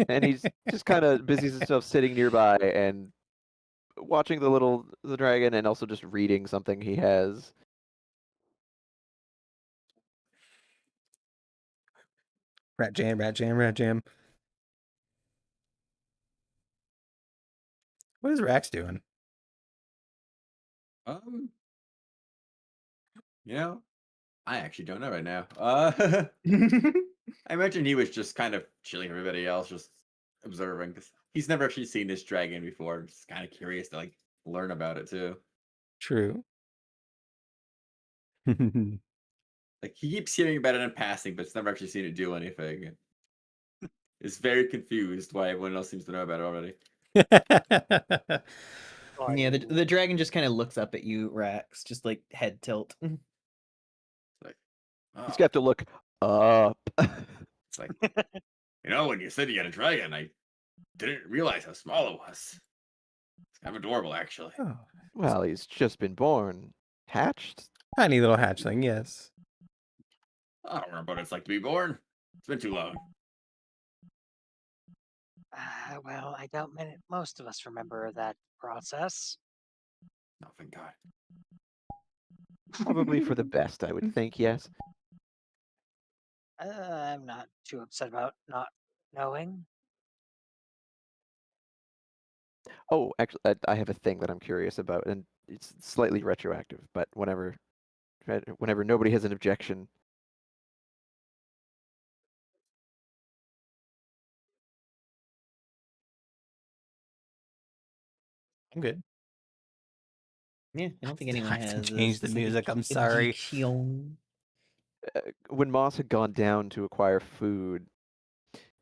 And he's just kind of busies himself sitting nearby and watching the dragon, and also just reading something he has. Rat jam, rat jam, rat jam. What is Rax doing? You know, I actually don't know right now. I imagine he was just kind of chilling with everybody else, just observing, because he's never actually seen this dragon before. Just kind of curious to like learn about it too. True. Like he keeps hearing about it in passing, but it's never actually seen it do anything. Is very confused why everyone else seems to know about it already. Yeah, the dragon just kind of looks up at you, Rax, just like head tilt. Like, He's oh, got to look up. it's like, when you said you had a dragon, I didn't realize how small it was. It's kind of adorable, actually. Oh, Well, he's just been born, hatched. tiny little hatchling, yes. I don't remember what it's like to be born. It's been too long. Well, I doubt most of us remember that process. Oh, thank God. Probably for the best, I would think. Yes. I'm not too upset about not knowing. Oh, actually, I have a thing that I'm curious about, and it's slightly retroactive. But whenever nobody has an objection, I'm good. Yeah, I don't think anyone I have to has. change the music, I'm sorry. when Moss had gone down to acquire food,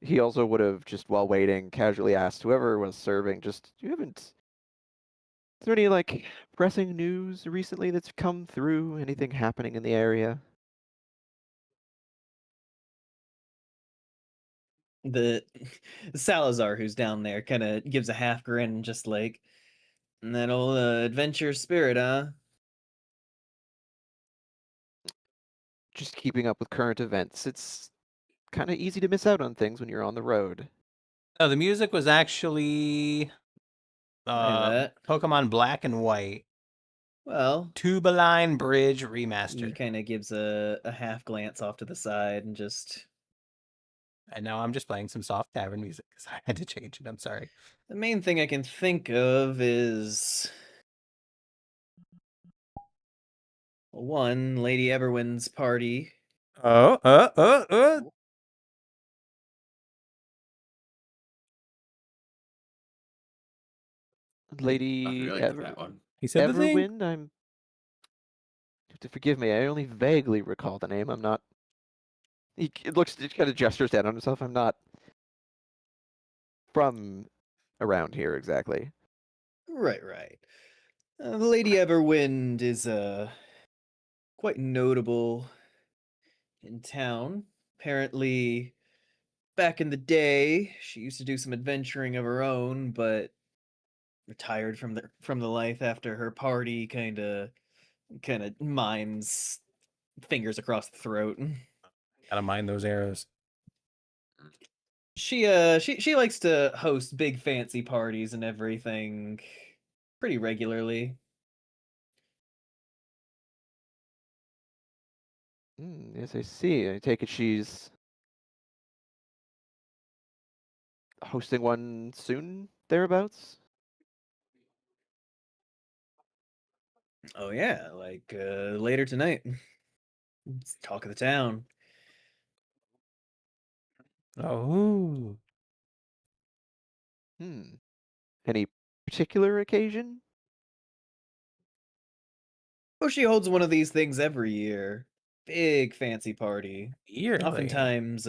he also would have, just while waiting, casually asked whoever was serving, "Is there any like pressing news recently that's come through? Anything happening in the area?" The Salazar, who's down there, kind of gives a half grin, just like, that old adventure spirit, huh? Just keeping up with current events. It's kind of easy to miss out on things when you're on the road. Oh, the music was actually that. Pokemon Black and White. Well, Tubeline Bridge he Remaster. kind of gives a half glance off to the side and just. And now I'm just playing some soft tavern music because I had to change it. I'm sorry. The main thing I can think of is. One, Lady Everwin's party. Lady Not familiar with that one. He said the thing. Everwind, you have to forgive me, I only vaguely recall the name. I'm not. He kind of gestures down on himself. I'm not from around here exactly. Right. Lady Everwind is quite notable in town. Apparently, back in the day, she used to do some adventuring of her own, but retired from the life after her party kind of mimes fingers across the throat. Gotta mind those arrows. She likes to host big fancy parties and everything pretty regularly. Yes, I see. I take it she's hosting one soon, thereabouts? Oh yeah, like later tonight. It's talk of the town. Oh. Any particular occasion? Oh, she holds one of these things every year. Big fancy party. Yearly. Oftentimes,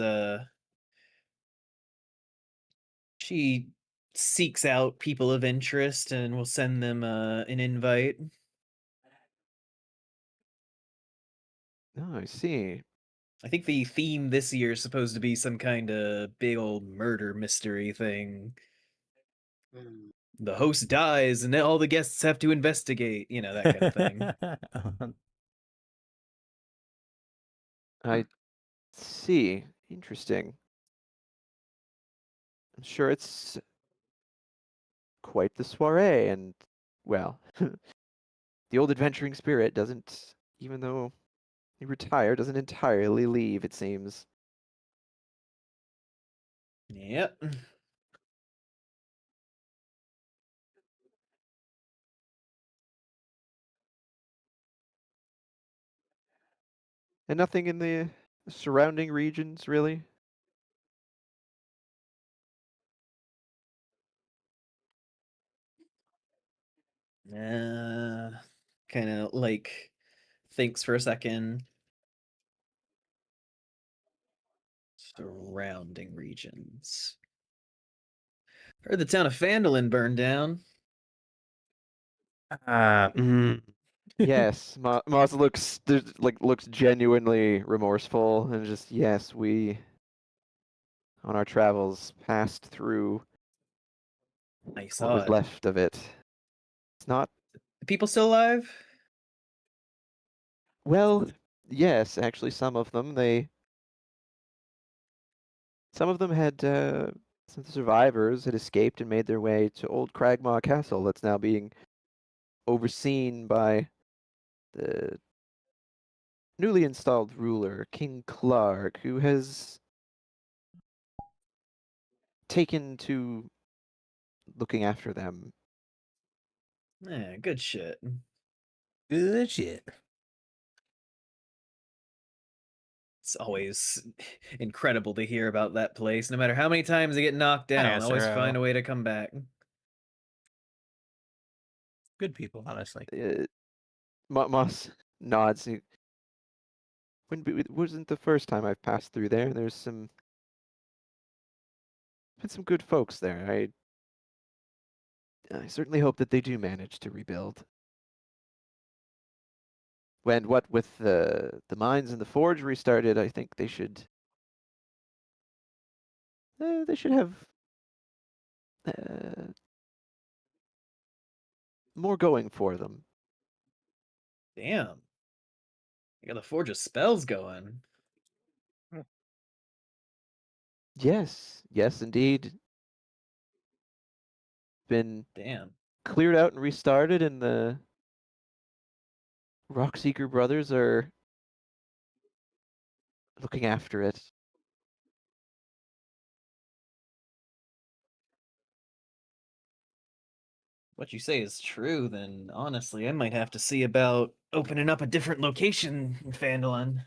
she seeks out people of interest and will send them an invite. Oh, I see. I think the theme this year is supposed to be some kind of big old murder mystery thing. Hmm. The host dies and then all the guests have to investigate, you know, that kind of thing. I see. Interesting. I'm sure it's quite the soiree, and, well, the old adventuring spirit doesn't, even though he retired, doesn't entirely leave, it seems. Yep. And nothing in the surrounding regions, really? Kind of like thinks for a second. Surrounding regions. Heard the town of Phandalin burned down. Yes, Moss looks genuinely remorseful, and just, yes, we, on our travels, passed through I what saw was it. left of it. It's not, The people still alive? well, yes, actually, some of them, some of them had, some of the survivors had escaped and made their way to Old Cragmaw Castle that's now being overseen by the newly installed ruler, King Clark, who has taken to looking after them. Yeah, good shit. Good shit. It's always incredible to hear about that place. No matter how many times they get knocked down, always find a way to come back. Good people, honestly. Moss nods. It wasn't the first time I've passed through there. There's been some good folks there. I certainly hope that they do manage to rebuild. What with the mines and the forge restarted, I think they should have uh, more going for them. Damn. You got the Forge of Spells going. Yes, yes, indeed. Been Damn. cleared out and restarted, and the Rockseeker brothers are looking after it. What you say is true, then honestly, I might have to see about opening up a different location in Phandalin.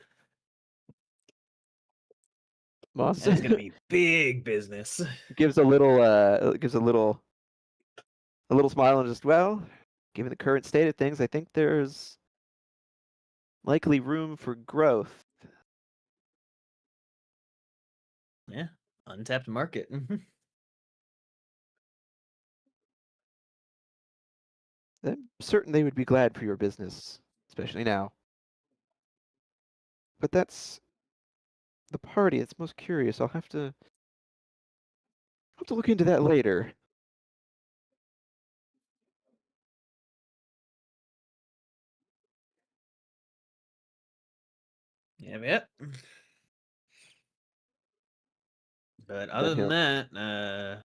Moss That is gonna be big business. gives a little smile and just, well, given the current state of things, I think there's likely room for growth. Yeah, untapped market. I'm certain they would be glad for your business, especially now. But that's the party. It's most curious. I'll have to look into that later. Yep. But Then other than he'll that,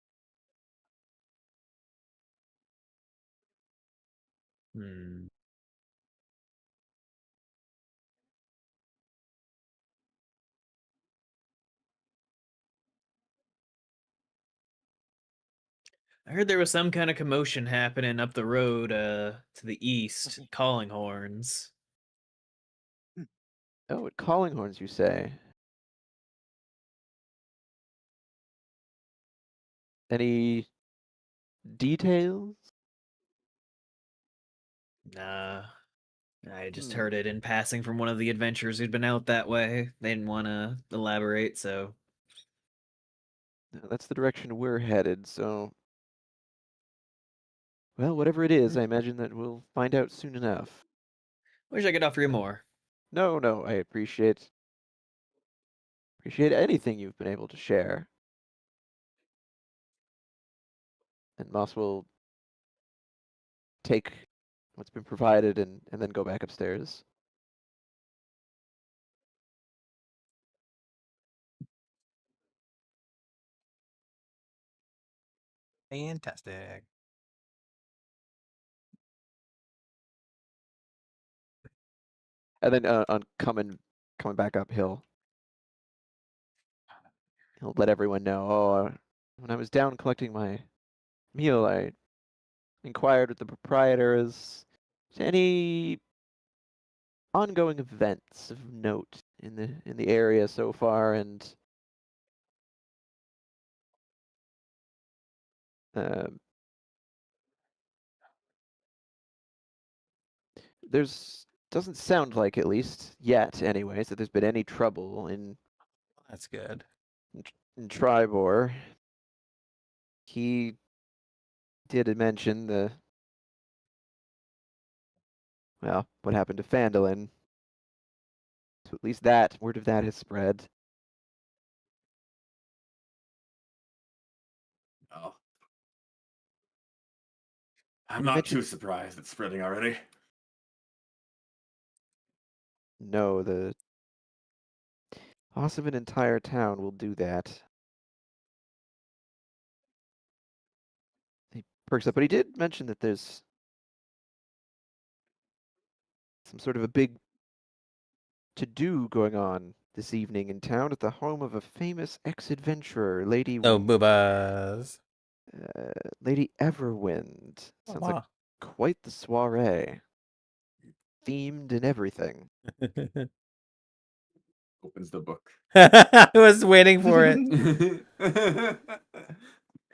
I heard there was some kind of commotion happening up the road, to the east, calling horns. Oh, at Callinghorns, you say? Any details? Nah, I just Hmm. heard it in passing from one of the adventurers who'd been out that way. They didn't want to elaborate, so. No, that's the direction we're headed, so. Well, whatever it is, I imagine that we'll find out soon enough. Wish I could offer you more. No, I appreciate Appreciate anything you've been able to share. And Moss will take what's been provided and then go back upstairs. Fantastic. And then on coming back up, he'll let everyone know. Oh, when I was down collecting my meal, I inquired with the proprietor as to any ongoing events of note in the area so far, and there's doesn't sound like, at least yet, anyways, that there's been any trouble That's good. in Tribor. He did mention what happened to Phandalin. So at least that word of that has spread. Oh. I'm You not mentioned- too surprised it's spreading already. No, the loss of an entire town will do that. He perks up, but he did mention that there's some sort of a big to-do going on this evening in town at the home of a famous ex-adventurer, Oh, boobas. Lady Everwind. Oh, Sounds wow. like quite the soiree. Themed and everything. Opens the book. I was waiting for it. I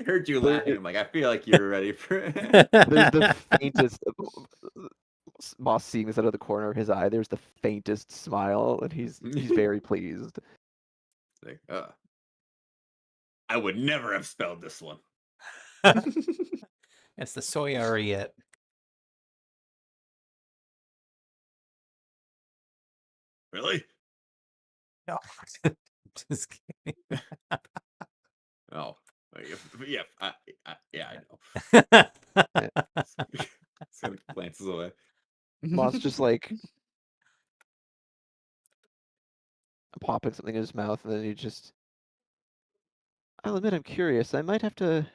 heard you There- laughing. I'm like, I feel like you're ready for it. There's the faintest. Moss seeing this out of the corner of his eye. There's the faintest smile, and he's very pleased. Like, I would never have spelled this one. It's the soyariet. Really? No. Just kidding. Oh, yeah, yeah, I know. Just kind of glances away. Moss just like popping something in his mouth, and then he just. I'll admit I'm curious. I might have to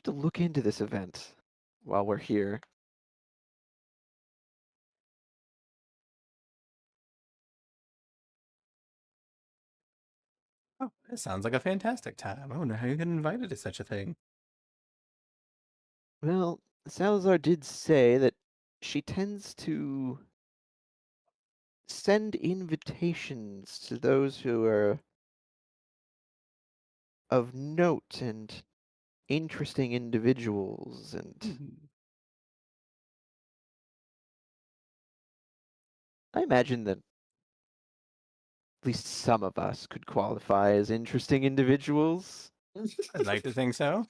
look into this event while we're here. Oh, it sounds like a fantastic time. I wonder how you get invited to such a thing. Well, Salazar did say that she tends to send invitations to those who are of note and interesting individuals, and I imagine that at least some of us could qualify as interesting individuals. I'd like to think so.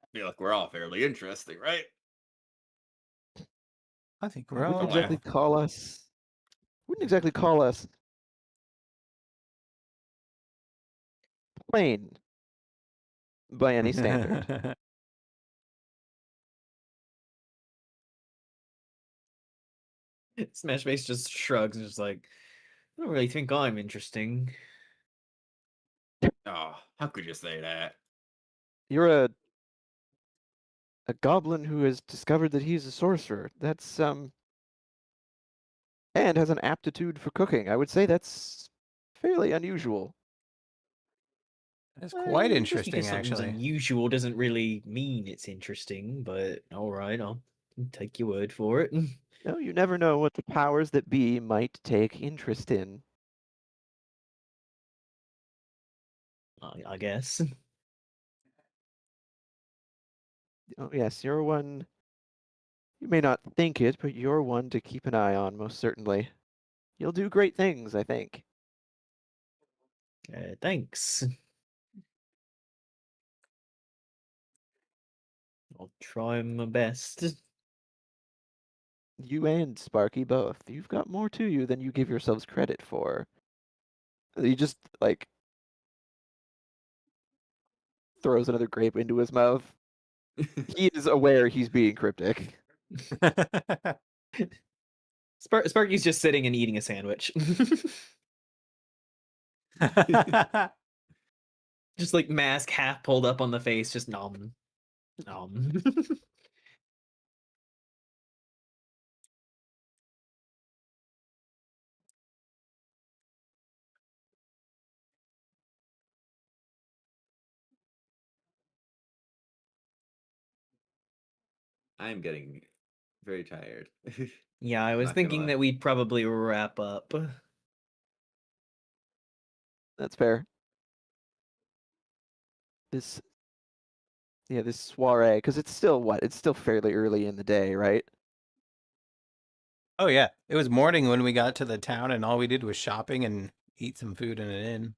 I feel like we're all fairly interesting, right? I think I we're wouldn't all. exactly call us. Plain by any standard. Smashface just shrugs and is like, I don't really think I'm interesting. Oh, how could you say that? You're a goblin who has discovered that he's a sorcerer. That's and has an aptitude for cooking. I would say that's fairly unusual. It's quite Just interesting, because something's actually. unusual doesn't really mean it's interesting, but alright, I'll take your word for it. No, you never know what the powers that be might take interest in. I guess. Oh, yes, you're one. You may not think it, but you're one to keep an eye on, most certainly. You'll do great things, I think. Thanks. I'll try my best. You and Sparky both. You've got more to you than you give yourselves credit for. He just like throws another grape into his mouth. He is aware he's being cryptic. Sparky's just sitting and eating a sandwich. Just like mask half pulled up on the face, just nom. Nom. I'm getting very tired. Yeah, I was Not gonna thinking lie. that we'd probably wrap up. That's fair. This soiree, because it's still what? It's still fairly early in the day, right? Oh yeah, it was morning when we got to the town, and all we did was shopping and eat some food in an inn.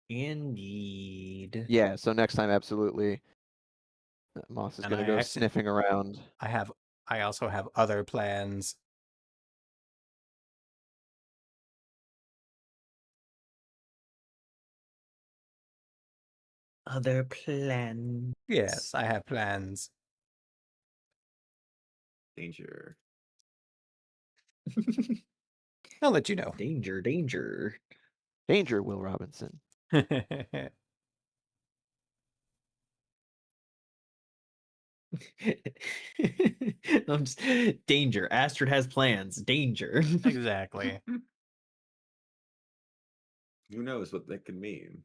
Indeed. Yeah, so next time, absolutely. Moss is And gonna I go actually- sniffing around. I also have other plans. Other plans. Yes, I have plans. Danger. I'll let you know. Danger, danger. Danger, Will Robinson. I'm just, danger. Astrid has plans. Danger. Exactly. Who knows what that could mean?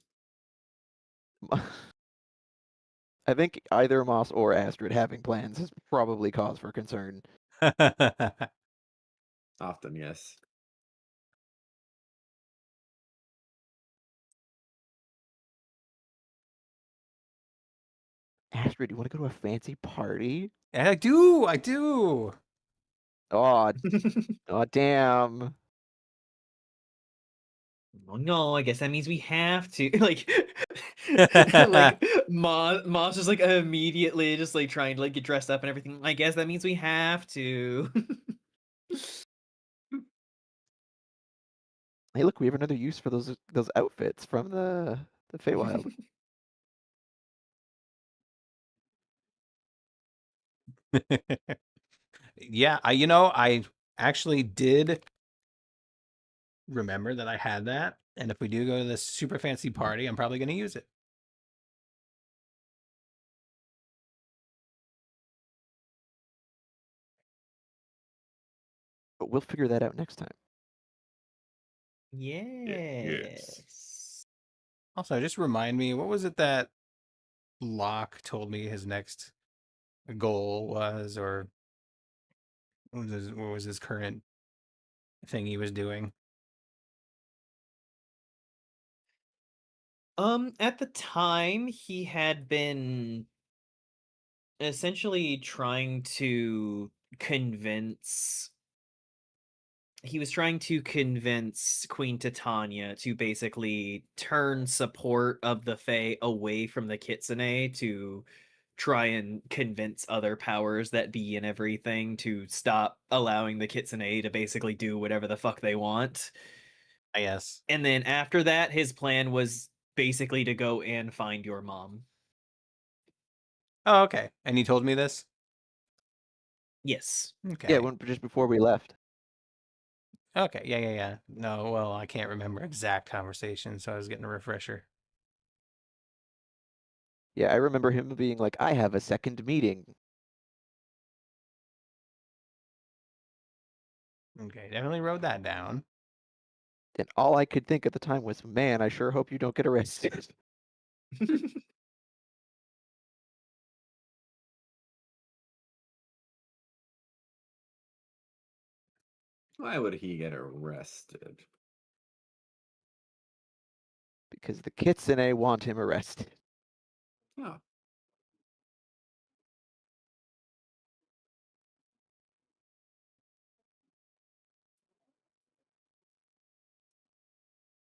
I think either Moss or Astrid having plans is probably cause for concern. Often, yes. Astrid, you want to go to a fancy party? And I do. Oh, oh, damn. Oh no, I guess that means we have to. Like Moss just like immediately just like trying to like get dressed up and everything. I guess that means we have to. Hey, look, we have another use for those outfits from the Feywild. Yeah, I actually did remember that I had that, and if we do go to this super fancy party, I'm probably going to use it. But we'll figure that out next time. Yes. Also, just remind me, what was it that Locke told me his next goal was, or what was his current thing he was doing? At the time he had been essentially trying to convince Queen Titania to basically turn support of the Fae away from the Kitsune to try and convince other powers that be and everything to stop allowing the Kitsune to basically do whatever the fuck they want. Yes. And then after that, his plan was basically to go and find your mom. Oh, okay. And he told me this? Yes. Okay. Yeah, just before we left. Okay, yeah. No, well, I can't remember exact conversation, so I was getting a refresher. Yeah, I remember him being like, I have a second meeting. Okay, definitely wrote that down. And all I could think at the time was, man, I sure hope you don't get arrested. Why would he get arrested? Because the Kitsune want him arrested. Oh,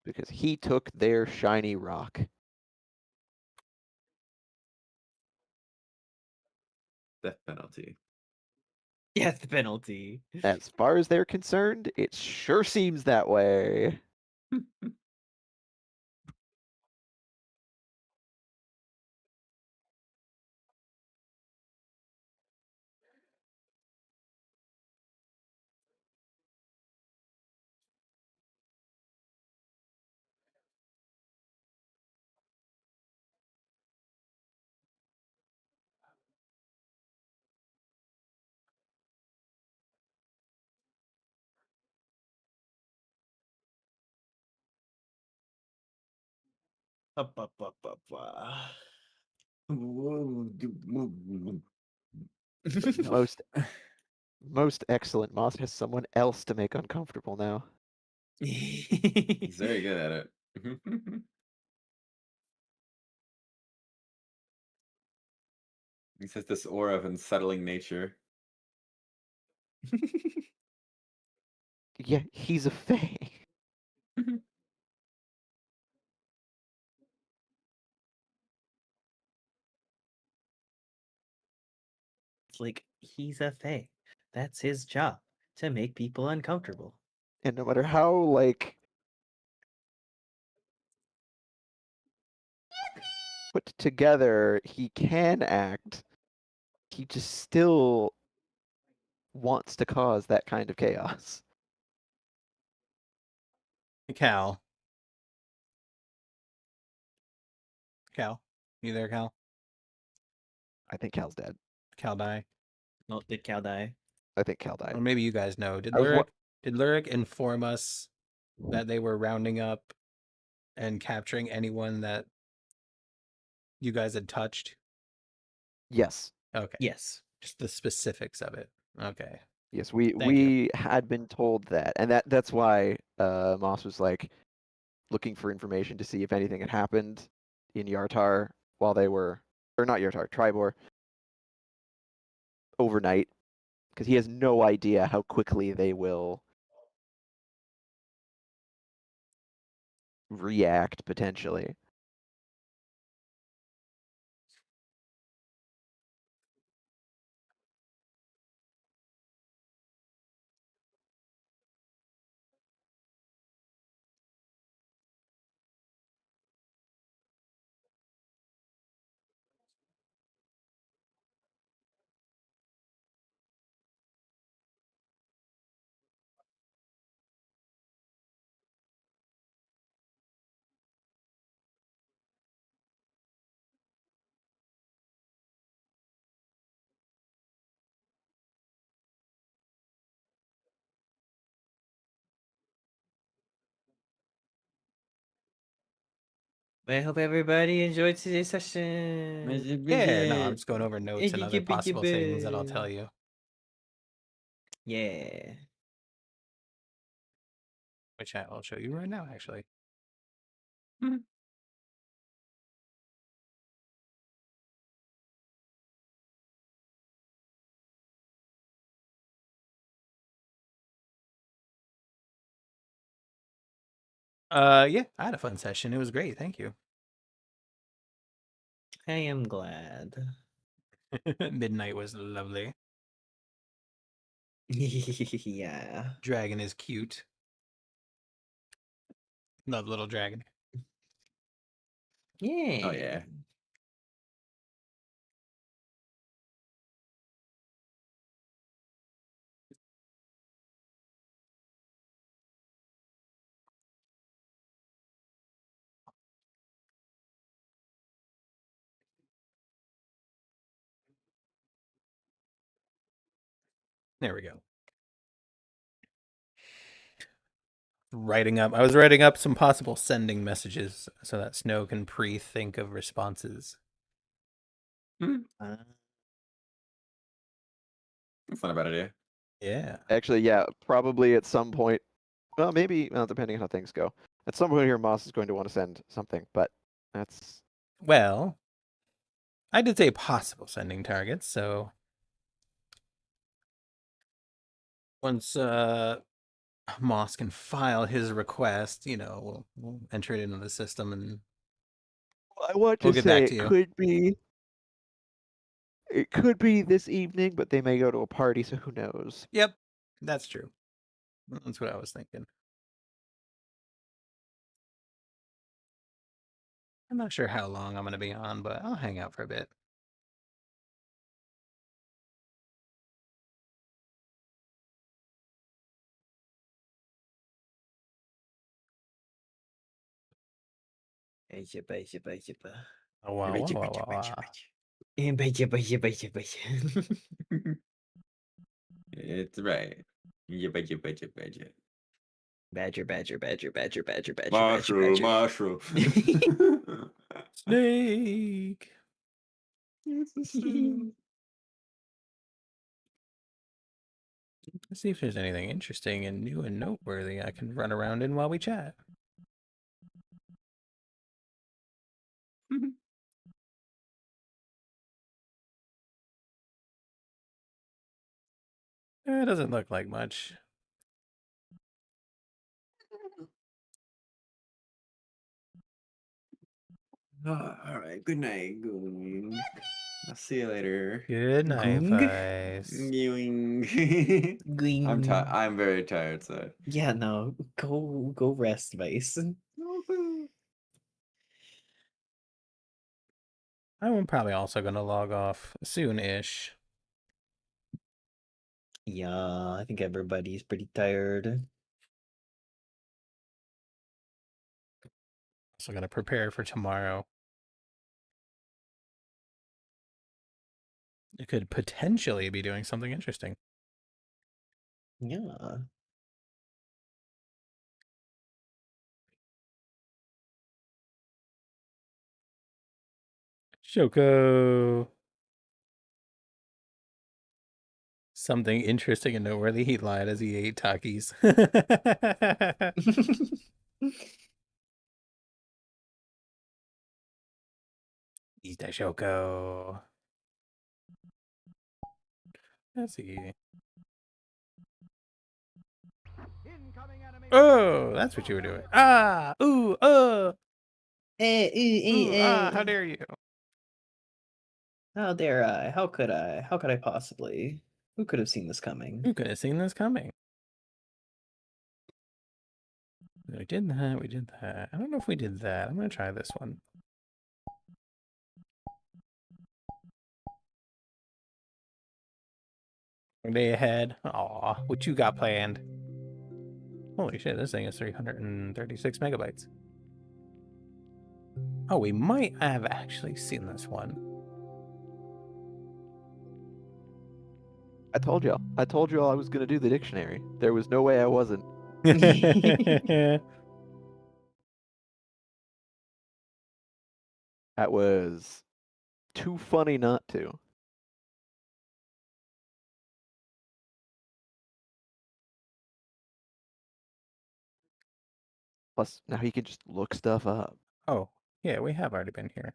Because he took their shiny rock. Death penalty. Death penalty. As far as they're concerned, it sure seems that way. Up, up, up, up, Most excellent. Moss has someone else to make uncomfortable now. He's very good at it. He says this aura of unsettling nature. Yeah, he's a fae. It's like he's a fae. That's his job, to make people uncomfortable. And no matter how, like, put together he can act, he just still wants to cause that kind of chaos. Cal. Cal. You there, Cal? I think Cal's dead. Cal die? Oh, did Cal die? I think Cal died. Or maybe you guys know. Did I was Lyric inform us that they were rounding up and capturing anyone that you guys had touched? Yes. Okay. Yes. Just the specifics of it. Okay. Yes, Thank you. we had been told that, and that's why Moss was like looking for information to see if anything had happened in Yartar while they were, or not Yartar, Tribor, overnight, because he has no idea how quickly they will react potentially. I hope everybody enjoyed today's session. Yeah, no, I'm just going over notes and other Iggy possible things that I'll gibby. tell you. Yeah. Which I'll show you right now, actually. Yeah, I had a fun session. It was great. Thank you. I am glad. Midnight was lovely. Yeah. Dragon is cute. Love little dragon. Yeah. Oh yeah. There we go. I was writing up some possible sending messages so that Snow can pre-think of responses. Uh, That's not a bad idea. Yeah. Actually, yeah, probably at some point. Well, maybe, well, depending on how things go. At some point here, Moss is going to want to send something, but that's Well, I did say possible sending targets, so once Moss can file his request, we'll enter it into the system and I want We'll to get back say to it you. could be It could be this evening, but they may go to a party, so who knows? Yep, that's true. That's what I was thinking. I'm not sure how long I'm going to be on, but I'll hang out for a bit. Oh, wow, wow, wow, wow, wow. It's right. Yibba. Badger, badger, badger, badger, badger, badger, Mushroom, badger. mushroom. Snake! It's a snake. Let's see if there's anything interesting and new and noteworthy I can run around in while we chat. It doesn't look like much. All right. Good night, Goong. I'll see you later. Good night, Goong? Vice. Going. Gling. I'm very tired, so. Yeah, no. Go rest, Vice. I'm probably also going to log off soon-ish. Yeah, I think everybody's pretty tired. Also going to prepare for tomorrow. It could potentially be doing something interesting. Yeah. Shoko. Something interesting and noteworthy. He lied as he ate Takis. Eat that Shoko. Let's see. Oh, that's what you were doing. Ah, ooh, how dare you? How dare I? How could I? How could I possibly? Who could have seen this coming? Who could have seen this coming? We did that, we did that. I don't know if we did that. I'm going to try this one. One day ahead. Aw, what you got planned? Holy shit, this thing is 336 megabytes. Oh, we might have actually seen this one. I told y'all. I told y'all I was gonna do the dictionary. There was no way I wasn't. That was too funny not to. Plus, now he can just look stuff up. Oh, yeah, we have already been here.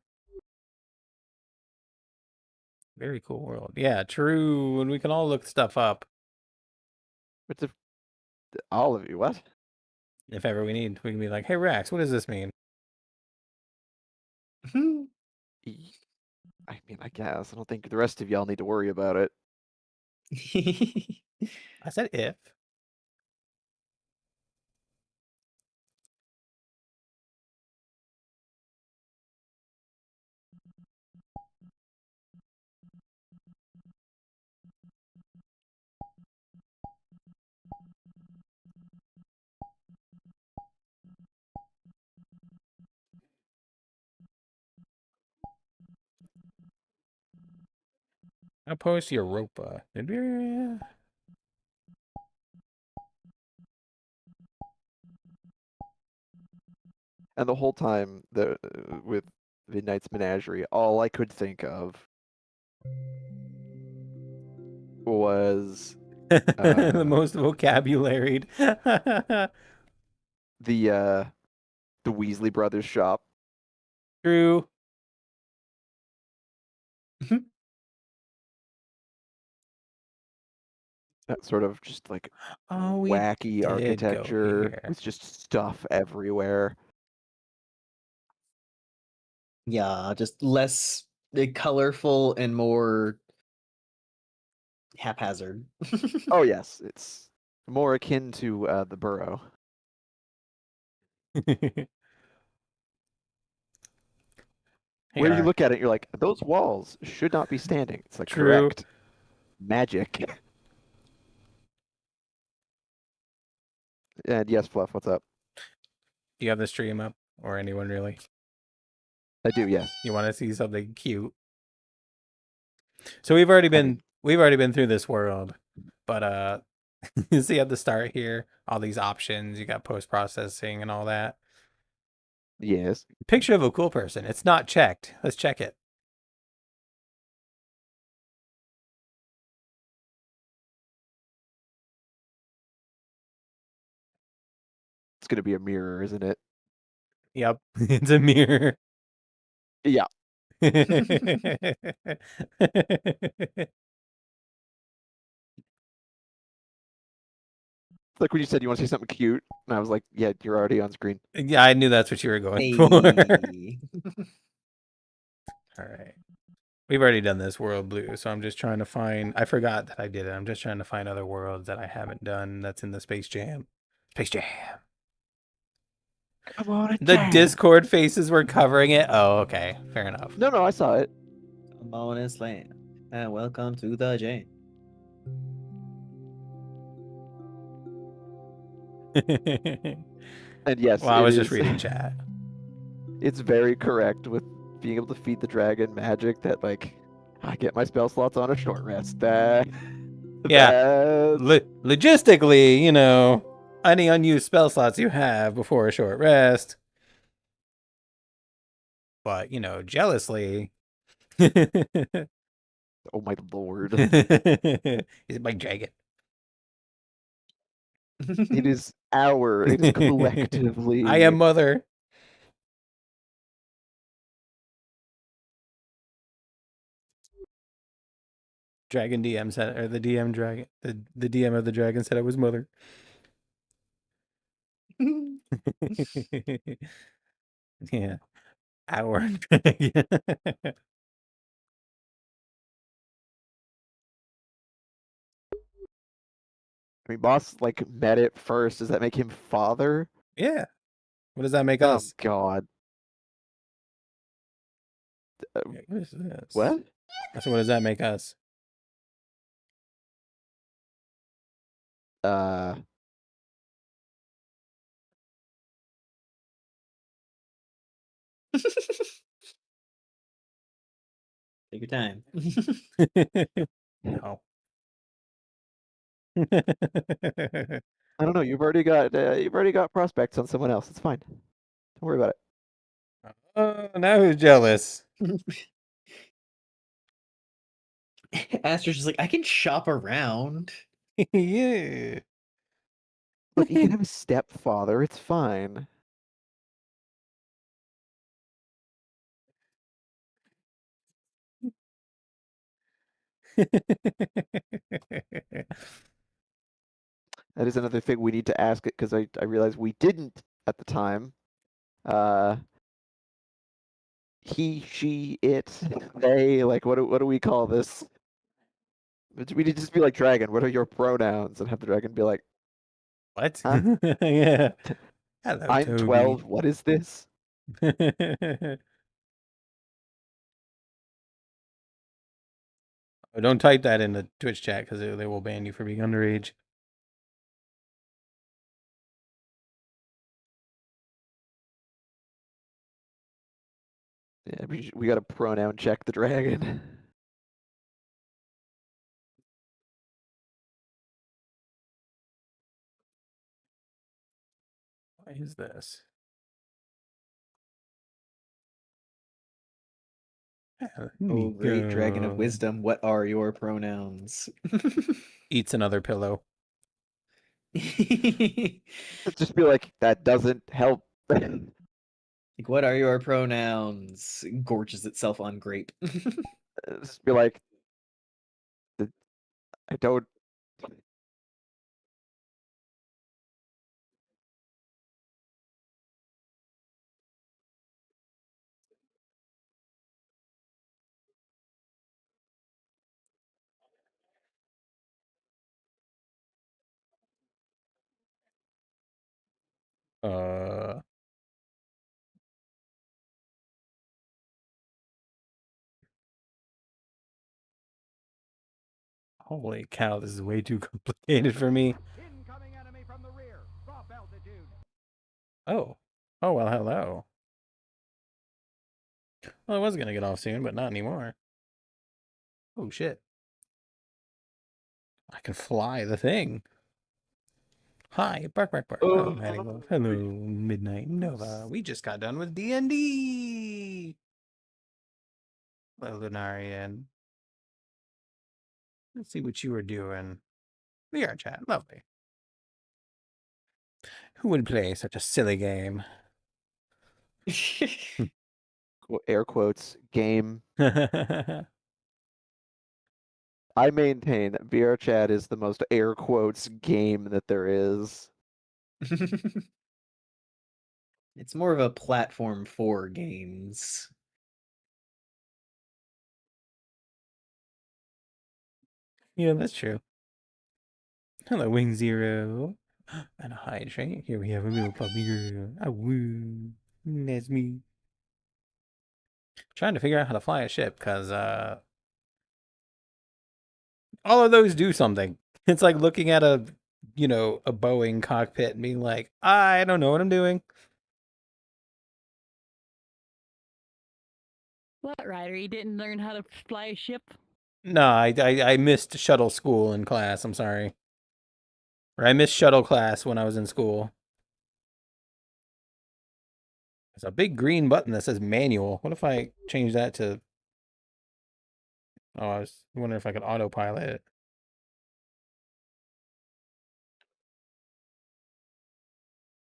Very cool world. Yeah, true. And we can all look stuff up. What's if all of you? What? If ever we need, we can be like, hey, Rex, what does this mean? I mean, I guess. I don't think the rest of y'all need to worry about it. I said if. Outpost Europa. Did we? And the whole time, with Midnight's Menagerie, all I could think of was The most vocabularied. the Weasley Brothers shop. True. That sort of just like Oh, we wacky did go architecture here. with just stuff everywhere. Yeah, just less colorful and more haphazard. Oh yes, it's more akin to the burrow. Where you look at it, you're like, those walls should not be standing. It's like True. correct magic. And yes, Fluff, what's up? Do you have the stream up, or anyone really? I do, yes. You want to see something cute? So we've already been through this world, but you see at the start here, all these options. You got post processing and all that. Yes. Picture of a cool person. It's not checked. Let's check it. It's gonna be a mirror, isn't it? Yep, it's a mirror. Yeah. It's like when you said you want to see something cute, and I was like, yeah, you're already on screen. Yeah, I knew that's what you were going for. Hey. All right. We've already done this world blue, so I'm just trying to find... I forgot that I did it. I'm just trying to find other worlds that I haven't done that's in the Space Jam. Space Jam. Come on, The Discord faces were covering it? Oh, okay. Fair enough. No, I saw it. Come on and slam. And welcome to the jam. And yes, Well, I was just is- reading chat. It's very correct with being able to feed the dragon magic that, like, I get my spell slots on a short rest. Yeah. That's- Logistically, you know, any unused spell slots you have before a short rest. But, you know, jealously. Oh my lord. He's my dragon. It is collectively. I am mother. Dragon DM said, or the DM dragon, the DM of the dragon said I was mother. Yeah. Our dragon. I mean, boss like met it first. Does that make him father? Yeah. What does that make Oh us? God. What is this? What? So what does that make us? Take your time. No. I don't know. You've already got prospects on someone else. It's fine. Don't worry about it. Oh, now who's jealous? Aster's just like, I can shop around. Yeah. Look, you can have a stepfather. It's fine. That is another thing we need to ask it because I realized we didn't at the time. He, she, it, they. Like, what do we call this? We need to just be like, dragon. What are your pronouns? And have the dragon be like, What? Huh? Yeah. Hello, I'm Toby. 12. What is this? Oh, don't type that in the Twitch chat because they will ban you for being underage. Yeah, we got to pronoun check the dragon. What is this? Oh, great dragon of wisdom, what are your pronouns? Eats another pillow. Just be like, that doesn't help. Like, what are your pronouns? Gorges itself on grape. Just be like, I don't. Uh. Holy cow, this is way too complicated for me. Incoming enemy from the rear. Drop altitude. Oh. Oh, well, hello. Well, I was gonna get off soon, but not anymore. Oh, shit. I can fly the thing. Hi, bark, bark, bark. Oh, Maddie Wolf. Hello, Midnight Nova. We just got done with D&D. Hello, Lunarian. Let's see what you were doing. VR chat. Lovely. Who would play such a silly game? Air quotes game. I maintain that VR chat is the most air quotes game that there is. It's more of a platform for games. Yeah, that's true. Hello, Wing Zero. And a hydrant. Here we have a little puppy girl. Ah, woo. That's me. Trying to figure out how to fly a ship, because all of those do something. It's like looking at a Boeing cockpit and being like, I don't know what I'm doing. What, Ryder? You didn't learn how to fly a ship? No, I missed shuttle school in class. I'm sorry. Or I missed shuttle class when I was in school. There's a big green button that says manual. What if I change that to... Oh, I was wondering if I could autopilot it.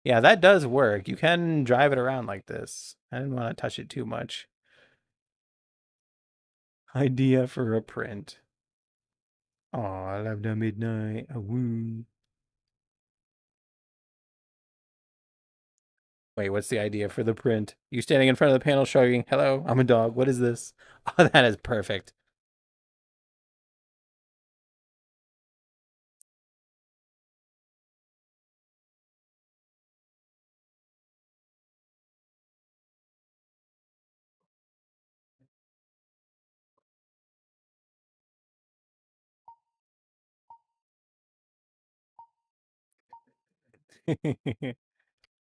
Yeah, that does work. You can drive it around like this. I didn't want to touch it too much. Idea for a print. Oh, I love the midnight. Ah, woo. Wait, what's the idea for the print? You standing in front of the panel shrugging, hello, I'm a dog. What is this? Oh, that is perfect.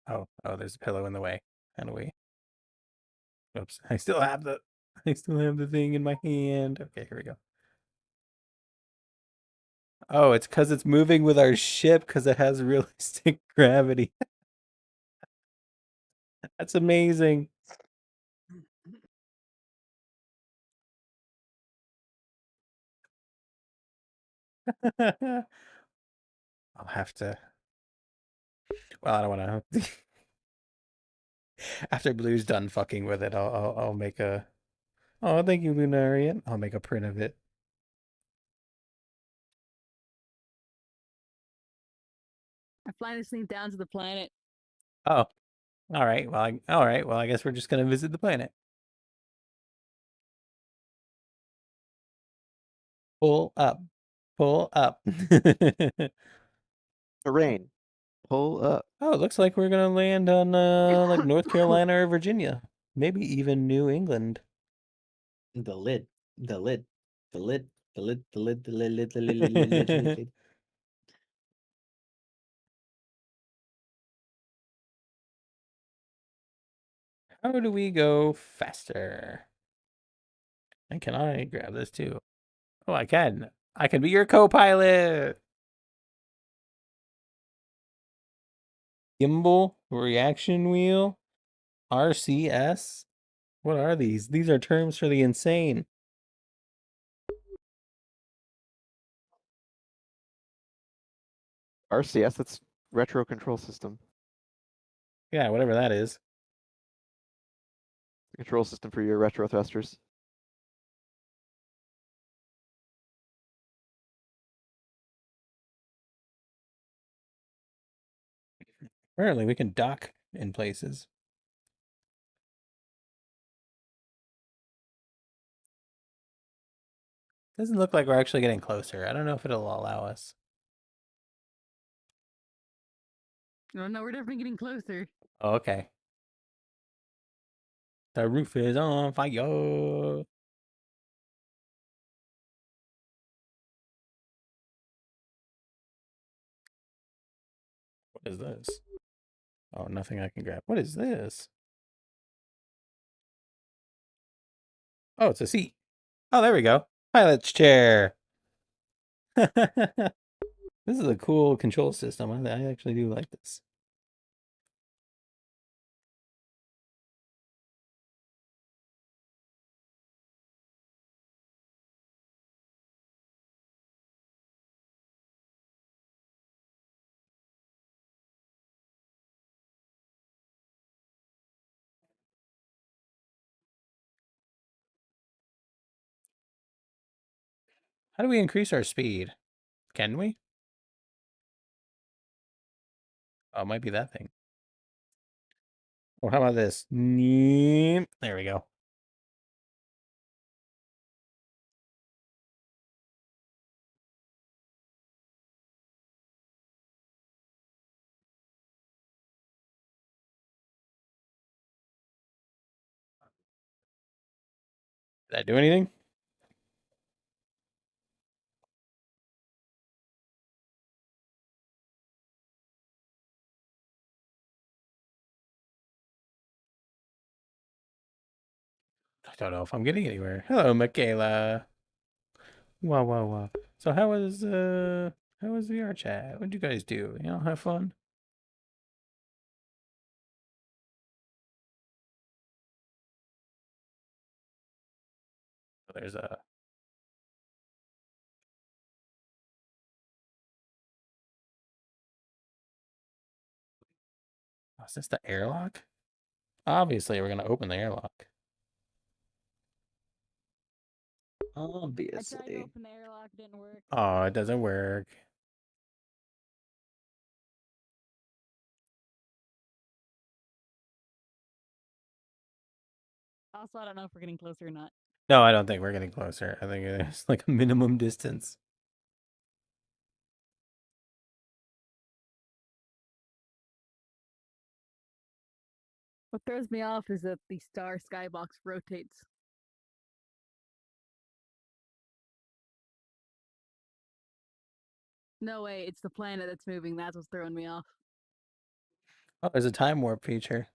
Oh, there's a pillow in the way. How do we? Oops. I still have the thing in my hand. Okay, here we go. Oh, it's because it's moving with our ship because it has realistic gravity. That's amazing. I'll have to. Well, I don't want to. After Blue's done fucking with it, I'll make a. Oh, thank you, Lunarian. I'll make a print of it. I'm flying this thing down to the planet. Oh, all right. Well, I guess we're just gonna visit the planet. Pull up, pull up. Terrain. Pull up. Oh, it looks like we're gonna land on like North Carolina or Virginia, maybe even New England. The lid. The lid. The lid. The lid. The lid. The lid. The lid. The lid. The lid. The lid. How do we go faster? And can I grab this too? Oh, I can. I can be your co-pilot. Gimbal, reaction wheel, RCS. What are these? These are terms for the insane. RCS, that's retro control system. Yeah, whatever that is. The control system for your retro thrusters. Apparently, we can dock in places. Doesn't look like we're actually getting closer. I don't know if it'll allow us. Oh no, we're definitely getting closer. Oh, okay. The roof is on fire. What is this? Oh, nothing I can grab. What is this? Oh, it's a seat. Oh, there we go. Pilot's chair. This is a cool control system. I actually do like this. How do we increase our speed? Can we? Oh, it might be that thing. Or how about this? There we go. Did I do anything? I don't know if I'm getting anywhere. Hello, Michaela. Wow, wow, wow. So how was VR chat? What'd you guys do? You know, have fun? There's a Oh, is this the airlock? Obviously, we're gonna open the airlock. I tried to Obviously. open the airlock, didn't work. Oh, it doesn't work. Also, I don't know if we're getting closer or not. No, I don't think we're getting closer. I think it's like a minimum distance. What throws me off is that the star skybox rotates. No way, it's the planet that's moving. That's what's throwing me off. Oh, there's a time warp feature.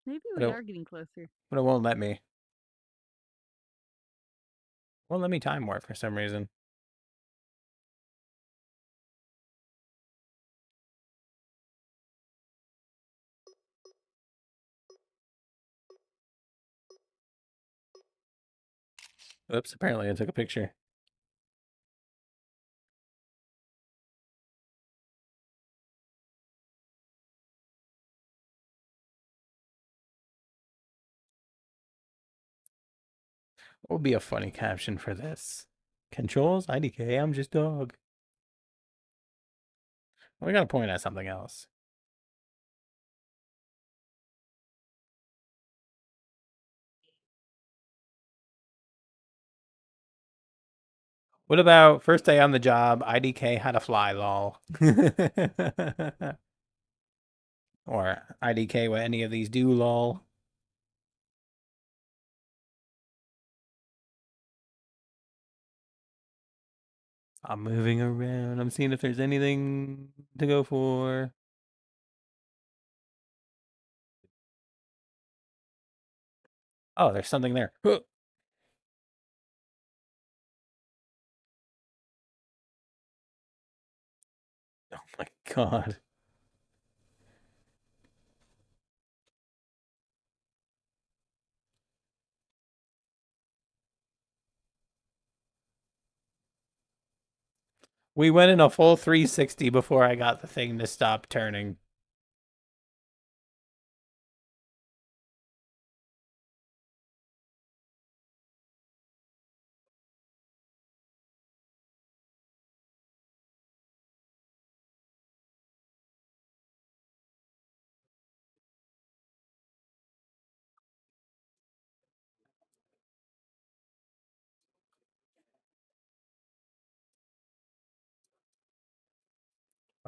Maybe But we it- are getting closer. But it won't let me. Won't let me time warp for some reason. Oops, apparently I took a picture. What would be a funny caption for this? Controls? IDK, I'm just dog. We gotta point at something else. What about first day on the job, IDK how to fly, lol. Or IDK what any of these do, lol. I'm moving around. I'm seeing if there's anything to go for. Oh, there's something there. Huh. Oh my god. We went in a full 360 before I got the thing to stop turning.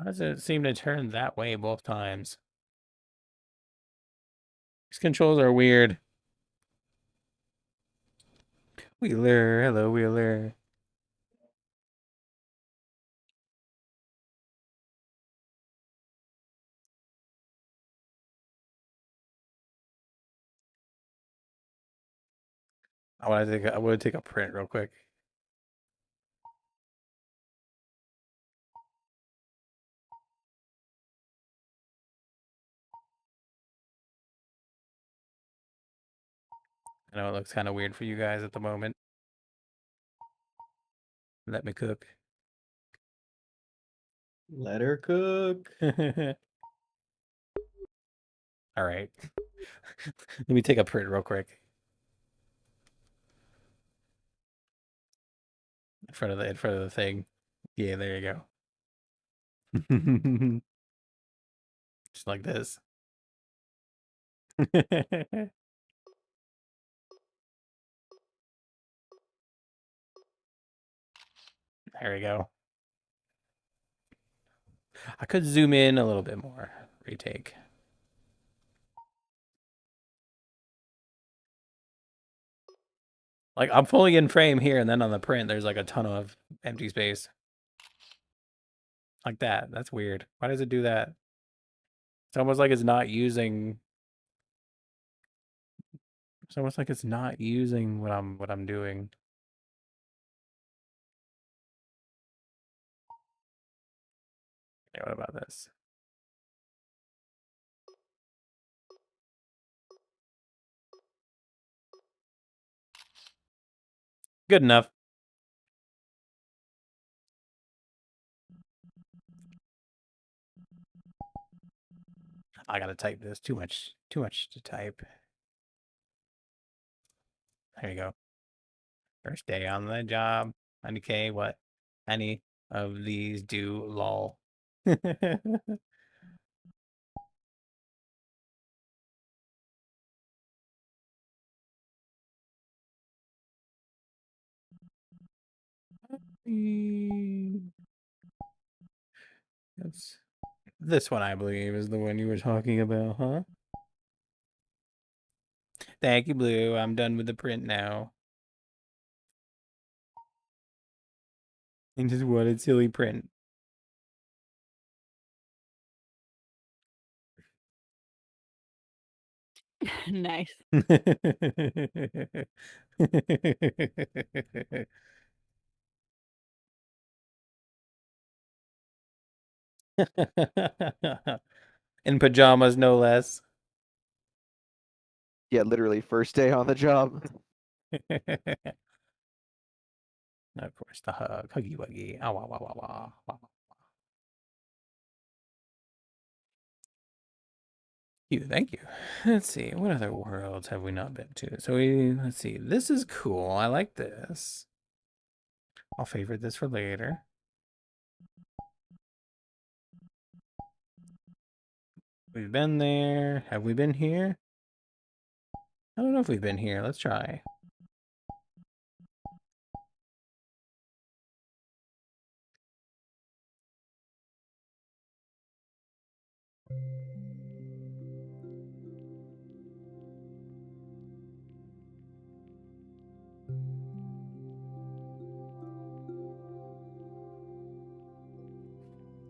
Why does it seem to turn that way both times? These controls are weird. Wheeler, hello Wheeler. I want to take a print real quick. I know it looks kind of weird for you guys at the moment. Let me cook. Let her cook. All right. Let me take a print real quick. In front of the thing. Yeah, there you go. Just like this. There we go. I could zoom in a little bit more. Retake. Like, I'm fully in frame here, and then on the print, there's like a ton of empty space. Like that. That's weird. Why does it do that? It's almost like it's not using... It's almost like it's not using what I'm doing. Okay, what about this? Good enough. I gotta type this. Too much to type. There you go. First day on the job. 90K, what? Any of these do lol. That's this one, I believe, is the one you were talking about, huh? Thank you, Blue. I'm done with the print now. And just wanted silly print. Nice. In pajamas, no less. Yeah, literally first day on the job. Of course, the hug. Huggy wuggy. Ah, wah, wah, wah, wah, wah. Thank you. Let's see. What other worlds have we not been to? So let's see. This is cool. I like this. I'll favorite this for later. We've been there. Have we been here? I don't know if we've been here. Let's try.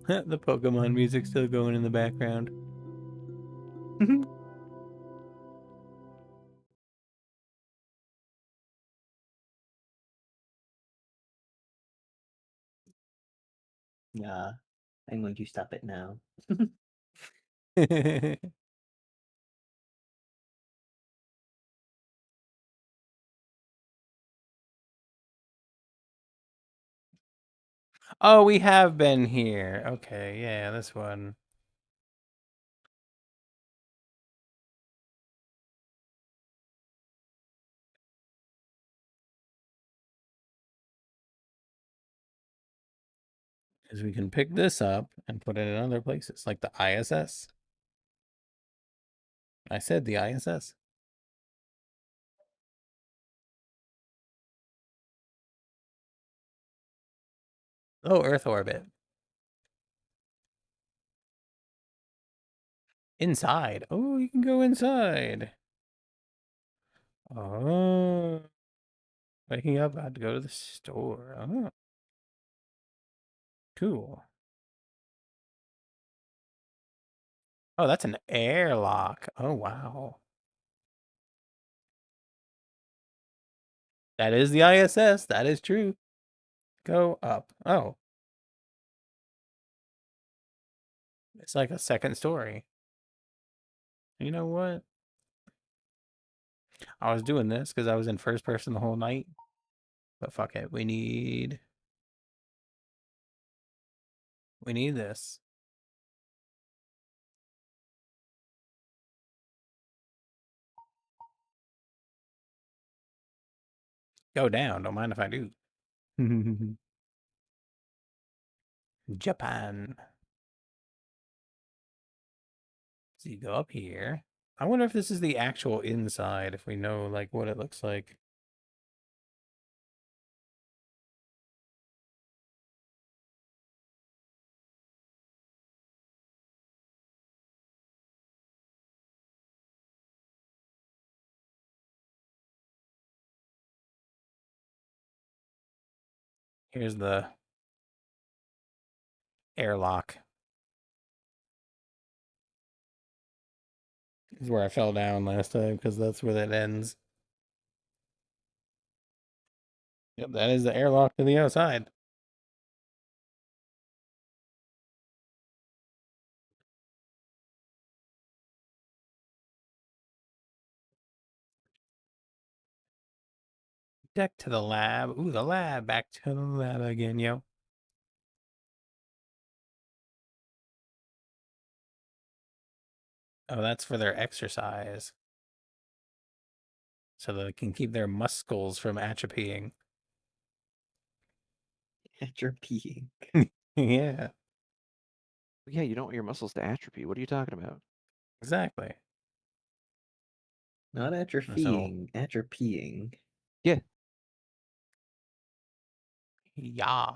The Pokemon music still going in the background. Nah, I'm going to stop it now. Oh, we have been here. Okay, yeah, this one. Because we can pick this up and put it in other places, like the ISS. I said the ISS. Oh, Earth orbit. Inside. Oh, you can go inside. Oh. Waking up, I had to go to the store. Oh. Cool. Oh, that's an airlock. Oh, wow. That is the ISS. That is true. Go up. Oh. It's like a second story. You know what? I was doing this because I was in first person the whole night. But fuck it. We need this. Go down. Don't mind if I do. Japan. So you go up here. I wonder if this is the actual inside, if we know like what it looks like. Here's the airlock. This is where I fell down last time because that's where that ends. Yep, that is the airlock to the outside. Deck to the lab. Ooh, the lab. Back to the lab again, yo. Oh, that's for their exercise. So they can keep their muscles from atrophying. Atrophying. Yeah, Yeah, you don't want your muscles to atrophy. What are you talking about? exactly. Not atrophying, atropying. Yeah. Yeah.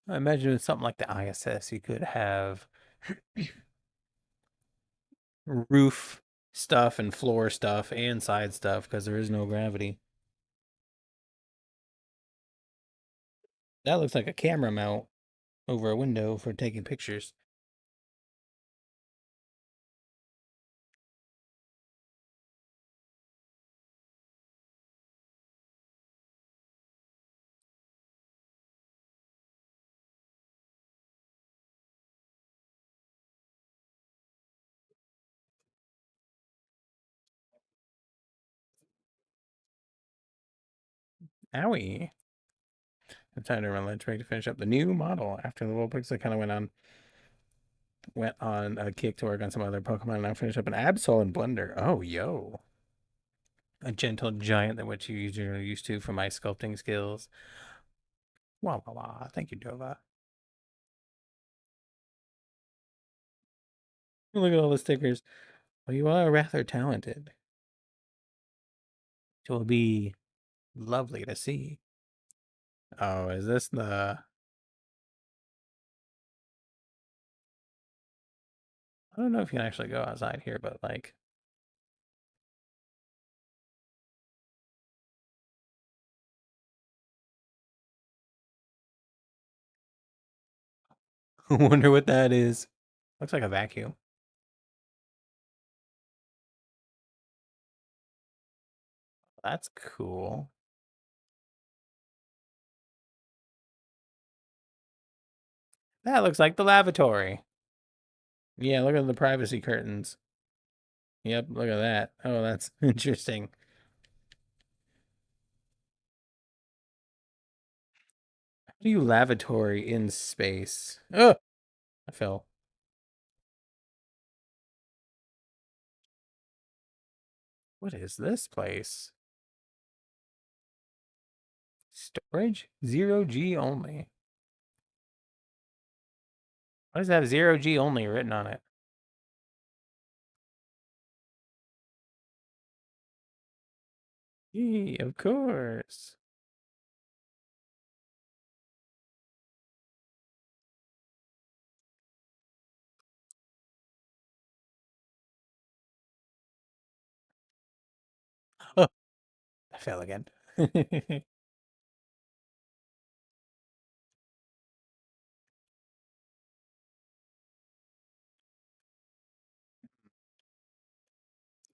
I imagine with something like the ISS, you could have roof stuff and floor stuff and side stuff because there is no gravity. That looks like a camera mount over a window for taking pictures. Owie. I'm trying to run lunch break to finish up the new model. After the Vulpix, I kind of went on a kick to work on some other Pokemon, and I finished up an Absol and Blender. Oh, yo. A gentle giant than what you usually used to for my sculpting skills. Wah, wah, wah. Thank you, Dova. Look at all the stickers. Well, you are rather talented. It will be lovely to see. Oh, is this the... I don't know if you can actually go outside here, but like... I wonder what that is. Looks like a vacuum. That's cool. That looks like the lavatory. Yeah, look at the privacy curtains. Yep, look at that. Oh, that's interesting. How do you lavatory in space? Oh, I fell. What is this place? Storage? 0G only. Why does that have 0G only written on it? Of course. I fell again.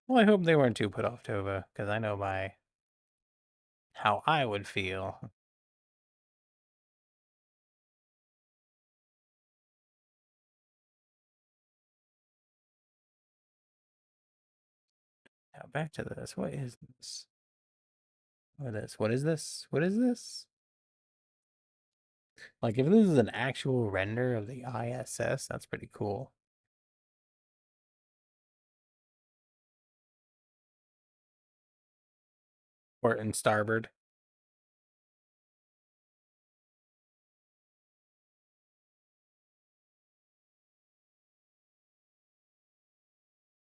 Well, I hope they weren't too put off, Tova, because I know how I would feel. Now back to this. What is this? What is this? What is this? What is this? Like, if this is an actual render of the ISS, that's pretty cool. Port and starboard.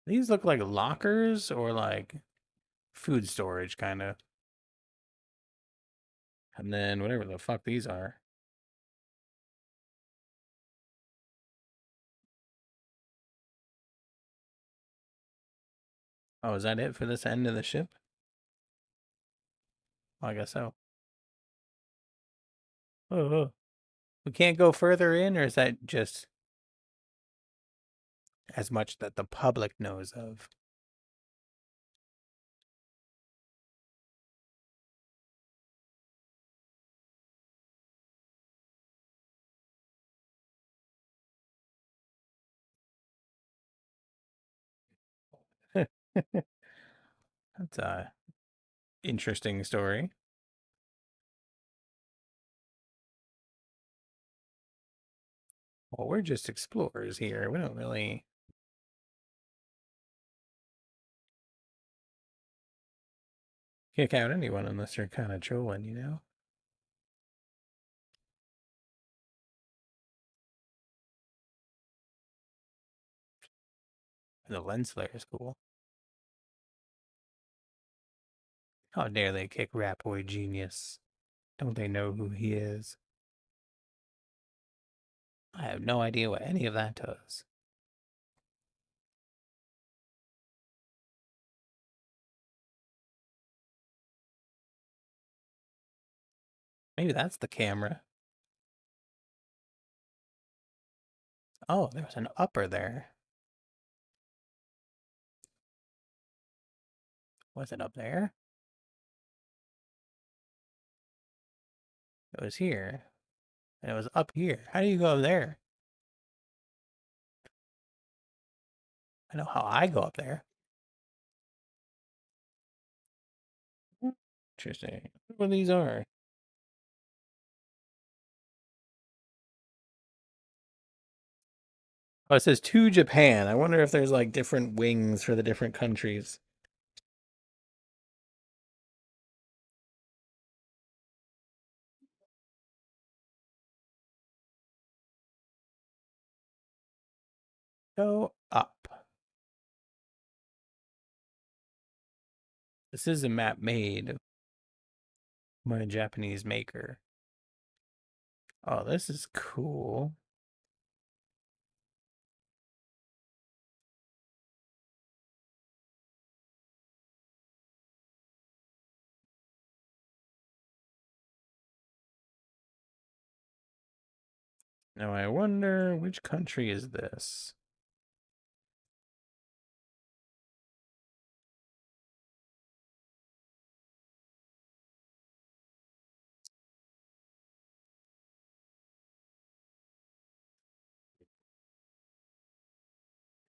These look like lockers or like food storage, kind of. And then whatever the fuck these are. Oh, is that it for this end of the ship? I guess so. Oh, we can't go further in, or is that just as much that the public knows of? That's a interesting story. Well, we're just explorers here. We don't really kick out anyone unless they're kind of trolling, you know? The lens flare is cool. How dare they kick Rat Boy Genius? Don't they know who he is? I have no idea what any of that does. Maybe that's the camera. Oh, there was an upper there. Was it up there? It was here. And it was up here. How do you go up there? I know how I go up there. Interesting. What these are. Oh, it says to Japan. I wonder if there's like different wings for the different countries. Go up. This is a map made by a Japanese maker. Oh, this is cool. Now I wonder which country is this?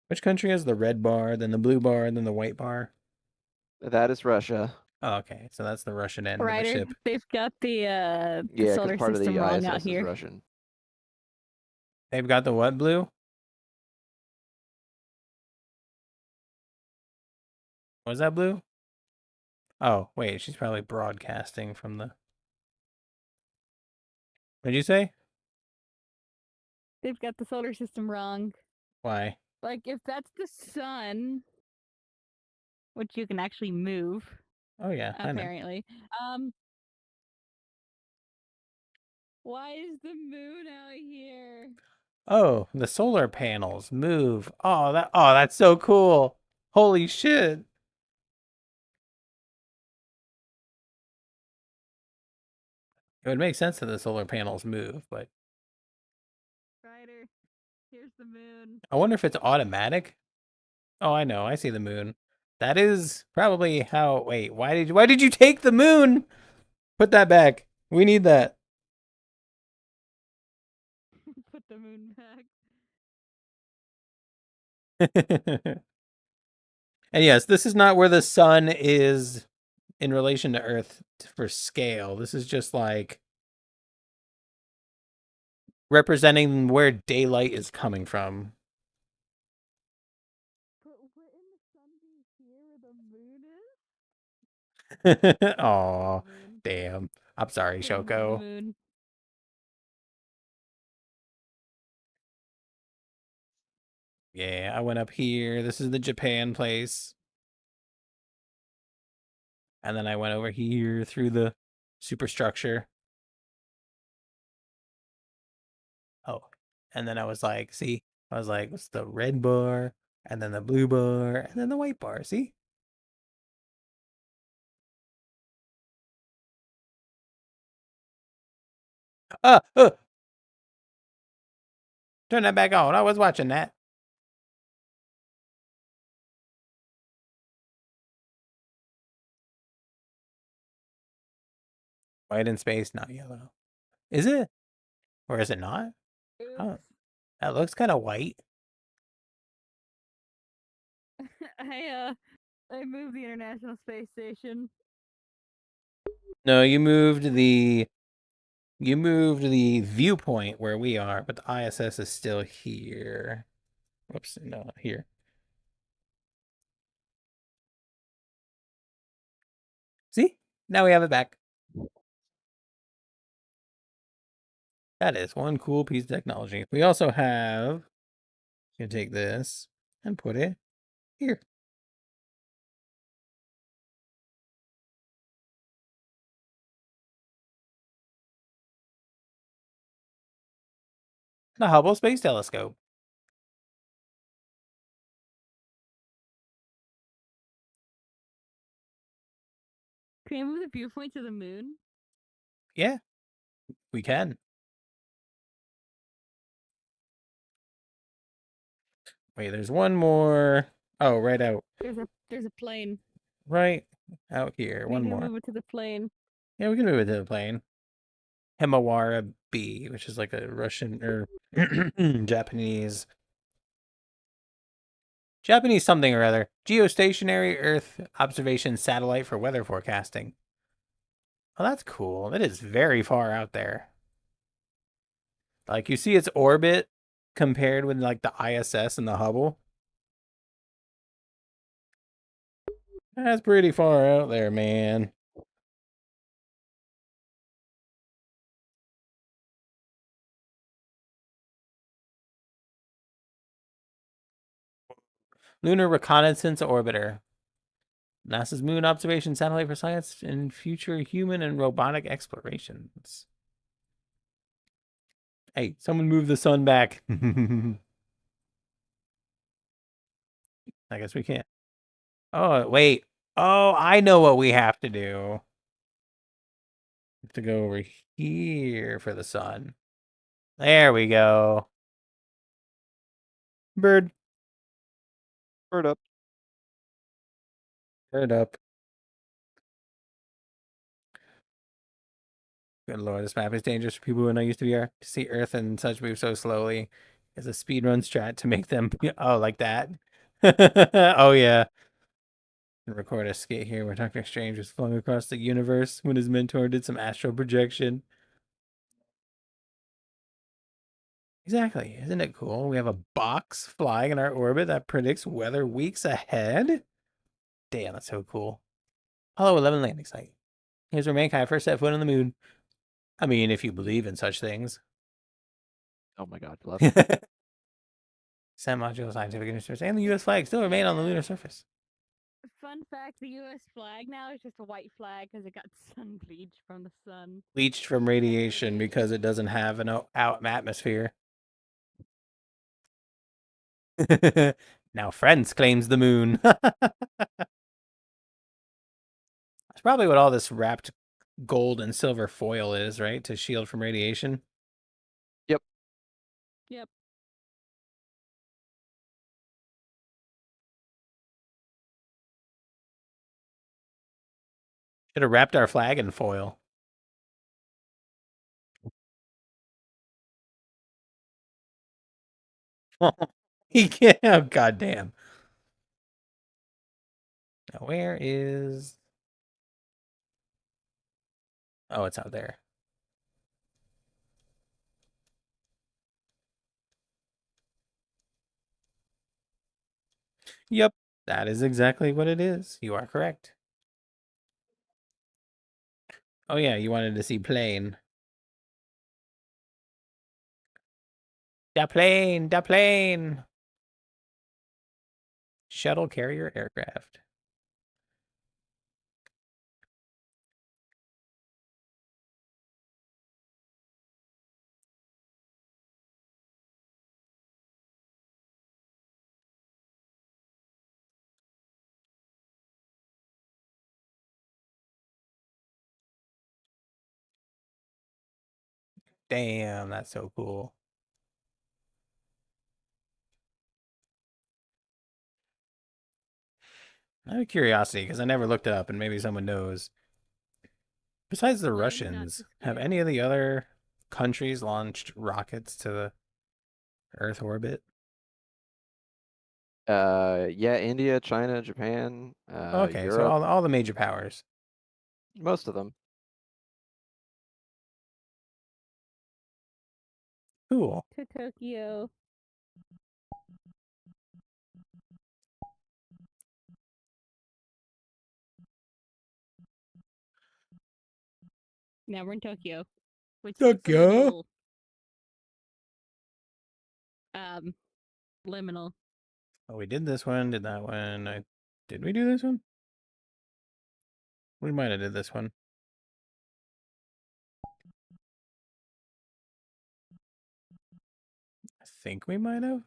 Which country has the red bar, then the blue bar, then the white bar? That is Russia. Oh, okay. So that's the Russian end of the Writer, ship. they've got the Yeah, because solar part of system the wrong ISS out is here. Russian. They've got the what, blue? Was that blue? Oh, wait, she's probably broadcasting from the... What'd you say? They've got the solar system wrong. Why? Like, if that's the sun, which you can actually move, Oh, yeah, I know. apparently. Why is the moon out here? Oh, the solar panels move. Oh, that's so cool. Holy shit. It would make sense that the solar panels move, but Ryder, here's the moon. I wonder if it's automatic. Oh, I know. I see the moon. That is probably how. Wait, why did you take the moon? Put that back. We need that. Put the moon back. And yes, this is not where the sun is in relation to Earth for scale. This is just like representing where daylight is coming from. But wouldn't the sun be here where the moon is? Aw, Moon. damn. I'm sorry, Put 'em on the Shoko. moon. Yeah, I went up here. This is the Japan place. And then I went over here through the superstructure. Oh, and then I was like, see? I was like, what's the red bar? And then the blue bar, and then the white bar, see? Uh! Turn that back on. I was watching that. White in space, not yellow. Is it? Or is it not? Oh, Oops. that looks kind of white. I moved the International Space Station. No, you moved the viewpoint where we are, but the ISS is still here. Whoops, no, here. See? Now we have it back. That is one cool piece of technology. We also have, you can take this and put it here. The Hubble Space Telescope. Can I move the viewpoint to the moon? Yeah, we can. Wait, there's one more. Oh, right out. There's a plane. Right out here. We One can more. move it to the plane. Yeah, we can move it to the plane. Himawara B, which is like a Russian or Japanese something or other. Geostationary Earth observation satellite for weather forecasting. Oh, that's cool. That is very far out there. Like, you see its orbit compared with, like, the ISS and the Hubble. That's pretty far out there, man. Lunar Reconnaissance Orbiter. NASA's moon observation satellite for science and future human and robotic explorations. Hey, someone move the sun back. I guess we can't. Oh, wait. Oh, I know what we have to do. We have to go over here for the sun. There we go. Bird. Bird up. Bird up. Good lord, this map is dangerous for people who are not used to VR. To see Earth and such move so slowly is a speedrun strat to make them... Oh, like that? Oh, yeah. Record a skit here where Dr. Strange was flung across the universe when his mentor did some astral projection. Exactly. Isn't it cool? We have a box flying in our orbit that predicts weather weeks ahead. Damn, that's so cool. Apollo 11 landing site. Here's where mankind first set foot on the moon. I mean, if you believe in such things. Oh my god, love it. Send module scientific instruments and the U.S. flag still remain on the lunar surface. Fun fact, the US flag now is just a white flag because it got sun bleached from the sun. Bleached from radiation because it doesn't have an out atmosphere. Now Friends claims the moon. That's probably what all this wrapped gold and silver foil is, right? To shield from radiation. Yep. Yep. Should have wrapped our flag in foil. He can't. Oh, goddamn. Now, where is... Oh, it's out there. Yep, that is exactly what it is. You are correct. Oh, yeah, you wanted to see plane. Da plane, da plane. Shuttle carrier aircraft. Damn, that's so cool. Out of curiosity, because I never looked it up, and maybe someone knows. Besides the Flag got Russians, have disappeared. any of the other countries launched rockets to the Earth orbit? Yeah, India, China, Japan, Okay, so Europe, all the major powers. most of them. Cool. To Tokyo. Now we're in Tokyo. Which looks a Tokyo? little liminal. Oh, we did this one, did that one. Did we do this one? We might have did this one. I think we might have.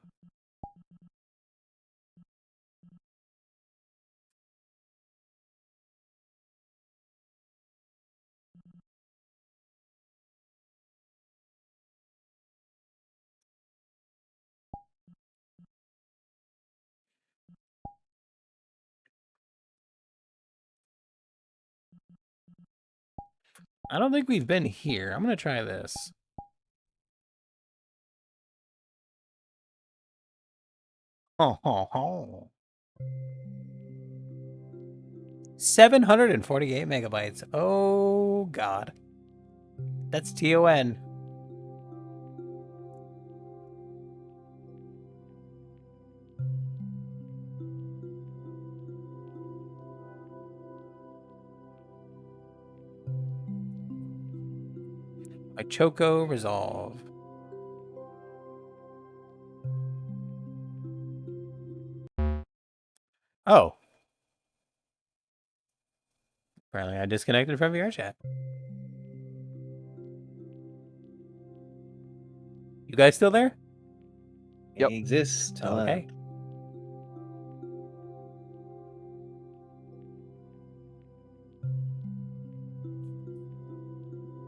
I don't think we've been here. I'm going to try this. Ho, ho, ho. 748 megabytes. Oh, God. That's TON. My Choco Resolve. Oh. Apparently I disconnected from VR chat. You guys still there? Yep. Exist. Hello. Okay.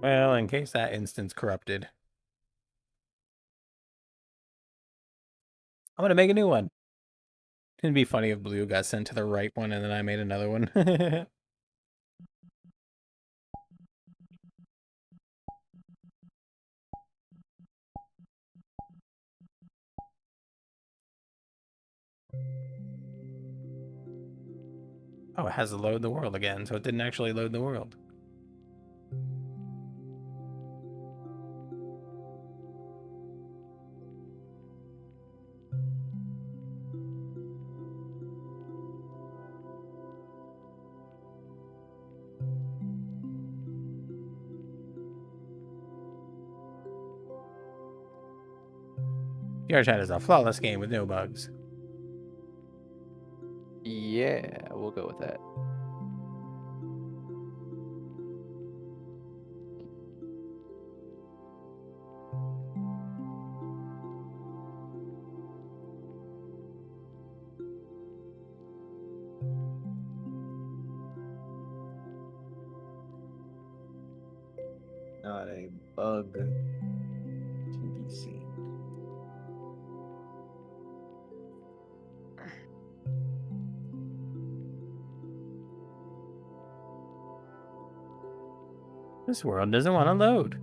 Well, in case that instance corrupted, I'm going to make a new one. It'd be funny if blue got sent to the right one and then I made another one. Oh, it has to load the world again, so it didn't actually load the world. VR chat is a flawless game with no bugs. Yeah, we'll go with that. bug to be seen. This world doesn't want to load.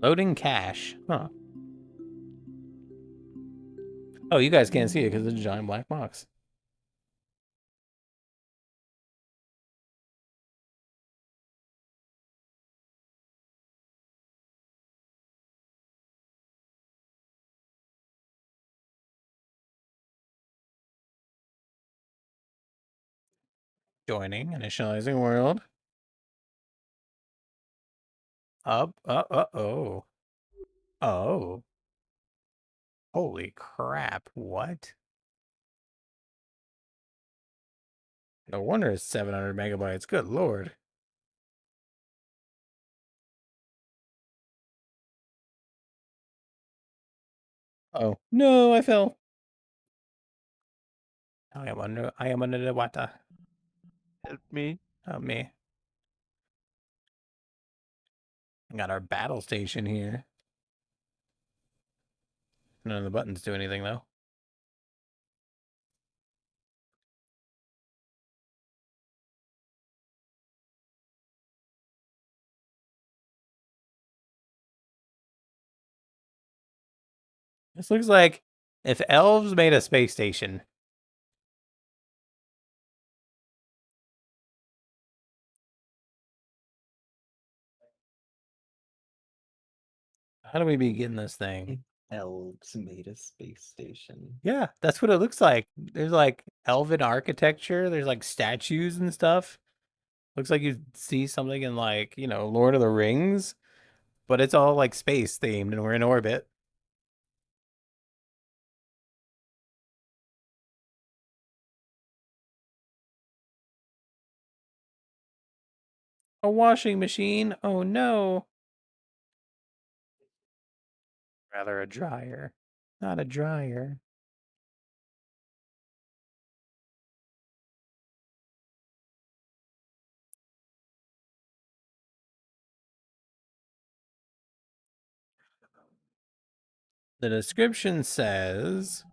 Loading cache. Huh. Oh, you guys can't see it because it's a giant black box. Joining, initializing world. Up, oh. Oh. Holy crap, what? No wonder it's 700 megabytes, good lord. Oh, no, I fell. I am under the water. Help me. Help me. Got our battle station here. None of the buttons do anything, though. This looks like if elves made a space station. How do we begin this thing? Elves made a space station. Yeah, that's what it looks like. There's like elven architecture. There's like statues and stuff. Looks like you see something in like, you know, Lord of the Rings, but it's all like space themed and we're in orbit. A washing machine? Oh no. Rather a dryer. Not a dryer. The description says,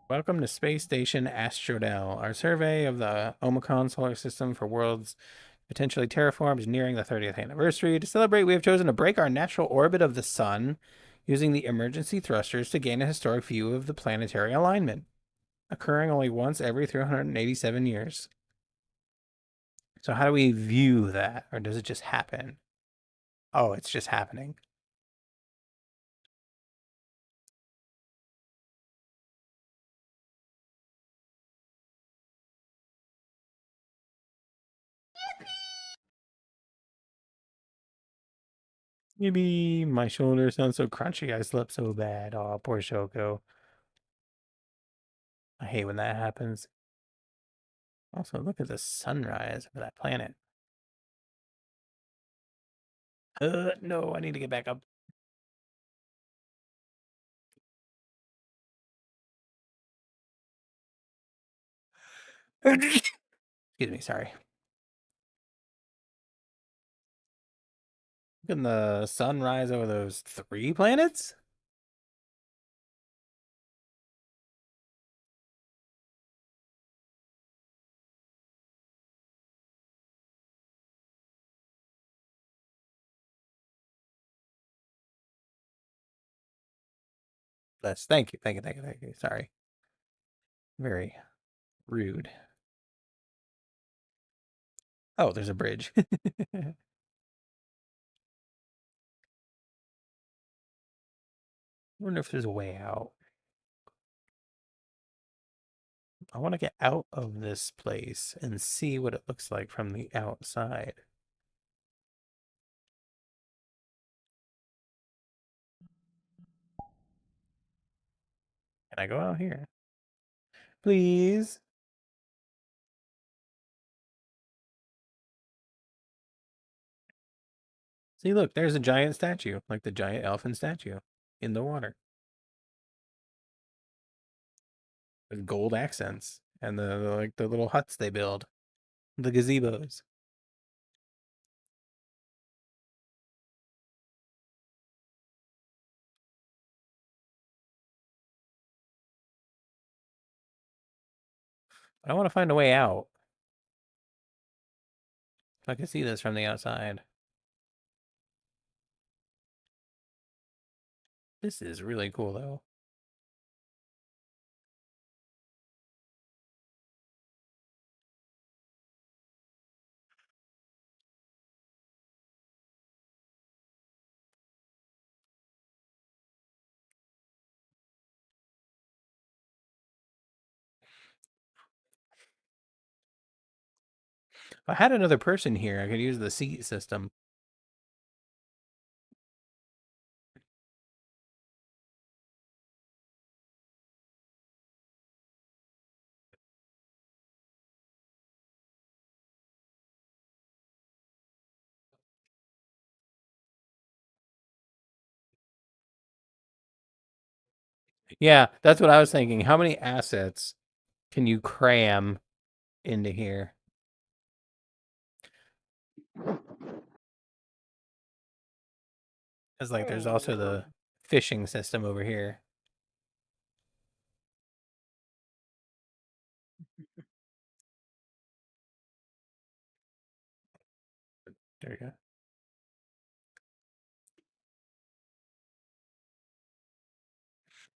welcome to Space Station Astrodel. Our survey of the Omicron solar system for worlds potentially terraformed is nearing the 30th anniversary. To celebrate, we have chosen to break our natural orbit of the sun using the emergency thrusters to gain a historic view of the planetary alignment, occurring only once every 387 years. So how do we view that? Or does it just happen? Oh, it's just happening. Maybe my shoulder sounds so crunchy. I slept so bad. Oh, poor Shoko. I hate when that happens. Also, look at the sunrise of that planet. No, I need to get back up. Excuse me, sorry. Look at the sunrise over those 3 planets? Yes, thank you. Sorry. Very rude. Oh, there's a bridge. I wonder if there's a way out. I want to get out of this place and see what it looks like from the outside. Can I go out here? Please? See, look, there's a giant statue, like the giant elephant statue in the water. With gold accents and the little huts they build. The gazebos. I want to find a way out. I can see this from the outside. This is really cool, though. If I had another person here, I could use the seat system. Yeah, that's what I was thinking. How many assets can you cram into here? Because, like, there's also the fishing system over here. There you go.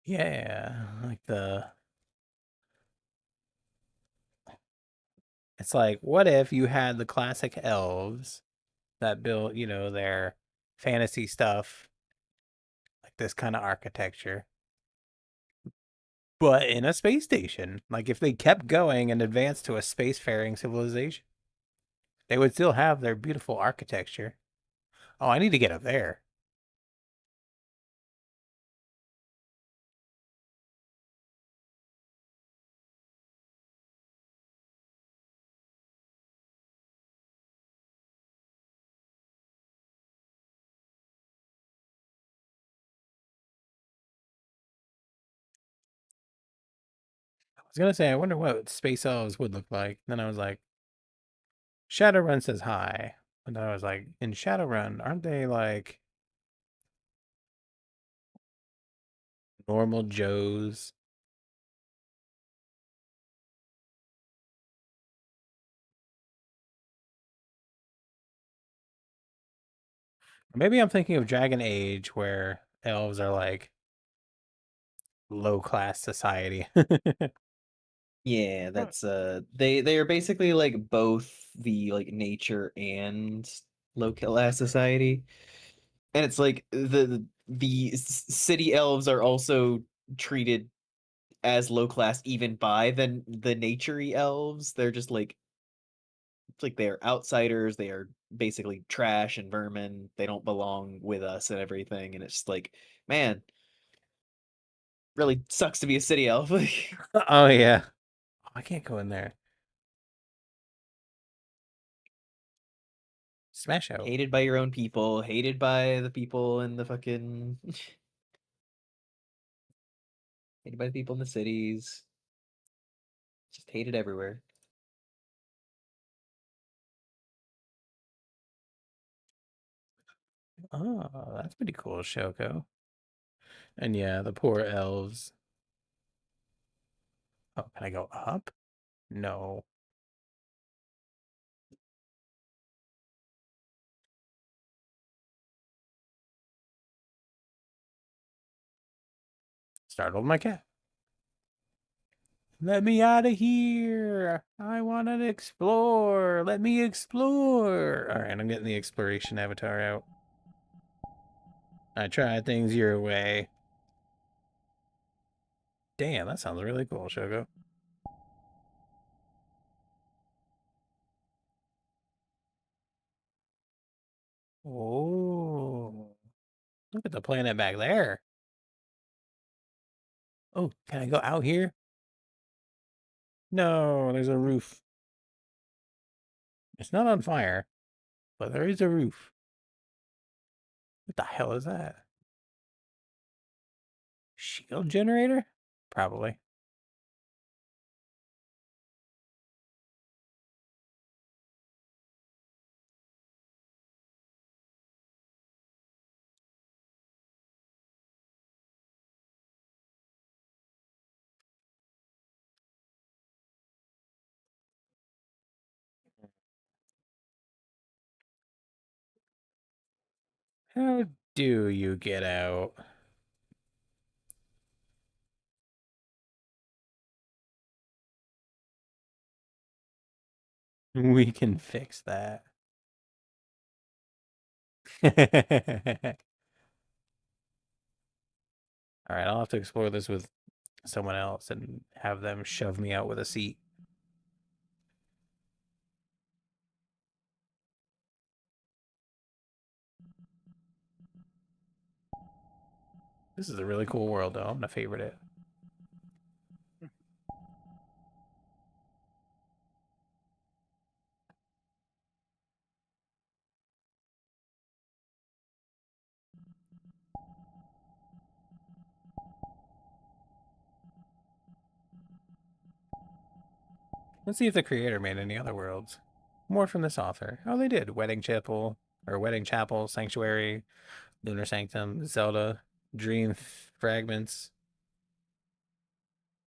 Yeah, like it's like, what if you had the classic elves that built, you know, their fantasy stuff, like this kind of architecture, but in a space station? Like, if they kept going and advanced to a spacefaring civilization, they would still have their beautiful architecture. Oh, I need to get up there. I was gonna say, I wonder what space elves would look like. Then I was like, Shadowrun says hi. And then I was like, in Shadowrun, aren't they like normal Joes? Maybe I'm thinking of Dragon Age, where elves are like low class society. Yeah, that's they are basically like both the like nature and low class society. And it's like the city elves are also treated as low class even by the naturey elves. They're just like it's like they're outsiders, they are basically trash and vermin. They don't belong with us and everything. And it's just like, man, really sucks to be a city elf. Oh yeah. Oh, I can't go in there. Smash out. Hated by your own people, hated by the people in the fucking hated by the people in the cities. Just hated everywhere. Oh, that's pretty cool, Shoko. And yeah, the poor elves. Oh, can I go up? No. Startled my cat. Let me out of here. I want to explore. Let me explore. All right, I'm getting the exploration avatar out. I try things your way. Damn, that sounds really cool, Shoko. Oh, look at the planet back there. Oh, can I go out here? No, there's a roof. It's not on fire, but there is a roof. What the hell is that? Shield generator? Probably. How do you get out? We can fix that. All right, I'll have to explore this with someone else and have them shove me out with a seat. This is a really cool world, though. I'm gonna favorite it. Let's see if the creator made any other worlds. More from this author. Oh, they did. Wedding Chapel, Sanctuary, Lunar Sanctum, Zelda, Dream Fragments,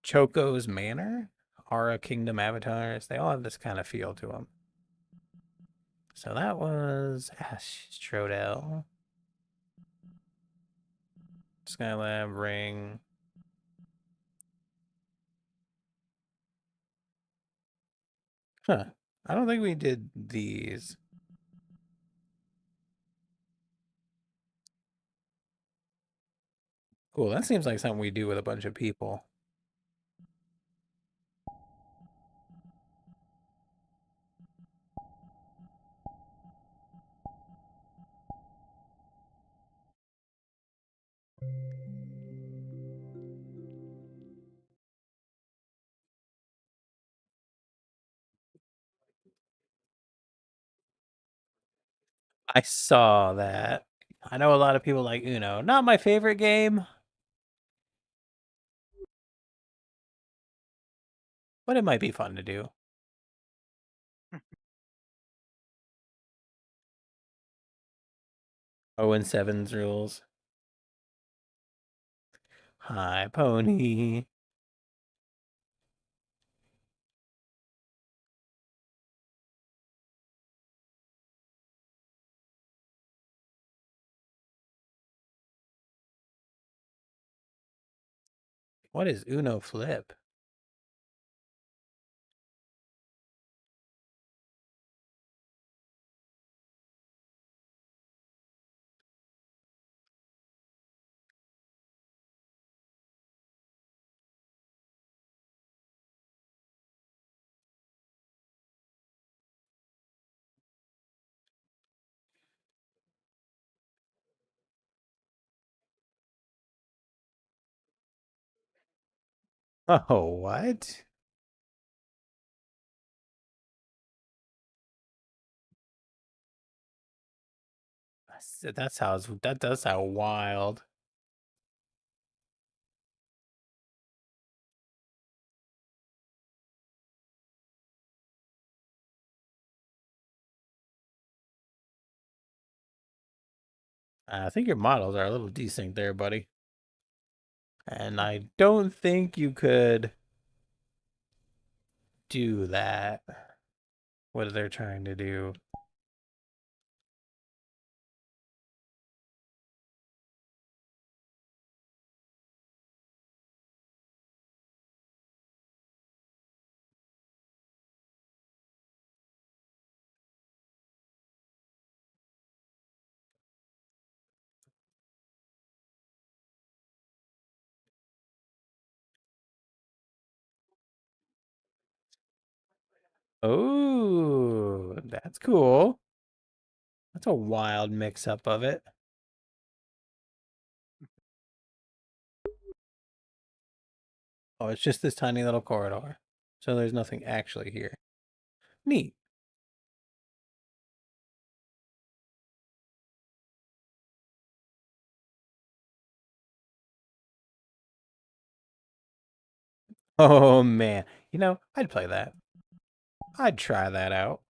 Choco's Manor, Aura Kingdom Avatars. They all have this kind of feel to them. So that was Astrodel, Skylab, Ring. Huh. I don't think we did these. Cool. That seems like something we do with a bunch of people. I saw that. I know a lot of people like Uno. Not my favorite game, but it might be fun to do. Oh, and Sevens rules. Hi, pony. What is Uno Flip? Oh, what? That does sound wild. I think your models are a little desync there, buddy. And I don't think you could do that. What they're trying to do. Oh, that's cool. That's a wild mix-up of it. Oh, it's just this tiny little corridor. So there's nothing actually here. Neat. Oh man, you know, I'd play that. I'd try that out.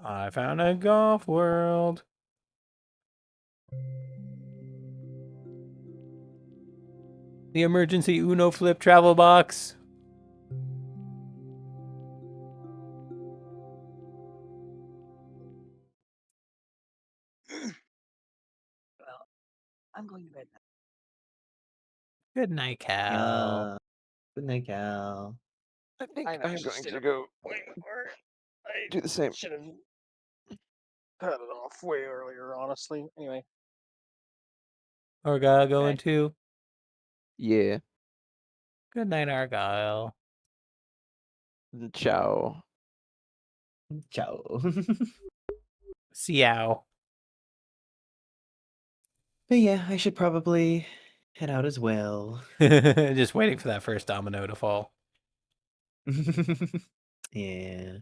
I found a golf world. The emergency Uno flip travel box. Well, I'm going to bed now. Good night, Cal. Yeah. Good night, Cal. I think I've I'm actually going stayed to up go way more. I do the same. Should have cut it off way earlier, honestly. Anyway. Argyle going Okay. too. Yeah. Good night, Argyle. Ciao. Ciao. Ciao. But yeah, I should probably head out as well. Just waiting for that first domino to fall. Yeah.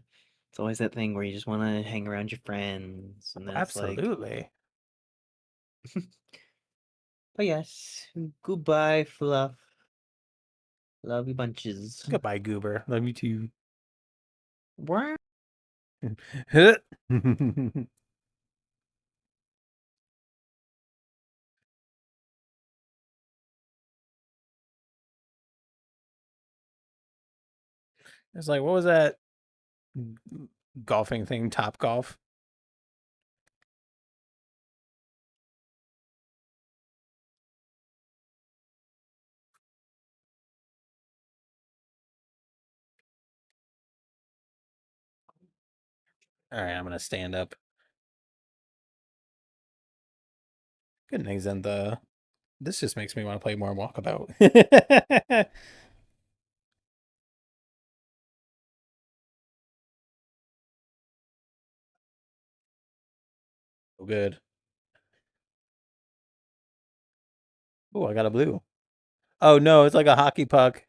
It's always that thing where you just want to hang around your friends, and then it's like, Absolutely. but yes, goodbye, Fluff. Love you bunches. Goodbye, Goober. Love you too. What? It's like, what was that golfing thing? Top Golf? All right, I'm going to stand up. Good night, Zentha. This just makes me want to play more Walkabout. Oh, good. Oh, I got a blue. Oh, no, it's like a hockey puck.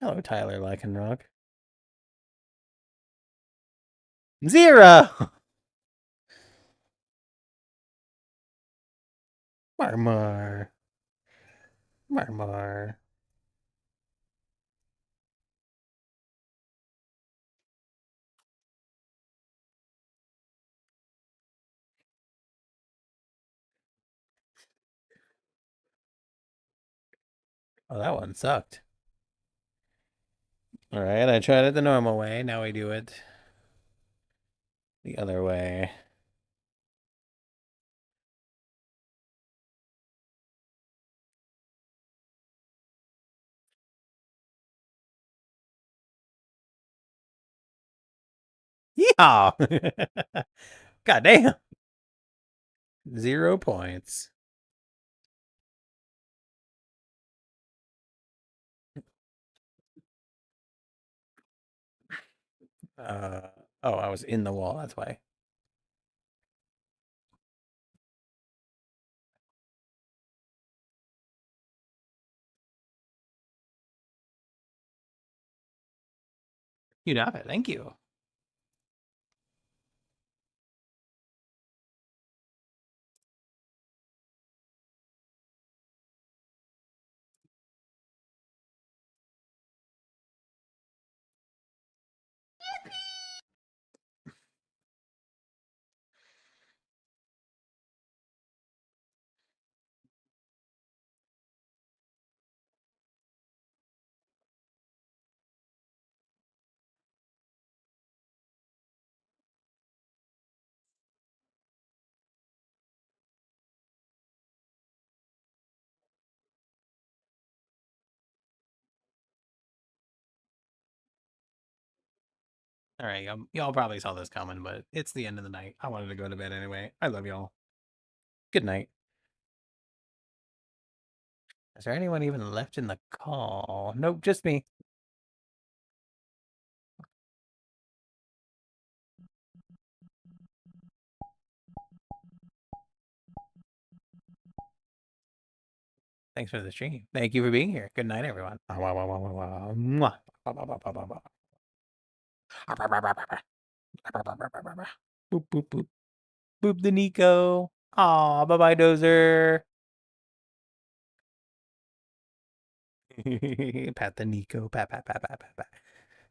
Hello, Tyler Lycanrock. Zero! Marmar. Marmar. Oh, that one sucked. All right, I tried it the normal way. Now we do it the other way. Yeah. God damn. 0 points. Oh, I was in the wall. That's why. You got it. Thank you. All right, y'all probably saw this coming, but it's the end of the night. I wanted to go to bed anyway. I love y'all. Good night. Is there anyone even left in the call? Nope, just me. Thanks for the stream. Thank you for being here. Good night, everyone. Mwah. Boop, boop, boop. Boop the Nico. Aw, bye-bye, Dozer. Pat the Nico. Pat, pat, pat, pat, pat, pat.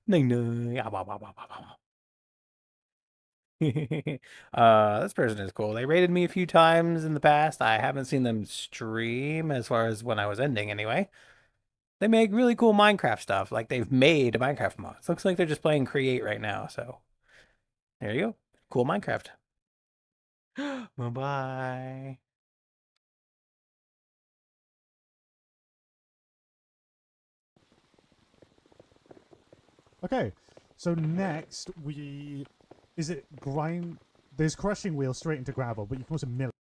Ning, ning. Ah, bah, bah, bah, bah, bah. This person is cool. They raided me a few times in the past. I haven't seen them stream as far as when I was ending anyway. They make really cool Minecraft stuff. Like they've made Minecraft mods. Looks like they're just playing Create right now. So there you go. Cool Minecraft. Bye-bye. Okay, so next we... Is it grind... There's crushing wheel straight into gravel, but you can also mill